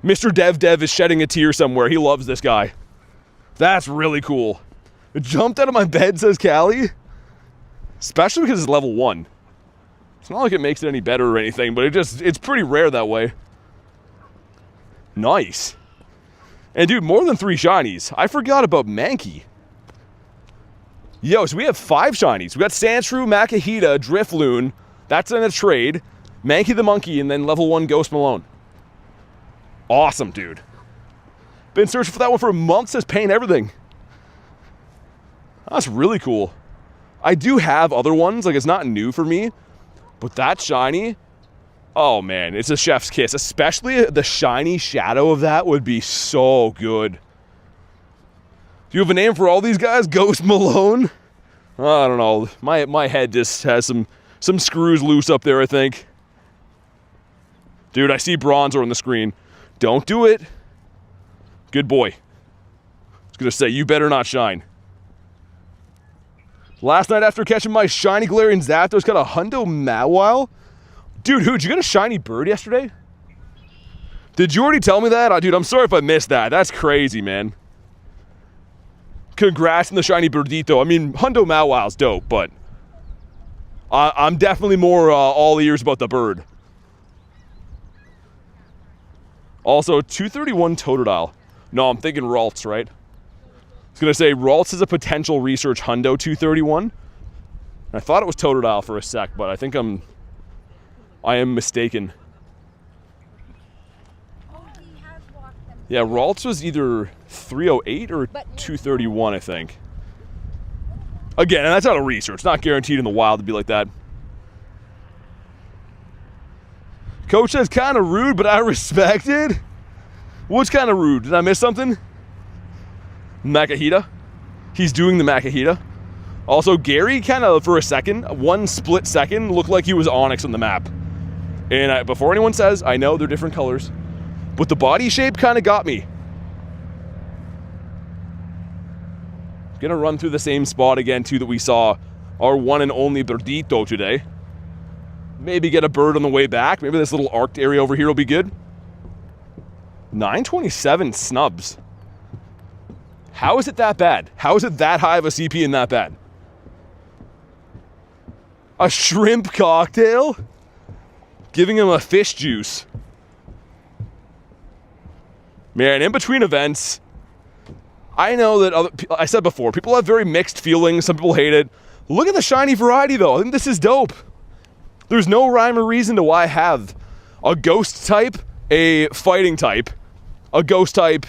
Mr. Dev is shedding a tear somewhere. He loves this guy. That's really cool. It jumped out of my bed, says Callie. Especially because it's level 1. It's not like it makes it any better or anything, but it's pretty rare that way. Nice. And dude, more than 3 shinies. I forgot about Mankey. Yo, so we have 5 shinies. We got Sandshrew, Makahita, Drifloon. That's in a trade. Mankey the Monkey, and then level 1 Ghost Malone. Awesome, dude. Been searching for that one for months, says Paint Everything. That's really cool. I do have other ones, like it's not new for me, but that shiny, oh man, it's a chef's kiss. Especially the shiny shadow of that would be so good. Do you have a name for all these guys? Ghost Malone? I don't know. My head just has some screws loose up there, I think. Dude, I see Bronzor on the screen. Don't do it. Good boy. I was going to say, you better not shine. Last night after catching my shiny Galarian Zapdos, got a Hundo Mawile. Dude, did you get a shiny bird yesterday? Did you already tell me that? Dude, I'm sorry if I missed that. That's crazy, man. Congrats on the shiny birdito. I mean, Hundo Mawile's dope, but I'm definitely more all ears about the bird. Also, 231 Totodile. No, I'm thinking Ralts, right? I was going to say, Ralts is a potential research Hundo 231. I thought it was Totodile for a sec, but I think I am mistaken. Yeah, Ralts was either 308 or 231, I think. Again, and that's not a research. It's not guaranteed in the wild to be like that. Coach says kind of rude, but I respect it. What's kind of rude? Did I miss something? Makahita. He's doing the Makahita. Also, Gary kind of, for a second, 1 split second, looked like he was Onyx on the map. And before anyone says, I know they're different colors, but the body shape kind of got me. Gonna run through the same spot again, too, that we saw our one and only Birdito today. Maybe get a bird on the way back. Maybe this little arced area over here will be good. 927 snubs. How is it that bad? How is it that high of a CP and that bad? A shrimp cocktail? Giving him a fish juice. Man, in between events, I know that I said before, people have very mixed feelings. Some people hate it. Look at the shiny variety, though. I think this is dope. There's no rhyme or reason to why I have a ghost type, a fighting type, a ghost type,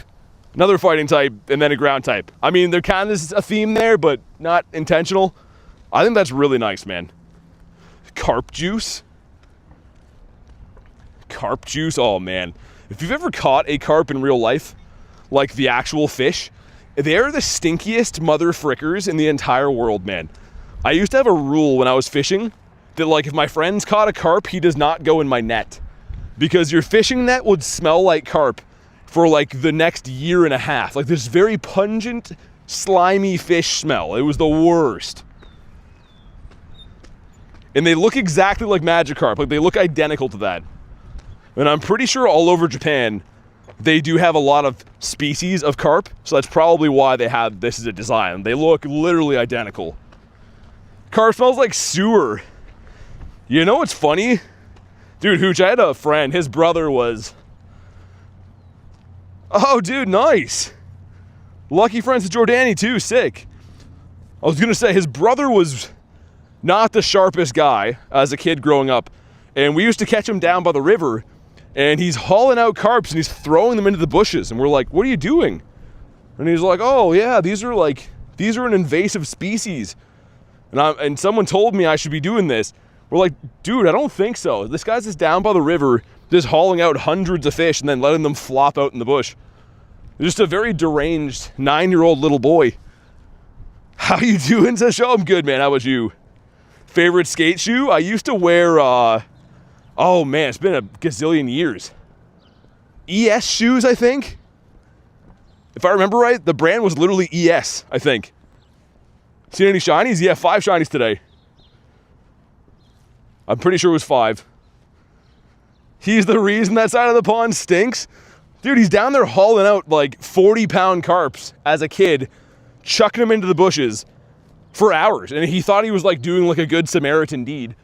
another fighting type, and then a ground type. I mean, there kind of is a theme there, but not intentional. I think that's really nice, man. Carp juice. Carp juice, oh man. If you've ever caught a carp in real life, like the actual fish, they're the stinkiest mother frickers in the entire world, man. I used to have a rule when I was fishing that, like, if my friend's caught a carp, he does not go in my net. Because your fishing net would smell like carp for, like, the next year and a half. Like, this very pungent, slimy fish smell. It was the worst. And they look exactly like Magikarp. Like, they look identical to that. And I'm pretty sure all over Japan, they do have a lot of species of carp, so that's probably why they have this as a design. They look literally identical. Carp smells like sewer. You know what's funny? Dude, Hooch, I had a friend, his brother was... Oh, dude, nice. Lucky friends with Jordani, too, sick. I was gonna say, his brother was not the sharpest guy as a kid growing up, and we used to catch him down by the river, and he's hauling out carps and he's throwing them into the bushes, and we're like, what are you doing? And he's like, oh yeah, these are an invasive species, and someone told me I should be doing this. We're like, dude, I don't think so. This guy's just down by the river, just hauling out hundreds of fish and then letting them flop out in the bush. Just a very deranged 9-year-old little boy. How you doing, Sasha? I'm good, man. How about you? Favorite skate shoe? I used to wear, oh man, it's been a gazillion years. ES shoes, I think. If I remember right, the brand was literally ES, I think. Seen any shinies? Yeah, 5 shinies today. I'm pretty sure it was 5. He's the reason that side of the pond stinks. Dude, he's down there hauling out like 40-pound carps as a kid, chucking them into the bushes for hours. And he thought he was like doing like a good Samaritan deed.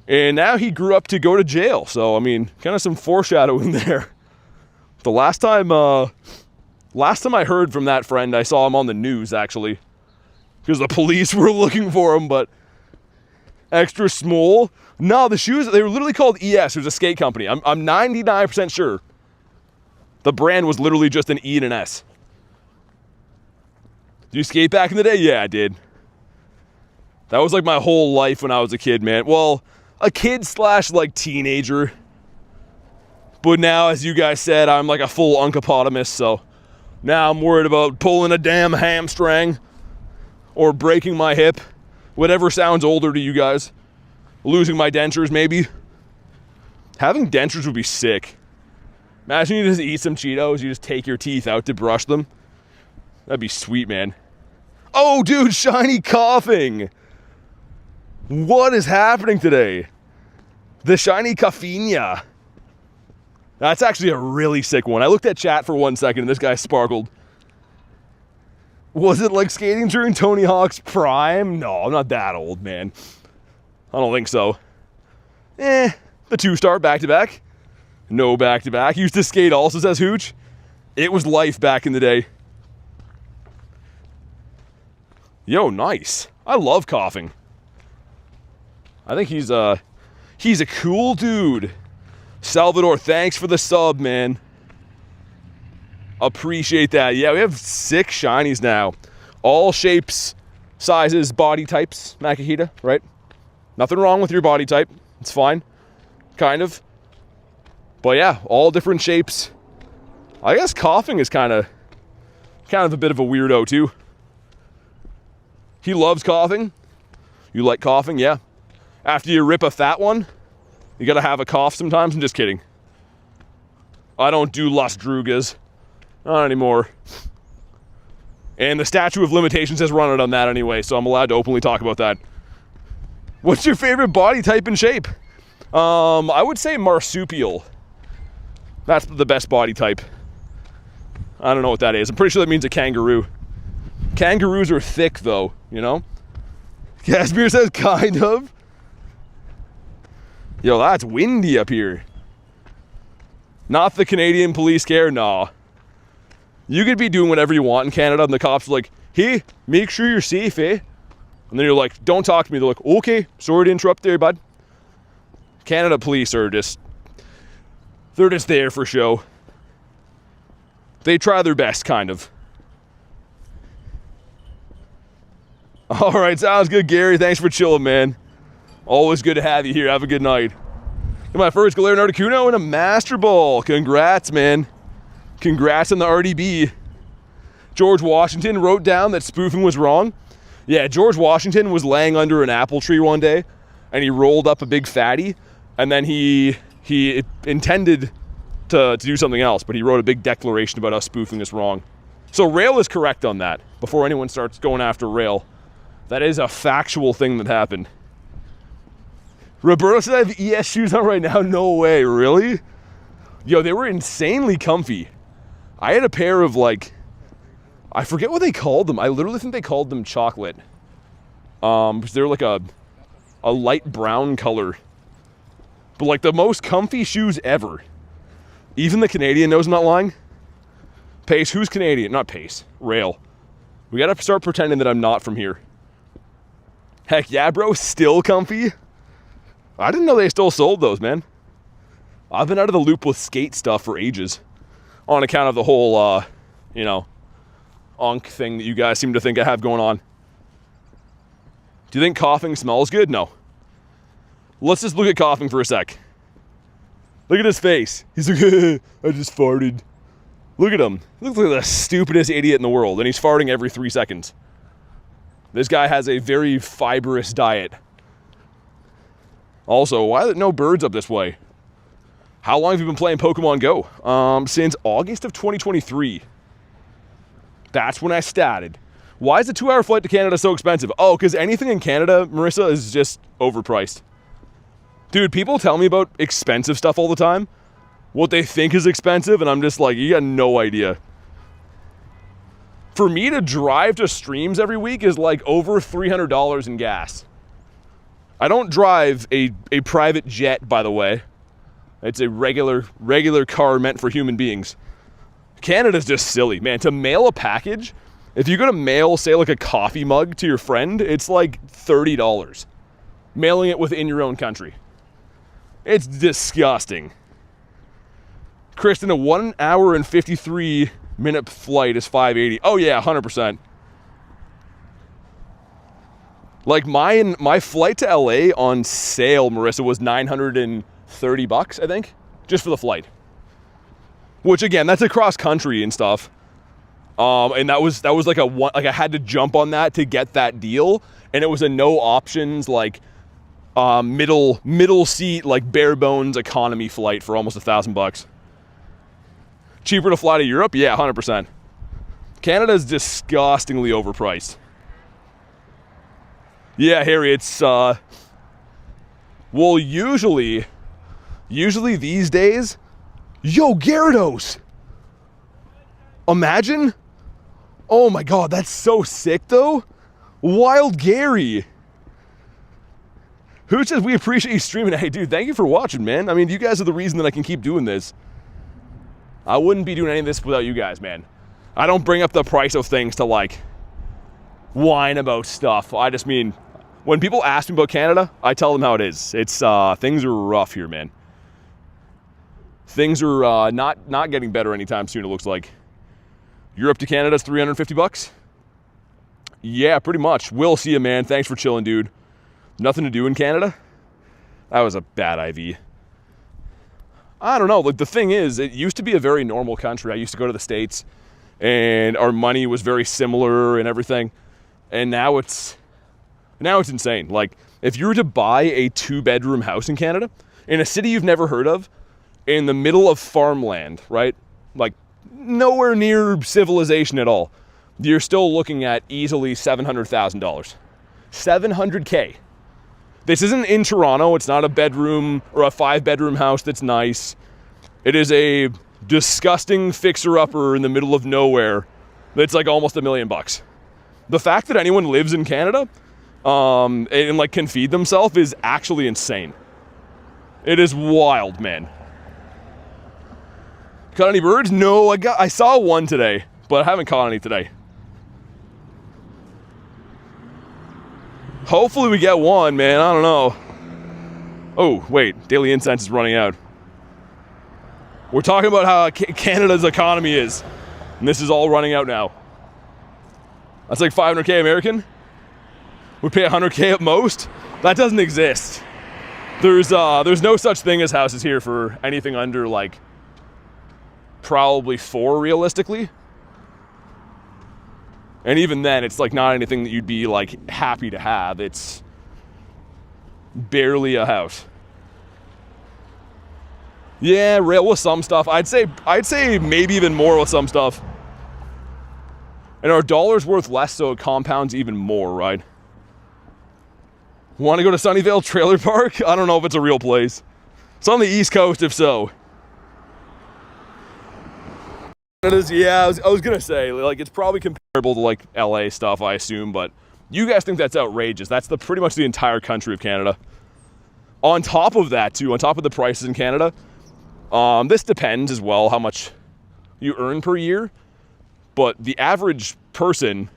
And now he grew up to go to jail. So, I mean, kind of some foreshadowing there. The last time I heard from that friend, I saw him on the news, actually. Because the police were looking for him, but extra small. No, the shoes, they were literally called ES. It was a skate company. I'm 99% sure. The brand was literally just an E and an S. Did you skate back in the day? Yeah, I did. That was like my whole life when I was a kid, man. Well, a kid / like teenager. But now, as you guys said, I'm like a full uncopotamus, so now I'm worried about pulling a damn hamstring or breaking my hip. Whatever sounds older to you guys. Losing my dentures, maybe. Having dentures would be sick. Imagine you just eat some Cheetos, you just take your teeth out to brush them. That'd be sweet, man. Oh, dude, shiny coughing. What is happening today? The shiny Caffinia. That's actually a really sick one. I looked at chat for 1 second and this guy sparkled. Was it like skating during Tony Hawk's prime? No, I'm not that old, man. I don't think so. The 2-star back-to-back. No back-to-back. Used to skate also, says Hooch. It was life back in the day. Yo, nice. I love coughing. I think he's a cool dude. Salvador, thanks for the sub, man. Appreciate that. Yeah, we have 6 shinies now. All shapes, sizes, body types. Makihita, right? Nothing wrong with your body type. It's fine. Kind of. But yeah, all different shapes. I guess coughing is kind of a bit of a weirdo too. He loves coughing. You like coughing? Yeah. After you rip a fat one, you gotta have a cough sometimes. I'm just kidding. I don't do Las Drugas. Not anymore. And the statute of limitations has run out on that anyway, so I'm allowed to openly talk about that. What's your favorite body type and shape? I would say marsupial. That's the best body type. I don't know what that is. I'm pretty sure that means a kangaroo. Kangaroos are thick though, you know? Casimir says kind of. Yo, that's windy up here. Not the Canadian police care, nah. You could be doing whatever you want in Canada and the cops are like, hey, make sure you're safe, eh? And then you're like, don't talk to me. They're like, okay, sorry to interrupt there, bud. Canada police are just, they're just there for show. They try their best, kind of. All right, sounds good, Gary. Thanks for chilling, man. Always good to have you here. Have a good night. My first Galarian Articuno and a Master Ball. Congrats, man. Congrats on the RDB. George Washington wrote down that spoofing was wrong. Yeah, George Washington was laying under an apple tree one day, and he rolled up a big fatty, and then he intended to do something else, but he wrote a big declaration about us spoofing is wrong. So Rail is correct on that, before anyone starts going after Rail. That is a factual thing that happened. Roberto said I have ES shoes on right now. No way, really? Yo, they were insanely comfy. I had a pair of, like, I forget what they called them. I literally think they called them chocolate. Because they're like a light brown color. But like the most comfy shoes ever. Even the Canadian knows I'm not lying. Pace, who's Canadian? Not Pace, Rail. We gotta start pretending that I'm not from here. Heck yeah, bro, still comfy? I didn't know they still sold those, man. I've been out of the loop with skate stuff for ages. On account of the whole, you know, onk thing that you guys seem to think I have going on. Do you think coughing smells good? No. Let's just look at coughing for a sec. Look at his face. He's like, I just farted. Look at him. He looks like the stupidest idiot in the world, and he's farting every 3 seconds. This guy has a very fibrous diet. Also, why are there no birds up this way? How long have you been playing Pokemon Go? Since August of 2023. That's when I started. Why is the 2-hour flight to Canada so expensive? Oh, because anything in Canada, Marissa, is just overpriced. Dude, people tell me about expensive stuff all the time. What they think is expensive, and I'm just like, you got no idea. For me to drive to streams every week is like over $300 in gas. I don't drive a private jet, by the way. It's a regular car meant for human beings. Canada's just silly, man. To mail a package, if you're gonna mail, say, like a coffee mug to your friend, it's like $30. Mailing it within your own country. It's disgusting. Kristen, a 1 hour and 53 minute flight is $580. Oh yeah, 100%. Like my flight to LA on sale, Marissa, was $930, I think, just for the flight. Which again, that's across country and stuff. And that was like I had to jump on that to get that deal, and it was a no options like middle seat, like bare bones economy flight for almost $1,000. Cheaper to fly to Europe? Yeah, 100%. Canada's disgustingly overpriced. Yeah, Harry, it's well, usually these days, yo, Gyarados. Imagine. Oh my god, that's so sick though. Wild Gary. Who says we appreciate you streaming? Hey dude, thank you for watching, man. I mean, you guys are the reason that I can keep doing this. I wouldn't be doing any of this without you guys, man. I don't bring up the price of things to like whine about stuff. I just mean, when people ask me about Canada, I tell them how it is. It's things are rough here, man. Things are not getting better anytime soon, it looks like. Europe to Canada's $350? Yeah, pretty much. Will, see you, man. Thanks for chilling, dude. Nothing to do in Canada? That was a bad IV. I don't know. Like, the thing is, it used to be a very normal country. I used to go to the States, and our money was very similar and everything. And now it's insane. Like, if you were to buy a 2-bedroom house in Canada, in a city you've never heard of, in the middle of farmland, right? Like, nowhere near civilization at all, you're still looking at easily $700,000. $700K. This isn't in Toronto. It's not a bedroom or a 5-bedroom house that's nice. It is a disgusting fixer-upper in the middle of nowhere that's like almost $1 million. The fact that anyone lives in Canada and like can feed themselves is actually insane. It is wild, man. Caught any birds? No, I saw one today, but I haven't caught any today. Hopefully we get one, man. I don't know. Oh, wait. Daily Incense is running out. We're talking about how Canada's economy is. And this is all running out now. That's like $500K American. We pay $100K at most. That doesn't exist. There's no such thing as houses here for anything under like probably 4 realistically. And even then, it's like not anything that you'd be like happy to have. It's barely a house. Yeah, rail with some stuff. I'd say maybe even more with some stuff. And our dollar's worth less, so it compounds even more, right? Want to go to Sunnyvale Trailer Park? I don't know if it's a real place. It's on the East Coast, if so. Yeah, I was gonna say, like, it's probably comparable to, like, LA stuff, I assume, but you guys think that's outrageous. That's pretty much the entire country of Canada. On top of that, too, on top of the prices in Canada, this depends as well how much you earn per year, but the average person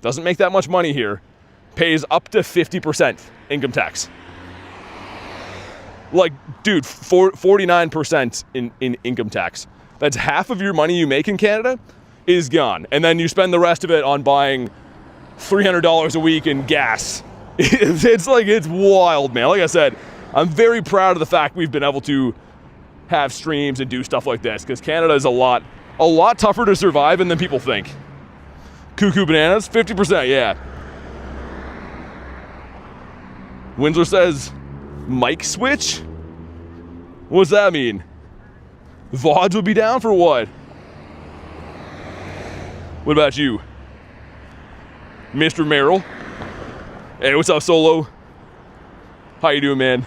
doesn't make that much money here, pays up to 50% income tax. Like, dude, 49% in income tax. That's half of your money you make in Canada is gone. And then you spend the rest of it on buying $300 a week in gas. It's wild, man. Like I said, I'm very proud of the fact we've been able to have streams and do stuff like this, because Canada is a lot tougher to survive than people think. Cuckoo bananas, 50%, yeah. Winslow says, mic switch? What does that mean? VODs would be down for what? What about you? Mr. Merrill? Hey, what's up, Solo? How you doing, man?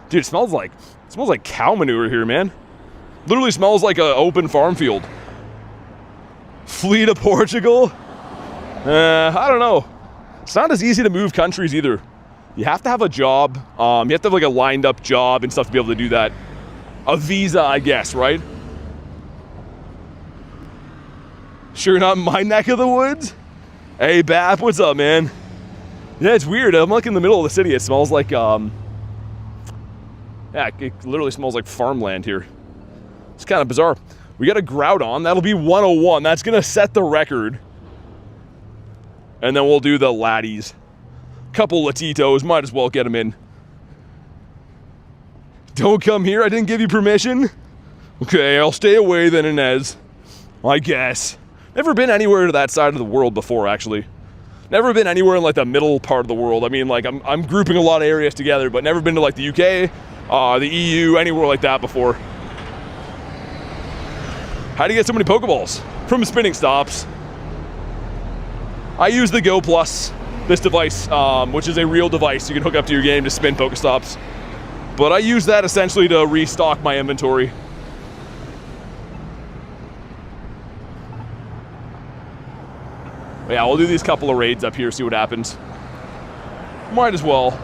Dude, it smells like cow manure here, man. Literally smells like an open farm field. Flee to Portugal? I don't know. It's not as easy to move countries either. You have to have a job. You have to have like a lined up job and stuff to be able to do that. A visa, I guess, right? Sure not my neck of the woods? Hey, Bap, what's up, man? Yeah, it's weird. I'm like in the middle of the city. It smells like, yeah, it literally smells like farmland here. It's kind of bizarre. We got a Groudon. That'll be 101. That's going to set the record. And then we'll do the Latties. Couple Latitos. Might as well get them in. Don't come here. I didn't give you permission. Okay, I'll stay away then, Inez. I guess. Never been anywhere to that side of the world before, actually. Never been anywhere in, like, the middle part of the world. I mean, like, I'm grouping a lot of areas together, but never been to, like, the UK, the EU, anywhere like that before. How do you get so many Pokeballs? From spinning stops. I use the Go Plus, this device, which is a real device you can hook up to your game to spin Pokestops. But I use that essentially to restock my inventory. But yeah, we'll do these couple of raids up here, see what happens. Might as well.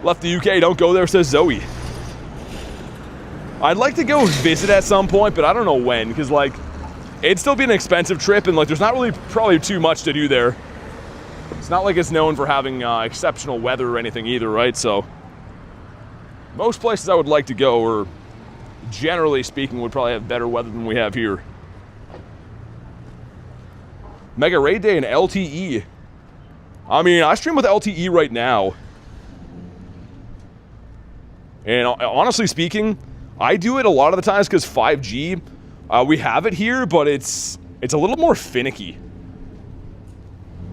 Left the UK, don't go there, says Zoe. I'd like to go visit at some point, but I don't know when, because, like, it'd still be an expensive trip, and, like, there's not really probably too much to do there. It's not like it's known for having exceptional weather or anything either, right? So most places I would like to go, or generally speaking, would probably have better weather than we have here. Mega Raid Day and LTE. I mean, I stream with LTE right now. And honestly speaking, I do it a lot of the times because 5G, we have it here, but it's a little more finicky.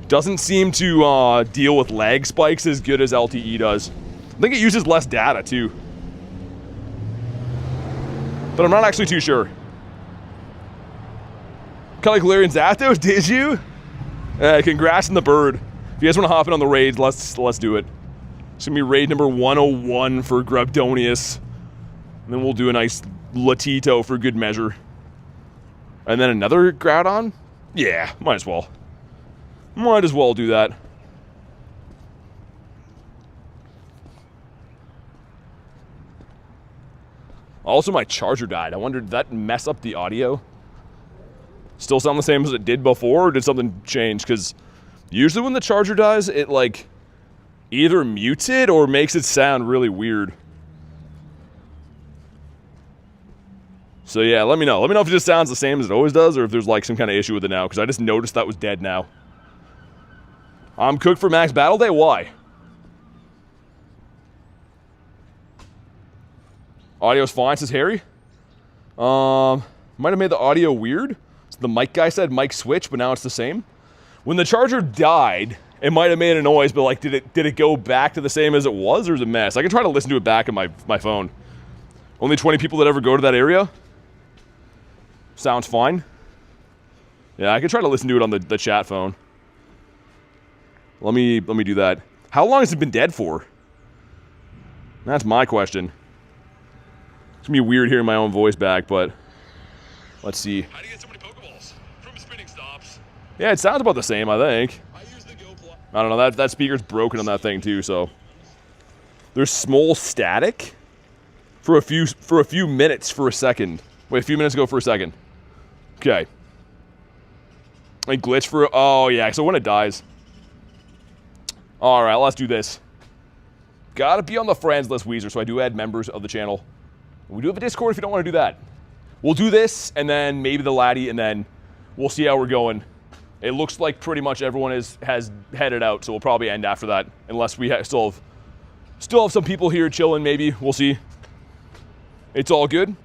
Doesn't seem to deal with lag spikes as good as LTE does. I think it uses less data too. But I'm not actually too sure. Kind of like Galarian Zapdos, did you? Congrats on the bird. If you guys want to hop in on the raids, let's do it. It's gonna be raid number 101 for Groudonius. And then we'll do a nice Latito for good measure. And then another Groudon? Yeah, might as well. Might as well do that. Also, my charger died. I wondered, did that mess up the audio? Still sound the same as it did before, or did something change? Because usually when the charger dies, it, like, either mutes it or makes it sound really weird. So yeah, let me know. Let me know if it just sounds the same as it always does, or if there's, like, some kind of issue with it now, because I just noticed that was dead now. I'm cooked for Max Battle Day? Why? Audio's fine, says Harry. Might have made the audio weird. So the mic guy said mic switch, but now it's the same. When the charger died, it might have made a noise, but, like, did it go back to the same as it was, or is it a mess? I can try to listen to it back on my phone. Only 20 people that ever go to that area? Sounds fine. Yeah, I can try to listen to it on the chat phone. Let me do that. How long has it been dead for? That's my question. It's gonna be weird hearing my own voice back, but Let's see. How do you get so many Pokeballs from spinning stops? Yeah, it sounds about the same, I think. I use the Go Plus. I don't know, that speaker's broken on that thing too, so. There's small static for a few minutes for a second. Wait, a few minutes ago for a second. Okay. Like glitch for, oh yeah, so when it dies. Alright, let's do this. Gotta be on the friends list, Weezer, so I do add members of the channel. We do have a Discord if you don't want to do that. We'll do this, and then maybe the Laddie, and then we'll see how we're going. It looks like pretty much everyone has headed out, so we'll probably end after that. Unless we still have some people here chilling, maybe. We'll see. It's all good.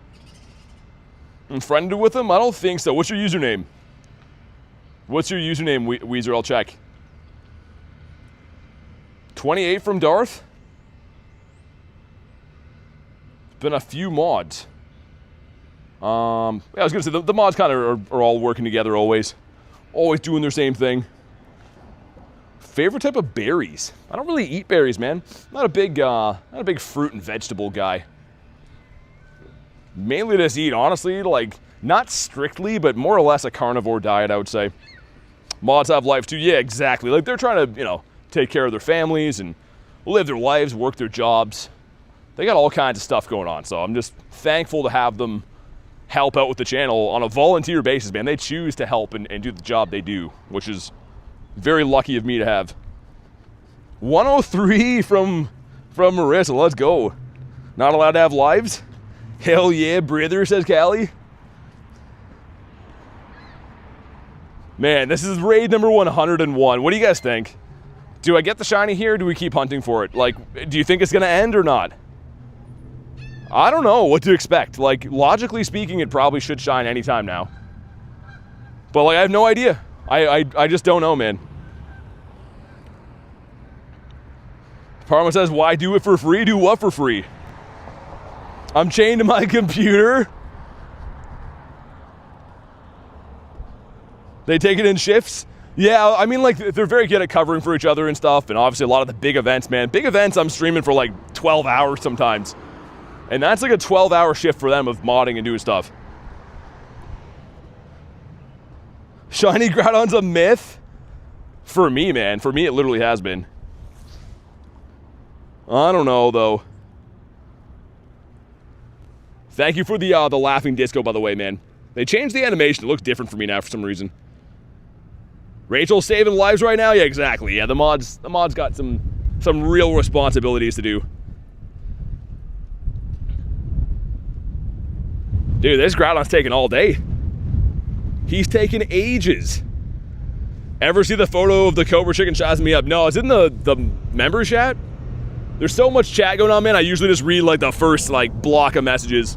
I'm friended with them? I don't think so. What's your username? What's your username, Weezer? I'll check. 28 from Darth? Been a few mods. Yeah, I was gonna say the mods kind of are all working together always doing their same thing. Favorite type of berries? I don't really eat berries, man. Not a big fruit and vegetable guy. Mainly just eat, honestly, like not strictly, but more or less a carnivore diet, I would say. Mods have lives too. Yeah, exactly. Like they're trying to, take care of their families and live their lives, work their jobs. They got all kinds of stuff going on, so I'm just thankful to have them help out with the channel on a volunteer basis, man. They choose to help and do the job they do, which is very lucky of me to have. 103 from Marissa, let's go. Not allowed to have lives? Hell yeah, brother, says Callie. Man, this is raid number 101. What do you guys think? Do I get the shiny here, or do we keep hunting for it? Like, do you think it's gonna end or not? I don't know what to expect. Like, logically speaking, it probably should shine anytime now. But, like, I have no idea. I just don't know, man. Parma says, why do it for free? Do what for free? I'm chained to my computer. They take it in shifts? Yeah, I mean, like, they're very good at covering for each other and stuff, and obviously a lot of the big events, man. Big events, I'm streaming for, like, 12 hours sometimes. And that's like a 12-hour shift for them of modding and doing stuff. Shiny Groudon's a myth? For me, man. For me, it literally has been. I don't know, though. Thank you for the laughing disco, by the way, man. They changed the animation. It looks different for me now for some reason. Rachel's saving lives right now? Yeah, exactly. Yeah, the mods got some real responsibilities to do. Dude, this Groudon's taking all day. He's taking ages. Ever see the photo of the Cobra Chicken sizing me up? No, it's in the member chat. There's so much chat going on, man. I usually just read like the first block of messages.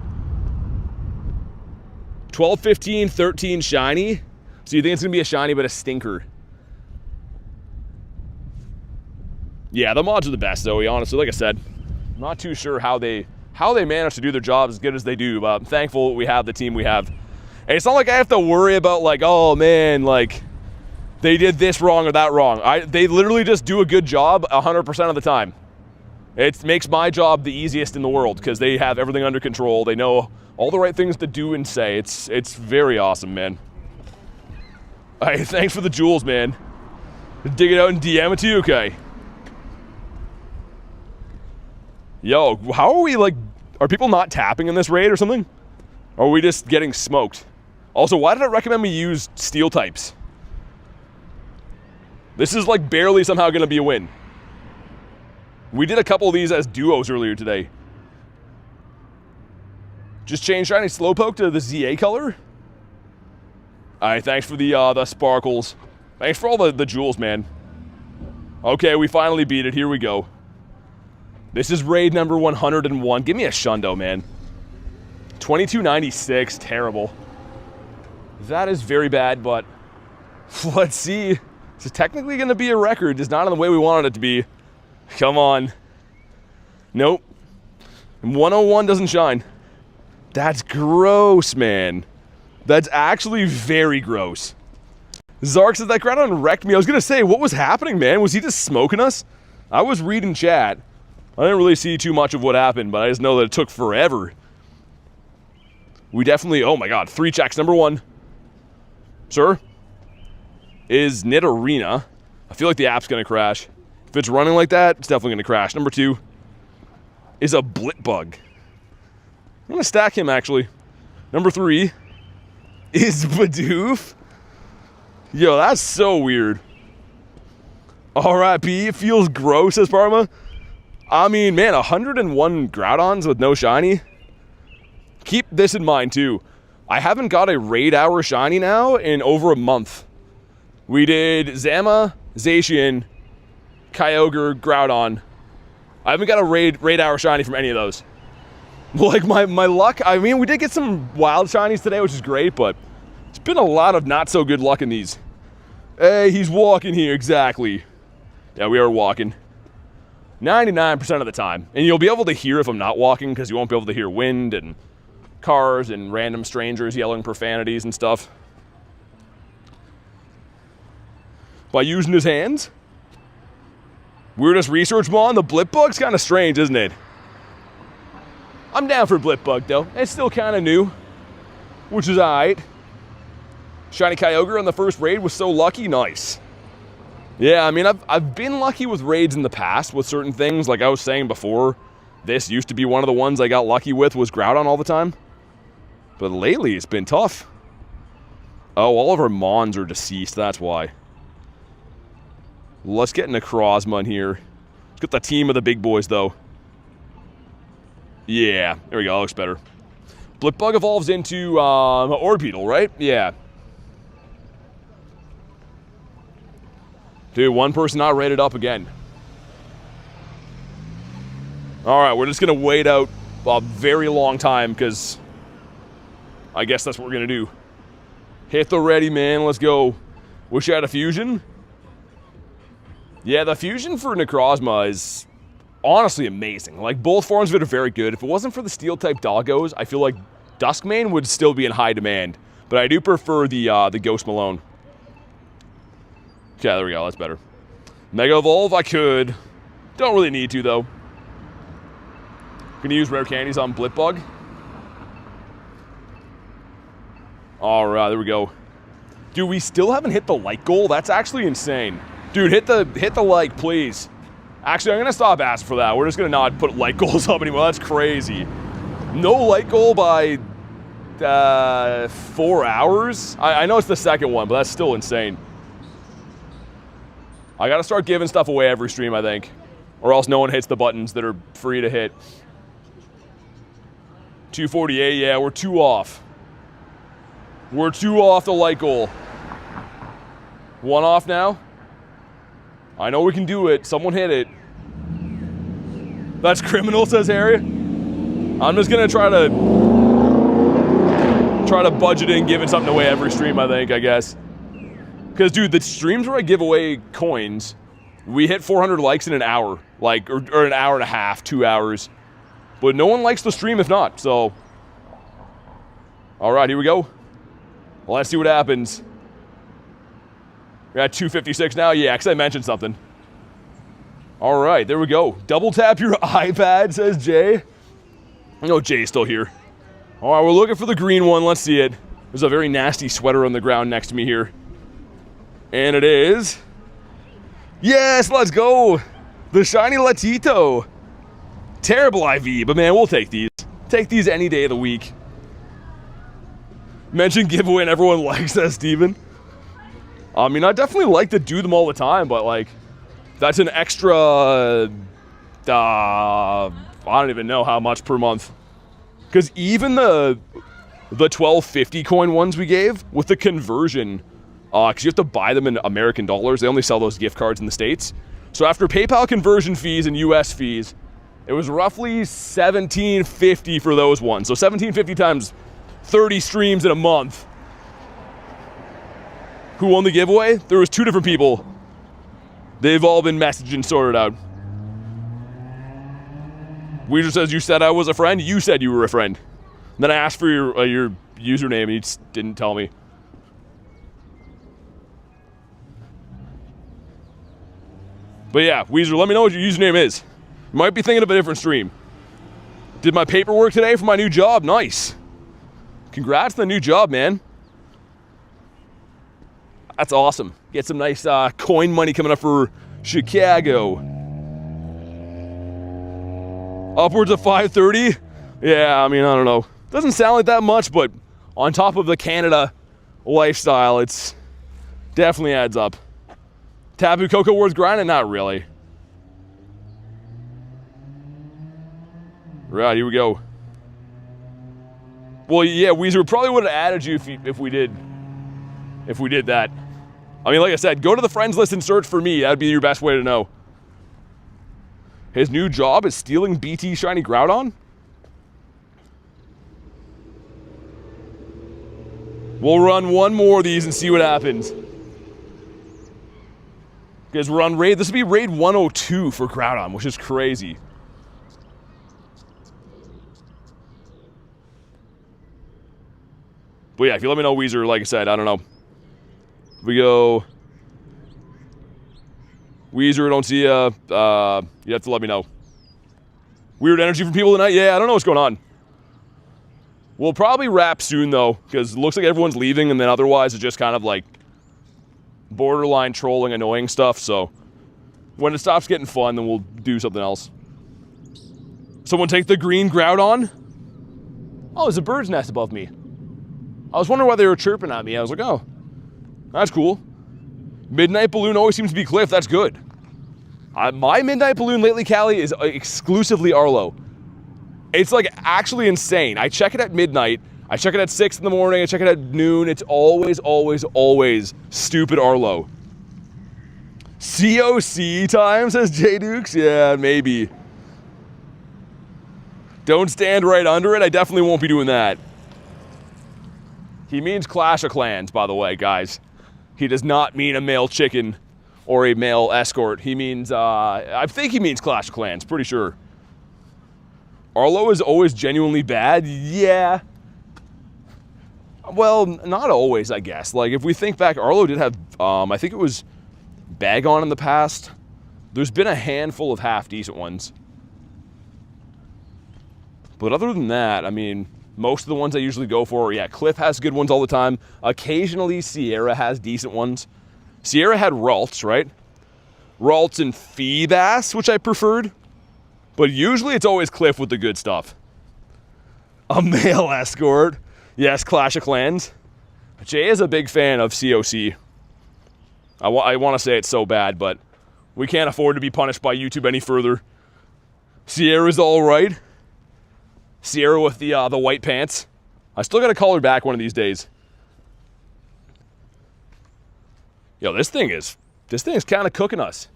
12, 15, 13 shiny. So you think it's gonna be a shiny but a stinker? Yeah, the mods are the best, Zoe, honestly. Like I said, I'm not too sure how they manage to do their job as good as they do, but I'm thankful we have the team we have. And it's not like I have to worry about oh man, they did this wrong or that wrong. They literally just do a good job 100% of the time. It makes my job the easiest in the world because they have everything under control. They know all the right things to do and say. It's very awesome, man. All right, thanks for the jewels, man. Dig it out and DM it to you, okay? Yo, how are we, are people not tapping in this raid or something? Or are we just getting smoked? Also, why did it recommend we use steel types? This is, barely somehow going to be a win. We did a couple of these as duos earlier today. Just change Shiny Slowpoke to the ZA color? Alright, thanks for the sparkles. Thanks for all the jewels, man. Okay, we finally beat it. Here we go. This is raid number 101. Give me a Shundo, man. 2296, terrible. That is very bad, but let's see. This is technically going to be a record, just not in the way we wanted it to be. Come on. Nope. 101 doesn't shine. That's gross, man. That's actually very gross. Zark says that Groudon wrecked me. I was going to say, what was happening, man? Was he just smoking us? I was reading chat. I didn't really see too much of what happened, but I just know that it took forever. We definitely, oh my god, 3 checks. Number 1, sir, is Nidorina. I feel like the app's gonna crash. If it's running like that, it's definitely gonna crash. Number 2 is a Blitbug. I'm gonna stack him, actually. Number 3 is Bidoof. Yo, that's so weird. R.I.P. It feels gross, says Parma. I mean, man, 101 Groudons with no shiny. Keep this in mind, too. I haven't got a raid hour shiny now in over a month. We did Zama, Zacian, Kyogre, Groudon. I haven't got a raid hour shiny from any of those. Like, my luck, I mean, we did get some wild shinies today, which is great, but it's been a lot of not so good luck in these. Hey, he's walking here, exactly. Yeah, we are walking. 99% of the time. And you'll be able to hear if I'm not walking, because you won't be able to hear wind and cars and random strangers yelling profanities and stuff. By using his hands. Weirdest research mon, the Blitbug's kind of strange, isn't it? I'm down for Blitbug, though. It's still kind of new, which is alright. Shiny Kyogre on the first raid was so lucky. Nice. Yeah, I mean, I've been lucky with raids in the past with certain things. Like I was saying before, this used to be one of the ones I got lucky with was Groudon all the time. But lately, it's been tough. Oh, all of our Mons are deceased. That's why. Let's get Necrozma in here. Let's get the team of the big boys, though. Yeah, there we go. That looks better. Blitbug evolves into Orbeetle, right? Yeah. Dude, one person not rated up again. Alright, we're just going to wait out a very long time, because I guess that's what we're going to do. Hit the ready, man. Let's go. Wish I had a fusion. Yeah, the fusion for Necrozma is honestly amazing. Like, both forms of it are very good. If it wasn't for the Steel-type Doggos, I feel like Duskmane would still be in high demand. But I do prefer the Ghost Malone. Okay, there we go. That's better. Mega Evolve, I could. Don't really need to, though. Gonna use rare candies on Blitbug. Alright, there we go. Dude, we still haven't hit the like goal. That's actually insane. Dude, hit the like, please. Actually, I'm gonna stop asking for that. We're just gonna not put like goals up anymore. That's crazy. No like goal by 4 hours? I know it's the second one, but that's still insane. I gotta start giving stuff away every stream, I think. Or else no one hits the buttons that are free to hit. 248, yeah, we're 2 off. We're 2 off the light goal. 1 off now. I know we can do it. Someone hit it. That's criminal, says Harry. I'm just gonna try to budget in giving something away every stream, I think, I guess. Because, dude, the streams where I give away coins, we hit 400 likes in an hour. Like, or an hour and a half, 2 hours. But no one likes the stream if not, so. Alright, here we go. Let's see what happens. We're at 256 now? Yeah, because I mentioned something. Alright, there we go. Double tap your iPad, says Jay. I know Jay's still here. Alright, we're looking for the green one. Let's see it. There's a very nasty sweater on the ground next to me here. And it is... Yes, let's go! The shiny Latito. Terrible IV, but man, we'll take these. Take these any day of the week. Mention giveaway and everyone likes that, Steven. I mean, I definitely like to do them all the time, but like, that's an extra, I don't even know how much per month. Because even the 1250 coin ones we gave, with the conversion, because you have to buy them in American dollars, they only sell those gift cards in the States. So after PayPal conversion fees and US fees, it was roughly $17.50 for those ones. So $17.50 times 30 streams in a month. Who won the giveaway? There was 2 different people. They've all been messaged and sorted out. Weezer says, you said I was a friend? You said you were a friend. And then I asked for your username and you just didn't tell me. But yeah, Weezer, let me know what your username is. You might be thinking of a different stream. Did my paperwork today for my new job. Nice. Congrats on the new job, man. That's awesome. Get some nice coin money coming up for Chicago. Upwards of 530? Yeah, I mean, I don't know. Doesn't sound like that much, but on top of the Canada lifestyle, it's definitely adds up. Tapu Koko worth grinding? Not really. Right, here we go. Well, yeah, Weezer probably would have added you if we did that. I mean, like I said, go to the friends list and search for me. That'd be your best way to know. His new job is stealing BT Shiny Groudon? We'll run one more of these and see what happens. Because we're on raid. This would be raid 102 for Groudon, which is crazy. But yeah, if you let me know, Weezer, like I said, I don't know. We go. Weezer, don't see ya. You have to let me know. Weird energy from people tonight? Yeah, I don't know what's going on. We'll probably wrap soon, though, because it looks like everyone's leaving, and then otherwise it's just kind of like borderline trolling, annoying stuff. So when it stops getting fun, then we'll do something else. Someone take the green Groudon. Oh, there's a bird's nest above me. I was wondering why they were chirping at me. I was like, oh, that's cool. Midnight Balloon always seems to be Cliff. That's good. My Midnight Balloon lately, Callie, is exclusively Arlo. It's like actually insane. I check it at midnight. I check it at 6 in the morning. I check it at noon. It's always, always, always stupid Arlo. COC time, says J Dukes. Yeah, maybe. Don't stand right under it. I definitely won't be doing that. He means Clash of Clans, by the way, guys. He does not mean a male chicken or a male escort. He means, I think he means Clash of Clans, pretty sure. Arlo is always genuinely bad? Yeah. Well, not always, I guess. Like, if we think back, Arlo did have, I think it was Bagon in the past. There's been a handful of half-decent ones. But other than that, I mean, most of the ones I usually go for, yeah, Cliff has good ones all the time. Occasionally, Sierra has decent ones. Sierra had Ralts, right? Ralts and Feebas, which I preferred. But usually it's always Cliff with the good stuff. A male escort. Yes, Clash of Clans. Jay is a big fan of COC. I want to say it's so bad, but we can't afford to be punished by YouTube any further. Sierra's all right. Sierra with the white pants. I still got to call her back one of these days. Yo, this thing is kind of cooking us.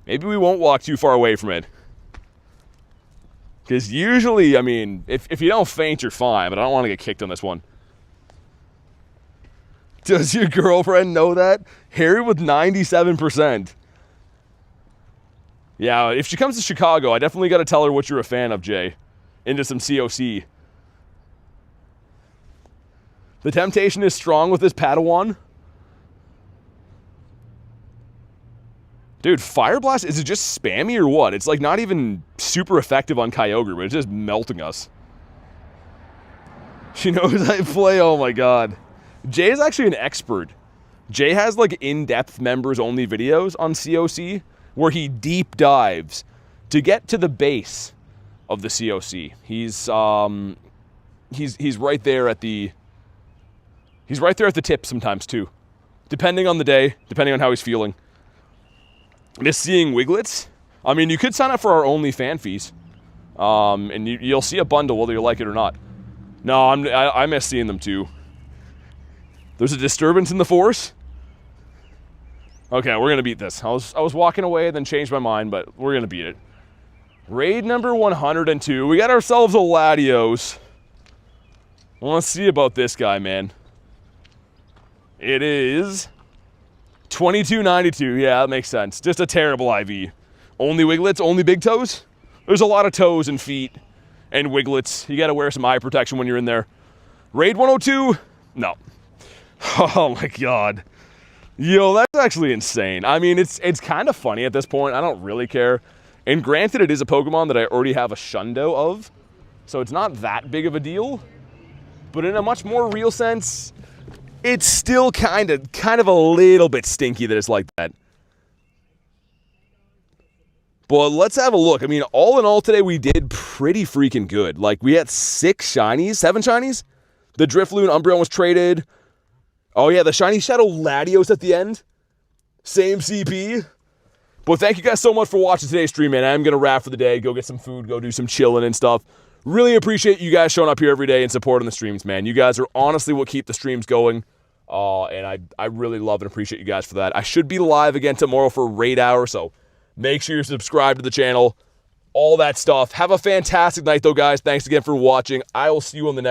Maybe we won't walk too far away from it. Because usually, I mean, if you don't faint, you're fine, but I don't want to get kicked on this one. Does your girlfriend know that? Harry with 97%. Yeah, if she comes to Chicago, I definitely got to tell her what you're a fan of, Jay. Into some COC. The temptation is strong with this Padawan. Dude, Fire Blast, is it just spammy or what? It's like not even super effective on Kyogre, but it's just melting us. She knows I play, oh my god. Jay is actually an expert. Jay has like in-depth members-only videos on COC where he deep dives to get to the base of the COC. He's right there at the tip sometimes too. Depending on the day, depending on how he's feeling. Miss seeing Wiglets. I mean, you could sign up for our only fan fees. And you'll see a bundle whether you like it or not. No, I miss seeing them too. There's a disturbance in the force. Okay, we're gonna beat this. I was walking away, then changed my mind, but we're gonna beat it. Raid number 102. We got ourselves a Latios. I want to see about this guy, man. It is 2292. Yeah, that makes sense. Just a terrible IV. Only Wiglets, only big toes? There's a lot of toes and feet and Wiglets. You got to wear some eye protection when you're in there. Raid 102? No. Oh my god. Yo, that's actually insane. I mean, it's kind of funny at this point. I don't really care. And granted, it is a Pokemon that I already have a Shundo of, so it's not that big of a deal. But in a much more real sense, it's still kind of a little bit stinky that it's like that. But let's have a look. I mean, all in all today, we did pretty freaking good. Like, we had 7 shinies. The Drifloon Umbreon was traded. Oh, yeah, the shiny Shadow Latios at the end. Same CP. But thank you guys so much for watching today's stream, man. I'm going to wrap for the day, go get some food, go do some chilling and stuff. Really appreciate you guys showing up here every day and supporting the streams, man. You guys are honestly what keep the streams going. And I really love and appreciate you guys for that. I should be live again tomorrow for Raid Hour, so make sure you're subscribed to the channel. All that stuff. Have a fantastic night, though, guys. Thanks again for watching. I will see you on the next